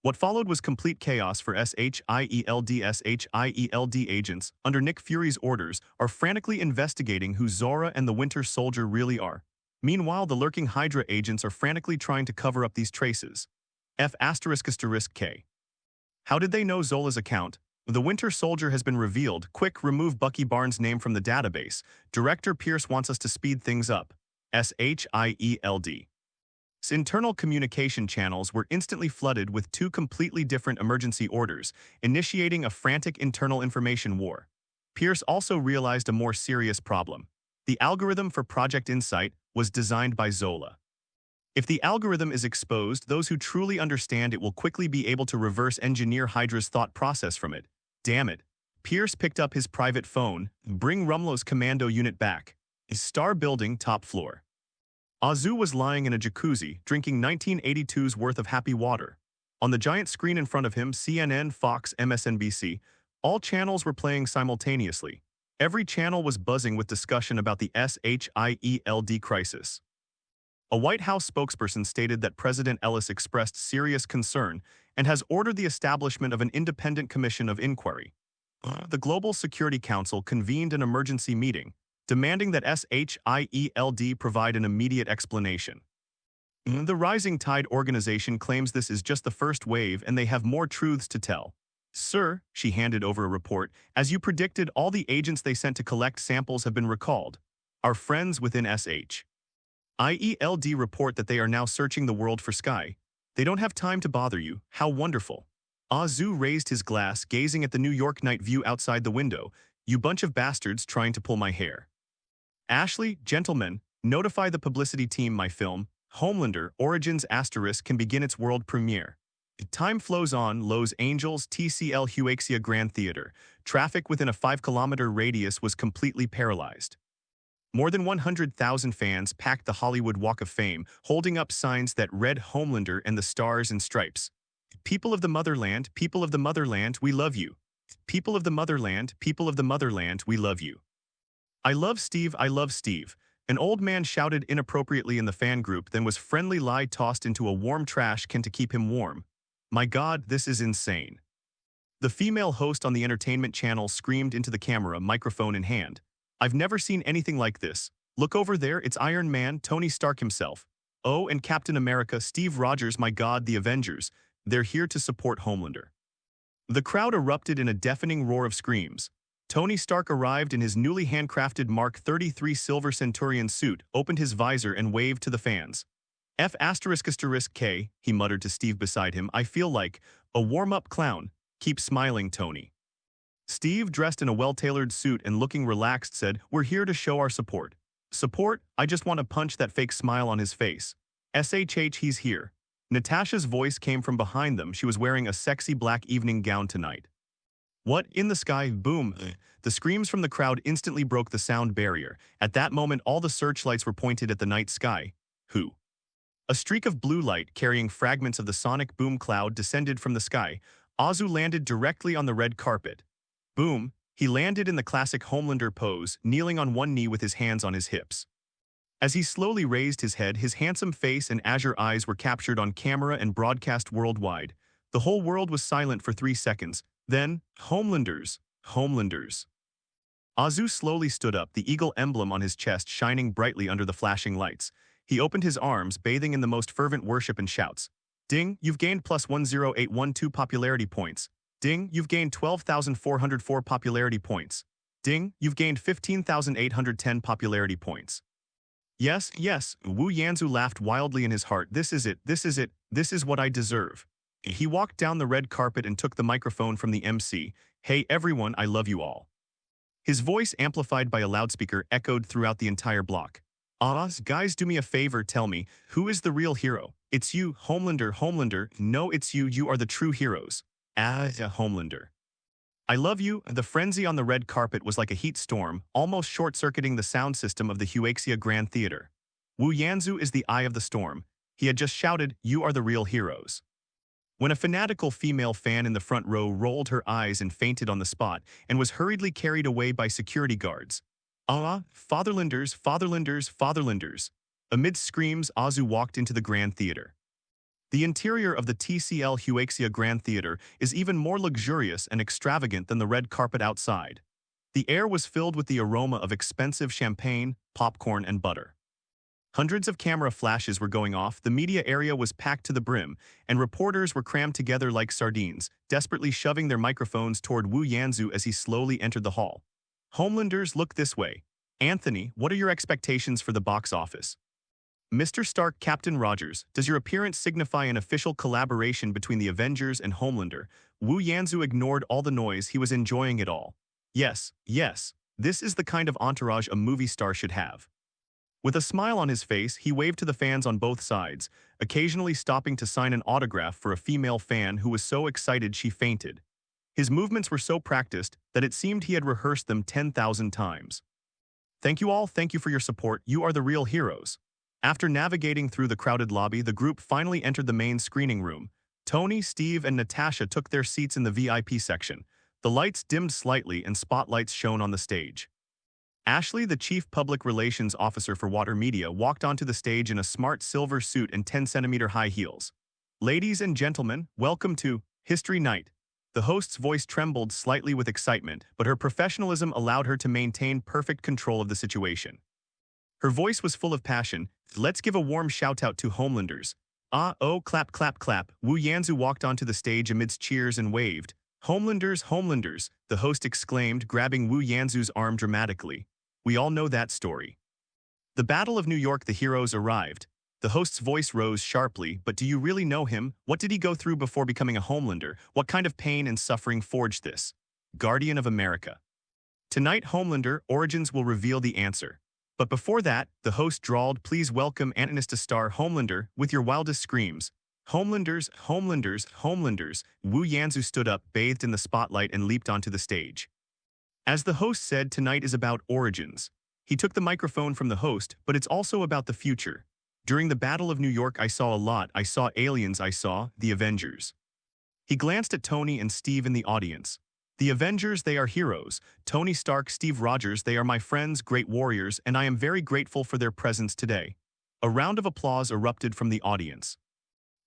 What followed was complete chaos for SHIELD agents, under Nick Fury's orders, are frantically investigating who Zora and the Winter Soldier really are. Meanwhile, the lurking Hydra agents are frantically trying to cover up these traces. F***K. How did they know Zola's account? The Winter Soldier has been revealed. Quick, remove Bucky Barnes' name from the database. Director Pierce wants us to speed things up. SHIELD. Internal communication channels were instantly flooded with two completely different emergency orders, initiating a frantic internal information war. Pierce also realized a more serious problem. The algorithm for Project Insight was designed by Zola. If the algorithm is exposed, those who truly understand it will quickly be able to reverse engineer Hydra's thought process from it. Damn it. Pierce picked up his private phone. Bring Rumlow's commando unit back. Star Building, top floor. Azu was lying in a jacuzzi, drinking 1982's worth of happy water. On the giant screen in front of him, CNN, Fox, MSNBC, all channels were playing simultaneously. Every channel was buzzing with discussion about the SHIELD crisis. A White House spokesperson stated that President Ellis expressed serious concern and has ordered the establishment of an independent commission of inquiry. The Global Security Council convened an emergency meeting, demanding that SHIELD provide an immediate explanation. The Rising Tide organization claims this is just the first wave and they have more truths to tell. Sir, she handed over a report, as you predicted, all the agents they sent to collect samples have been recalled. Our friends within SHIELD report that they are now searching the world for Sky. They don't have time to bother you. How wonderful. Azu raised his glass, gazing at the New York night view outside the window. You bunch of bastards trying to pull my hair. Ashley, gentlemen, notify the publicity team my film, Homelander, Origins *, can begin its world premiere. Time flows on. Los Angeles TCL Huaxia Grand Theater. Traffic within a 5-kilometer radius was completely paralyzed. More than 100,000 fans packed the Hollywood Walk of Fame, holding up signs that read Homelander and the Stars and Stripes. People of the motherland, we love you. People of the motherland, we love you. I love Steve, an old man shouted inappropriately in the fan group, then was friendly lie tossed into a warm trash can to keep him warm. My God, this is insane. The female host on the entertainment channel screamed into the camera, microphone in hand. I've never seen anything like this. Look over there, it's Iron Man, Tony Stark himself. Oh, and Captain America, Steve Rogers, my God, the Avengers. They're here to support Homelander. The crowd erupted in a deafening roar of screams. Tony Stark arrived in his newly handcrafted Mark 33 Silver Centurion suit, opened his visor and waved to the fans. F***K, he muttered to Steve beside him. I feel like a warm-up clown. Keep smiling, Tony. Steve, dressed in a well-tailored suit and looking relaxed, said, we're here to show our support. Support? I just want to punch that fake smile on his face. SHH, he's here. Natasha's voice came from behind them. She was wearing a sexy black evening gown tonight. What? In the sky? Boom. The screams from the crowd instantly broke the sound barrier. At that moment, all the searchlights were pointed at the night sky. Who? A streak of blue light carrying fragments of the sonic boom cloud descended from the sky. Azu landed directly on the red carpet. Boom. He landed in the classic Homelander pose, kneeling on one knee with his hands on his hips. As he slowly raised his head, his handsome face and azure eyes were captured on camera and broadcast worldwide. The whole world was silent for 3 seconds. Then, Homelanders. Azu slowly stood up, the eagle emblem on his chest shining brightly under the flashing lights. He opened his arms, bathing in the most fervent worship, and shouts, "Ding, you've gained plus 10812 popularity points. Ding, you've gained 12,404 popularity points. Ding, you've gained 15,810 popularity points." Yes, yes, Wu Yanzu laughed wildly in his heart. This is it, this is it, this is what I deserve. He walked down the red carpet and took the microphone from the MC. "Hey everyone, I love you all." His voice, amplified by a loudspeaker, echoed throughout the entire block. Guys, do me a favor, tell me, who is the real hero? It's you, Homelander, Homelander, no, it's you, you are the true heroes. Homelander. I love you. The frenzy on the red carpet was like a heat storm, almost short-circuiting the sound system of the Huaxia Grand Theater. Wu Yanzu is the eye of the storm. He had just shouted, "You are the real heroes." When a fanatical female fan in the front row rolled her eyes and fainted on the spot and was hurriedly carried away by security guards. Fatherlanders, fatherlanders, fatherlanders. Amid screams, Azu walked into the Grand Theater. The interior of the TCL Huaxia Grand Theater is even more luxurious and extravagant than the red carpet outside. The air was filled with the aroma of expensive champagne, popcorn, and butter. Hundreds of camera flashes were going off, the media area was packed to the brim, and reporters were crammed together like sardines, desperately shoving their microphones toward Wu Yanzu as he slowly entered the hall. "Homelanders, look this way. Anthony, what are your expectations for the box office?" "Mr. Stark, Captain Rogers, does your appearance signify an official collaboration between the Avengers and Homelander?" Wu Yanzu ignored all the noise, he was enjoying it all. Yes, yes, this is the kind of entourage a movie star should have. With a smile on his face, he waved to the fans on both sides, occasionally stopping to sign an autograph for a female fan who was so excited she fainted. His movements were so practiced that it seemed he had rehearsed them 10,000 times. "Thank you all, thank you for your support, you are the real heroes." After navigating through the crowded lobby, the group finally entered the main screening room. Tony, Steve, and Natasha took their seats in the VIP section. The lights dimmed slightly and spotlights shone on the stage. Ashley, the chief public relations officer for Water Media, walked onto the stage in a smart silver suit and 10-centimeter high heels. "Ladies and gentlemen, welcome to History Night." The host's voice trembled slightly with excitement, but her professionalism allowed her to maintain perfect control of the situation. Her voice was full of passion. "Let's give a warm shout-out to Homelanders." Clap, clap, clap. Wu Yanzu walked onto the stage amidst cheers and waved. "Homelanders, Homelanders," the host exclaimed, grabbing Wu Yanzu's arm dramatically. "We all know that story." The Battle of New York, the heroes arrived. The host's voice rose sharply, "But do you really know him? What did he go through before becoming a Homelander? What kind of pain and suffering forged this Guardian of America?" Tonight, Homelander Origins will reveal the answer. But before that, the host drawled, "Please welcome Antonis to star Homelander with your wildest screams." "Homelanders, Homelanders, Homelanders." Wu Yanzu stood up, bathed in the spotlight, and leaped onto the stage. As the host said, tonight is about origins. He took the microphone from the host, but it's also about the future. "During the Battle of New York, I saw a lot. I saw aliens, I saw the Avengers." He glanced at Tony and Steve in the audience. "The Avengers, they are heroes. Tony Stark, Steve Rogers, they are my friends, great warriors, and I am very grateful for their presence today." A round of applause erupted from the audience.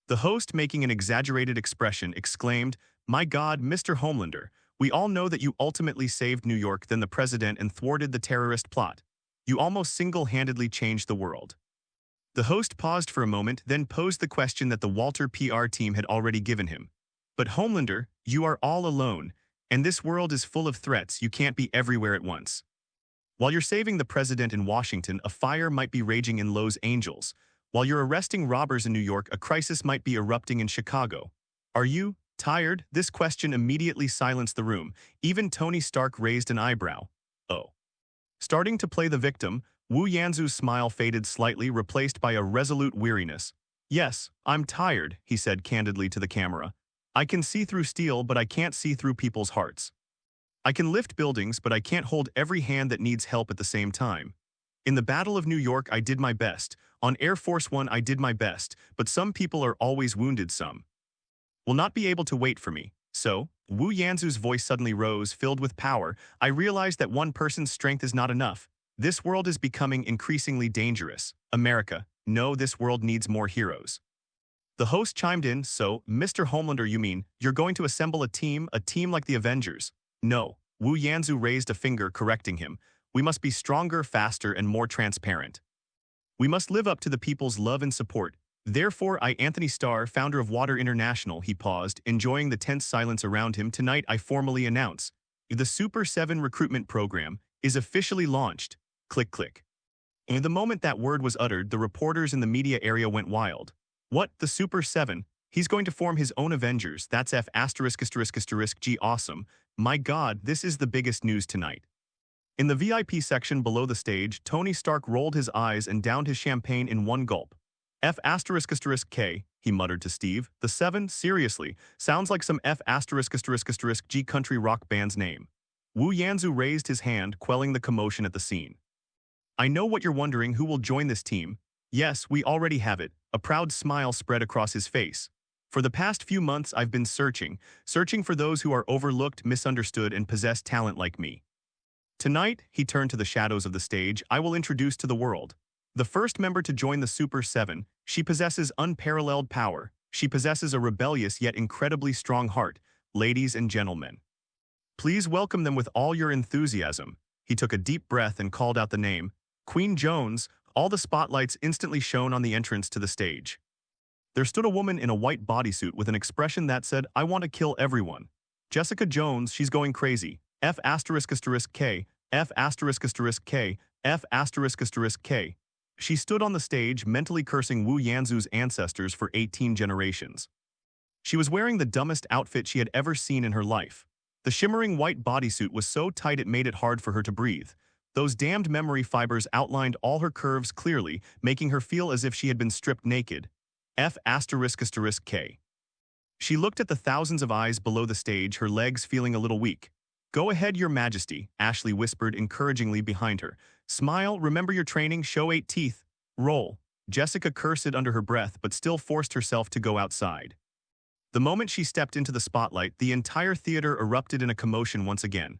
The host, making an exaggerated expression, exclaimed, "My God, Mr. Homelander, we all know that you ultimately saved New York, then the president, and thwarted the terrorist plot. You almost single-handedly changed the world." The host paused for a moment, then posed the question that the Walter PR team had already given him. "But Homelander, you are all alone, and this world is full of threats, you can't be everywhere at once. While you're saving the president in Washington, a fire might be raging in Los Angeles. While you're arresting robbers in New York, a crisis might be erupting in Chicago. Are you tired?" This question immediately silenced the room. Even Tony Stark raised an eyebrow. "Oh." Starting to play the victim, Wu Yanzu's smile faded slightly, replaced by a resolute weariness. "Yes, I'm tired," he said candidly to the camera. "I can see through steel, but I can't see through people's hearts. I can lift buildings, but I can't hold every hand that needs help at the same time. In the Battle of New York, I did my best. On Air Force One, I did my best, but some people are always wounded, some will not be able to wait for me. So," Wu Yanzu's voice suddenly rose, filled with power, "I realized that one person's strength is not enough. This world is becoming increasingly dangerous. America, no, this world needs more heroes." The host chimed in, "So, Mr. Homelander, you mean you're going to assemble a team like the Avengers?" "No." Wu Yanzu raised a finger, correcting him. "We must be stronger, faster, and more transparent." We must live up to the people's love and support. Therefore, I, Anthony Starr, founder of Water International, he paused, enjoying the tense silence around him. Tonight, I formally announce the Super 7 recruitment program is officially launched. Click, click. And the moment that word was uttered, the reporters in the media area went wild. What? The Super 7? He's going to form his own Avengers. That's F asterisk asterisk asterisk G awesome. My God, this is the biggest news tonight. In the VIP section below the stage, Tony Stark rolled his eyes and downed his champagne in one gulp. F asterisk asterisk K, he muttered to Steve. The 7? Seriously, sounds like some F asterisk asterisk asterisk G country rock band's name. Wu Yanzu raised his hand, quelling the commotion at the scene. I know what you're wondering, who will join this team? Yes, we already have it. A proud smile spread across his face. For the past few months, I've been searching for those who are overlooked, misunderstood, and possess talent like me. Tonight, he turned to the shadows of the stage, I will introduce to the world the first member to join the Super 7. She possesses unparalleled power. She possesses a rebellious yet incredibly strong heart. Ladies and gentlemen, please welcome them with all your enthusiasm. He took a deep breath and called out the name, Queen Jones. All the spotlights instantly shone on the entrance to the stage. There stood a woman in a white bodysuit with an expression that said, I want to kill everyone. Jessica Jones, she's going crazy. F asterisk asterisk K, F asterisk asterisk K, F asterisk asterisk K. She stood on the stage, mentally cursing Wu Yanzu's ancestors for 18 generations. She was wearing the dumbest outfit she had ever seen in her life. The shimmering white bodysuit was so tight it made it hard for her to breathe. Those damned memory fibers outlined all her curves clearly, making her feel as if she had been stripped naked. F asterisk asterisk K. She looked at the thousands of eyes below the stage, her legs feeling a little weak. Go ahead, Your Majesty, Ashley whispered encouragingly behind her. Smile, remember your training, show 8 teeth. Roll. Jessica cursed under her breath but still forced herself to go outside. The moment she stepped into the spotlight, the entire theater erupted in a commotion once again.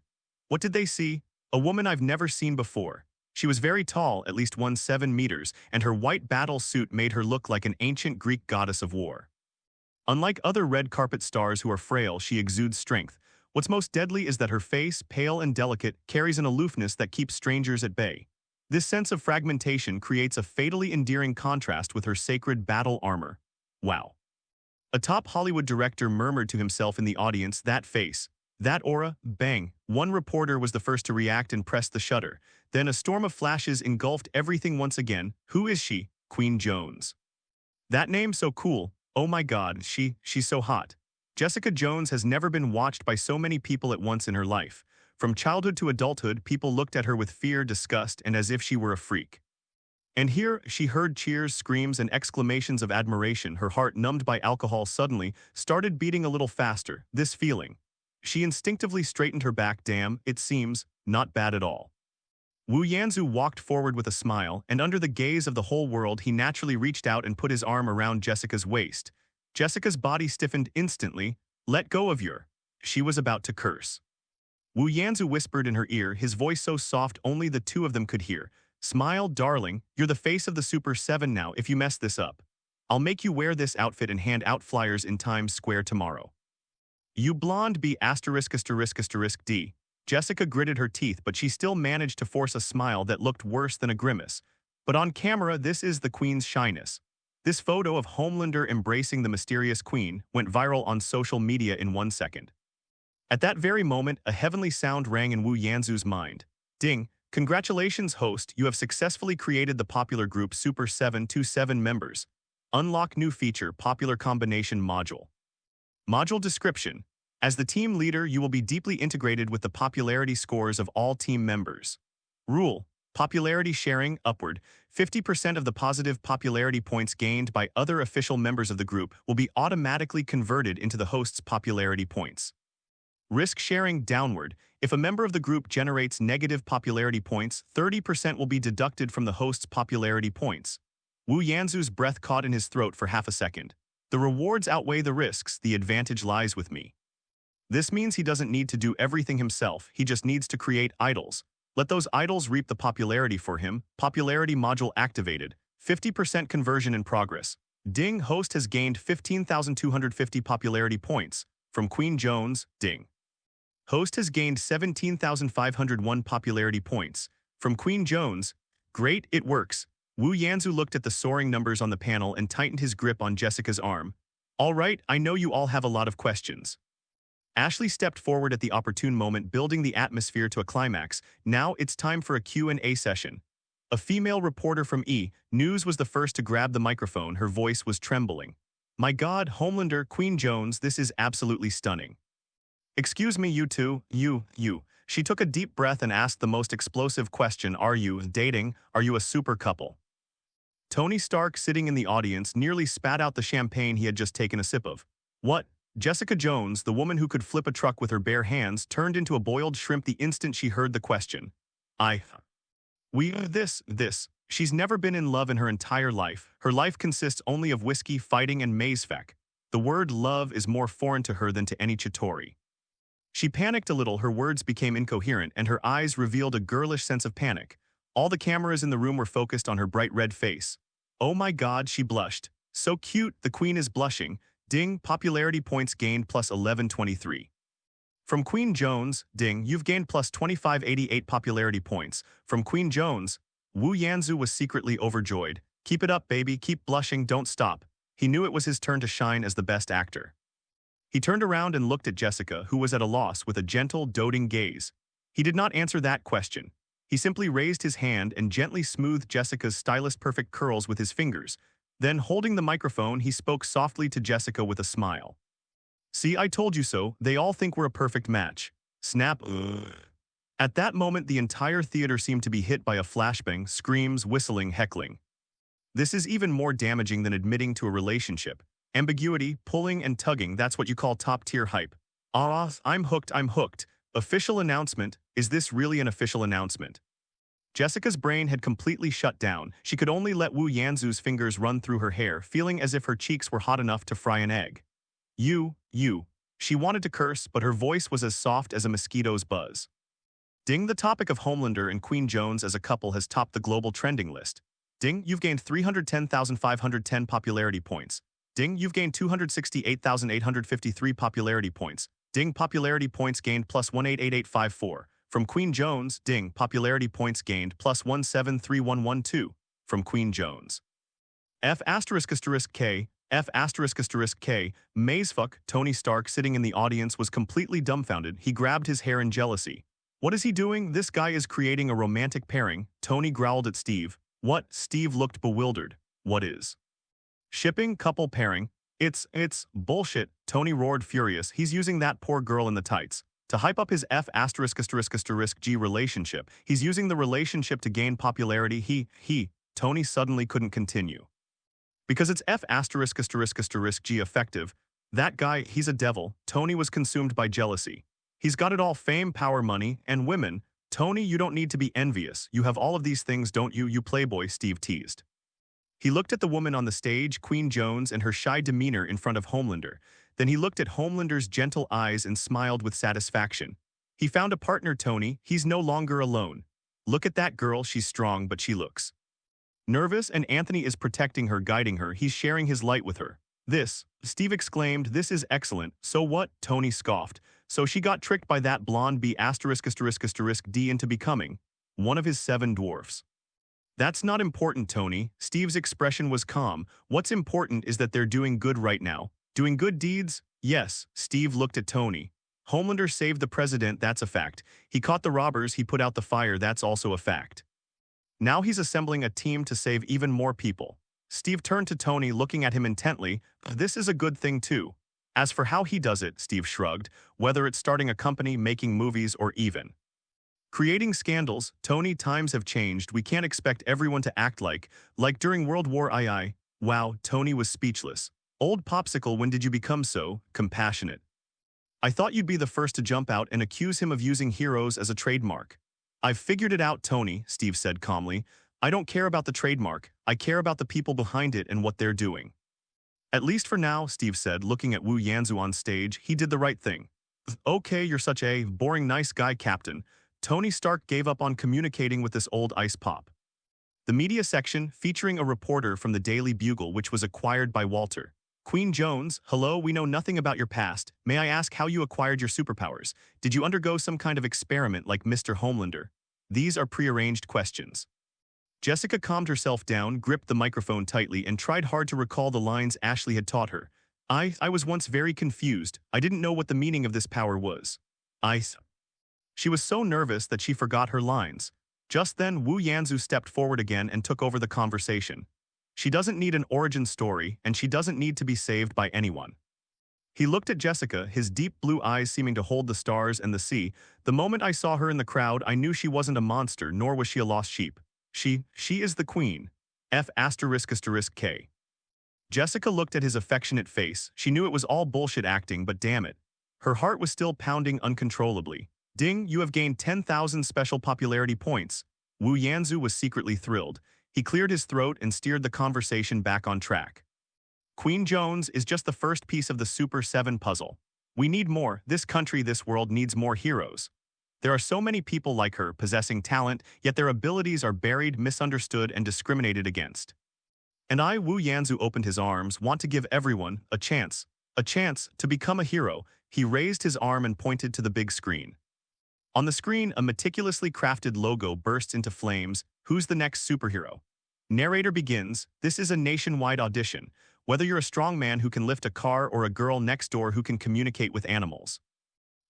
What did they see? A woman I've never seen before. She was very tall, at least 17 meters, and her white battle suit made her look like an ancient Greek goddess of war. Unlike other red carpet stars who are frail, she exudes strength. What's most deadly is that her face, pale and delicate, carries an aloofness that keeps strangers at bay. This sense of fragmentation creates a fatally endearing contrast with her sacred battle armor. Wow. A top Hollywood director murmured to himself in the audience, that face, that aura, bang. One reporter was the first to react and pressed the shutter. Then a storm of flashes engulfed everything once again. Who is she? Queen Jones. That name so cool. Oh my God, she's so hot. Jessica Jones has never been watched by so many people at once in her life. From childhood to adulthood, people looked at her with fear, disgust, and as if she were a freak. And here, she heard cheers, screams, and exclamations of admiration. Her heart, numbed by alcohol, suddenly started beating a little faster. This feeling. She instinctively straightened her back. Damn, it seems not bad at all. Wu Yanzu walked forward with a smile, and under the gaze of the whole world, he naturally reached out and put his arm around Jessica's waist. Jessica's body stiffened instantly. Let go of your. She was about to curse. Wu Yanzu whispered in her ear, his voice so soft only the two of them could hear. Smile, darling, you're the face of the Super 7 now. If you mess this up, I'll make you wear this outfit and hand out flyers in Times Square tomorrow. You blonde B asterisk asterisk asterisk D. Jessica gritted her teeth, but she still managed to force a smile that looked worse than a grimace. But on camera, this is the Queen's shyness. This photo of Homelander embracing the mysterious Queen went viral on social media in 1 second. At that very moment, a heavenly sound rang in Wu Yanzu's mind. Ding! Congratulations, host, you have successfully created the popular group Super 7 to 7 members. Unlock new feature, popular combination module. Module description. As the team leader, you will be deeply integrated with the popularity scores of all team members. Rule. Popularity sharing, upward. 50% of the positive popularity points gained by other official members of the group will be automatically converted into the host's popularity points. Risk sharing, downward. If a member of the group generates negative popularity points, 30% will be deducted from the host's popularity points. Wu Yanzu's breath caught in his throat for half a second. The rewards outweigh the risks, the advantage lies with me. This means he doesn't need to do everything himself, he just needs to create idols. Let those idols reap the popularity for him. Popularity module activated. 50% conversion in progress. Ding, host has gained 15,250 popularity points. From Queen Jones, ding. Host has gained 17,501 popularity points. From Queen Jones, great, it works. Wu Yanzu looked at the soaring numbers on the panel and tightened his grip on Jessica's arm. All right, I know you all have a lot of questions. Ashley stepped forward at the opportune moment, building the atmosphere to a climax. Now it's time for a Q&A session. A female reporter from News was the first to grab the microphone. Her voice was trembling. My God, Homelander, Queen Jones, this is absolutely stunning. Excuse me, you two, you. She took a deep breath and asked the most explosive question. Are you dating? Are you a super couple? Tony Stark, sitting in the audience, nearly spat out the champagne he had just taken a sip of. What? Jessica Jones, the woman who could flip a truck with her bare hands, turned into a boiled shrimp the instant she heard the question. This. She's never been in love in her entire life. Her life consists only of whiskey, fighting, and mazefek. The word love is more foreign to her than to any Chitauri. She panicked a little, her words became incoherent, and her eyes revealed a girlish sense of panic. All the cameras in the room were focused on her bright red face. Oh my God, she blushed. So cute, the queen is blushing. Ding, popularity points gained plus 1123. From Queen Jones, ding, you've gained plus 2588 popularity points. From Queen Jones, Wu Yanzu was secretly overjoyed. Keep it up, baby, keep blushing, don't stop. He knew it was his turn to shine as the best actor. He turned around and looked at Jessica, who was at a loss, with a gentle, doting gaze. He did not answer that question. He simply raised his hand and gently smoothed Jessica's stylist-perfect curls with his fingers. Then, holding the microphone, he spoke softly to Jessica with a smile. See, I told you so. They all think we're a perfect match. Snap. Ugh. At that moment, the entire theater seemed to be hit by a flashbang, screams, whistling, heckling. This is even more damaging than admitting to a relationship. Ambiguity, pulling, and tugging, that's what you call top-tier hype. Ah, I'm hooked. Official announcement. Is this really an official announcement? Jessica's brain had completely shut down. She could only let Wu Yanzu's fingers run through her hair, feeling as if her cheeks were hot enough to fry an egg. You. She wanted to curse, but her voice was as soft as a mosquito's buzz. Ding, the topic of Homelander and Queen Jones as a couple has topped the global trending list. Ding, you've gained 310,510 popularity points. Ding, you've gained 268,853 popularity points. Ding, popularity points gained plus 188854. From Queen Jones, ding, popularity points gained plus 173112. From Queen Jones. F***K, Mazefuck, Tony Stark, sitting in the audience, was completely dumbfounded. He grabbed his hair in jealousy. What is he doing? This guy is creating a romantic pairing. Tony growled at Steve. What? Steve looked bewildered. What is? Shipping, couple pairing. It's bullshit, Tony roared, furious. He's using that poor girl in the tights to hype up his F***G relationship. He's using the relationship to gain popularity. Tony suddenly couldn't continue. Because it's F***G effective. That guy, he's a devil. Tony was consumed by jealousy. He's got it all: fame, power, money, and women. Tony, you don't need to be envious. You have all of these things, don't you, you playboy, Steve teased. He looked at the woman on the stage, Queen Jones, and her shy demeanor in front of Homelander. Then he looked at Homelander's gentle eyes and smiled with satisfaction. He found a partner, Tony. He's no longer alone. Look at that girl, she's strong, but she looks nervous, and Anthony is protecting her, guiding her. He's sharing his light with her. This, Steve exclaimed, this is excellent. So what? Tony scoffed. So she got tricked by that blonde B*******D into becoming one of his 7 dwarfs. That's not important, Tony. Steve's expression was calm. What's important is that they're doing good right now. Doing good deeds? Yes. Steve looked at Tony. Homelander saved the president, that's a fact. He caught the robbers, he put out the fire, that's also a fact. Now he's assembling a team to save even more people. Steve turned to Tony, looking at him intently. This is a good thing too. As for how he does it, Steve shrugged, whether it's starting a company, making movies, or even creating scandals. Tony, times have changed. We can't expect everyone to act like during World War II. Wow, Tony was speechless. Old popsicle, when did you become so compassionate? I thought you'd be the first to jump out and accuse him of using heroes as a trademark. I've figured it out, Tony, Steve said calmly. I don't care about the trademark. I care about the people behind it and what they're doing. At least for now, Steve said, looking at Wu Yanzu on stage. He did the right thing. Okay, you're such a boring nice guy, Captain. Tony Stark gave up on communicating with this old ice pop. The media section, featuring a reporter from the Daily Bugle, which was acquired by Walter. Queen Jones, hello, we know nothing about your past. May I ask how you acquired your superpowers? Did you undergo some kind of experiment like Mr. Homelander? These are prearranged questions. Jessica calmed herself down, gripped the microphone tightly, and tried hard to recall the lines Ashley had taught her. I was once very confused. I didn't know what the meaning of this power was. I. She was so nervous that she forgot her lines. Just then, Wu Yanzu stepped forward again and took over the conversation. She doesn't need an origin story, and she doesn't need to be saved by anyone. He looked at Jessica, his deep blue eyes seeming to hold the stars and the sea. The moment I saw her in the crowd, I knew she wasn't a monster, nor was she a lost sheep. She is the queen. F***K. Jessica looked at his affectionate face. She knew it was all bullshit acting, but damn it. Her heart was still pounding uncontrollably. Ding, you have gained 10,000 special popularity points. Wu Yanzu was secretly thrilled. He cleared his throat and steered the conversation back on track. Queen Jones is just the first piece of the Super 7 puzzle. We need more. This country, this world needs more heroes. There are so many people like her, possessing talent, yet their abilities are buried, misunderstood, and discriminated against. And I, Wu Yanzu, opened his arms, want to give everyone a chance to become a hero. He raised his arm and pointed to the big screen. On the screen, a meticulously crafted logo bursts into flames. Who's the next superhero? Narrator begins. This is a nationwide audition. Whether you're a strong man who can lift a car or a girl next door who can communicate with animals.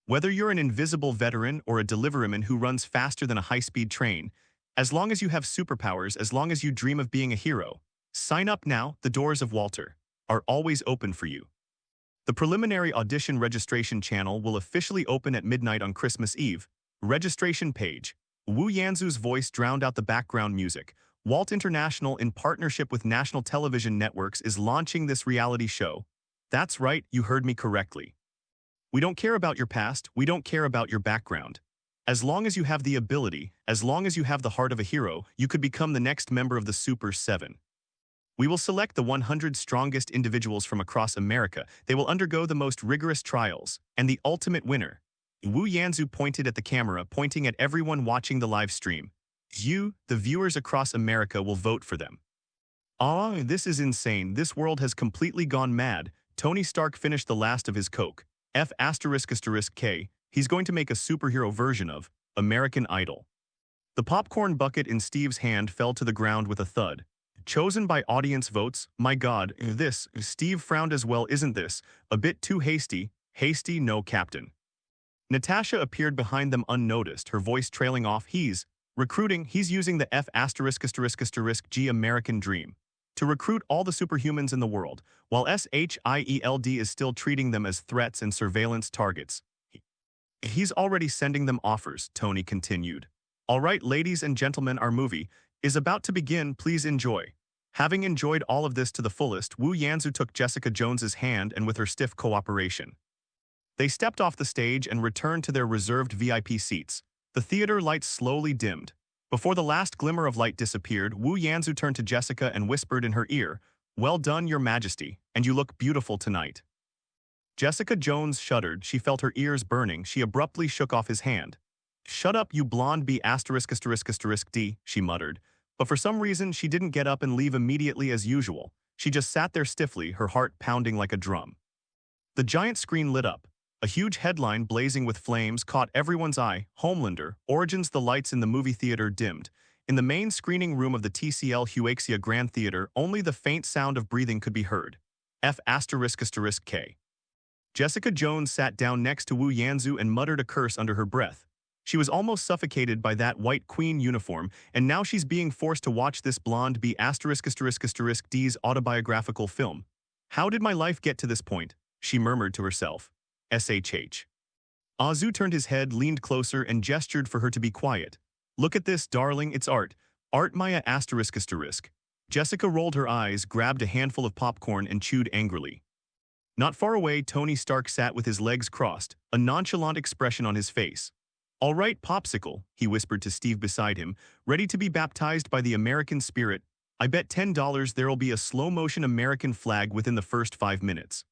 Whether you're an invisible veteran or a deliveryman who runs faster than a high-speed train, as long as you have superpowers, as long as you dream of being a hero, sign up now. The doors of Walter are always open for you. The preliminary audition registration channel will officially open at midnight on Christmas Eve. Registration page. Wu Yanzu's voice drowned out the background music. Walt International, in partnership with national television networks, is launching this reality show. That's right, you heard me correctly. We don't care about your past, we don't care about your background. As long as you have the ability, as long as you have the heart of a hero, you could become the next member of the Super 7. We will select the 100 strongest individuals from across America. They will undergo the most rigorous trials, and the ultimate winner. Wu Yanzu pointed at the camera, pointing at everyone watching the live stream. You, the viewers across America, will vote for them. This is insane. This world has completely gone mad. Tony Stark finished the last of his Coke. F***K. He's going to make a superhero version of American Idol. The popcorn bucket in Steve's hand fell to the ground with a thud. Chosen by audience votes, my God, this, Steve frowned as well. Isn't this a bit too hasty? Hasty, no, Captain. Natasha appeared behind them unnoticed, her voice trailing off. He's recruiting. He's using the F***G American Dream to recruit all the superhumans in the world, while SHIELD is still treating them as threats and surveillance targets. He's already sending them offers, Tony continued. All right, ladies and gentlemen, our movie is about to begin. Please enjoy. Having enjoyed all of this to the fullest, Wu Yanzu took Jessica Jones's hand, and with her stiff cooperation, they stepped off the stage and returned to their reserved VIP seats. The theater lights slowly dimmed. Before the last glimmer of light disappeared, Wu Yanzu turned to Jessica and whispered in her ear, "Well done, Your Majesty, and you look beautiful tonight." Jessica Jones shuddered. She felt her ears burning. She abruptly shook off his hand. "Shut up, you blonde b*******," she muttered. But for some reason, she didn't get up and leave immediately as usual. She just sat there stiffly, her heart pounding like a drum. The giant screen lit up. A huge headline blazing with flames caught everyone's eye. Homelander, Origins. The lights in the movie theater dimmed. In the main screening room of the TCL Huaxia Grand Theater, only the faint sound of breathing could be heard. F***K. Jessica Jones sat down next to Wu Yanzu and muttered a curse under her breath. She was almost suffocated by that white queen uniform, and now she's being forced to watch this blonde B******D's autobiographical film. How did my life get to this point? She murmured to herself. SHH. Azu turned his head, leaned closer, and gestured for her to be quiet. Look at this, darling, it's art. Art Maya ***. Jessica rolled her eyes, grabbed a handful of popcorn, and chewed angrily. Not far away, Tony Stark sat with his legs crossed, a nonchalant expression on his face. All right, Popsicle, he whispered to Steve beside him, ready to be baptized by the American spirit. I bet $10 there'll be a slow-motion American flag within the first 5 minutes.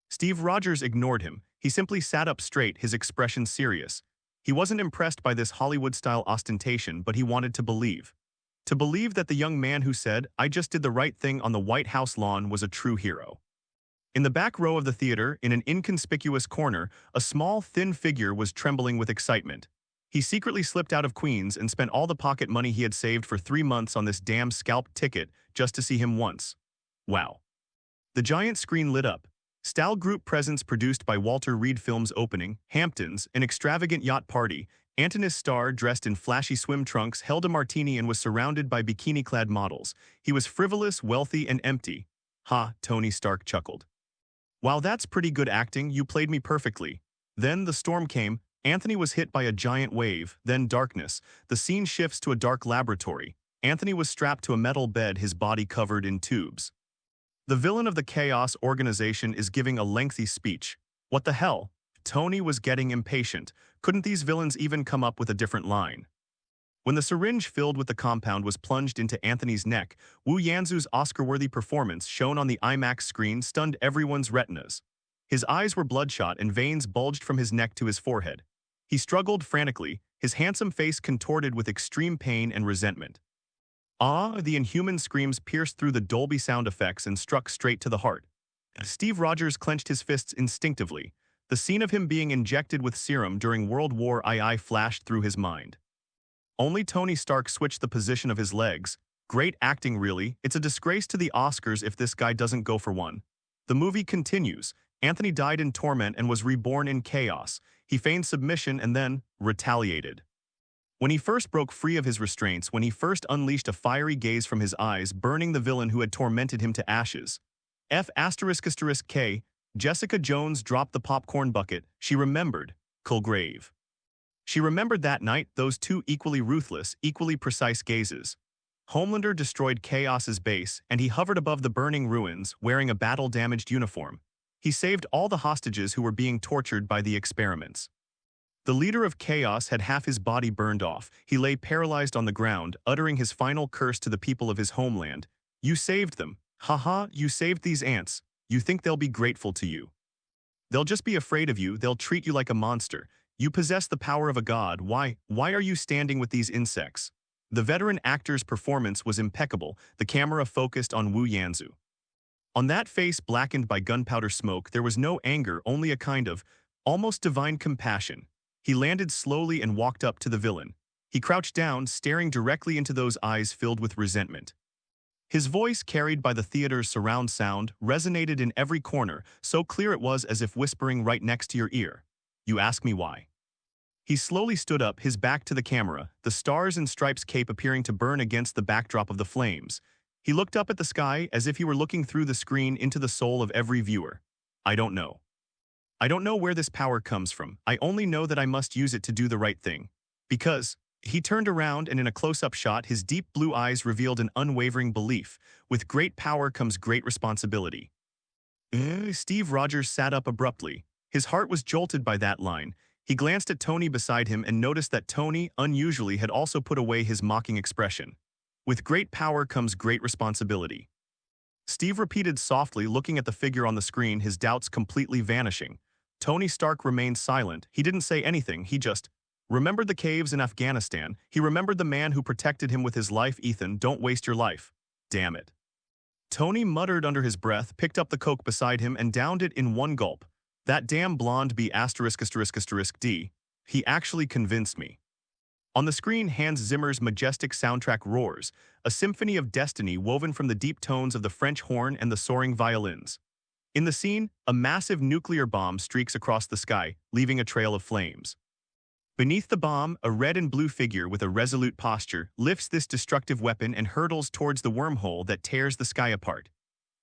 Steve Rogers ignored him. He simply sat up straight, his expression serious. He wasn't impressed by this Hollywood-style ostentation, but he wanted to believe. To believe that the young man who said, "I just did the right thing on the White House lawn," was a true hero. In the back row of the theater, in an inconspicuous corner, a small, thin figure was trembling with excitement. He secretly slipped out of Queens and spent all the pocket money he had saved for 3 months on this damn scalp ticket just to see him once. Wow. The giant screen lit up. Style Group presents produced by Walter Reed Films opening, Hamptons, an extravagant yacht party. Antonis Starr, dressed in flashy swim trunks, held a martini and was surrounded by bikini-clad models. He was frivolous, wealthy, and empty. Ha, Tony Stark chuckled. While that's pretty good acting, you played me perfectly. Then the storm came. Anthony was hit by a giant wave, then darkness. The scene shifts to a dark laboratory. Anthony was strapped to a metal bed, his body covered in tubes. The villain of the Chaos organization is giving a lengthy speech. What the hell? Tony was getting impatient. Couldn't these villains even come up with a different line? When the syringe filled with the compound was plunged into Anthony's neck, Wu Yanzu's Oscar-worthy performance shown on the IMAX screen stunned everyone's retinas. His eyes were bloodshot and veins bulged from his neck to his forehead. He struggled frantically, his handsome face contorted with extreme pain and resentment. Ah, the inhuman screams pierced through the Dolby sound effects and struck straight to the heart. Steve Rogers clenched his fists instinctively. The scene of him being injected with serum during World War II flashed through his mind. Only Tony Stark switched the position of his legs. Great acting, really. It's a disgrace to the Oscars if this guy doesn't go for one. The movie continues. Anthony died in torment and was reborn in chaos. He feigned submission and then retaliated. When he first broke free of his restraints, when he first unleashed a fiery gaze from his eyes, burning the villain who had tormented him to ashes. F***K, Jessica Jones dropped the popcorn bucket. She remembered Kilgrave. She remembered that night, those two equally ruthless, equally precise gazes. Homelander destroyed Chaos's base, and he hovered above the burning ruins, wearing a battle-damaged uniform. He saved all the hostages who were being tortured by the experiments. The leader of Chaos had half his body burned off. He lay paralyzed on the ground, uttering his final curse to the people of his homeland. You saved them. Haha, you saved these ants. You think they'll be grateful to you. They'll just be afraid of you. They'll treat you like a monster. You possess the power of a god. Why are you standing with these insects? The veteran actor's performance was impeccable. The camera focused on Wu Yanzu. On that face blackened by gunpowder smoke, there was no anger, only a kind of almost divine compassion. He landed slowly and walked up to the villain. He crouched down, staring directly into those eyes filled with resentment. His voice, carried by the theater's surround sound, resonated in every corner, so clear it was as if whispering right next to your ear. You ask me why. He slowly stood up, his back to the camera, the stars and stripes cape appearing to burn against the backdrop of the flames. He looked up at the sky as if he were looking through the screen into the soul of every viewer. I don't know. I don't know where this power comes from. I only know that I must use it to do the right thing. Because he turned around and in a close-up shot, his deep blue eyes revealed an unwavering belief. With great power comes great responsibility. Steve Rogers sat up abruptly. His heart was jolted by that line. He glanced at Tony beside him and noticed that Tony, unusually, had also put away his mocking expression. With great power comes great responsibility. Steve repeated softly, looking at the figure on the screen, his doubts completely vanishing. Tony Stark remained silent. He didn't say anything. He just remembered the caves in Afghanistan. He remembered the man who protected him with his life. Ethan, don't waste your life. Damn it. Tony muttered under his breath, picked up the Coke beside him and downed it in one gulp. That damn blonde B***D. He actually convinced me. On the screen, Hans Zimmer's majestic soundtrack roars, a symphony of destiny woven from the deep tones of the French horn and the soaring violins. In the scene, a massive nuclear bomb streaks across the sky, leaving a trail of flames. Beneath the bomb, a red and blue figure with a resolute posture lifts this destructive weapon and hurtles towards the wormhole that tears the sky apart.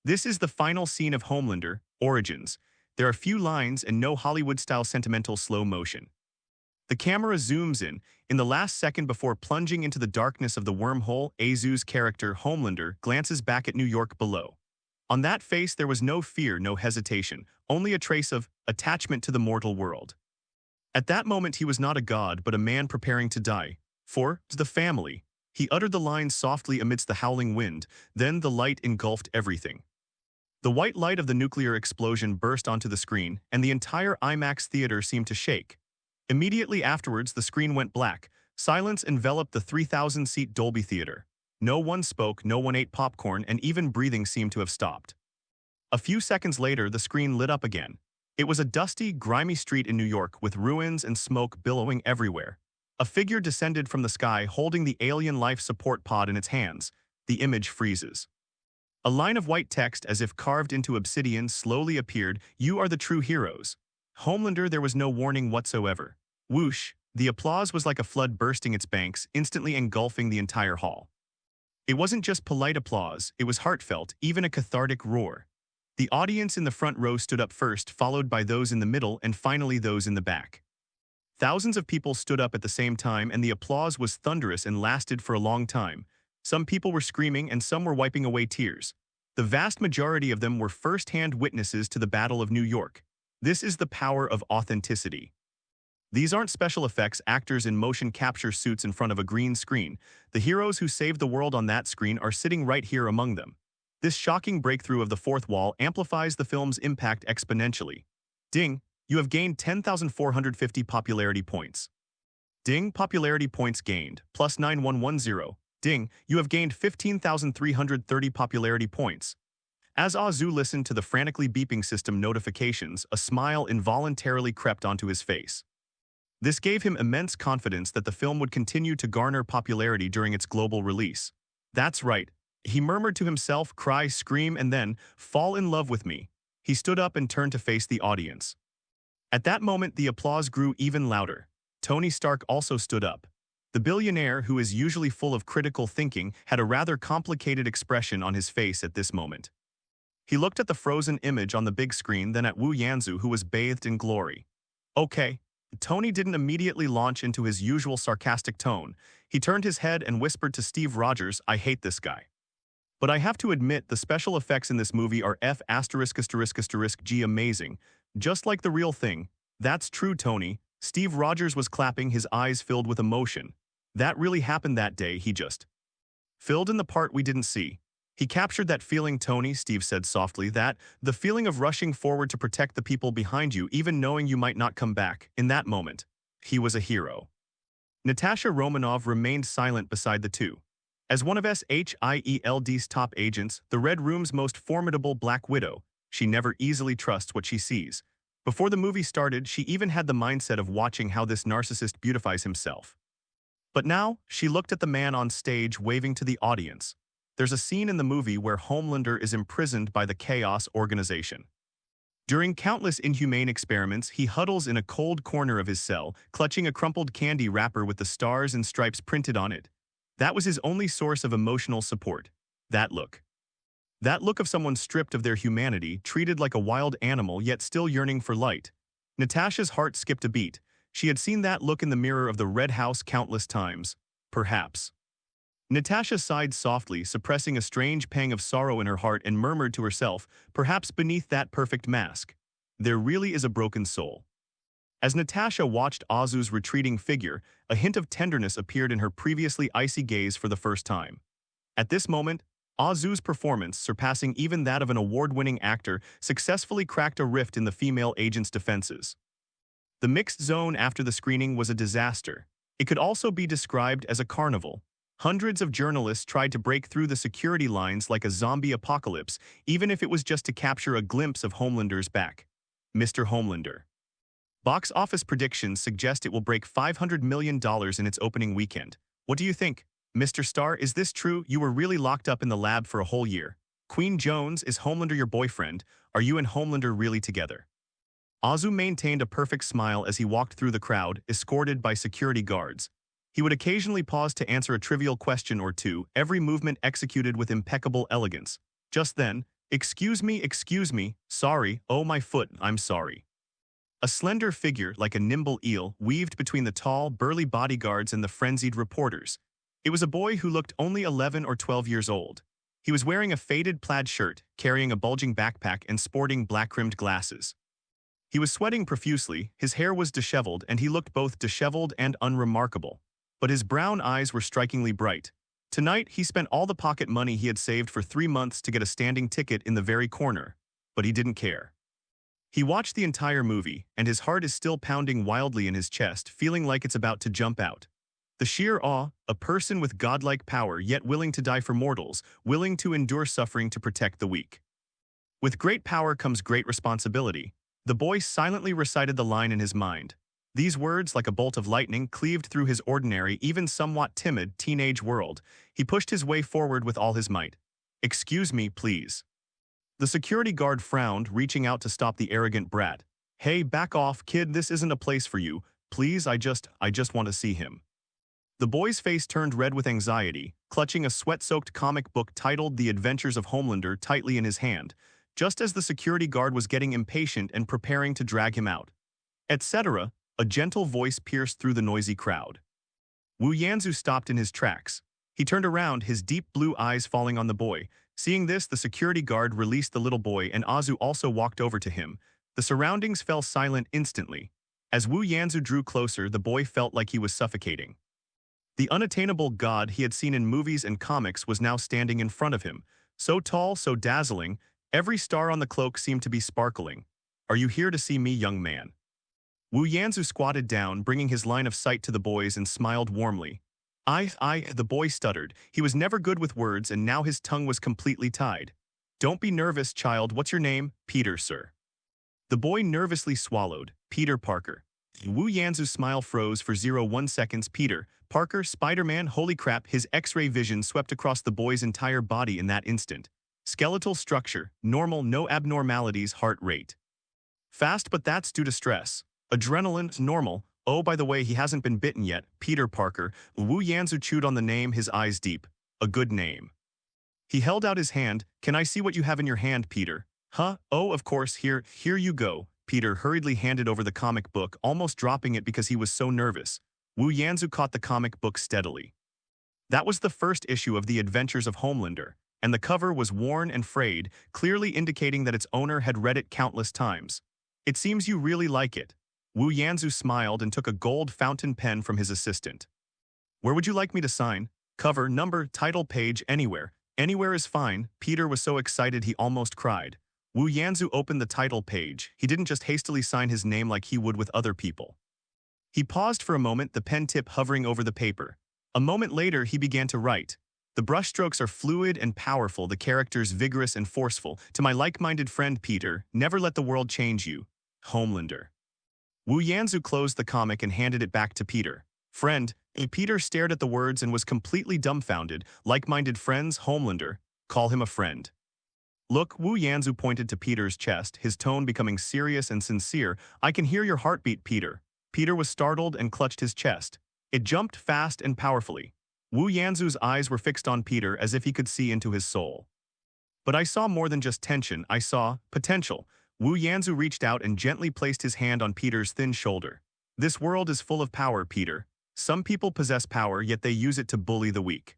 This is the final scene of Homelander, Origins. There are few lines and no Hollywood-style sentimental slow motion. The camera zooms in the last second before plunging into the darkness of the wormhole. Azu's character, Homelander, glances back at New York below. On that face there was no fear, no hesitation, only a trace of attachment to the mortal world. At that moment he was not a god but a man preparing to die. For the family. He uttered the lines softly amidst the howling wind, then the light engulfed everything. The white light of the nuclear explosion burst onto the screen, and the entire IMAX theater seemed to shake. Immediately afterwards the screen went black. Silence enveloped the 3,000-seat Dolby theater. No one spoke, no one ate popcorn, and even breathing seemed to have stopped. A few seconds later, the screen lit up again. It was a dusty, grimy street in New York with ruins and smoke billowing everywhere. A figure descended from the sky holding the alien life support pod in its hands. The image freezes. A line of white text, as if carved into obsidian, slowly appeared. "You are the true heroes." Homelander, there was no warning whatsoever. Whoosh, the applause was like a flood bursting its banks, instantly engulfing the entire hall. It wasn't just polite applause, it was heartfelt, even a cathartic roar. The audience in the front row stood up first, followed by those in the middle, and finally those in the back. Thousands of people stood up at the same time, and the applause was thunderous and lasted for a long time. Some people were screaming and some were wiping away tears. The vast majority of them were first-hand witnesses to the Battle of New York. This is the power of authenticity. These aren't special effects actors in motion capture suits in front of a green screen. The heroes who saved the world on that screen are sitting right here among them. This shocking breakthrough of the fourth wall amplifies the film's impact exponentially. Ding, you have gained 10,450 popularity points. Ding, popularity points gained, plus 9110. Ding, you have gained 15,330 popularity points. As Azu listened to the frantically beeping system notifications, a smile involuntarily crept onto his face. This gave him immense confidence that the film would continue to garner popularity during its global release. That's right, he murmured to himself, cry, scream, and then, fall in love with me. He stood up and turned to face the audience. At that moment, the applause grew even louder. Tony Stark also stood up. The billionaire, who is usually full of critical thinking, had a rather complicated expression on his face at this moment. He looked at the frozen image on the big screen, then at Wu Yanzu, who was bathed in glory. Okay. Tony didn't immediately launch into his usual sarcastic tone. He turned his head and whispered to Steve Rogers, "I hate this guy. But I have to admit, the special effects in this movie are F***G amazing. Just like the real thing." "That's true, Tony." Steve Rogers was clapping, his eyes filled with emotion. "That really happened that day, he just filled in the part we didn't see. He captured that feeling, Tony," Steve said softly, the feeling of rushing forward to protect the people behind you, even knowing you might not come back. In that moment, he was a hero." Natasha Romanoff remained silent beside the two. As one of SHIELD's top agents, the Red Room's most formidable Black Widow, she never easily trusts what she sees. Before the movie started, she even had the mindset of watching how this narcissist beautifies himself. But now, she looked at the man on stage waving to the audience. There's a scene in the movie where Homelander is imprisoned by the Chaos Organization. During countless inhumane experiments, he huddles in a cold corner of his cell, clutching a crumpled candy wrapper with the stars and stripes printed on it. That was his only source of emotional support. That look. That look of someone stripped of their humanity, treated like a wild animal yet still yearning for light. Natasha's heart skipped a beat. She had seen that look in the mirror of the Red House countless times. Perhaps. Natasha sighed softly, suppressing a strange pang of sorrow in her heart, and murmured to herself, perhaps beneath that perfect mask, there really is a broken soul. As Natasha watched Azu's retreating figure, a hint of tenderness appeared in her previously icy gaze for the first time. At this moment, Azu's performance, surpassing even that of an award-winning actor, successfully cracked a rift in the female agent's defenses. The mixed zone after the screening was a disaster. It could also be described as a carnival. Hundreds of journalists tried to break through the security lines like a zombie apocalypse, even if it was just to capture a glimpse of Homelander's back. Mr. Homelander. Box office predictions suggest it will break $500 million in its opening weekend. What do you think? Mr. Starr, is this true? You were really locked up in the lab for a whole year. Queen Jones, is Homelander your boyfriend? Are you and Homelander really together? Azu maintained a perfect smile as he walked through the crowd, escorted by security guards. He would occasionally pause to answer a trivial question or two, every movement executed with impeccable elegance. Just then, excuse me, sorry, oh my foot, I'm sorry." A slender figure, like a nimble eel, weaved between the tall, burly bodyguards and the frenzied reporters. It was a boy who looked only 11 or 12 years old. He was wearing a faded plaid shirt, carrying a bulging backpack, and sporting black-rimmed glasses. He was sweating profusely, his hair was disheveled, and he looked both disheveled and unremarkable. But his brown eyes were strikingly bright. Tonight, he spent all the pocket money he had saved for 3 months to get a standing ticket in the very corner. But he didn't care. He watched the entire movie, and his heart is still pounding wildly in his chest, feeling like it's about to jump out. The sheer awe, a person with godlike power yet willing to die for mortals, willing to endure suffering to protect the weak. With great power comes great responsibility. The boy silently recited the line in his mind. These words, like a bolt of lightning, cleaved through his ordinary, even somewhat timid, teenage world. He pushed his way forward with all his might. "Excuse me, please." The security guard frowned, reaching out to stop the arrogant brat. "Hey, back off, kid, this isn't a place for you. Please, I just want to see him." The boy's face turned red with anxiety, clutching a sweat-soaked comic book titled The Adventures of Homelander tightly in his hand, just as the security guard was getting impatient and preparing to drag him out. Etc. A gentle voice pierced through the noisy crowd. Wu Yanzu stopped in his tracks. He turned around, his deep blue eyes falling on the boy. Seeing this, the security guard released the little boy and Azu also walked over to him. The surroundings fell silent instantly. As Wu Yanzu drew closer, the boy felt like he was suffocating. The unattainable god he had seen in movies and comics was now standing in front of him. So tall, so dazzling, every star on the cloak seemed to be sparkling. "Are you here to see me, young man?" Wu Yanzu squatted down, bringing his line of sight to the boys and smiled warmly. The boy stuttered. He was never good with words and now his tongue was completely tied. "Don't be nervous, child. What's your name?" "Peter, sir." The boy nervously swallowed. "Peter Parker." Wu Yanzu's smile froze for 0.1 seconds. "Peter Parker, Spider-Man, holy crap." His X-ray vision swept across the boy's entire body in that instant. Skeletal structure, normal, no abnormalities, heart rate fast, but that's due to stress. Adrenaline, normal. Oh, by the way, he hasn't been bitten yet. "Peter Parker." Wu Yanzu chewed on the name, his eyes deep. "A good name." He held out his hand. "Can I see what you have in your hand, Peter?" "Huh? Oh, of course, here you go." Peter hurriedly handed over the comic book, almost dropping it because he was so nervous. Wu Yanzu caught the comic book steadily. That was the first issue of The Adventures of Homelander, and the cover was worn and frayed, clearly indicating that its owner had read it countless times. "It seems you really like it." Wu Yanzu smiled and took a gold fountain pen from his assistant. "Where would you like me to sign?" "Cover, number, title page, anywhere." "Anywhere is fine." Peter was so excited he almost cried. Wu Yanzu opened the title page. He didn't just hastily sign his name like he would with other people. He paused for a moment, the pen tip hovering over the paper. A moment later, he began to write. "The brushstrokes are fluid and powerful, the characters vigorous and forceful. To my like-minded friend Peter, never let the world change you. Homelander." Wu Yanzu closed the comic and handed it back to Peter. "Friend." Peter stared at the words and was completely dumbfounded. "Like-minded friends, Homelander. Call him a friend." "Look," Wu Yanzu pointed to Peter's chest, his tone becoming serious and sincere. "I can hear your heartbeat, Peter." Peter was startled and clutched his chest. It jumped fast and powerfully. Wu Yanzu's eyes were fixed on Peter as if he could see into his soul. "But I saw more than just tension, I saw potential." Wu Yanzu reached out and gently placed his hand on Peter's thin shoulder. "This world is full of power, Peter. Some people possess power, yet they use it to bully the weak.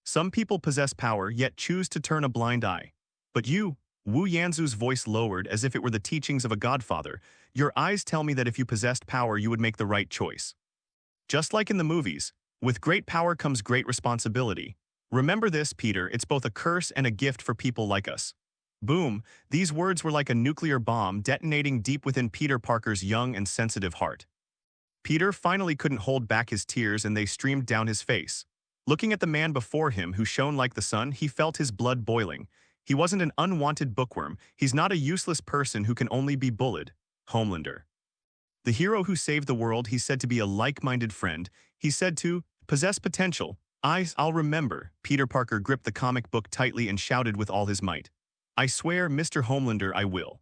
Some people possess power, yet choose to turn a blind eye. But you," Wu Yanzu's voice lowered as if it were the teachings of a godfather, "your eyes tell me that if you possessed power, you would make the right choice. Just like in the movies, with great power comes great responsibility. Remember this, Peter, it's both a curse and a gift for people like us." Boom, these words were like a nuclear bomb detonating deep within Peter Parker's young and sensitive heart. Peter finally couldn't hold back his tears and they streamed down his face. Looking at the man before him who shone like the sun, he felt his blood boiling. He wasn't an unwanted bookworm. He's not a useless person who can only be bullied. Homelander. The hero who saved the world, he's said to be a like-minded friend. He's said to possess potential. I'll remember. Peter Parker gripped the comic book tightly and shouted with all his might. "I swear, Mr. Homelander, I will.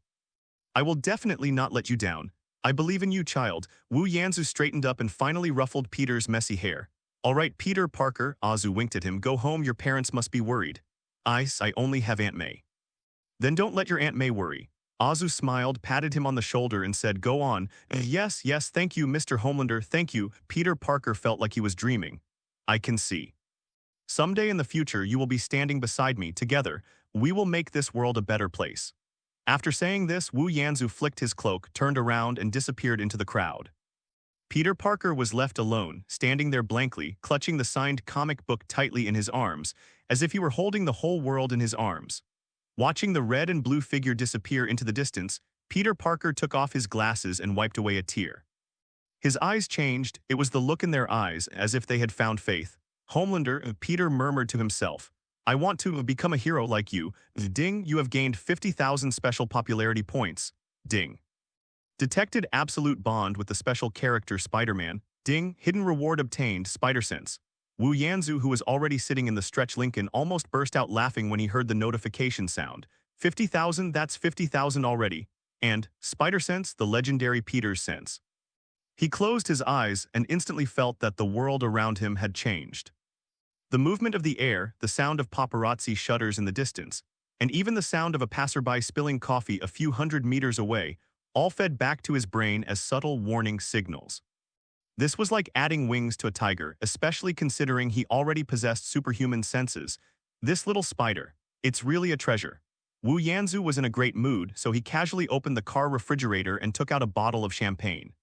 I will definitely not let you down. I believe in you, child." Wu Yanzu straightened up and finally ruffled Peter's messy hair. "All right, Peter Parker," Azu winked at him. "Go home, your parents must be worried." I only have Aunt May." "Then don't let your Aunt May worry." Azu smiled, patted him on the shoulder and said, "Go on." Yes, thank you, Mr. Homelander, thank you." Peter Parker felt like he was dreaming. "I can see. Someday in the future you will be standing beside me, together. We will make this world a better place." After saying this, Wu Yanzu flicked his cloak, turned around and disappeared into the crowd. Peter Parker was left alone, standing there blankly, clutching the signed comic book tightly in his arms, as if he were holding the whole world in his arms. Watching the red and blue figure disappear into the distance, Peter Parker took off his glasses and wiped away a tear. His eyes changed. It was the look in their eyes, as if they had found faith. "Homelander," Peter murmured to himself. "I want to become a hero like you." Ding, you have gained 50,000 special popularity points. Ding. Detected absolute bond with the special character Spider-Man. Ding, hidden reward obtained, Spider-Sense. Wu Yanzu, who was already sitting in the stretch Lincoln, almost burst out laughing when he heard the notification sound. 50,000, that's 50,000 already. And, Spider-Sense, the legendary Peter's sense. He closed his eyes and instantly felt that the world around him had changed. The movement of the air, the sound of paparazzi shutters in the distance, and even the sound of a passerby spilling coffee a few hundred meters away, all fed back to his brain as subtle warning signals. This was like adding wings to a tiger, especially considering he already possessed superhuman senses. This little spider, it's really a treasure. Wu Yanzu was in a great mood, so he casually opened the car refrigerator and took out a bottle of champagne.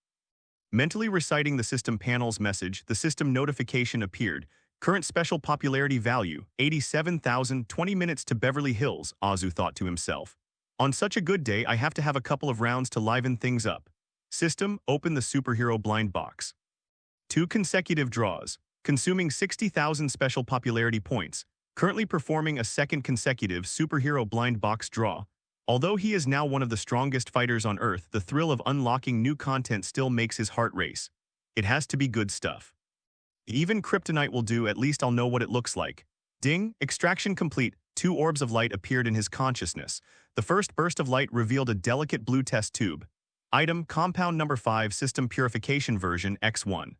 Mentally reciting the system panel's message, the system notification appeared. Current special popularity value, 87,000, 20 minutes to Beverly Hills, Azu thought to himself. On such a good day, I have to have a couple of rounds to liven things up. System, open the superhero blind box. 2 consecutive draws, consuming 60,000 special popularity points, currently performing a second consecutive superhero blind box draw. Although he is now one of the strongest fighters on Earth, the thrill of unlocking new content still makes his heart race. It has to be good stuff. Even kryptonite will do, at least I'll know what it looks like. Ding, extraction complete. 2 orbs of light appeared in his consciousness. The first burst of light revealed a delicate blue test tube. Item, compound number 5, system purification version X1.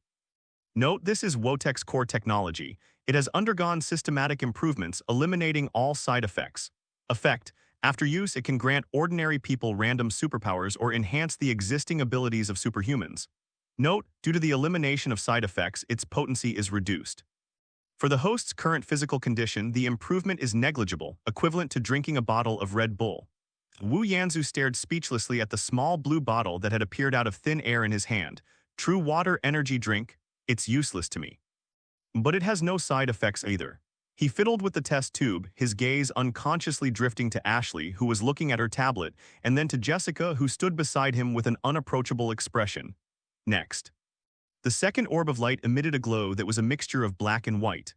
Note, this is Wotek's core technology. It has undergone systematic improvements, eliminating all side effects. Effect, after use, it can grant ordinary people random superpowers or enhance the existing abilities of superhumans. Note, due to the elimination of side effects, its potency is reduced. For the host's current physical condition, the improvement is negligible, equivalent to drinking a bottle of Red Bull. Wu Yanzu stared speechlessly at the small blue bottle that had appeared out of thin air in his hand. True water energy drink, it's useless to me. But it has no side effects either. He fiddled with the test tube, his gaze unconsciously drifting to Ashley, who was looking at her tablet, and then to Jessica, who stood beside him with an unapproachable expression. Next. The second orb of light emitted a glow that was a mixture of black and white.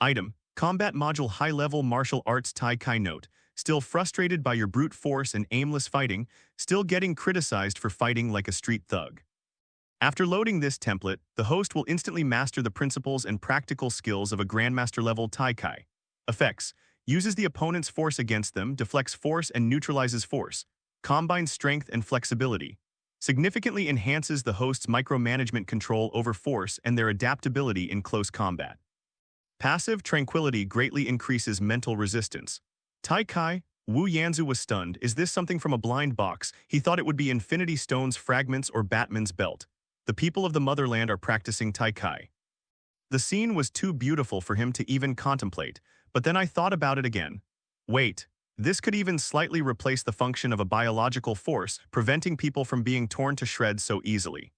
Item, combat module high-level martial arts Tai Kai. Note, still frustrated by your brute force and aimless fighting, still getting criticized for fighting like a street thug. After loading this template, the host will instantly master the principles and practical skills of a Grandmaster-level Tai Kai. Effects, uses the opponent's force against them, deflects force and neutralizes force, combines strength and flexibility. Significantly enhances the host's micromanagement control over force and their adaptability in close combat. Passive tranquility greatly increases mental resistance. Tai Kai, Wu Yanzu was stunned. Is this something from a blind box? He thought it would be Infinity Stone's fragments or Batman's belt. The people of the motherland are practicing Tai Kai. The scene was too beautiful for him to even contemplate, but then I thought about it again. Wait. This could even slightly replace the function of a biological force, preventing people from being torn to shreds so easily.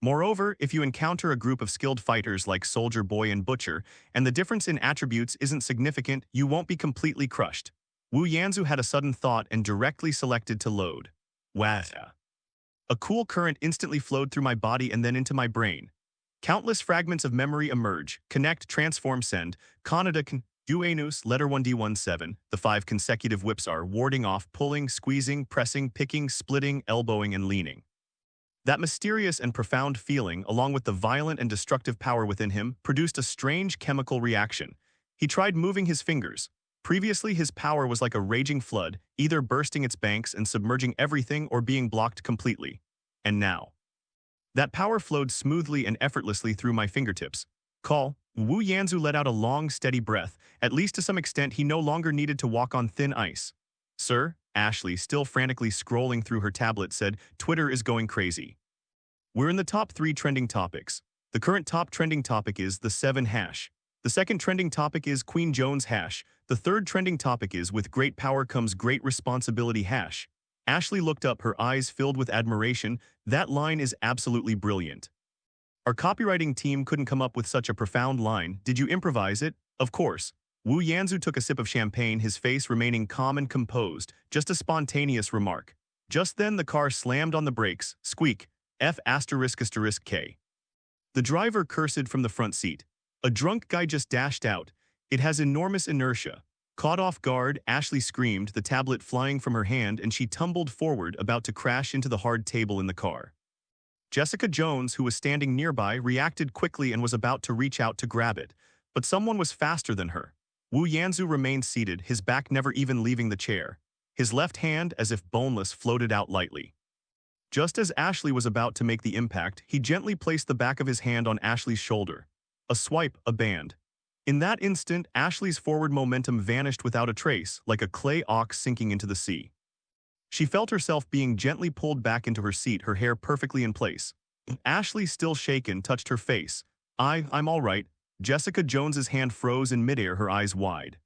Moreover, if you encounter a group of skilled fighters like Soldier Boy and Butcher, and the difference in attributes isn't significant, you won't be completely crushed. Wu Yanzu had a sudden thought and directly selected to load. Wah. A cool current instantly flowed through my body and then into my brain. Countless fragments of memory emerge, connect, transform, send, Canada Uanus, letter 1D17, the 5 consecutive whips are warding off, pulling, squeezing, pressing, picking, splitting, elbowing, and leaning. That mysterious and profound feeling, along with the violent and destructive power within him, produced a strange chemical reaction. He tried moving his fingers. Previously, his power was like a raging flood, either bursting its banks and submerging everything or being blocked completely. And now, that power flowed smoothly and effortlessly through my fingertips. Call. Wu Yanzu let out a long, steady breath. At least to some extent, he no longer needed to walk on thin ice. Sir, Ashley, still frantically scrolling through her tablet, said, Twitter is going crazy. We're in the top 3 trending topics. The current top trending topic is the 7 hash. The second trending topic is Queen Jones hash. The third trending topic is with great power comes great responsibility hash. Ashley looked up, her eyes filled with admiration. That line is absolutely brilliant. Our copywriting team couldn't come up with such a profound line. Did you improvise it? Of course. Wu Yanzu took a sip of champagne, his face remaining calm and composed, just a spontaneous remark. Just then the car slammed on the brakes, squeak, F***K. The driver cursed from the front seat. A drunk guy just dashed out. It has enormous inertia. Caught off guard, Ashley screamed, the tablet flying from her hand, and she tumbled forward, about to crash into the hard table in the car. Jessica Jones, who was standing nearby, reacted quickly and was about to reach out to grab it, but someone was faster than her. Wu Yanzu remained seated, his back never even leaving the chair. His left hand, as if boneless, floated out lightly. Just as Ashley was about to make the impact, he gently placed the back of his hand on Ashley's shoulder. A swipe, a band. In that instant, Ashley's forward momentum vanished without a trace, like a clay ox sinking into the sea. She felt herself being gently pulled back into her seat, her hair perfectly in place. Ashley, still shaken, touched her face. I'm all right." Jessica Jones's hand froze in midair, her eyes wide.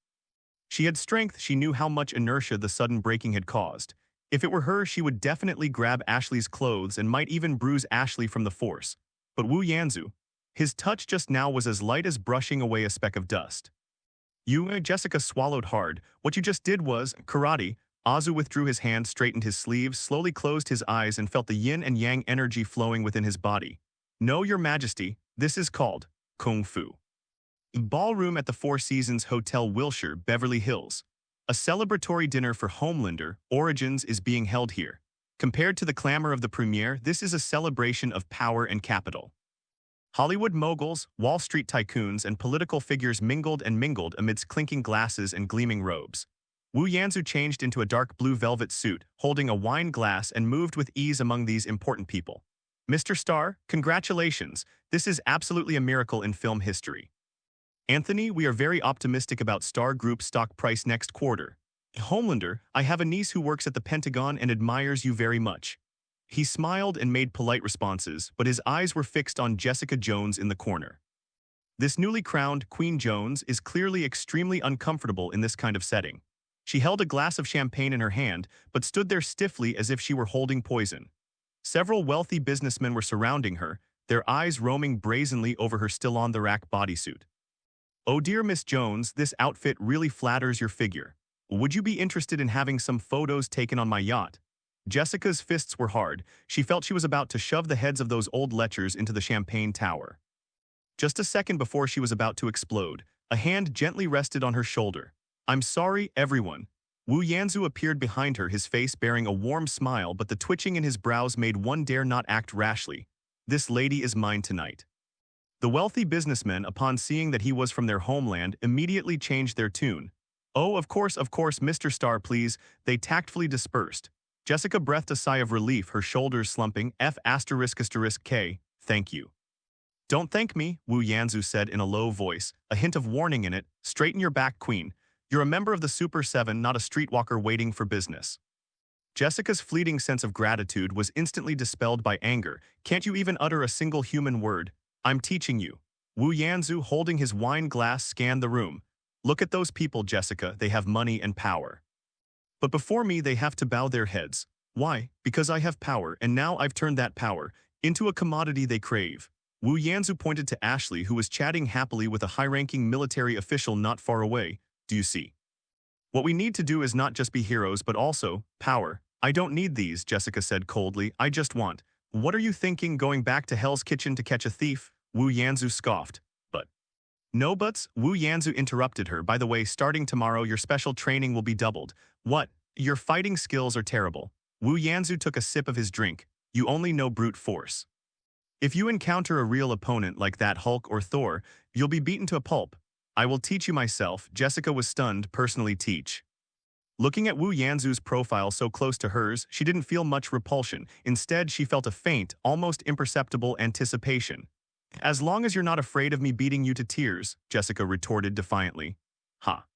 She had strength, she knew how much inertia the sudden braking had caused. If it were her, she would definitely grab Ashley's clothes and might even bruise Ashley from the force. But Wu Yanzu, his touch just now was as light as brushing away a speck of dust. Jessica swallowed hard. "What you just did was karate." Azu withdrew his hand, straightened his sleeves, slowly closed his eyes, and felt the yin and yang energy flowing within his body. "No, Your Majesty, this is called Kung Fu." Ballroom at the Four Seasons Hotel, Wilshire, Beverly Hills. A celebratory dinner for Homelander, Origins, is being held here. Compared to the clamor of the premiere, this is a celebration of power and capital. Hollywood moguls, Wall Street tycoons, and political figures mingled amidst clinking glasses and gleaming robes. Wu Yanzu changed into a dark blue velvet suit, holding a wine glass, and moved with ease among these important people. "Mr. Starr, congratulations. This is absolutely a miracle in film history. Anthony, we are very optimistic about Star Group's stock price next quarter. Homelander, I have a niece who works at the Pentagon and admires you very much." He smiled and made polite responses, but his eyes were fixed on Jessica Jones in the corner. This newly crowned Queen Jones is clearly extremely uncomfortable in this kind of setting. She held a glass of champagne in her hand, but stood there stiffly as if she were holding poison. Several wealthy businessmen were surrounding her, their eyes roaming brazenly over her still-on-the-rack bodysuit. "Oh dear Miss Jones, this outfit really flatters your figure. Would you be interested in having some photos taken on my yacht?" Jessica's fists were hard. She felt she was about to shove the heads of those old lechers into the champagne tower. Just a second before she was about to explode, a hand gently rested on her shoulder. "I'm sorry, everyone." Wu Yanzu appeared behind her, his face bearing a warm smile, but the twitching in his brows made one dare not act rashly. "This lady is mine tonight." The wealthy businessmen, upon seeing that he was from their homeland, immediately changed their tune. "Oh, of course, Mr. Starr, please." They tactfully dispersed. Jessica breathed a sigh of relief, her shoulders slumping. F***K, thank you. "Don't thank me," Wu Yanzu said in a low voice, a hint of warning in it. "Straighten your back, Queen. You're a member of the Super 7, not a streetwalker waiting for business." Jessica's fleeting sense of gratitude was instantly dispelled by anger. "Can't you even utter a single human word? I'm teaching you." Wu Yanzu, holding his wine glass, scanned the room. "Look at those people, Jessica. They have money and power. But before me, they have to bow their heads. Why? Because I have power, and now I've turned that power into a commodity they crave." Wu Yanzu pointed to Ashley, who was chatting happily with a high-ranking military official not far away. "Do you see? What we need to do is not just be heroes, but also power." "I don't need these," Jessica said coldly. "I just want—" "What are you thinking, going back to Hell's Kitchen to catch a thief?" Wu Yanzu scoffed. "But—" "No buts," Wu Yanzu interrupted her. "By the way, starting tomorrow, your special training will be doubled." "What? Your fighting skills are terrible." Wu Yanzu took a sip of his drink. "You only know brute force. If you encounter a real opponent like that Hulk or Thor, you'll be beaten to a pulp. I will teach you myself." Jessica was stunned. "Personally teach?" Looking at Wu Yanzu's profile so close to hers, she didn't feel much repulsion. Instead, she felt a faint, almost imperceptible anticipation. "As long as you're not afraid of me beating you to tears," Jessica retorted defiantly. "Ha."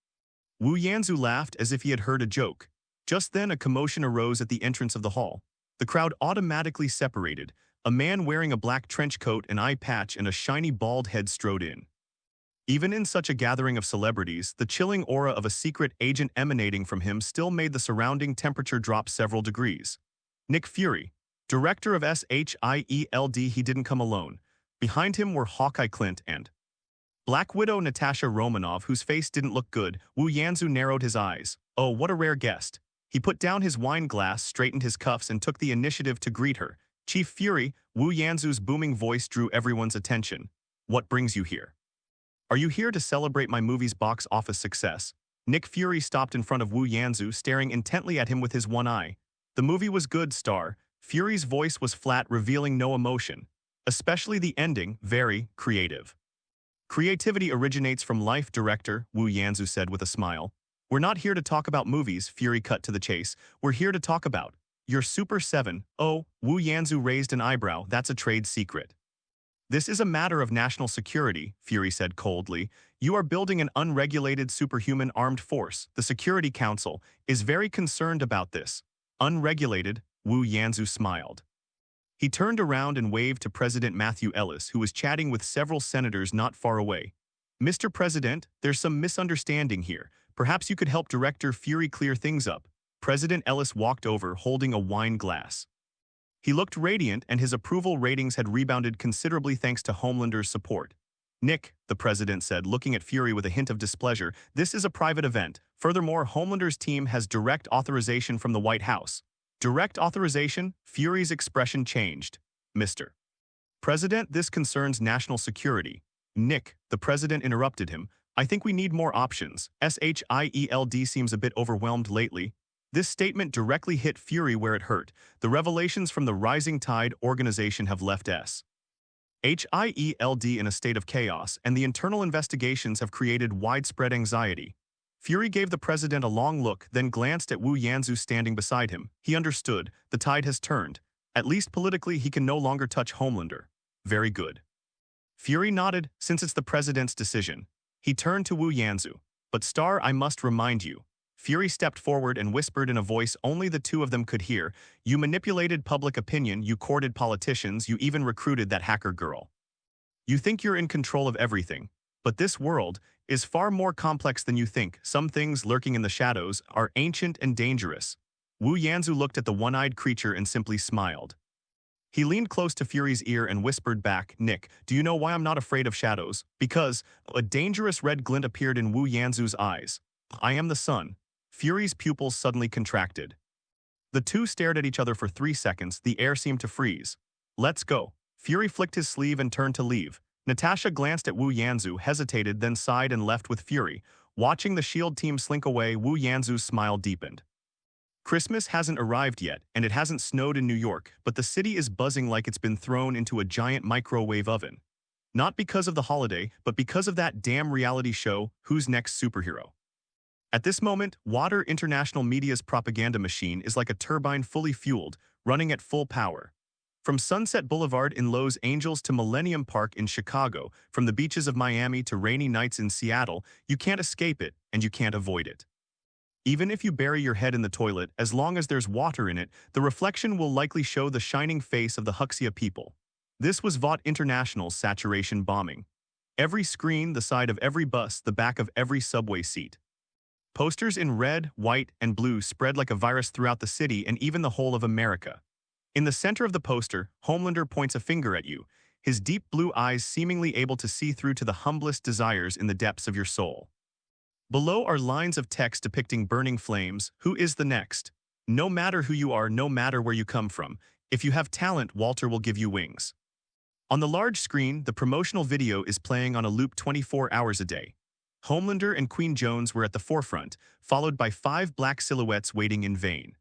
Wu Yanzu laughed as if he had heard a joke. Just then, a commotion arose at the entrance of the hall. The crowd automatically separated. A man wearing a black trench coat, an eye patch, and a shiny bald head strode in. Even in such a gathering of celebrities, the chilling aura of a secret agent emanating from him still made the surrounding temperature drop several degrees. Nick Fury, director of SHIELD. He didn't come alone. Behind him were Hawkeye Clint and Black Widow Natasha Romanoff, whose face didn't look good. Wu Yanzu narrowed his eyes. Oh, what a rare guest. He put down his wine glass, straightened his cuffs, and took the initiative to greet her. "Chief Fury," Wu Yanzu's booming voice drew everyone's attention. "What brings you here?" "Are you here to celebrate my movie's box office success?" Nick Fury stopped in front of Wu Yanzu, staring intently at him with his one eye. The movie was good, Star. Fury's voice was flat, revealing no emotion. Especially the ending, very creative. Creativity originates from life, director, Wu Yanzu said with a smile. We're not here to talk about movies, Fury cut to the chase. We're here to talk about your Super 7. Oh, Wu Yanzu raised an eyebrow. That's a trade secret. This is a matter of national security, Fury said coldly. You are building an unregulated superhuman armed force. The Security Council is very concerned about this. Unregulated, Wu Yanzu smiled. He turned around and waved to President Matthew Ellis, who was chatting with several senators not far away. Mr. President, there's some misunderstanding here. Perhaps you could help Director Fury clear things up. President Ellis walked over, holding a wine glass. He looked radiant, and his approval ratings had rebounded considerably thanks to Homelander's support. Nick, the president said, looking at Fury with a hint of displeasure, this is a private event. Furthermore, Homelander's team has direct authorization from the White House. Direct authorization? Fury's expression changed. Mr. President, this concerns national security. Nick, the president interrupted him. I think we need more options. SHIELD seems a bit overwhelmed lately. This statement directly hit Fury where it hurt. The revelations from the Rising Tide organization have left SHIELD in a state of chaos, and the internal investigations have created widespread anxiety. Fury gave the president a long look, then glanced at Wu Yanzu standing beside him. He understood. The tide has turned. At least politically, he can no longer touch Homelander. Very good. Fury nodded, since it's the president's decision. He turned to Wu Yanzu. But Star, I must remind you. Fury stepped forward and whispered in a voice only the two of them could hear. You manipulated public opinion, you courted politicians, you even recruited that hacker girl. You think you're in control of everything. But this world is far more complex than you think. Some things lurking in the shadows are ancient and dangerous. Wu Yanzu looked at the one-eyed creature and simply smiled. He leaned close to Fury's ear and whispered back, Nick, do you know why I'm not afraid of shadows? Because a dangerous red glint appeared in Wu Yanzu's eyes. I am the sun. Fury's pupils suddenly contracted. The two stared at each other for 3 seconds. The air seemed to freeze. Let's go. Fury flicked his sleeve and turned to leave. Natasha glanced at Wu Yanzu, hesitated, then sighed and left with Fury. Watching the S.H.I.E.L.D. team slink away, Wu Yanzu's smile deepened. Christmas hasn't arrived yet, and it hasn't snowed in New York, but the city is buzzing like it's been thrown into a giant microwave oven. Not because of the holiday, but because of that damn reality show, Who's Next Superhero? At this moment, Water International Media's propaganda machine is like a turbine fully fueled, running at full power. From Sunset Boulevard in Los Angeles to Millennium Park in Chicago, from the beaches of Miami to rainy nights in Seattle, you can't escape it, and you can't avoid it. Even if you bury your head in the toilet, as long as there's water in it, the reflection will likely show the shining face of the Huxia people. This was Vought International's saturation bombing. Every screen, the side of every bus, the back of every subway seat. Posters in red, white, and blue spread like a virus throughout the city and even the whole of America. In the center of the poster, Homelander points a finger at you, his deep blue eyes seemingly able to see through to the humblest desires in the depths of your soul. Below are lines of text depicting burning flames. Who is the next? No matter who you are, no matter where you come from, if you have talent, Walter will give you wings. On the large screen, the promotional video is playing on a loop 24 hours a day. Homelander and Queen Jones were at the forefront, followed by 5 black silhouettes waiting in vain.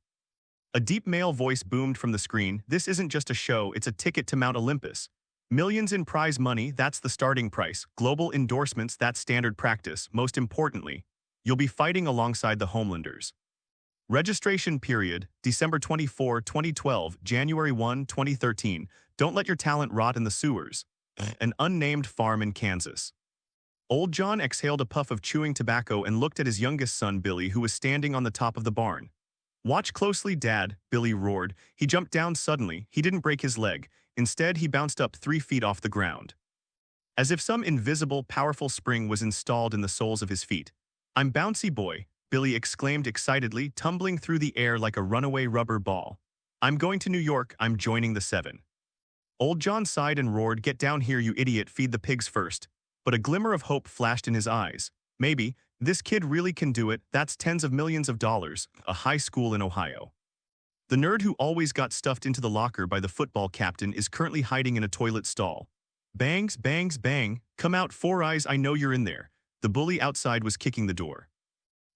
A deep male voice boomed from the screen. This isn't just a show, it's a ticket to Mount Olympus. Millions in prize money, that's the starting price. Global endorsements, that's standard practice. Most importantly, you'll be fighting alongside the Homelanders. Registration period, December 24, 2012, January 1, 2013. Don't let your talent rot in the sewers. An unnamed farm in Kansas. Old John exhaled a puff of chewing tobacco and looked at his youngest son, Billy, who was standing on the top of the barn. Watch closely, Dad, Billy roared. He jumped down suddenly. He didn't break his leg. Instead, he bounced up 3 feet off the ground. As if some invisible, powerful spring was installed in the soles of his feet. I'm bouncy boy, Billy exclaimed excitedly, tumbling through the air like a runaway rubber ball. I'm going to New York, I'm joining the 7. Old John sighed and roared, get down here, you idiot, feed the pigs first. But a glimmer of hope flashed in his eyes. Maybe, this kid really can do it, that's tens of millions of dollars, a high school in Ohio. The nerd who always got stuffed into the locker by the football captain is currently hiding in a toilet stall. Bangs, bangs, bang, come out, Four Eyes, I know you're in there. The bully outside was kicking the door.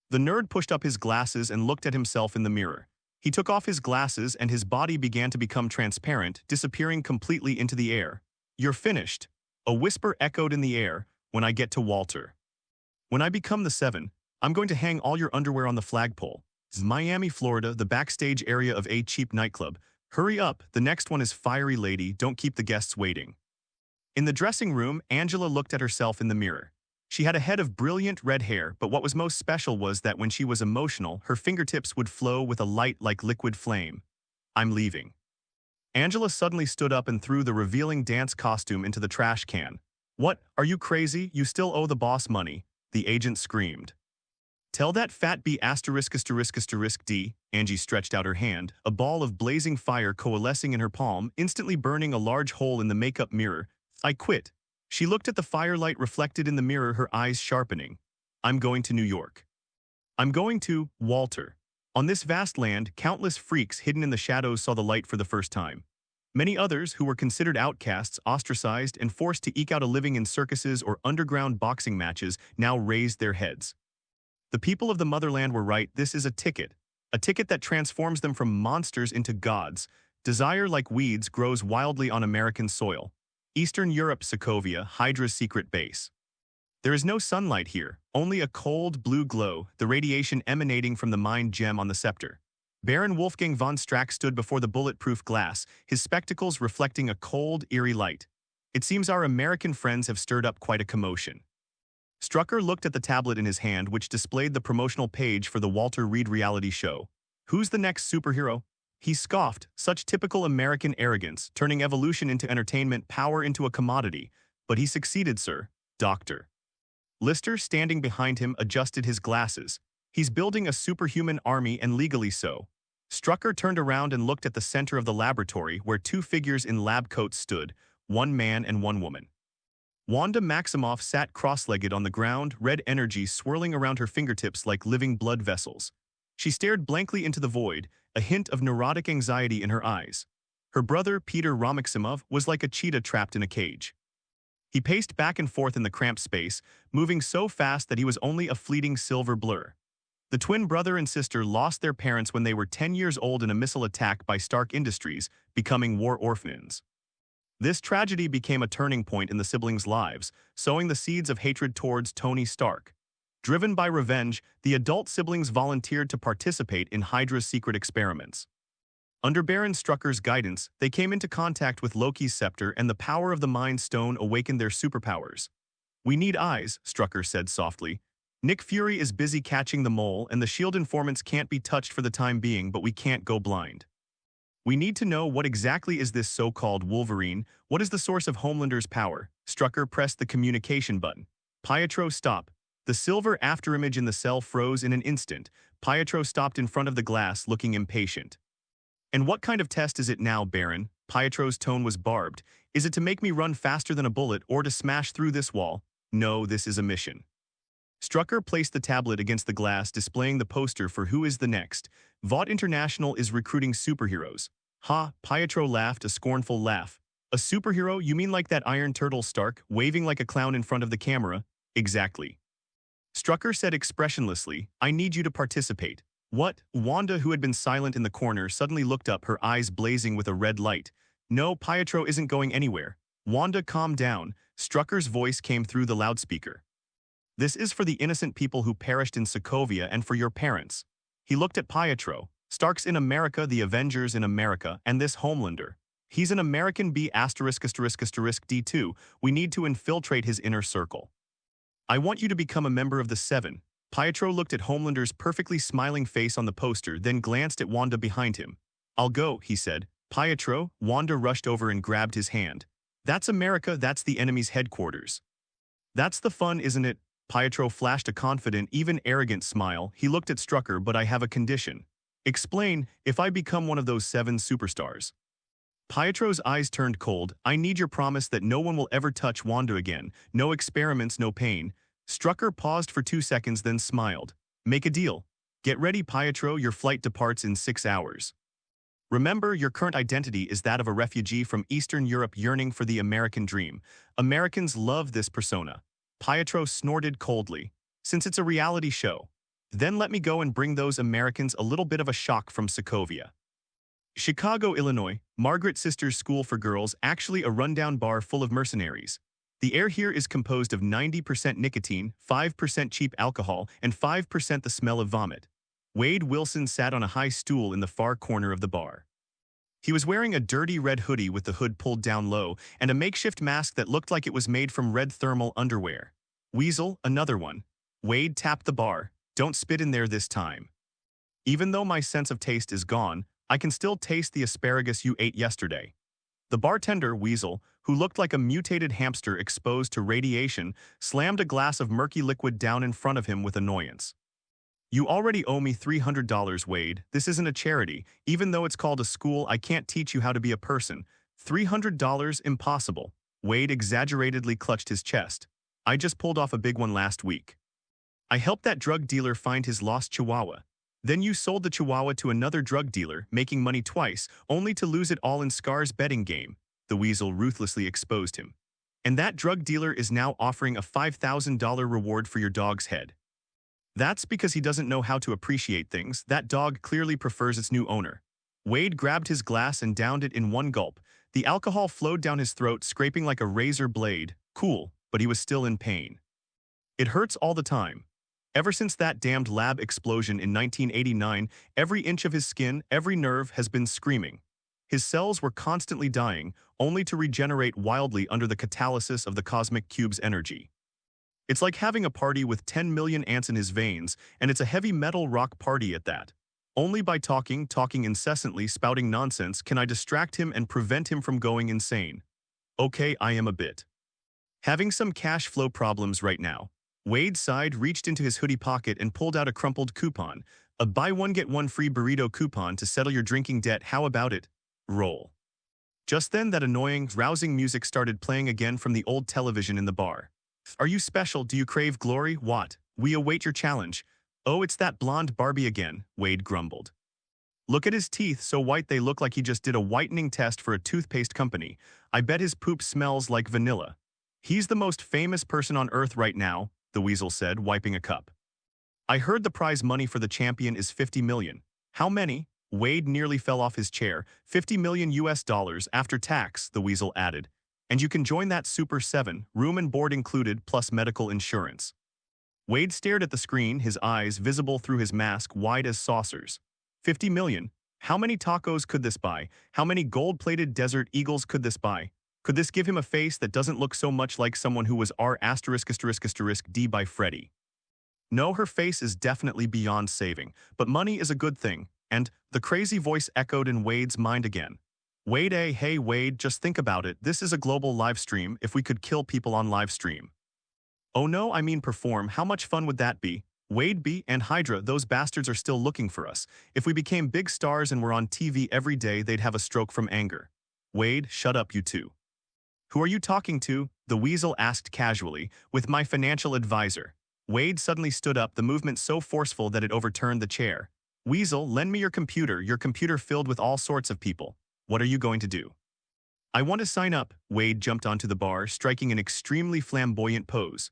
The nerd pushed up his glasses and looked at himself in the mirror. He took off his glasses and his body began to become transparent, disappearing completely into the air. "You're finished." A whisper echoed in the air, "when I get to Walter. When I become the Seven, I'm going to hang all your underwear on the flagpole." This is Miami, Florida, the backstage area of a cheap nightclub. "Hurry up, the next one is Fiery Lady, don't keep the guests waiting." In the dressing room, Angela looked at herself in the mirror. She had a head of brilliant red hair, but what was most special was that when she was emotional, her fingertips would flow with a light like liquid flame. "I'm leaving." Angela suddenly stood up and threw the revealing dance costume into the trash can. "What? Are you crazy? You still owe the boss money," the agent screamed. "Tell that fat B********. Angie stretched out her hand, a ball of blazing fire coalescing in her palm, instantly burning a large hole in the makeup mirror. "I quit." She looked at the firelight reflected in the mirror, her eyes sharpening. "I'm going to New York. I'm going to Walter." On this vast land, countless freaks hidden in the shadows saw the light for the first time. Many others, who were considered outcasts, ostracized, and forced to eke out a living in circuses or underground boxing matches, now raised their heads. The people of the motherland were right, this is a ticket that transforms them from monsters into gods. Desire, like weeds, grows wildly on American soil. Eastern Europe, Sokovia, Hydra's secret base. There is no sunlight here, only a cold blue glow, the radiation emanating from the mind gem on the scepter. Baron Wolfgang von Strack stood before the bulletproof glass, his spectacles reflecting a cold, eerie light. "It seems our American friends have stirred up quite a commotion." Strucker looked at the tablet in his hand, which displayed the promotional page for the Walter Reed reality show. "Who's the next superhero?" He scoffed, such typical American arrogance, turning evolution into entertainment, power into a commodity. "But he succeeded, sir. Dr. Lister, standing behind him, adjusted his glasses. "He's building a superhuman army, and legally so." Strucker turned around and looked at the center of the laboratory, where two figures in lab coats stood, one man and one woman. Wanda Maximoff sat cross-legged on the ground, red energy swirling around her fingertips like living blood vessels. She stared blankly into the void, a hint of neurotic anxiety in her eyes. Her brother, Peter Romaximov, was like a cheetah trapped in a cage. He paced back and forth in the cramped space, moving so fast that he was only a fleeting silver blur. The twin brother and sister lost their parents when they were 10 years old in a missile attack by Stark Industries, becoming war orphans. This tragedy became a turning point in the siblings' lives, sowing the seeds of hatred towards Tony Stark. Driven by revenge, the adult siblings volunteered to participate in Hydra's secret experiments. Under Baron Strucker's guidance, they came into contact with Loki's scepter, and the power of the Mind Stone awakened their superpowers. "We need eyes," Strucker said softly. "Nick Fury is busy catching the mole, and the SHIELD informants can't be touched for the time being, but we can't go blind. We need to know what exactly is this so-called Wolverine, what is the source of Homelander's power." Strucker pressed the communication button. "Pietro, stop." The silver afterimage in the cell froze in an instant. Pietro stopped in front of the glass, looking impatient. "And what kind of test is it now, Baron?" Pietro's tone was barbed. "Is it to make me run faster than a bullet or to smash through this wall?" "No, this is a mission." Strucker placed the tablet against the glass, displaying the poster for Who is the Next. Vought International is recruiting superheroes. "Ha," Pietro laughed, a scornful laugh. "A superhero? You mean like that Iron Turtle Stark, waving like a clown in front of the camera?" "Exactly." Strucker said expressionlessly, "I need you to participate." "What?" Wanda, who had been silent in the corner, suddenly looked up, her eyes blazing with a red light. "No, Pietro isn't going anywhere." "Wanda, calm down." Strucker's voice came through the loudspeaker. "This is for the innocent people who perished in Sokovia and for your parents." He looked at Pietro. "Stark's in America, the Avengers in America, and this Homelander. He's an American B******D2. We need to infiltrate his inner circle. I want you to become a member of the Seven." Pietro looked at Homelander's perfectly smiling face on the poster, then glanced at Wanda behind him. "I'll go," he said. "Pietro," Wanda rushed over and grabbed his hand. "That's America, that's the enemy's headquarters." "That's the fun, isn't it?" Pietro flashed a confident, even arrogant smile. He looked at Strucker. "But I have a condition." "Explain." "If I become one of those 7 superstars." Pietro's eyes turned cold. "I need your promise that no one will ever touch Wanda again. No experiments, no pain." Strucker paused for 2 seconds, then smiled. "Make a deal. Get ready, Pietro, your flight departs in 6 hours. Remember, your current identity is that of a refugee from Eastern Europe yearning for the American dream. Americans love this persona." Pietro snorted coldly. "Since it's a reality show." Then let me go and bring those Americans a little bit of a shock from Sokovia. Chicago, Illinois, Margaret Sisters School for Girls, actually a rundown bar full of mercenaries. The air here is composed of 90% nicotine, 5% cheap alcohol, and 5% the smell of vomit. Wade Wilson sat on a high stool in the far corner of the bar. He was wearing a dirty red hoodie with the hood pulled down low and a makeshift mask that looked like it was made from red thermal underwear. Weasel, another one. Wade tapped the bar. Don't spit in there this time. Even though my sense of taste is gone, I can still taste the asparagus you ate yesterday. The bartender, Weasel, who looked like a mutated hamster exposed to radiation, slammed a glass of murky liquid down in front of him with annoyance. You already owe me $300, Wade. This isn't a charity. Even though it's called a school, I can't teach you how to be a person. $300? Impossible. Wade exaggeratedly clutched his chest. I just pulled off a big one last week. I helped that drug dealer find his lost chihuahua. Then you sold the chihuahua to another drug dealer, making money twice, only to lose it all in Scar's betting game. The Weasel ruthlessly exposed him. And that drug dealer is now offering a $5,000 reward for your dog's head. That's because he doesn't know how to appreciate things. That dog clearly prefers its new owner. Wade grabbed his glass and downed it in one gulp. The alcohol flowed down his throat, scraping like a razor blade. Cool, but he was still in pain. It hurts all the time. Ever since that damned lab explosion in 1989, every inch of his skin, every nerve has been screaming. His cells were constantly dying, only to regenerate wildly under the catalysis of the cosmic cube's energy. It's like having a party with 10 million ants in his veins, and it's a heavy metal rock party at that. Only by talking incessantly, spouting nonsense, can I distract him and prevent him from going insane. Okay, I am a bit having some cash flow problems right now. Wade sighed, reached into his hoodie pocket and pulled out a crumpled coupon. A buy one get one free burrito coupon to settle your drinking debt. How about it? Roll. Just then that annoying, rousing music started playing again from the old television in the bar. Are you special? Do you crave glory? What? We await your challenge. Oh, it's that blonde Barbie again, Wade grumbled. Look at his teeth, so white they look like he just did a whitening test for a toothpaste company. I bet his poop smells like vanilla. He's the most famous person on Earth right now, the Weasel said, wiping a cup. I heard the prize money for the champion is $50 million. How many? Wade nearly fell off his chair. $50 million US after tax, the Weasel added. And you can join that Super 7, room and board included, plus medical insurance. Wade stared at the screen, his eyes visible through his mask wide as saucers. 50 million? How many tacos could this buy? How many gold-plated desert eagles could this buy? Could this give him a face that doesn't look so much like someone who was R*****D by Freddy? No, her face is definitely beyond saving, but money is a good thing, and the crazy voice echoed in Wade's mind again. Wade, hey Wade, just think about it. This is a global live stream. If we could kill people on live stream. Oh no, I mean perform. How much fun would that be? Wade B and Hydra, those bastards are still looking for us. If we became big stars and were on TV every day, they'd have a stroke from anger. Wade, shut up, you two. Who are you talking to? The Weasel asked casually, with my financial advisor. Wade suddenly stood up, the movement so forceful that it overturned the chair. Weasel, lend me your computer filled with all sorts of people. What are you going to do? I want to sign up. Wade jumped onto the bar, striking an extremely flamboyant pose.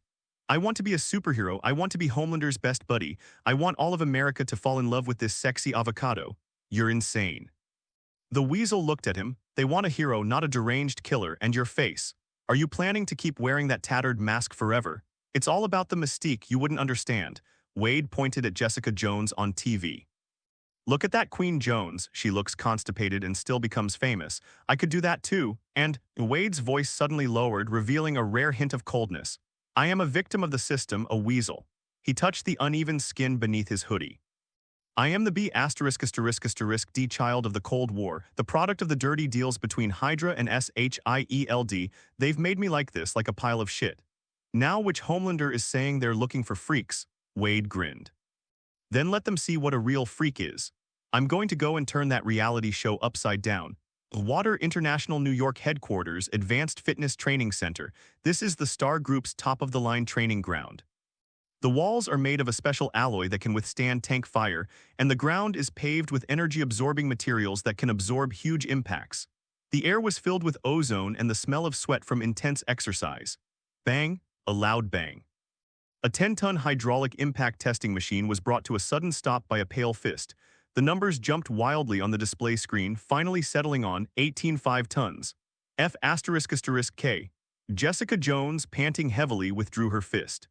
I want to be a superhero. I want to be Homelander's best buddy. I want all of America to fall in love with this sexy avocado. You're insane. The Weasel looked at him. They want a hero, not a deranged killer, and your face. Are you planning to keep wearing that tattered mask forever? It's all about the mystique, you wouldn't understand. Wade pointed at Jessica Jones on TV. Look at that Queen Jones, she looks constipated and still becomes famous. I could do that too, and Wade's voice suddenly lowered, revealing a rare hint of coldness. I am a victim of the system, a weasel. He touched the uneven skin beneath his hoodie. I am the B*****D child of the Cold War, the product of the dirty deals between Hydra and SHIELD. They've made me like this, like a pile of shit. Now which Homelander is saying they're looking for freaks, Wade grinned. Then let them see what a real freak is. I'm going to go and turn that reality show upside down. Water International New York Headquarters Advanced Fitness Training Center. This is the Star Group's top-of-the-line training ground. The walls are made of a special alloy that can withstand tank fire, and the ground is paved with energy-absorbing materials that can absorb huge impacts. The air was filled with ozone and the smell of sweat from intense exercise. Bang, a loud bang. A 10-ton hydraulic impact testing machine was brought to a sudden stop by a pale fist. The numbers jumped wildly on the display screen, finally settling on 18.5 tons. F***K. Jessica Jones, panting heavily, withdrew her fist.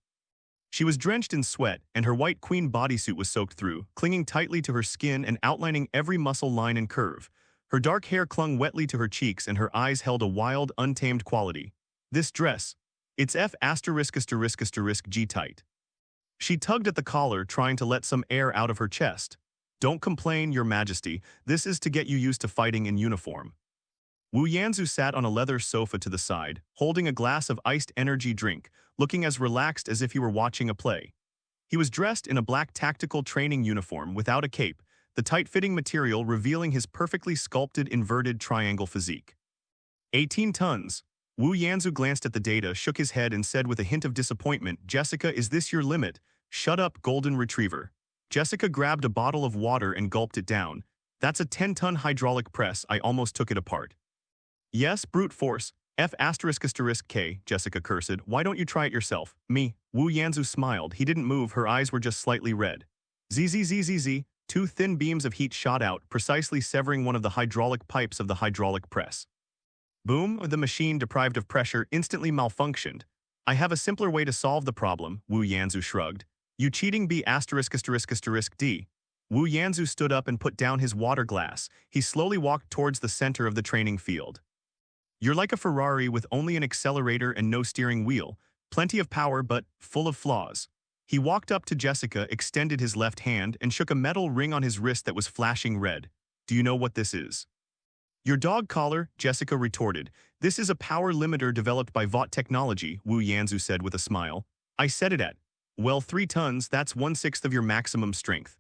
She was drenched in sweat, and her white queen bodysuit was soaked through, clinging tightly to her skin and outlining every muscle line and curve. Her dark hair clung wetly to her cheeks, and her eyes held a wild, untamed quality. This dress, it's F***G tight. She tugged at the collar, trying to let some air out of her chest. Don't complain, Your Majesty. This is to get you used to fighting in uniform. Wu Yanzu sat on a leather sofa to the side, holding a glass of iced energy drink, looking as relaxed as if he were watching a play. He was dressed in a black tactical training uniform without a cape, the tight-fitting material revealing his perfectly sculpted inverted triangle physique. 18 tons. Wu Yanzu glanced at the data, shook his head, and said with a hint of disappointment, "Jessica, is this your limit?" "Shut up, golden retriever." Jessica grabbed a bottle of water and gulped it down. "That's a 10-ton hydraulic press. I almost took it apart." "Yes, brute force. F***K, Jessica cursed. "Why don't you try it yourself?" "Me." Wu Yanzu smiled. He didn't move, her eyes were just slightly red. Zzzzz. Two thin beams of heat shot out, precisely severing one of the hydraulic pipes of the hydraulic press. Boom, the machine, deprived of pressure, instantly malfunctioned. "I have a simpler way to solve the problem," Wu Yanzu shrugged. "You cheating B***D. Wu Yanzu stood up and put down his water glass. He slowly walked towards the center of the training field. "You're like a Ferrari with only an accelerator and no steering wheel. Plenty of power, but full of flaws." He walked up to Jessica, extended his left hand, and shook a metal ring on his wrist that was flashing red. "Do you know what this is?" "Your dog collar," Jessica retorted. "This is a power limiter developed by Vought technology," Wu Yanzu said with a smile. "I set it at, well, 3 tons, that's 1/6 of your maximum strength.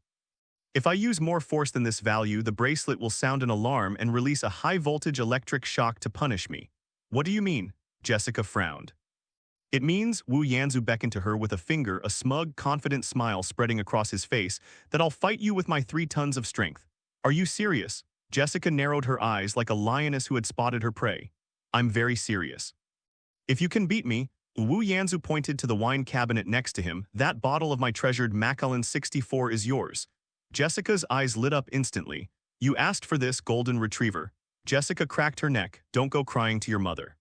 If I use more force than this value, the bracelet will sound an alarm and release a high-voltage electric shock to punish me." "What do you mean?" Jessica frowned. "It means," Wu Yanzu beckoned to her with a finger, a smug, confident smile spreading across his face, "that I'll fight you with my 3 tons of strength." "Are you serious?" Jessica narrowed her eyes like a lioness who had spotted her prey. "I'm very serious." "If you can beat me," Wu Yanzu pointed to the wine cabinet next to him, "that bottle of my treasured Macallan 64 is yours." Jessica's eyes lit up instantly. "You asked for this, golden retriever." Jessica cracked her neck. "Don't go crying to your mother."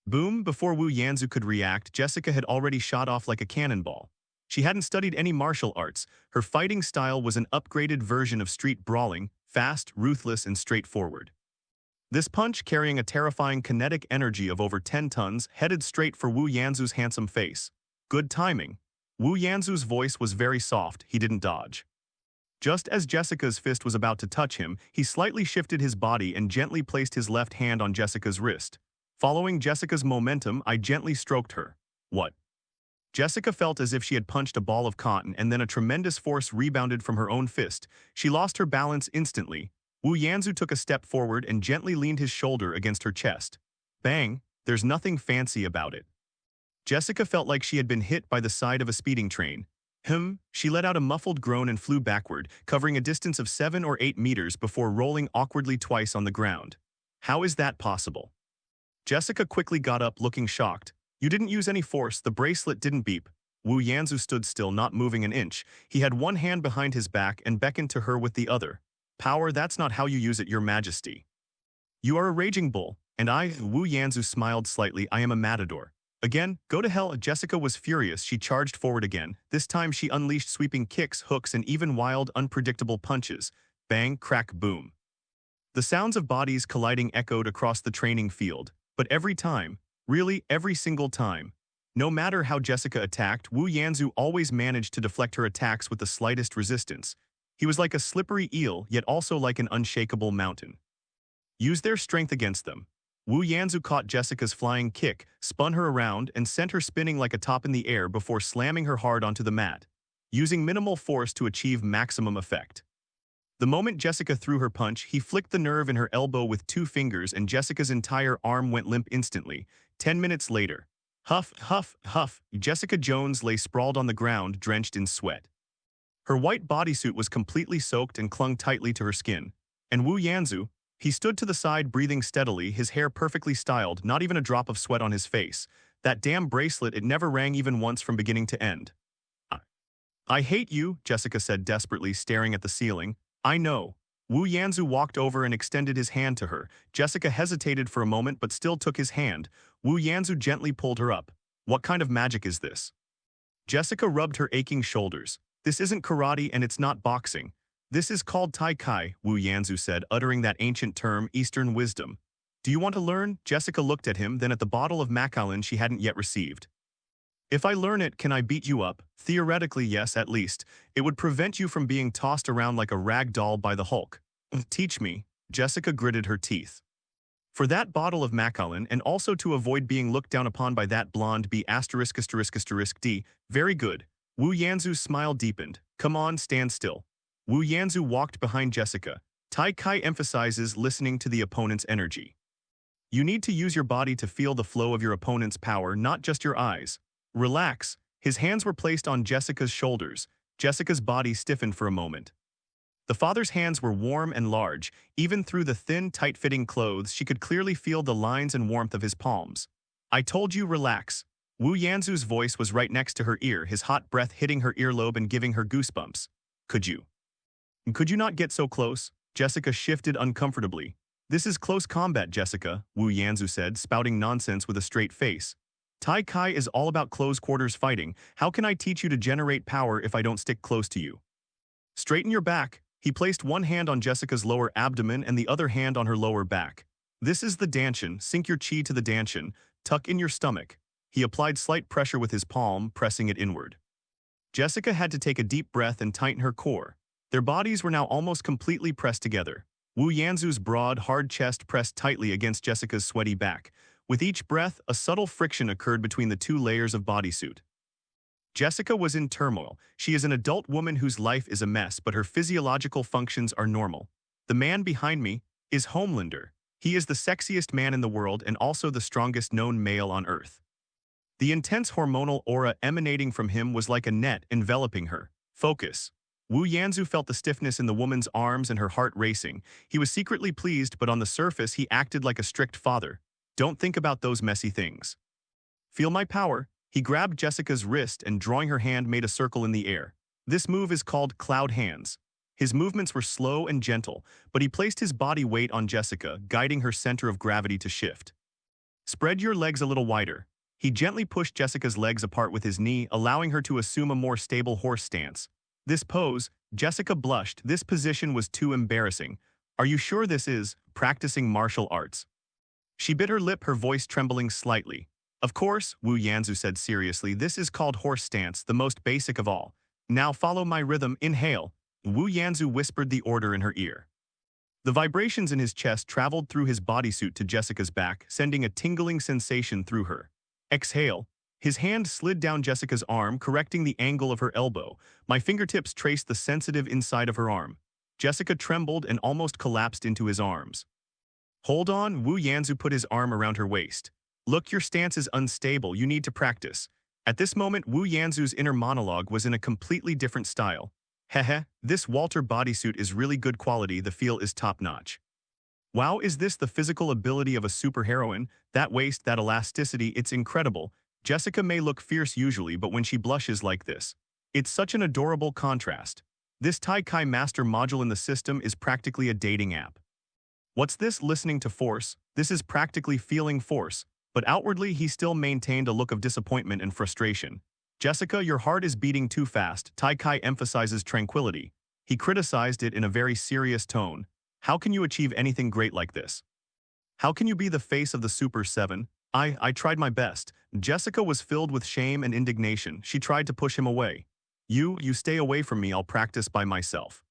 Boom! Before Wu Yanzu could react, Jessica had already shot off like a cannonball. She hadn't studied any martial arts. Her fighting style was an upgraded version of street brawling, fast, ruthless, and straightforward. This punch, carrying a terrifying kinetic energy of over 10 tons, headed straight for Wu Yanzu's handsome face. Good timing. Wu Yanzu's voice was very soft. He didn't dodge. Just as Jessica's fist was about to touch him, he slightly shifted his body and gently placed his left hand on Jessica's wrist. Following Jessica's momentum, I gently stroked her. "What?" Jessica felt as if she had punched a ball of cotton, and then a tremendous force rebounded from her own fist. She lost her balance instantly. Wu Yanzu took a step forward and gently leaned his shoulder against her chest. Bang! There's nothing fancy about it. Jessica felt like she had been hit by the side of a speeding train. She let out a muffled groan and flew backward, covering a distance of 7 or 8 meters before rolling awkwardly twice on the ground. "How is that possible?" Jessica quickly got up, looking shocked. "You didn't use any force, the bracelet didn't beep." Wu Yanzu stood still, not moving an inch. He had one hand behind his back and beckoned to her with the other. "Power, that's not how you use it, Your Majesty. You are a raging bull, and I," Wu Yanzu smiled slightly, "I am a matador." "Again, go to hell." Jessica was furious. She charged forward again. This time she unleashed sweeping kicks, hooks, and even wild, unpredictable punches. Bang, crack, boom. The sounds of bodies colliding echoed across the training field. But every time, really every single time, no matter how Jessica attacked, Wu Yanzu always managed to deflect her attacks with the slightest resistance. He was like a slippery eel, yet also like an unshakable mountain. Use their strength against them. Wu Yanzu caught Jessica's flying kick, spun her around, and sent her spinning like a top in the air before slamming her hard onto the mat, using minimal force to achieve maximum effect. The moment Jessica threw her punch, he flicked the nerve in her elbow with 2 fingers, and Jessica's entire arm went limp instantly. 10 minutes later. Huff, huff, huff, Jessica Jones lay sprawled on the ground, drenched in sweat. Her white bodysuit was completely soaked and clung tightly to her skin. And Wu Yanzu, he stood to the side, breathing steadily, his hair perfectly styled, not even a drop of sweat on his face. That damn bracelet, it never rang even once from beginning to end. I I hate you, Jessica said desperately, staring at the ceiling. I know. Wu Yanzu walked over and extended his hand to her. Jessica hesitated for a moment but still took his hand. Wu Yanzu gently pulled her up. What kind of magic is this? Jessica rubbed her aching shoulders. This isn't karate and it's not boxing. This is called Tai Chi, Wu Yanzu said, uttering that ancient term, Eastern wisdom. Do you want to learn? Jessica looked at him, then at the bottle of Macallan she hadn't yet received. If I learn it, can I beat you up? Theoretically, yes, at least. It would prevent you from being tossed around like a rag doll by the Hulk. Teach me. Jessica gritted her teeth. For that bottle of Macallan, and also to avoid being looked down upon by that blonde B********. Very good. Wu Yanzu's smile deepened. Come on, stand still. Wu Yanzu walked behind Jessica. Tai Chi emphasizes listening to the opponent's energy. You need to use your body to feel the flow of your opponent's power, not just your eyes. Relax. His hands were placed on Jessica's shoulders. Jessica's body stiffened for a moment. The father's hands were warm and large. Even through the thin, tight-fitting clothes, she could clearly feel the lines and warmth of his palms. I told you, relax. Wu Yanzu's voice was right next to her ear, his hot breath hitting her earlobe and giving her goosebumps. Could you not get so close? Jessica shifted uncomfortably. This is close combat, Jessica, Wu Yanzu said, spouting nonsense with a straight face. Tai Chi is all about close quarters fighting. How can I teach you to generate power if I don't stick close to you? Straighten your back. He placed one hand on Jessica's lower abdomen and the other hand on her lower back. This is the danshin. Sink your chi to the danshin. Tuck in your stomach. He applied slight pressure with his palm, pressing it inward. Jessica had to take a deep breath and tighten her core. Their bodies were now almost completely pressed together. Wu Yanzu's broad, hard chest pressed tightly against Jessica's sweaty back. With each breath, a subtle friction occurred between the two layers of bodysuit. Jessica was in turmoil. She is an adult woman whose life is a mess, but her physiological functions are normal. The man behind me is Homelander. He is the sexiest man in the world and also the strongest known male on Earth. The intense hormonal aura emanating from him was like a net enveloping her. Focus. Wu Yanzu felt the stiffness in the woman's arms and her heart racing. He was secretly pleased, but on the surface he acted like a strict father. Don't think about those messy things. Feel my power. He grabbed Jessica's wrist and drawing her hand made a circle in the air. This move is called cloud hands. His movements were slow and gentle, but he placed his body weight on Jessica, guiding her center of gravity to shift. Spread your legs a little wider. He gently pushed Jessica's legs apart with his knee, allowing her to assume a more stable horse stance. This pose, Jessica blushed. This position was too embarrassing. Are you sure this is practicing martial arts? She bit her lip, her voice trembling slightly. Of course, Wu Yanzu said seriously, this is called horse stance, the most basic of all. Now follow my rhythm, inhale. Wu Yanzu whispered the order in her ear. The vibrations in his chest traveled through his bodysuit to Jessica's back, sending a tingling sensation through her. Exhale. His hand slid down Jessica's arm, correcting the angle of her elbow. My fingertips traced the sensitive inside of her arm. Jessica trembled and almost collapsed into his arms. Hold on, Wu Yanzu put his arm around her waist. Look, your stance is unstable, you need to practice. At this moment, Wu Yanzu's inner monologue was in a completely different style. Hehe, this Walter bodysuit is really good quality, the feel is top-notch. Wow, is this the physical ability of a superheroine? That waist, that elasticity, it's incredible. Jessica may look fierce usually, but when she blushes like this, it's such an adorable contrast. This Tai Chi master module in the system is practically a dating app. What's this listening to force? This is practically feeling force. But outwardly he still maintained a look of disappointment and frustration. Jessica, your heart is beating too fast. Tai Chi emphasizes tranquility. He criticized it in a very serious tone. How can you achieve anything great like this? How can you be the face of the Super 7? I tried my best. Jessica was filled with shame and indignation. She tried to push him away. You stay away from me, I'll practice by myself.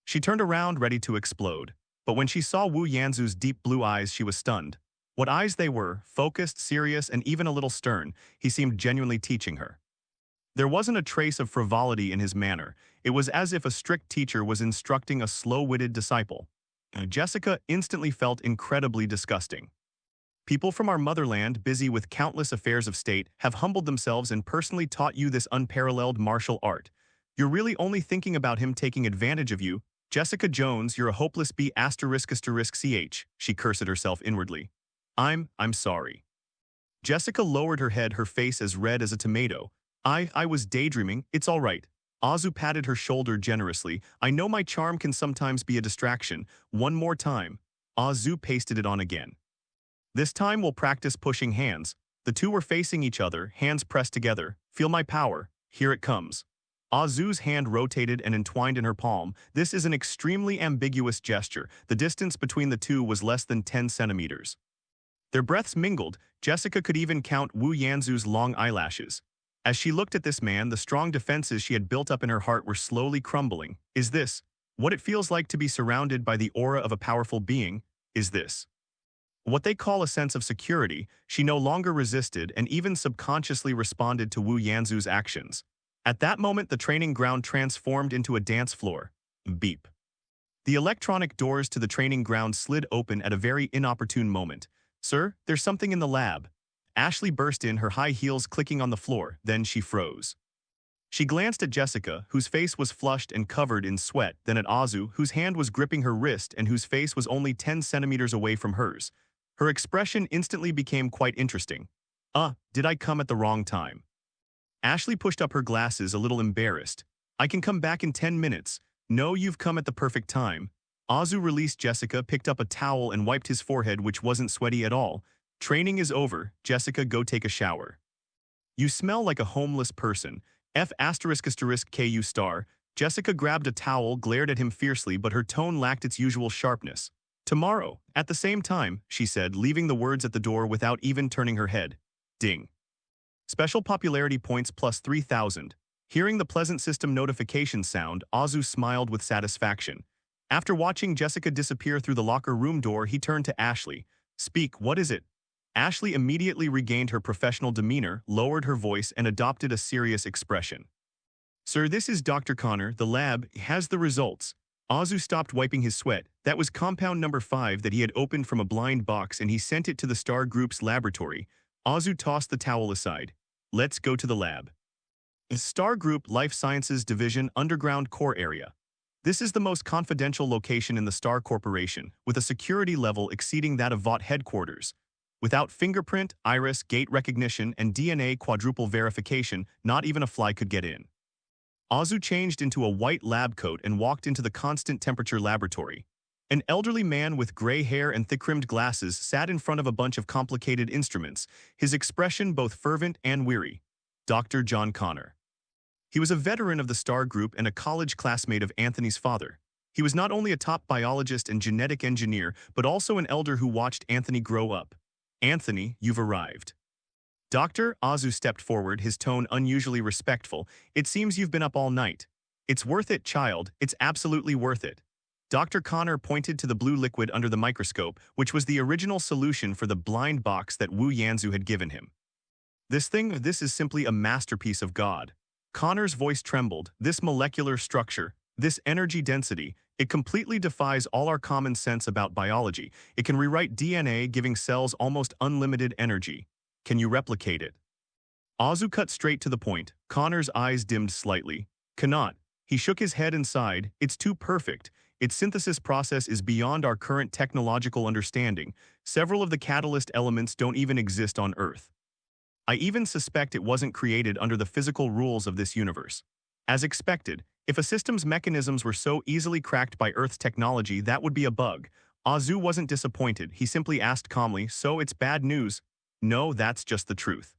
She turned around, ready to explode. But when she saw Wu Yanzu's deep blue eyes, she was stunned. What eyes they were, focused, serious, and even a little stern. He seemed genuinely teaching her. There wasn't a trace of frivolity in his manner. It was as if a strict teacher was instructing a slow-witted disciple. Jessica instantly felt incredibly disgusting. People from our motherland, busy with countless affairs of state, have humbled themselves and personally taught you this unparalleled martial art. You're really only thinking about him taking advantage of you. Jessica Jones, you're a hopeless B******ch, she cursed at herself inwardly. I'm sorry. Jessica lowered her head, her face as red as a tomato. I was daydreaming, it's all right. Azu patted her shoulder generously. I know my charm can sometimes be a distraction. One more time. Azu pasted it on again. This time we'll practice pushing hands. The two were facing each other, hands pressed together. Feel my power. Here it comes. Azu's hand rotated and entwined in her palm. This is an extremely ambiguous gesture. The distance between the two was less than 10 centimeters. Their breaths mingled. Jessica could even count Wu Yanzu's long eyelashes. As she looked at this man, the strong defenses she had built up in her heart were slowly crumbling. Is this what it feels like to be surrounded by the aura of a powerful being? Is this what they call a sense of security? She no longer resisted and even subconsciously responded to Wu Yanzu's actions. At that moment, the training ground transformed into a dance floor. Beep. The electronic doors to the training ground slid open at a very inopportune moment. Sir, there's something in the lab. Ashley burst in, her high heels clicking on the floor, then she froze. She glanced at Jessica, whose face was flushed and covered in sweat, then at Azu, whose hand was gripping her wrist and whose face was only 10 centimeters away from hers. Her expression instantly became quite interesting. Did I come at the wrong time? Ashley pushed up her glasses, a little embarrassed. I can come back in 10 minutes. No, you've come at the perfect time. Azu released Jessica, picked up a towel and wiped his forehead, which wasn't sweaty at all. Training is over. Jessica, go take a shower. You smell like a homeless person. F***KU star. Jessica grabbed a towel, glared at him fiercely, but her tone lacked its usual sharpness. Tomorrow, at the same time, she said, leaving the words at the door without even turning her head. Ding. Special popularity points plus 3,000. Hearing the pleasant system notification sound, Azu smiled with satisfaction. After watching Jessica disappear through the locker room door, he turned to Ashley. Speak, what is it? Ashley immediately regained her professional demeanor, lowered her voice, and adopted a serious expression. Sir, this is Dr. Connor. The lab has the results. Azu stopped wiping his sweat. That was compound number 5 that he had opened from a blind box, and he sent it to the Star Group's laboratory. Azu tossed the towel aside. Let's go to the lab. Star Group Life Sciences Division Underground Core Area. This is the most confidential location in the Star Corporation, with a security level exceeding that of Vought headquarters. Without fingerprint, iris, gait recognition, and DNA quadruple verification, not even a fly could get in. Azu changed into a white lab coat and walked into the constant temperature laboratory. An elderly man with gray hair and thick-rimmed glasses sat in front of a bunch of complicated instruments, his expression both fervent and weary. Dr. John Connor. He was a veteran of the Star Group and a college classmate of Anthony's father. He was not only a top biologist and genetic engineer, but also an elder who watched Anthony grow up. Anthony, you've arrived. Doctor, Azu stepped forward, his tone unusually respectful. It seems you've been up all night. It's worth it, child. It's absolutely worth it. Dr. Connor pointed to the blue liquid under the microscope, which was the original solution for the blind box that Wu Yanzu had given him. This is simply a masterpiece of God. Connor's voice trembled. This molecular structure, this energy density, it completely defies all our common sense about biology. It can rewrite DNA, giving cells almost unlimited energy. Can you replicate it? Azu cut straight to the point. Connor's eyes dimmed slightly. Cannot. He shook his head and sighed. It's too perfect. Its synthesis process is beyond our current technological understanding. Several of the catalyst elements don't even exist on Earth. I even suspect it wasn't created under the physical rules of this universe. As expected, if a system's mechanisms were so easily cracked by Earth's technology, that would be a bug. Azu wasn't disappointed. He simply asked calmly, so it's bad news? No, that's just the truth.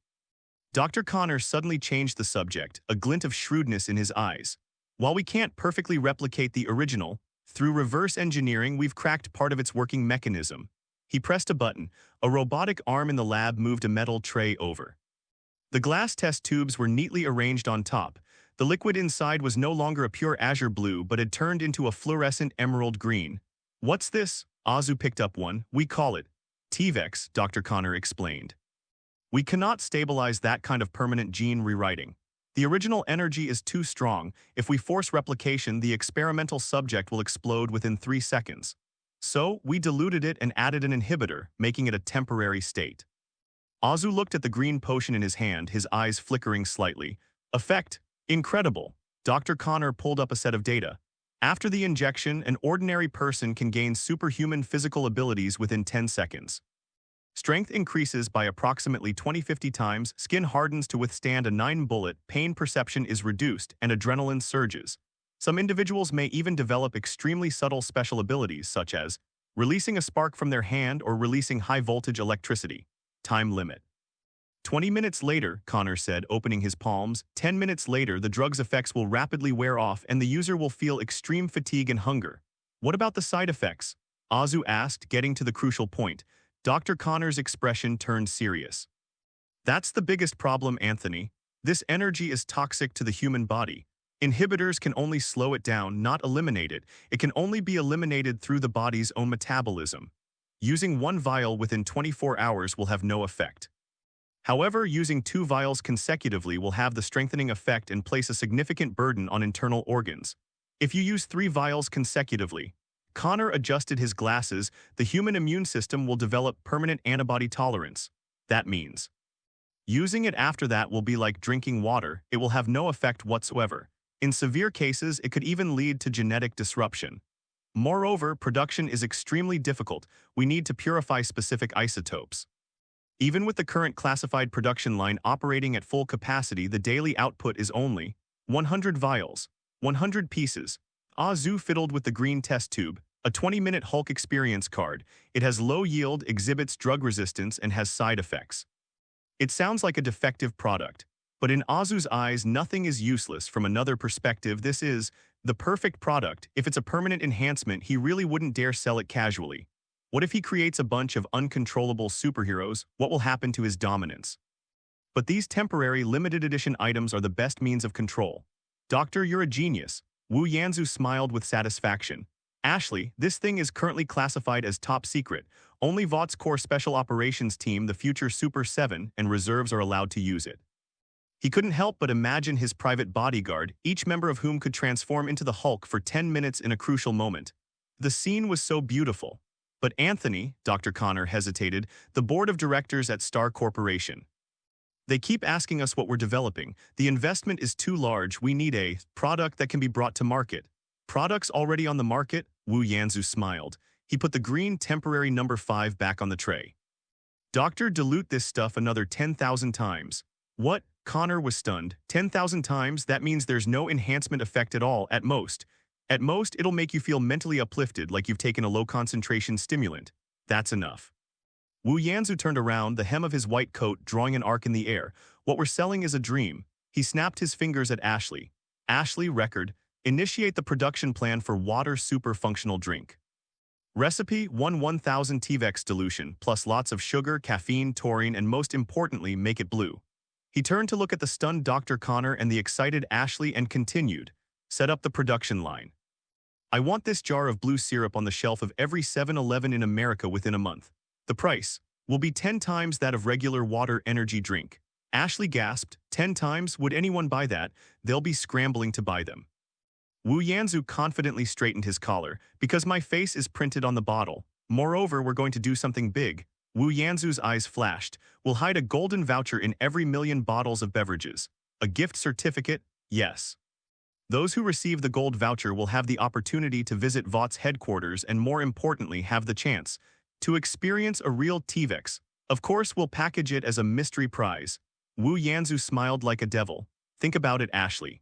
Dr. Connor suddenly changed the subject, a glint of shrewdness in his eyes. While we can't perfectly replicate the original, through reverse engineering, we've cracked part of its working mechanism. He pressed a button. A robotic arm in the lab moved a metal tray over. The glass test tubes were neatly arranged on top. The liquid inside was no longer a pure azure blue, but had turned into a fluorescent emerald green. What's this? Azu picked up one. We call it TVEX, Dr. Connor explained. We cannot stabilize that kind of permanent gene rewriting. The original energy is too strong. If we force replication, the experimental subject will explode within 3 seconds. So, we diluted it and added an inhibitor, making it a temporary state. Azu looked at the green potion in his hand, his eyes flickering slightly. Effect. Incredible. Dr. Connor pulled up a set of data. After the injection, an ordinary person can gain superhuman physical abilities within 10 seconds. Strength increases by approximately 20-50 times, skin hardens to withstand a 9-bullet, pain perception is reduced, and adrenaline surges. Some individuals may even develop extremely subtle special abilities such as releasing a spark from their hand or releasing high-voltage electricity. Time limit. 20 minutes later, Connor said, opening his palms. 10 minutes later, the drug's effects will rapidly wear off and the user will feel extreme fatigue and hunger. What about the side effects? Azu asked, getting to the crucial point. Dr. Connor's expression turned serious. That's the biggest problem, Anthony. This energy is toxic to the human body. Inhibitors can only slow it down, not eliminate it. It can only be eliminated through the body's own metabolism. Using one vial within 24 hours will have no effect. However, using 2 vials consecutively will have the strengthening effect and place a significant burden on internal organs. If you use 3 vials consecutively, Connor adjusted his glasses, the human immune system will develop permanent antibody tolerance. That means using it after that will be like drinking water, it will have no effect whatsoever. In severe cases, it could even lead to genetic disruption. Moreover, production is extremely difficult. We need to purify specific isotopes. Even with the current classified production line operating at full capacity, the daily output is only 100 vials, 100 pieces. Azu fiddled with the green test tube, a 20-minute Hulk experience card. It has low yield, exhibits drug resistance, and has side effects. It sounds like a defective product, but in Azu's eyes, nothing is useless. From another perspective, this is the perfect product. If it's a permanent enhancement, he really wouldn't dare sell it casually. What if he creates a bunch of uncontrollable superheroes? What will happen to his dominance? But these temporary limited edition items are the best means of control. Doctor, you're a genius. Wu Yanzu smiled with satisfaction. Ashley, this thing is currently classified as top secret. Only Vought's core special operations team, the future Super 7, and reserves are allowed to use it. He couldn't help but imagine his private bodyguard, each member of whom could transform into the Hulk for 10 minutes in a crucial moment. The scene was so beautiful. But Anthony, Dr. Connor hesitated, the board of directors at Star Corporation. They keep asking us what we're developing. The investment is too large. We need a product that can be brought to market. Products already on the market? Wu Yanzu smiled. He put the green temporary number 5 back on the tray. Doctor, dilute this stuff another 10,000 times. What? Connor was stunned. 10,000 times? That means there's no enhancement effect at all, at most. At most, it'll make you feel mentally uplifted like you've taken a low-concentration stimulant. That's enough. Wu Yanzu turned around, the hem of his white coat drawing an arc in the air. What we're selling is a dream. He snapped his fingers at Ashley. Ashley, record. Initiate the production plan for water super functional drink. Recipe: 1000 TVEX dilution, plus lots of sugar, caffeine, taurine, and most importantly, make it blue. He turned to look at the stunned Dr. Connor and the excited Ashley and continued. Set up the production line. I want this jar of blue syrup on the shelf of every 7-Eleven in America within a month. The price will be 10 times that of regular water energy drink. Ashley gasped. 10 times? Would anyone buy that? They'll be scrambling to buy them. Wu Yanzu confidently straightened his collar. Because my face is printed on the bottle. Moreover, we're going to do something big. Wu Yanzu's eyes flashed. We'll hide a golden voucher in every 1,000,000 bottles of beverages. A gift certificate? Yes. Those who receive the gold voucher will have the opportunity to visit Vought's headquarters and, more importantly, have the chance to experience a real TVEX. Of course, we'll package it as a mystery prize. Wu Yanzu smiled like a devil. Think about it, Ashley.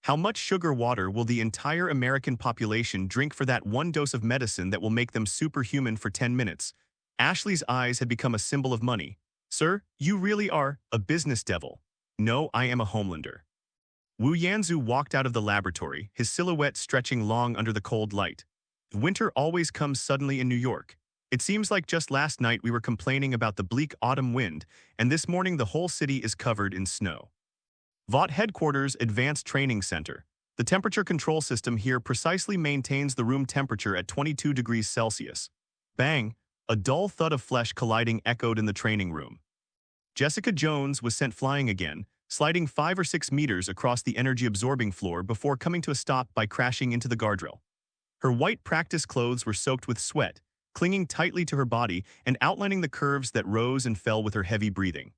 How much sugar water will the entire American population drink for that one dose of medicine that will make them superhuman for 10 minutes? Ashley's eyes had become a symbol of money. Sir, you really are a business devil. No, I am a Homelander. Wu Yanzu walked out of the laboratory, his silhouette stretching long under the cold light. Winter always comes suddenly in New York. It seems like just last night we were complaining about the bleak autumn wind, and this morning the whole city is covered in snow. Vought Headquarters Advanced Training Center. The temperature control system here precisely maintains the room temperature at 22 degrees Celsius. Bang! A dull thud of flesh colliding echoed in the training room. Jessica Jones was sent flying again, sliding 5 or 6 meters across the energy-absorbing floor before coming to a stop by crashing into the guardrail. Her white practice clothes were soaked with sweat, clinging tightly to her body and outlining the curves that rose and fell with her heavy breathing.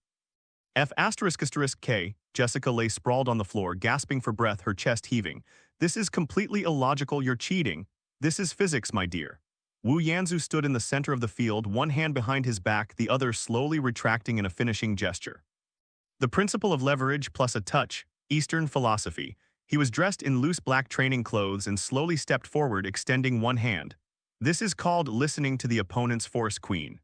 F***K, Jessica lay sprawled on the floor, gasping for breath, her chest heaving. This is completely illogical, you're cheating. This is physics, my dear. Wu Yanzu stood in the center of the field, one hand behind his back, the other slowly retracting in a finishing gesture. The principle of leverage plus a touch, Eastern philosophy. He was dressed in loose black training clothes and slowly stepped forward, extending one hand. This is called listening to the opponent's force, Queen.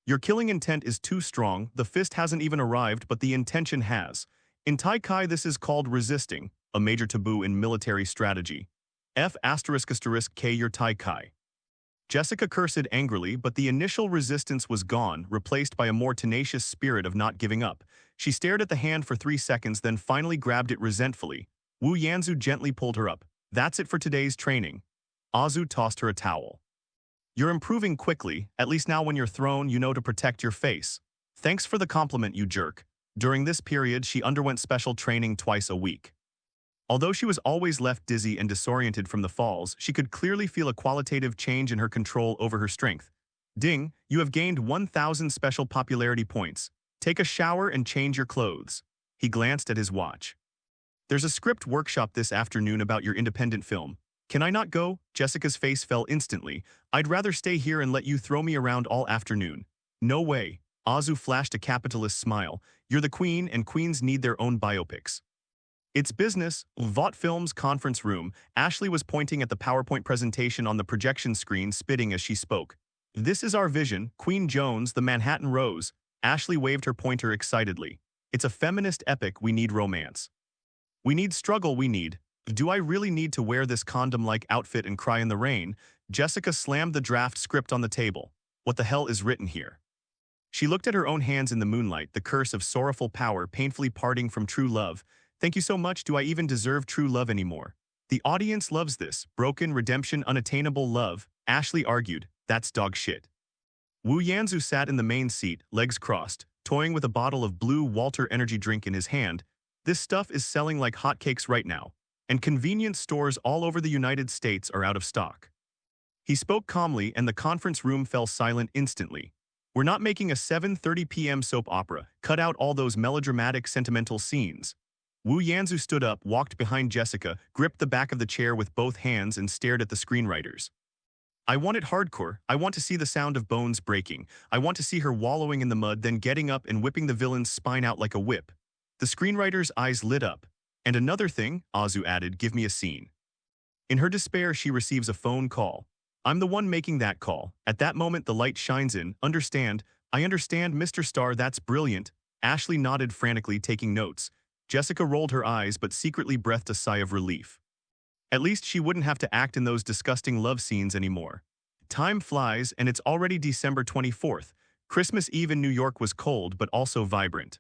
Your killing intent is too strong, the fist hasn't even arrived, but the intention has. In Tai Chi, this is called resisting, a major taboo in military strategy. F***K your Tai Chi. Jessica cursed angrily, but the initial resistance was gone, replaced by a more tenacious spirit of not giving up. She stared at the hand for 3 seconds, then finally grabbed it resentfully. Wu Yanzu gently pulled her up. That's it for today's training. Azu tossed her a towel. You're improving quickly, at least now when you're thrown, you know to protect your face. Thanks for the compliment, you jerk. During this period, she underwent special training twice a week. Although she was always left dizzy and disoriented from the falls, she could clearly feel a qualitative change in her control over her strength. Ding, you have gained 1,000 special popularity points. Take a shower and change your clothes. He glanced at his watch. There's a script workshop this afternoon about your independent film. Can I not go? Jessica's face fell instantly. I'd rather stay here and let you throw me around all afternoon. No way. Azu flashed a capitalist smile. You're the queen, and queens need their own biopics. It's business. Vought Films conference room. Ashley was pointing at the PowerPoint presentation on the projection screen, spitting as she spoke. This is our vision, Queen Jones, the Manhattan Rose. Ashley waved her pointer excitedly. It's a feminist epic, we need romance. We need struggle, we need. Do I really need to wear this condom-like outfit and cry in the rain? Jessica slammed the draft script on the table. What the hell is written here? She looked at her own hands in the moonlight, the curse of sorrowful power painfully parting from true love. Thank you so much, do I even deserve true love anymore? The audience loves this, broken, redemption, unattainable love, Ashley argued, that's dog shit. Wu Yanzu sat in the main seat, legs crossed, toying with a bottle of blue Walter energy drink in his hand. This stuff is selling like hotcakes right now, and convenience stores all over the United States are out of stock. He spoke calmly and the conference room fell silent instantly. We're not making a 7:30 p.m. soap opera, cut out all those melodramatic sentimental scenes. Wu Yanzu stood up, walked behind Jessica, gripped the back of the chair with both hands and stared at the screenwriters. I want it hardcore, I want to see the sound of bones breaking, I want to see her wallowing in the mud then getting up and whipping the villain's spine out like a whip. The screenwriter's eyes lit up. And another thing, Azu added, give me a scene. In her despair, she receives a phone call. I'm the one making that call. At that moment, the light shines in. Understand, I understand, Mr. Starr, that's brilliant. Ashley nodded frantically, taking notes. Jessica rolled her eyes but secretly breathed a sigh of relief. At least she wouldn't have to act in those disgusting love scenes anymore. Time flies, and it's already December 24th. Christmas Eve in New York was cold but also vibrant.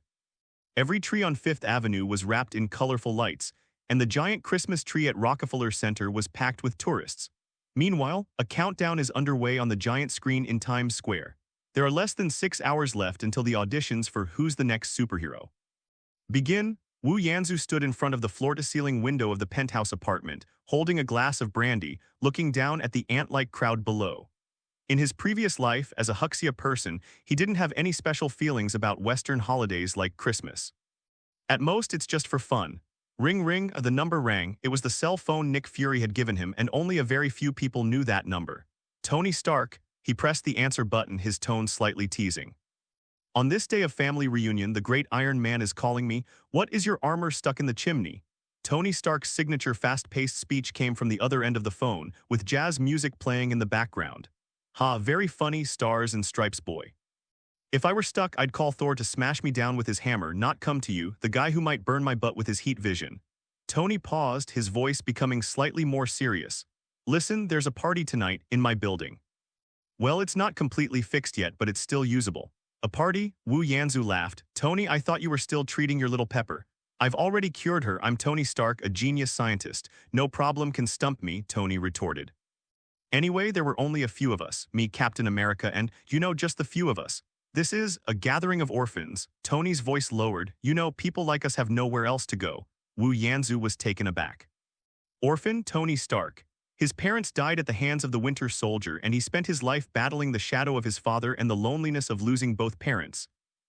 Every tree on Fifth Avenue was wrapped in colorful lights, and the giant Christmas tree at Rockefeller Center was packed with tourists. Meanwhile, a countdown is underway on the giant screen in Times Square. There are less than 6 hours left until the auditions for Who's the Next Superhero begin. Wu Yanzu stood in front of the floor-to-ceiling window of the penthouse apartment, holding a glass of brandy, looking down at the ant-like crowd below. In his previous life as a Huxia person, he didn't have any special feelings about Western holidays like Christmas. At most, it's just for fun. Ring ring, the number rang. It was the cell phone Nick Fury had given him, and only a very few people knew that number. Tony Stark. He pressed the answer button, his tone slightly teasing. On this day of family reunion, the great Iron Man is calling me. What is your armor stuck in the chimney? Tony Stark's signature fast-paced speech came from the other end of the phone, with jazz music playing in the background. Ha, very funny, stars and stripes boy. If I were stuck, I'd call Thor to smash me down with his hammer, not come to you, the guy who might burn my butt with his heat vision. Tony paused, his voice becoming slightly more serious. Listen, there's a party tonight, in my building. Well, it's not completely fixed yet, but it's still usable. A party? Wu Yanzu laughed. Tony, I thought you were still treating your little pepper. I've already cured her, I'm Tony Stark, a genius scientist. No problem can stump me, Tony retorted. Anyway, there were only a few of us, me, Captain America, and, just the few of us. This is a gathering of orphans. Tony's voice lowered. People like us have nowhere else to go. Wu Yanzu was taken aback. Orphan Tony Stark. His parents died at the hands of the Winter Soldier, and he spent his life battling the shadow of his father and the loneliness of losing both parents.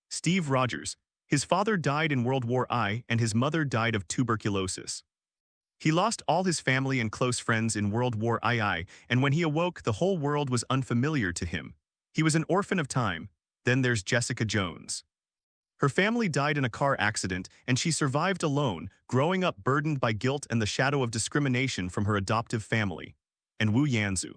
Steve Rogers. His father died in World War I, and his mother died of tuberculosis. He lost all his family and close friends in World War II, and when he awoke, the whole world was unfamiliar to him. He was an orphan of time. Then there's Jessica Jones. Her family died in a car accident, and she survived alone, growing up burdened by guilt and the shadow of discrimination from her adoptive family. And Wu Yanzu.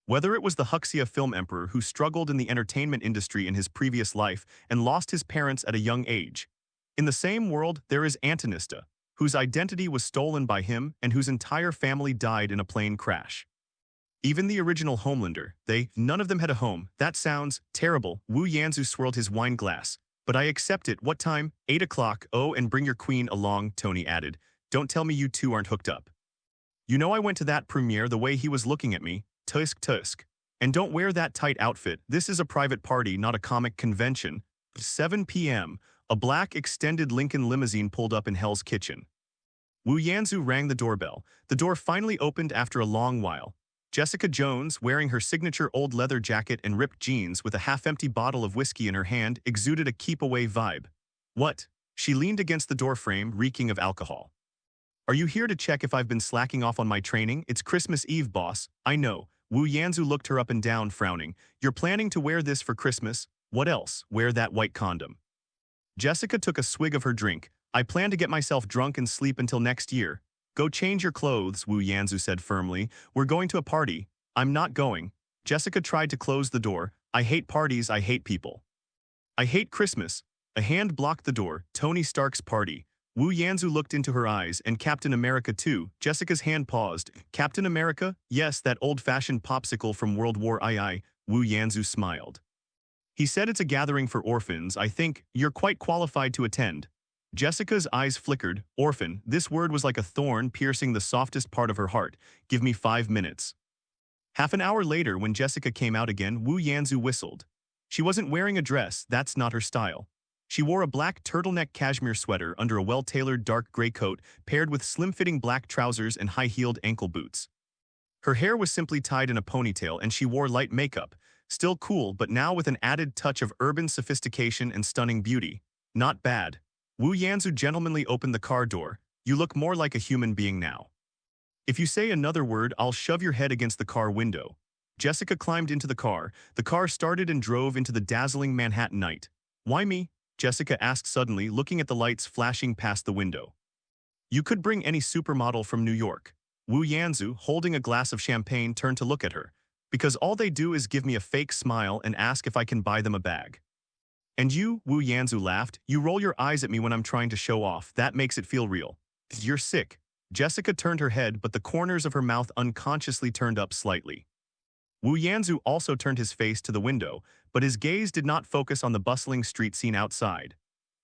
Whether it was the Huxia film emperor who struggled in the entertainment industry in his previous life and lost his parents at a young age. In the same world, there is Antonista, whose identity was stolen by him and whose entire family died in a plane crash. Even the original Homelander, none of them had a home. That sounds terrible. Wu Yanzu swirled his wine glass. But I accept it. What time? 8 o'clock. Oh, and bring your queen along, Tony added. Don't tell me you two aren't hooked up. You know I went to that premiere the way he was looking at me. Tusk tusk. And don't wear that tight outfit. This is a private party, not a comic convention. 7 p.m. A black extended Lincoln limousine pulled up in Hell's Kitchen. Wu Yanzu rang the doorbell. The door finally opened after a long while. Jessica Jones, wearing her signature old leather jacket and ripped jeans with a half-empty bottle of whiskey in her hand, exuded a keep-away vibe. What? She leaned against the doorframe, reeking of alcohol. Are you here to check if I've been slacking off on my training? It's Christmas Eve, boss. I know. Wu Yanzu looked her up and down, frowning. You're planning to wear this for Christmas? What else? Wear that white condom. Jessica took a swig of her drink. I plan to get myself drunk and sleep until next year. Go change your clothes, Wu Yanzu said firmly. We're going to a party. I'm not going. Jessica tried to close the door. I hate parties, I hate people. I hate Christmas. A hand blocked the door. Tony Stark's party. Wu Yanzu looked into her eyes, and Captain America too. Jessica's hand paused. Captain America? Yes, that old-fashioned popsicle from World War II. Wu Yanzu smiled. He said it's a gathering for orphans. I think you're quite qualified to attend. Jessica's eyes flickered. Orphan, this word was like a thorn piercing the softest part of her heart. Give me 5 minutes. Half an hour later, when Jessica came out again, Wu Yanzu whistled. She wasn't wearing a dress, that's not her style. She wore a black turtleneck cashmere sweater under a well-tailored dark gray coat paired with slim-fitting black trousers and high-heeled ankle boots. Her hair was simply tied in a ponytail and she wore light makeup, still cool but now with an added touch of urban sophistication and stunning beauty. Not bad. Wu Yanzu gentlemanly opened the car door. You look more like a human being now. If you say another word, I'll shove your head against the car window. Jessica climbed into the car. The car started and drove into the dazzling Manhattan night. Why me? Jessica asked suddenly, looking at the lights flashing past the window. You could bring any supermodel from New York. Wu Yanzu, holding a glass of champagne, turned to look at her. Because all they do is give me a fake smile and ask if I can buy them a bag. And you, Wu Yanzu laughed, you roll your eyes at me when I'm trying to show off. That makes it feel real. You're sick. Jessica turned her head, but the corners of her mouth unconsciously turned up slightly. Wu Yanzu also turned his face to the window, but his gaze did not focus on the bustling street scene outside.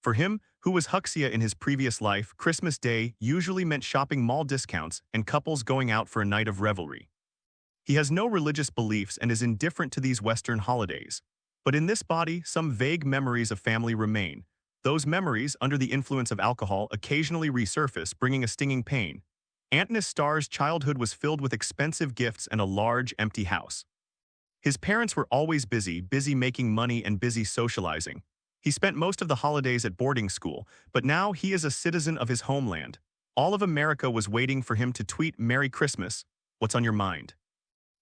For him, who was Huxia in his previous life, Christmas Day usually meant shopping mall discounts and couples going out for a night of revelry. He has no religious beliefs and is indifferent to these Western holidays. But in this body, some vague memories of family remain. Those memories, under the influence of alcohol, occasionally resurface, bringing a stinging pain. Antonis Starr's childhood was filled with expensive gifts and a large, empty house. His parents were always busy making money and busy socializing. He spent most of the holidays at boarding school, but now he is a citizen of his homeland. All of America was waiting for him to tweet Merry Christmas. What's on your mind?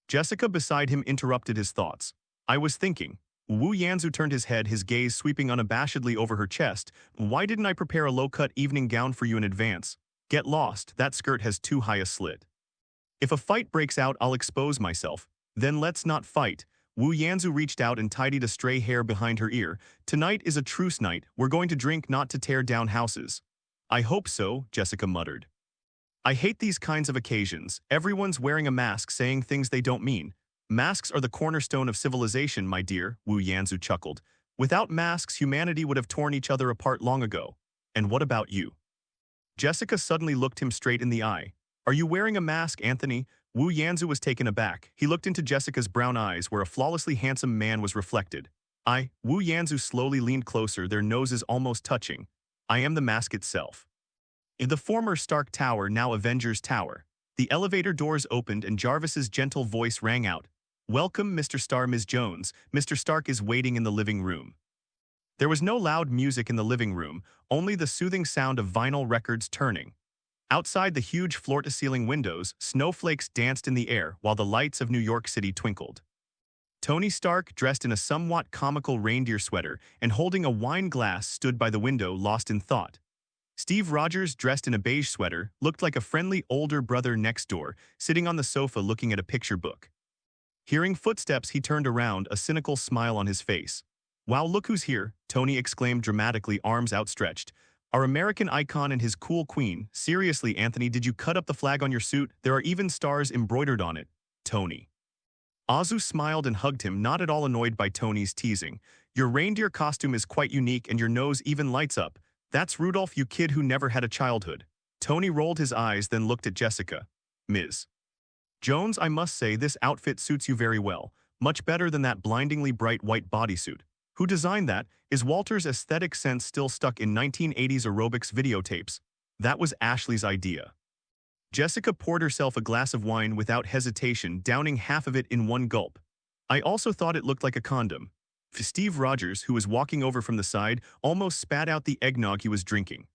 Jessica beside him interrupted his thoughts. I was thinking. Wu Yanzu turned his head, his gaze sweeping unabashedly over her chest. Why didn't I prepare a low-cut evening gown for you in advance? Get lost, that skirt has too high a slit. If a fight breaks out, I'll expose myself. Then let's not fight. Wu Yanzu reached out and tidied a stray hair behind her ear. Tonight is a truce night. We're going to drink, not to tear down houses. I hope so, Jessica muttered. I hate these kinds of occasions. Everyone's wearing a mask saying things they don't mean. Masks are the cornerstone of civilization, my dear, Wu Yanzu chuckled. Without masks, humanity would have torn each other apart long ago. And what about you? Jessica suddenly looked him straight in the eye. Are you wearing a mask, Anthony? Wu Yanzu was taken aback. He looked into Jessica's brown eyes where a flawlessly handsome man was reflected. Wu Yanzu slowly leaned closer, their noses almost touching. I am the mask itself. In the former Stark Tower, now Avengers Tower. The elevator doors opened and Jarvis's gentle voice rang out. Welcome, Mr. Starr, Ms. Jones. Mr. Stark is waiting in the living room. There was no loud music in the living room, only the soothing sound of vinyl records turning. Outside the huge floor-to-ceiling windows, snowflakes danced in the air while the lights of New York City twinkled. Tony Stark, dressed in a somewhat comical reindeer sweater and holding a wine glass, stood by the window, lost in thought. Steve Rogers, dressed in a beige sweater, looked like a friendly older brother next door, sitting on the sofa looking at a picture book. Hearing footsteps, he turned around, a cynical smile on his face. "Wow, look who's here," Tony exclaimed dramatically, arms outstretched. "Our American icon and his cool queen. Seriously, Anthony, did you cut up the flag on your suit? There are even stars embroidered on it." Tony. Azu smiled and hugged him, not at all annoyed by Tony's teasing. "Your reindeer costume is quite unique and your nose even lights up. That's Rudolph, you kid who never had a childhood." Tony rolled his eyes, then looked at Jessica. "Ms. Jones, I must say this outfit suits you very well. Much better than that blindingly bright white bodysuit. Who designed that? Is Walter's aesthetic sense still stuck in 1980s aerobics videotapes?" "That was Ashley's idea." Jessica poured herself a glass of wine without hesitation, downing half of it in one gulp. "I also thought it looked like a condom." Steve Rogers, who was walking over from the side, almost spat out the eggnog he was drinking.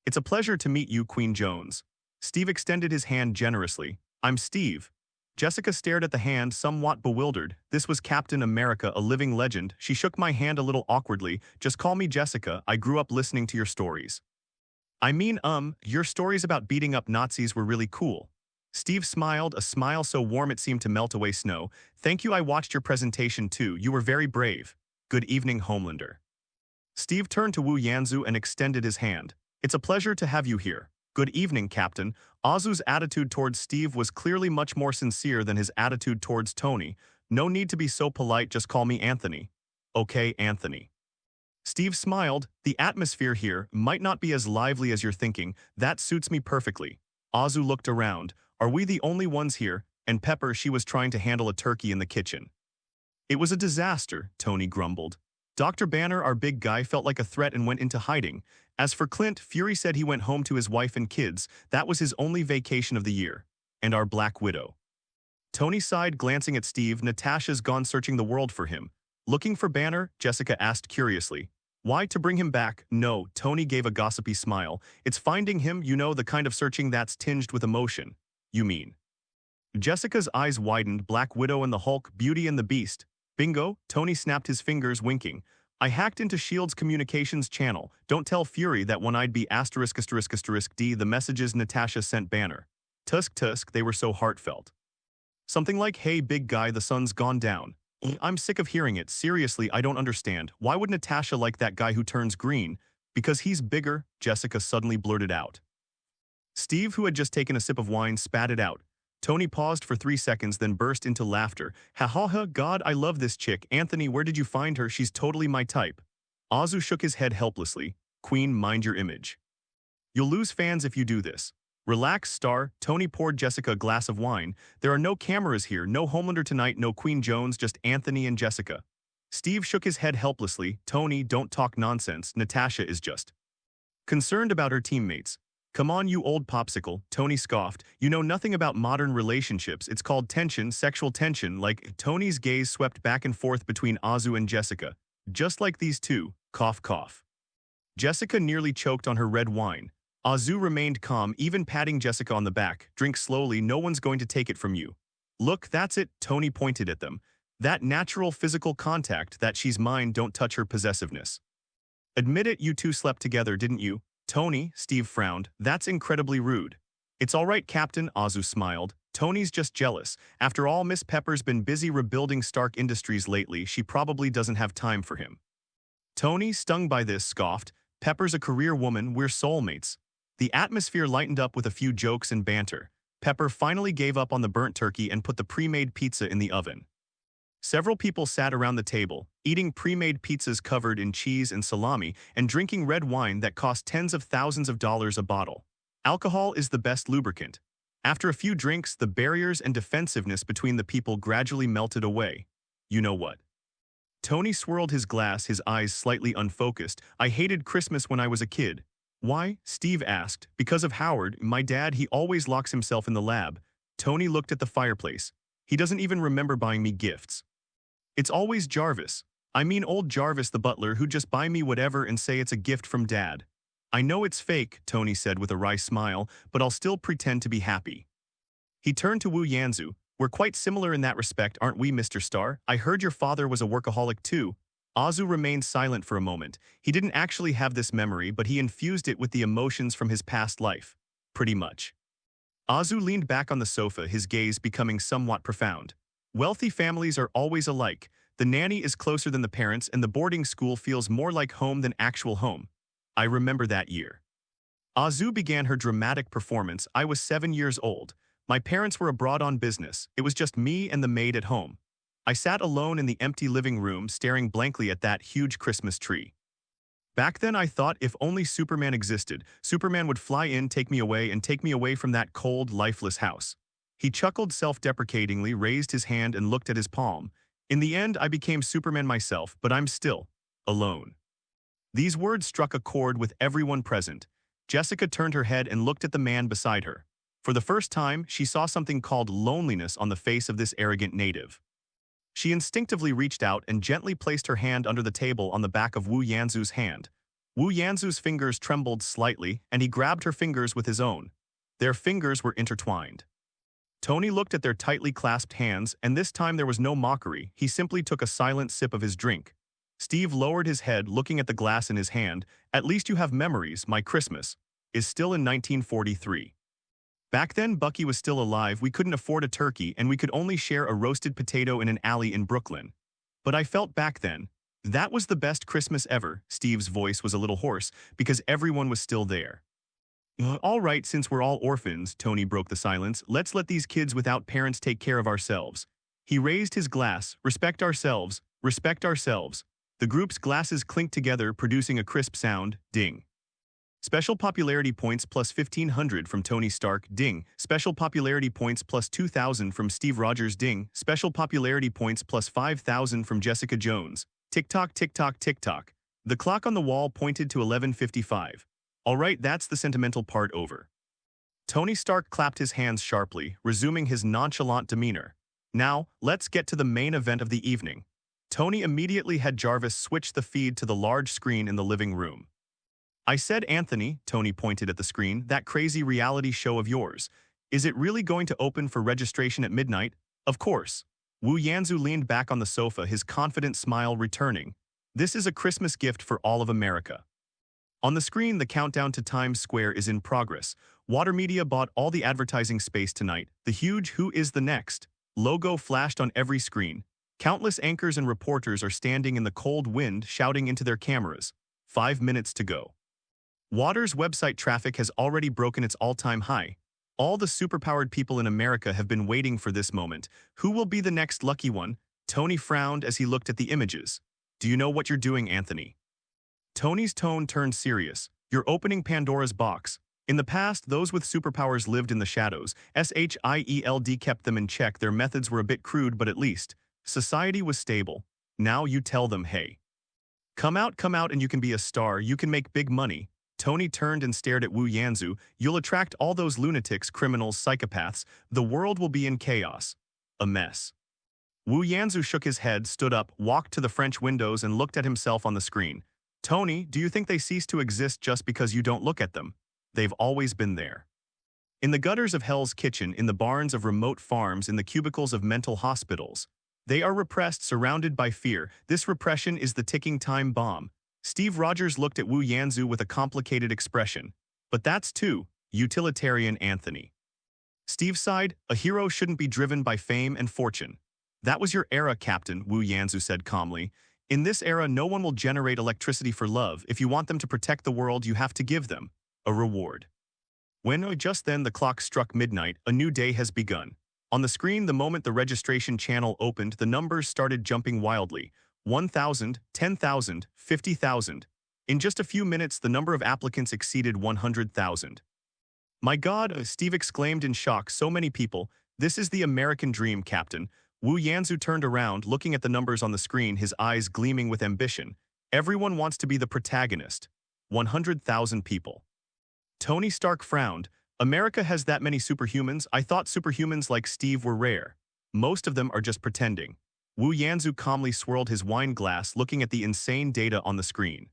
"It's a pleasure to meet you, Queen Jones." Steve extended his hand generously. "I'm Steve." Jessica stared at the hand, somewhat bewildered. This was Captain America, a living legend. She shook my hand a little awkwardly. "Just call me Jessica. I grew up listening to your stories." "I mean, your stories about beating up Nazis were really cool." Steve smiled, a smile so warm it seemed to melt away snow. "Thank you, I watched your presentation too. You were very brave." "Good evening, Homelander." Steve turned to Wu Yanzu and extended his hand. "It's a pleasure to have you here." "Good evening, Captain." Azu's attitude towards Steve was clearly much more sincere than his attitude towards Tony. "No need to be so polite, just call me Anthony." "Okay, Anthony." Steve smiled. "The atmosphere here might not be as lively as you're thinking. That suits me perfectly." Azu looked around. "Are we the only ones here?" And Pepper, she was trying to handle a turkey in the kitchen. "It was a disaster," Tony grumbled. "Dr. Banner, our big guy, felt like a threat and went into hiding. As for Clint, Fury said he went home to his wife and kids. That was his only vacation of the year. And our Black Widow." Tony sighed, glancing at Steve. "Natasha's gone searching the world for him." "Looking for Banner?" Jessica asked curiously. "Why, to bring him back?" "No," Tony gave a gossipy smile. "It's finding him, you know, the kind of searching that's tinged with emotion." "You mean?" Jessica's eyes widened. "Black Widow and the Hulk, Beauty and the Beast." "Bingo," Tony snapped his fingers, winking. "I hacked into S.H.I.E.L.D.'s communications channel. Don't tell Fury that one I'd be *****D the messages Natasha sent Banner." Tusk, they were so heartfelt. Something like, "Hey, big guy, the sun's gone down." "I'm sick of hearing it. Seriously, I don't understand. Why would Natasha like that guy who turns green?" "Because he's bigger," Jessica suddenly blurted out. Steve, who had just taken a sip of wine, spat it out. Tony paused for 3 seconds, then burst into laughter. "Ha ha ha, God, I love this chick. Anthony, where did you find her? She's totally my type." Azu shook his head helplessly. "Queen, mind your image. You'll lose fans if you do this." "Relax, Star." Tony poured Jessica a glass of wine. "There are no cameras here, no Homelander tonight, no Queen Jones, just Anthony and Jessica." Steve shook his head helplessly. "Tony, don't talk nonsense. Natasha is just concerned about her teammates." "Come on, you old popsicle," Tony scoffed. "You know nothing about modern relationships. It's called tension, sexual tension, like..." Tony's gaze swept back and forth between Azu and Jessica. "Just like these two." Cough, cough. Jessica nearly choked on her red wine. Azu remained calm, even patting Jessica on the back. "Drink slowly, no one's going to take it from you." "Look, that's it," Tony pointed at them. "That natural physical contact, that she's mine, don't touch her possessiveness." "Admit it, you two slept together, didn't you?" "Tony," Steve frowned. "That's incredibly rude." "It's all right, Captain," Azu smiled. "Tony's just jealous. After all, Miss Pepper's been busy rebuilding Stark Industries lately. She probably doesn't have time for him." Tony, stung by this, scoffed. "Pepper's a career woman, we're soulmates." The atmosphere lightened up with a few jokes and banter. Pepper finally gave up on the burnt turkey and put the pre-made pizza in the oven. Several people sat around the table, eating pre-made pizzas covered in cheese and salami and drinking red wine that cost tens of thousands of dollars a bottle. Alcohol is the best lubricant. After a few drinks, the barriers and defensiveness between the people gradually melted away. "You know what?" Tony swirled his glass, his eyes slightly unfocused. "I hated Christmas when I was a kid." "Why?" Steve asked. "Because of Howard, my dad. He always locks himself in the lab." Tony looked at the fireplace. "He doesn't even remember buying me gifts. It's always Jarvis. I mean old Jarvis the butler, who'd just buy me whatever and say it's a gift from Dad." I know it's fake, Tony said with a wry smile, but I'll still pretend to be happy. He turned to Wu Yanzu. We're quite similar in that respect, aren't we, Mr. Star? I heard your father was a workaholic too. Azu remained silent for a moment. He didn't actually have this memory, but he infused it with the emotions from his past life. Pretty much. Azu leaned back on the sofa, his gaze becoming somewhat profound. Wealthy families are always alike. The nanny is closer than the parents, and the boarding school feels more like home than actual home. I remember that year. Azu began her dramatic performance. I was 7 years old. My parents were abroad on business. It was just me and the maid at home. I sat alone in the empty living room, staring blankly at that huge Christmas tree. Back then I thought if only Superman existed, Superman would fly in, take me away from that cold, lifeless house. He chuckled self-deprecatingly, raised his hand and looked at his palm. In the end, I became Superman myself, but I'm still alone. These words struck a chord with everyone present. Jessica turned her head and looked at the man beside her. For the first time, she saw something called loneliness on the face of this arrogant native. She instinctively reached out and gently placed her hand under the table on the back of Wu Yanzu's hand. Wu Yanzu's fingers trembled slightly, and he grabbed her fingers with his own. Their fingers were intertwined. Tony looked at their tightly clasped hands, and this time there was no mockery. He simply took a silent sip of his drink. Steve lowered his head, looking at the glass in his hand. At least you have memories. My Christmas is still in 1943. Back then, Bucky was still alive. We couldn't afford a turkey, and we could only share a roasted potato in an alley in Brooklyn. But I felt back then, that was the best Christmas ever. Steve's voice was a little hoarse, because everyone was still there. All right, since we're all orphans, Tony broke the silence, let's let these kids without parents take care of ourselves. He raised his glass. Respect ourselves. Respect ourselves. The group's glasses clinked together, producing a crisp sound. Ding. Special popularity points plus 1,500 from Tony Stark, ding. Special popularity points plus 2,000 from Steve Rogers, ding. Special popularity points plus 5,000 from Jessica Jones. Tick-tock, tick-tock, tick-tock. The clock on the wall pointed to 11:55. All right, that's the sentimental part over. Tony Stark clapped his hands sharply, resuming his nonchalant demeanor. Now, let's get to the main event of the evening. Tony immediately had Jarvis switch the feed to the large screen in the living room. I said, Anthony, Tony pointed at the screen, that crazy reality show of yours. Is it really going to open for registration at midnight? Of course. Wu Yanzu leaned back on the sofa, his confident smile returning. This is a Christmas gift for all of America. On the screen, the countdown to Times Square is in progress. Water Media bought all the advertising space tonight. The huge Who is the Next logo flashed on every screen. Countless anchors and reporters are standing in the cold wind, shouting into their cameras. 5 minutes to go. Water's website traffic has already broken its all-time high. All the superpowered people in America have been waiting for this moment. Who will be the next lucky one? Tony frowned as he looked at the images. Do you know what you're doing, Anthony? Tony's tone turned serious. You're opening Pandora's box. In the past, those with superpowers lived in the shadows. SHIELD kept them in check. Their methods were a bit crude, but at least society was stable. Now you tell them, hey, come out, and you can be a star. You can make big money. Tony turned and stared at Wu Yanzu. You'll attract all those lunatics, criminals, psychopaths. The world will be in chaos. A mess. Wu Yanzu shook his head, stood up, walked to the French windows and looked at himself on the screen. Tony, do you think they cease to exist just because you don't look at them? They've always been there. In the gutters of Hell's Kitchen, in the barns of remote farms, in the cubicles of mental hospitals. They are repressed, surrounded by fear. This repression is the ticking time bomb. Steve Rogers looked at Wu Yanzu with a complicated expression. But that's too utilitarian, Anthony. Steve sighed. A hero shouldn't be driven by fame and fortune. That was your era, Captain, Wu Yanzu said calmly. In this era, no one will generate electricity for love. If you want them to protect the world, you have to give them a reward. When just then the clock struck midnight, a new day has begun. On the screen, the moment the registration channel opened, the numbers started jumping wildly. 1,000, 10,000, 50,000. In just a few minutes, the number of applicants exceeded 100,000. My God, Steve exclaimed in shock, so many people. This is the American dream, Captain. Wu Yanzu turned around, looking at the numbers on the screen, his eyes gleaming with ambition. Everyone wants to be the protagonist. 100,000 people. Tony Stark frowned. America has that many superhumans? I thought superhumans like Steve were rare. Most of them are just pretending. Wu Yanzu calmly swirled his wine glass, looking at the insane data on the screen.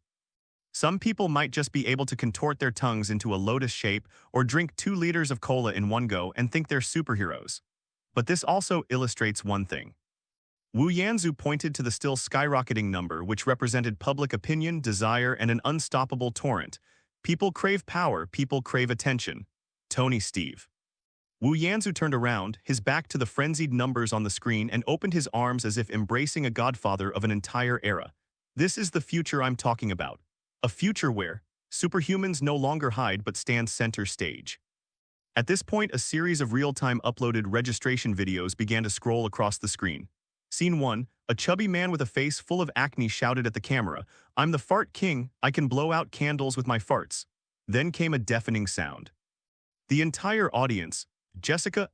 Some people might just be able to contort their tongues into a lotus shape or drink 2 liters of cola in one go and think they're superheroes. But this also illustrates one thing. Wu Yanzu pointed to the still skyrocketing number, which represented public opinion, desire, and an unstoppable torrent. People crave power, people crave attention. Tony Steve. Wu Yanzu turned around, his back to the frenzied numbers on the screen, and opened his arms as if embracing a godfather of an entire era. This is the future I'm talking about. A future where superhumans no longer hide but stand center stage. At this point, a series of real-time uploaded registration videos began to scroll across the screen. Scene 1, a chubby man with a face full of acne shouted at the camera, "I'm the fart king, I can blow out candles with my farts." Then came a deafening sound. The entire audience, Jessica,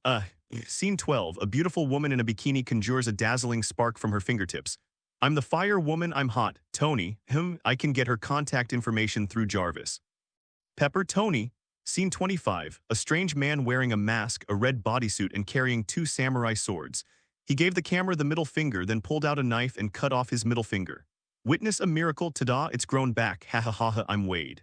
Scene 12, a beautiful woman in a bikini conjures a dazzling spark from her fingertips. "I'm the fire woman, I'm hot, Tony, I can get her contact information through Jarvis." Pepper, Tony. Scene 25, a strange man wearing a mask, a red bodysuit, and carrying 2 samurai swords. He gave the camera the middle finger, then pulled out a knife and cut off his middle finger. "Witness a miracle, tada, it's grown back, ha ha ha ha, I'm Wade.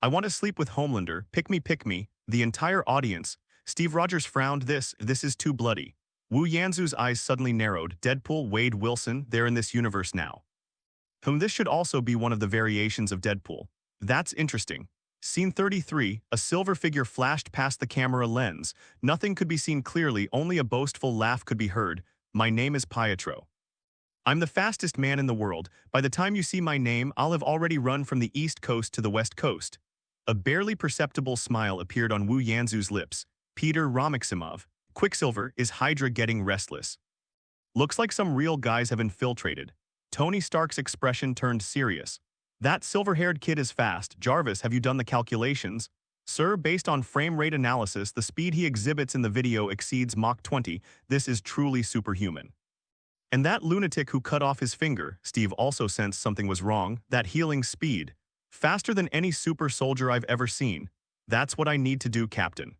I want to sleep with Homelander, pick me." The entire audience. Steve Rogers frowned, this is too bloody. Wu Yanzu's eyes suddenly narrowed. Deadpool, Wade Wilson, they're in this universe now. This should also be one of the variations of Deadpool. That's interesting. Scene 33, a silver figure flashed past the camera lens. Nothing could be seen clearly, only a boastful laugh could be heard. "My name is Pietro. I'm the fastest man in the world. By the time you see my name, I'll have already run from the East Coast to the West Coast." A barely perceptible smile appeared on Wu Yanzu's lips. "Peter Ramiximov, Quicksilver, is Hydra getting restless? Looks like some real guys have infiltrated." Tony Stark's expression turned serious. "That silver-haired kid is fast. Jarvis, have you done the calculations?" "Sir, based on frame rate analysis, the speed he exhibits in the video exceeds Mach 20. This is truly superhuman." "And that lunatic who cut off his finger," Steve also sensed something was wrong, "that healing speed. Faster than any super soldier I've ever seen. That's what I need to do, Captain."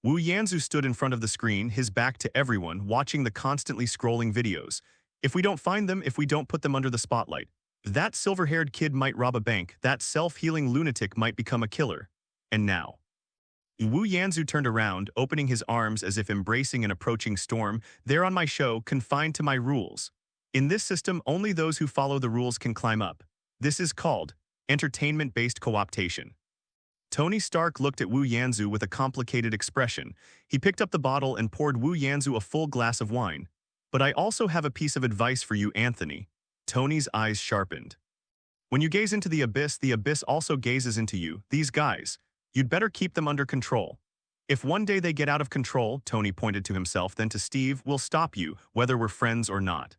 Wu Yanzu stood in front of the screen, his back to everyone, watching the constantly scrolling videos. "If we don't find them, if we don't put them under the spotlight, that silver-haired kid might rob a bank, that self-healing lunatic might become a killer. And now." Wu Yanzu turned around, opening his arms as if embracing an approaching storm. "They're on my show, confined to my rules. In this system, only those who follow the rules can climb up. This is called entertainment-based cooptation." Tony Stark looked at Wu Yanzu with a complicated expression. He picked up the bottle and poured Wu Yanzu a full glass of wine. "But I also have a piece of advice for you, Anthony." Tony's eyes sharpened. "When you gaze into the abyss also gazes into you. These guys, you'd better keep them under control. If one day they get out of control," Tony pointed to himself, then to Steve, "we'll stop you, whether we're friends or not."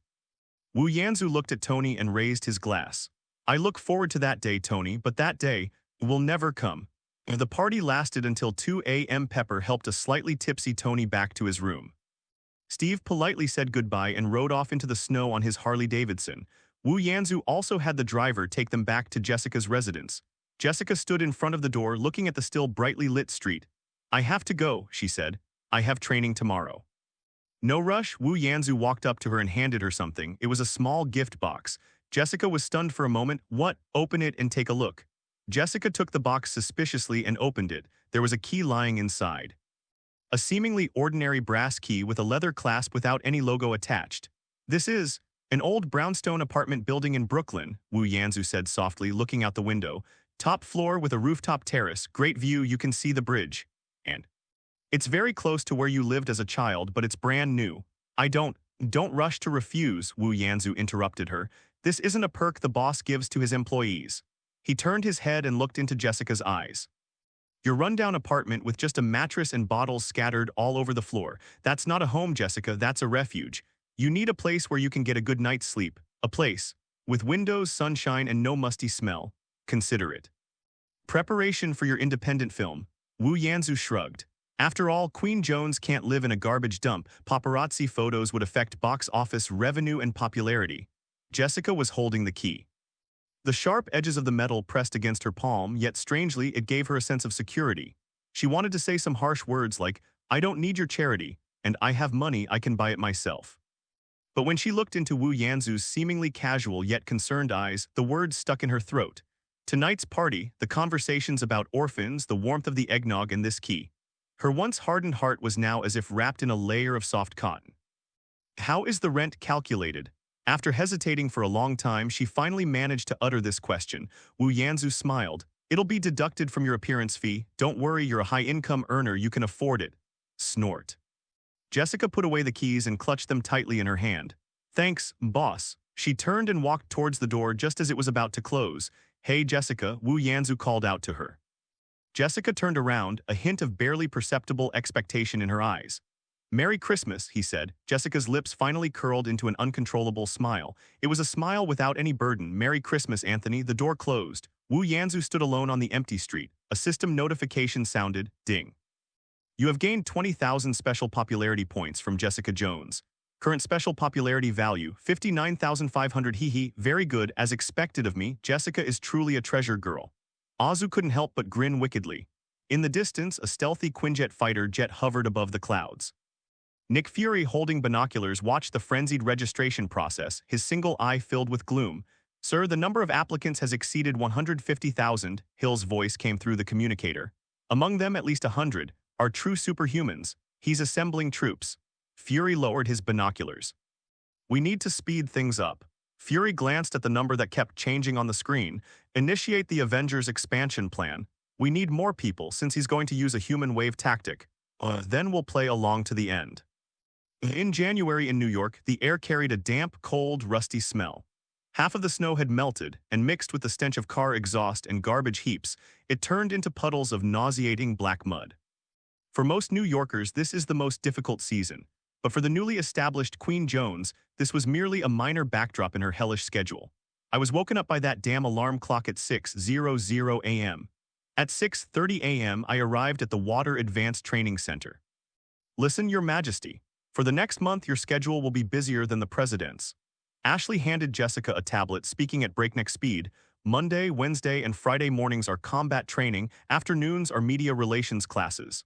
Wu Yanzu looked at Tony and raised his glass. "I look forward to that day, Tony, but that day will never come." The party lasted until 2 a.m. Pepper helped a slightly tipsy Tony back to his room. Steve politely said goodbye and rode off into the snow on his Harley-Davidson. Wu Yanzu also had the driver take them back to Jessica's residence. Jessica stood in front of the door looking at the still brightly lit street. "I have to go," she said. "I have training tomorrow." "No rush." Wu Yanzu walked up to her and handed her something. It was a small gift box. Jessica was stunned for a moment. "What? Open it and take a look." Jessica took the box suspiciously and opened it. There was a key lying inside. A seemingly ordinary brass key with a leather clasp without any logo attached. "This is an old brownstone apartment building in Brooklyn," Wu Yanzu said softly, looking out the window. "Top floor with a rooftop terrace, great view, you can see the bridge. And it's very close to where you lived as a child, but it's brand new." "I don't rush to refuse," Wu Yanzu interrupted her. "This isn't a perk the boss gives to his employees." He turned his head and looked into Jessica's eyes. "Your rundown apartment with just a mattress and bottles scattered all over the floor. That's not a home, Jessica, that's a refuge. You need a place where you can get a good night's sleep. A place with windows, sunshine, and no musty smell. Consider it." "Preparation for your independent film." Wu Yanzu shrugged. "After all, Queen Jones can't live in a garbage dump. Paparazzi photos would affect box office revenue and popularity." Jessica was holding the key. The sharp edges of the metal pressed against her palm, yet strangely it gave her a sense of security. She wanted to say some harsh words like, "I don't need your charity, and I have money, I can buy it myself." But when she looked into Wu Yanzu's seemingly casual yet concerned eyes, the words stuck in her throat. Tonight's party, the conversations about orphans, the warmth of the eggnog and this key. Her once hardened heart was now as if wrapped in a layer of soft cotton. How is the rent calculated? After hesitating for a long time, she finally managed to utter this question. Wu Yanzu smiled. It'll be deducted from your appearance fee. Don't worry, you're a high-income earner, you can afford it. Snort. Jessica put away the keys and clutched them tightly in her hand. Thanks, boss. She turned and walked towards the door just as it was about to close. Hey, Jessica, Wu Yanzu called out to her. Jessica turned around, a hint of barely perceptible expectation in her eyes. Merry Christmas, he said. Jessica's lips finally curled into an uncontrollable smile. It was a smile without any burden. Merry Christmas, Anthony. The door closed. Wu Yanzu stood alone on the empty street. A system notification sounded. Ding. You have gained 20,000 special popularity points from Jessica Jones. Current special popularity value, 59,500. Hee. Very good, as expected of me. Jessica is truly a treasure girl. Azu couldn't help but grin wickedly. In the distance, a stealthy Quinjet fighter jet hovered above the clouds. Nick Fury, holding binoculars, watched the frenzied registration process, his single eye filled with gloom. Sir, the number of applicants has exceeded 150,000, Hill's voice came through the communicator. Among them, at least 100, are true superhumans. He's assembling troops. Fury lowered his binoculars. We need to speed things up. Fury glanced at the number that kept changing on the screen. Initiate the Avengers expansion plan. We need more people since he's going to use a human wave tactic. Then we'll play along to the end. In January in New York, the air carried a damp, cold, rusty smell. Half of the snow had melted, and mixed with the stench of car exhaust and garbage heaps, it turned into puddles of nauseating black mud. For most New Yorkers, this is the most difficult season. But for the newly established Queen Jones, this was merely a minor backdrop in her hellish schedule. I was woken up by that damn alarm clock at 6:00 a.m. At 6:30 a.m., I arrived at the Water Advanced Training Center. Listen, Your Majesty. For the next month, your schedule will be busier than the president's. Ashley handed Jessica a tablet, speaking at breakneck speed. Monday, Wednesday, and Friday mornings are combat training, afternoons are media relations classes.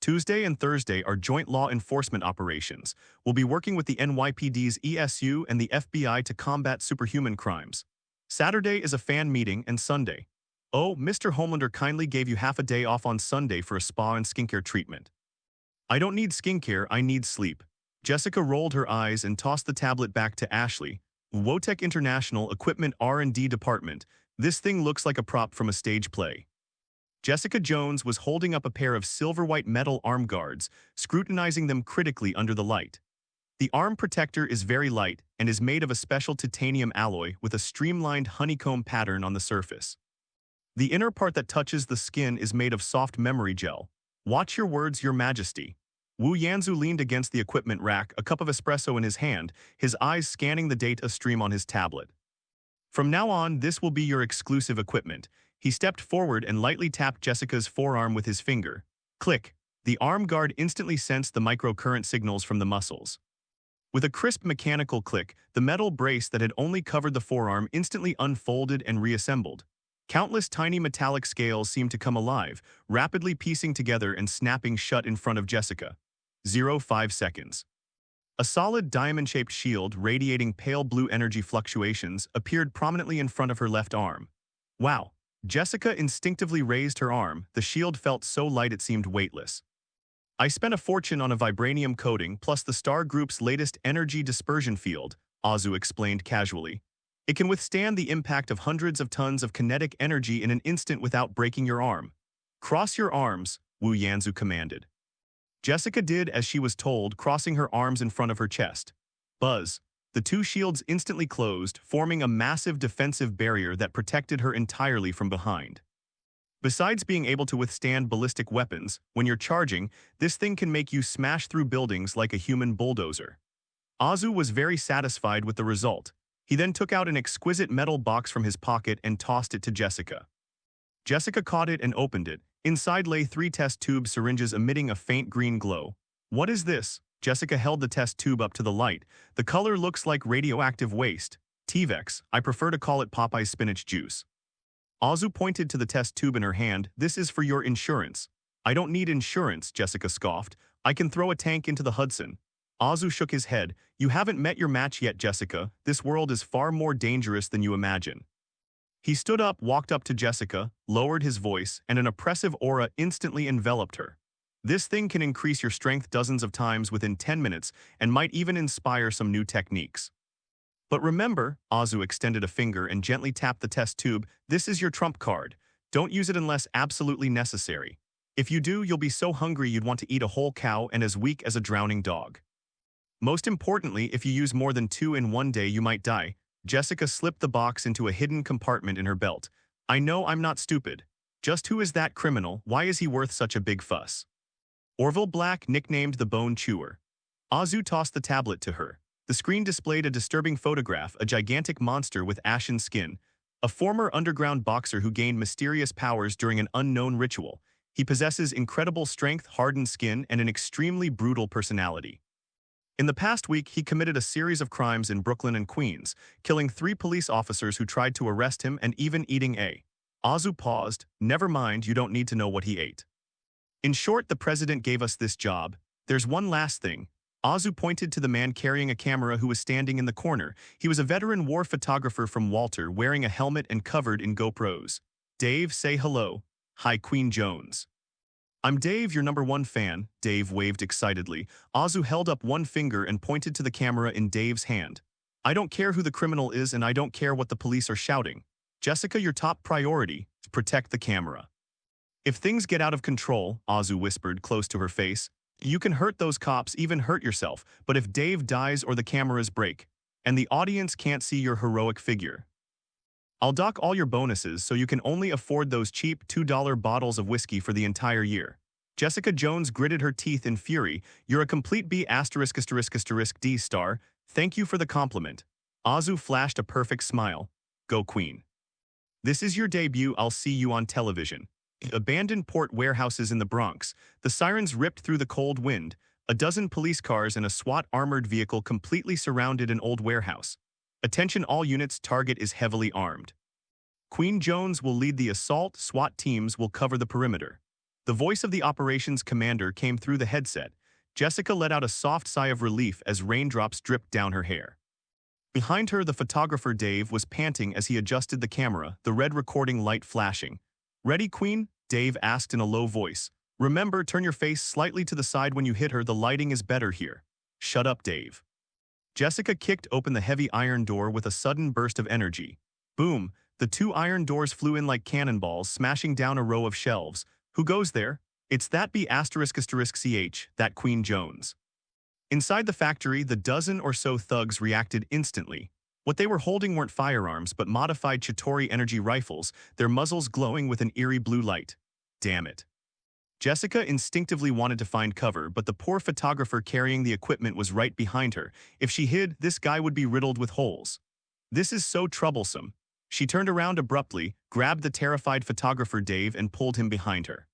Tuesday and Thursday are joint law enforcement operations. We'll be working with the NYPD's ESU and the FBI to combat superhuman crimes. Saturday is a fan meeting and Sunday. Oh, Mr. Homelander kindly gave you half a day off on Sunday for a spa and skincare treatment. I don't need skincare, I need sleep. Jessica rolled her eyes and tossed the tablet back to Ashley. Wotech International Equipment R&D Department. This thing looks like a prop from a stage play. Jessica Jones was holding up a pair of silver-white metal arm guards, scrutinizing them critically under the light. The arm protector is very light and is made of a special titanium alloy with a streamlined honeycomb pattern on the surface. The inner part that touches the skin is made of soft memory gel. Watch your words, Your Majesty. Wu Yanzu leaned against the equipment rack, a cup of espresso in his hand, his eyes scanning the data stream on his tablet. From now on, this will be your exclusive equipment. He stepped forward and lightly tapped Jessica's forearm with his finger. Click. The arm guard instantly sensed the microcurrent signals from the muscles. With a crisp mechanical click, the metal brace that had only covered the forearm instantly unfolded and reassembled. Countless tiny metallic scales seemed to come alive, rapidly piecing together and snapping shut in front of Jessica. 5 seconds. A solid diamond-shaped shield radiating pale blue energy fluctuations appeared prominently in front of her left arm. Wow! Jessica instinctively raised her arm. The shield felt so light it seemed weightless. I spent a fortune on a vibranium coating plus the Star Group's latest energy dispersion field, Azu explained casually. It can withstand the impact of hundreds of tons of kinetic energy in an instant without breaking your arm. Cross your arms, Wu Yanzu commanded. Jessica did as she was told, crossing her arms in front of her chest. Buzz. The two shields instantly closed, forming a massive defensive barrier that protected her entirely from behind. Besides being able to withstand ballistic weapons, when you're charging, this thing can make you smash through buildings like a human bulldozer. Azu was very satisfied with the result. He then took out an exquisite metal box from his pocket and tossed it to Jessica. Jessica caught it and opened it. Inside lay 3 test tube syringes emitting a faint green glow. What is this? Jessica held the test tube up to the light. The color looks like radioactive waste. T-Vex, I prefer to call it Popeye's spinach juice. Azu pointed to the test tube in her hand. This is for your insurance. I don't need insurance, Jessica scoffed. I can throw a tank into the Hudson. Azu shook his head. You haven't met your match yet, Jessica. This world is far more dangerous than you imagine. He stood up, walked up to Jessica, lowered his voice, and an oppressive aura instantly enveloped her. This thing can increase your strength dozens of times within 10 minutes and might even inspire some new techniques. But remember, Azu extended a finger and gently tapped the test tube, this is your trump card. Don't use it unless absolutely necessary. If you do, you'll be so hungry you'd want to eat a whole cow and as weak as a drowning dog. Most importantly, if you use more than 2 in one day, you might die. Jessica slipped the box into a hidden compartment in her belt. I know I'm not stupid. Just who is that criminal? Why is he worth such a big fuss? Orville Black, nicknamed the Bone Chewer. Azu tossed the tablet to her. The screen displayed a disturbing photograph, a gigantic monster with ashen skin, a former underground boxer who gained mysterious powers during an unknown ritual. He possesses incredible strength, hardened skin, and an extremely brutal personality. In the past week, he committed a series of crimes in Brooklyn and Queens, killing 3 police officers who tried to arrest him and even eating a. Azu paused. Never mind, you don't need to know what he ate. In short, the president gave us this job. There's one last thing. Azu pointed to the man carrying a camera who was standing in the corner. He was a veteran war photographer from Walter, wearing a helmet and covered in GoPros. Dave, say hello. Hi, Queen Jones. I'm Dave, your #1 fan, Dave waved excitedly. Azu held up one finger and pointed to the camera in Dave's hand. I don't care who the criminal is and I don't care what the police are shouting. Jessica, your top priority, protect the camera. If things get out of control, Azu whispered close to her face, you can hurt those cops, even hurt yourself, but if Dave dies or the cameras break, and the audience can't see your heroic figure, I'll dock all your bonuses so you can only afford those cheap $2 bottles of whiskey for the entire year. Jessica Jones gritted her teeth in fury. You're a complete B********* D star. Thank you for the compliment. Azu flashed a perfect smile. Go Queen. This is your debut, I'll see you on television. Abandoned port warehouses in the Bronx. The sirens ripped through the cold wind. A dozen police cars and a SWAT armored vehicle completely surrounded an old warehouse. Attention all units, target is heavily armed. Queen Jones will lead the assault, SWAT teams will cover the perimeter. The voice of the operations commander came through the headset. Jessica let out a soft sigh of relief as raindrops dripped down her hair. Behind her, the photographer Dave was panting as he adjusted the camera, the red recording light flashing. Ready, Queen? Dave asked in a low voice. Remember, turn your face slightly to the side when you hit her, the lighting is better here. Shut up, Dave. Jessica kicked open the heavy iron door with a sudden burst of energy. Boom! The 2 iron doors flew in like cannonballs, smashing down a row of shelves. Who goes there? It's that B******ch, that Queen Jones. Inside the factory, the dozen or so thugs reacted instantly. What they were holding weren't firearms but modified Chitauri energy rifles, their muzzles glowing with an eerie blue light. Damn it. Jessica instinctively wanted to find cover, but the poor photographer carrying the equipment was right behind her. If she hid, this guy would be riddled with holes. This is so troublesome. She turned around abruptly, grabbed the terrified photographer Dave and pulled him behind her.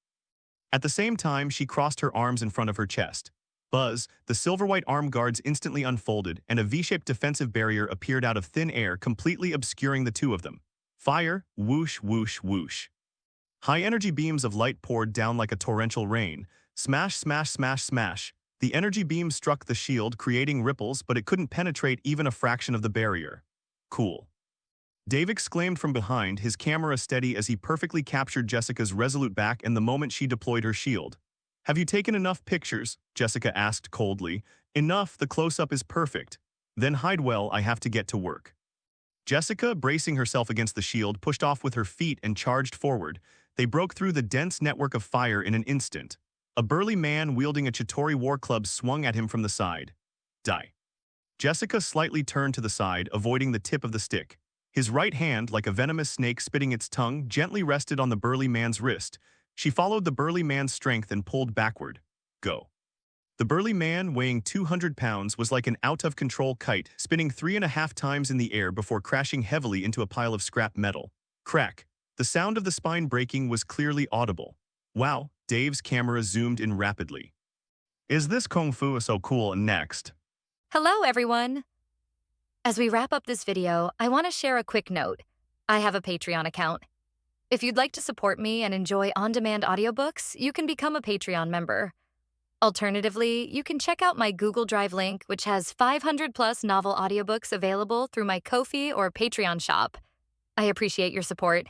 At the same time, she crossed her arms in front of her chest. Buzz, the silver-white arm guards instantly unfolded, and a V-shaped defensive barrier appeared out of thin air, completely obscuring the two of them. Fire, whoosh, whoosh, whoosh. High-energy beams of light poured down like a torrential rain. Smash, smash, smash, smash. The energy beam struck the shield, creating ripples, but it couldn't penetrate even a fraction of the barrier. Cool. Dave exclaimed from behind, his camera steady as he perfectly captured Jessica's resolute back and the moment she deployed her shield. Have you taken enough pictures? Jessica asked coldly. Enough, the close-up is perfect. Then hide well, I have to get to work. Jessica, bracing herself against the shield, pushed off with her feet and charged forward. They broke through the dense network of fire in an instant. A burly man wielding a Chitauri war club swung at him from the side. Die. Jessica slightly turned to the side, avoiding the tip of the stick. His right hand, like a venomous snake spitting its tongue, gently rested on the burly man's wrist. She followed the burly man's strength and pulled backward. Go. The burly man, weighing 200 pounds, was like an out-of-control kite, spinning 3.5 times in the air before crashing heavily into a pile of scrap metal. Crack. The sound of the spine breaking was clearly audible. Wow, Dave's camera zoomed in rapidly. Is this kung fu so cool? Next. Hello, everyone. As we wrap up this video, I want to share a quick note. I have a Patreon account. If you'd like to support me and enjoy on-demand audiobooks, you can become a Patreon member. Alternatively, you can check out my Google Drive link, which has 500+ novel audiobooks available through my Ko-fi or Patreon shop. I appreciate your support.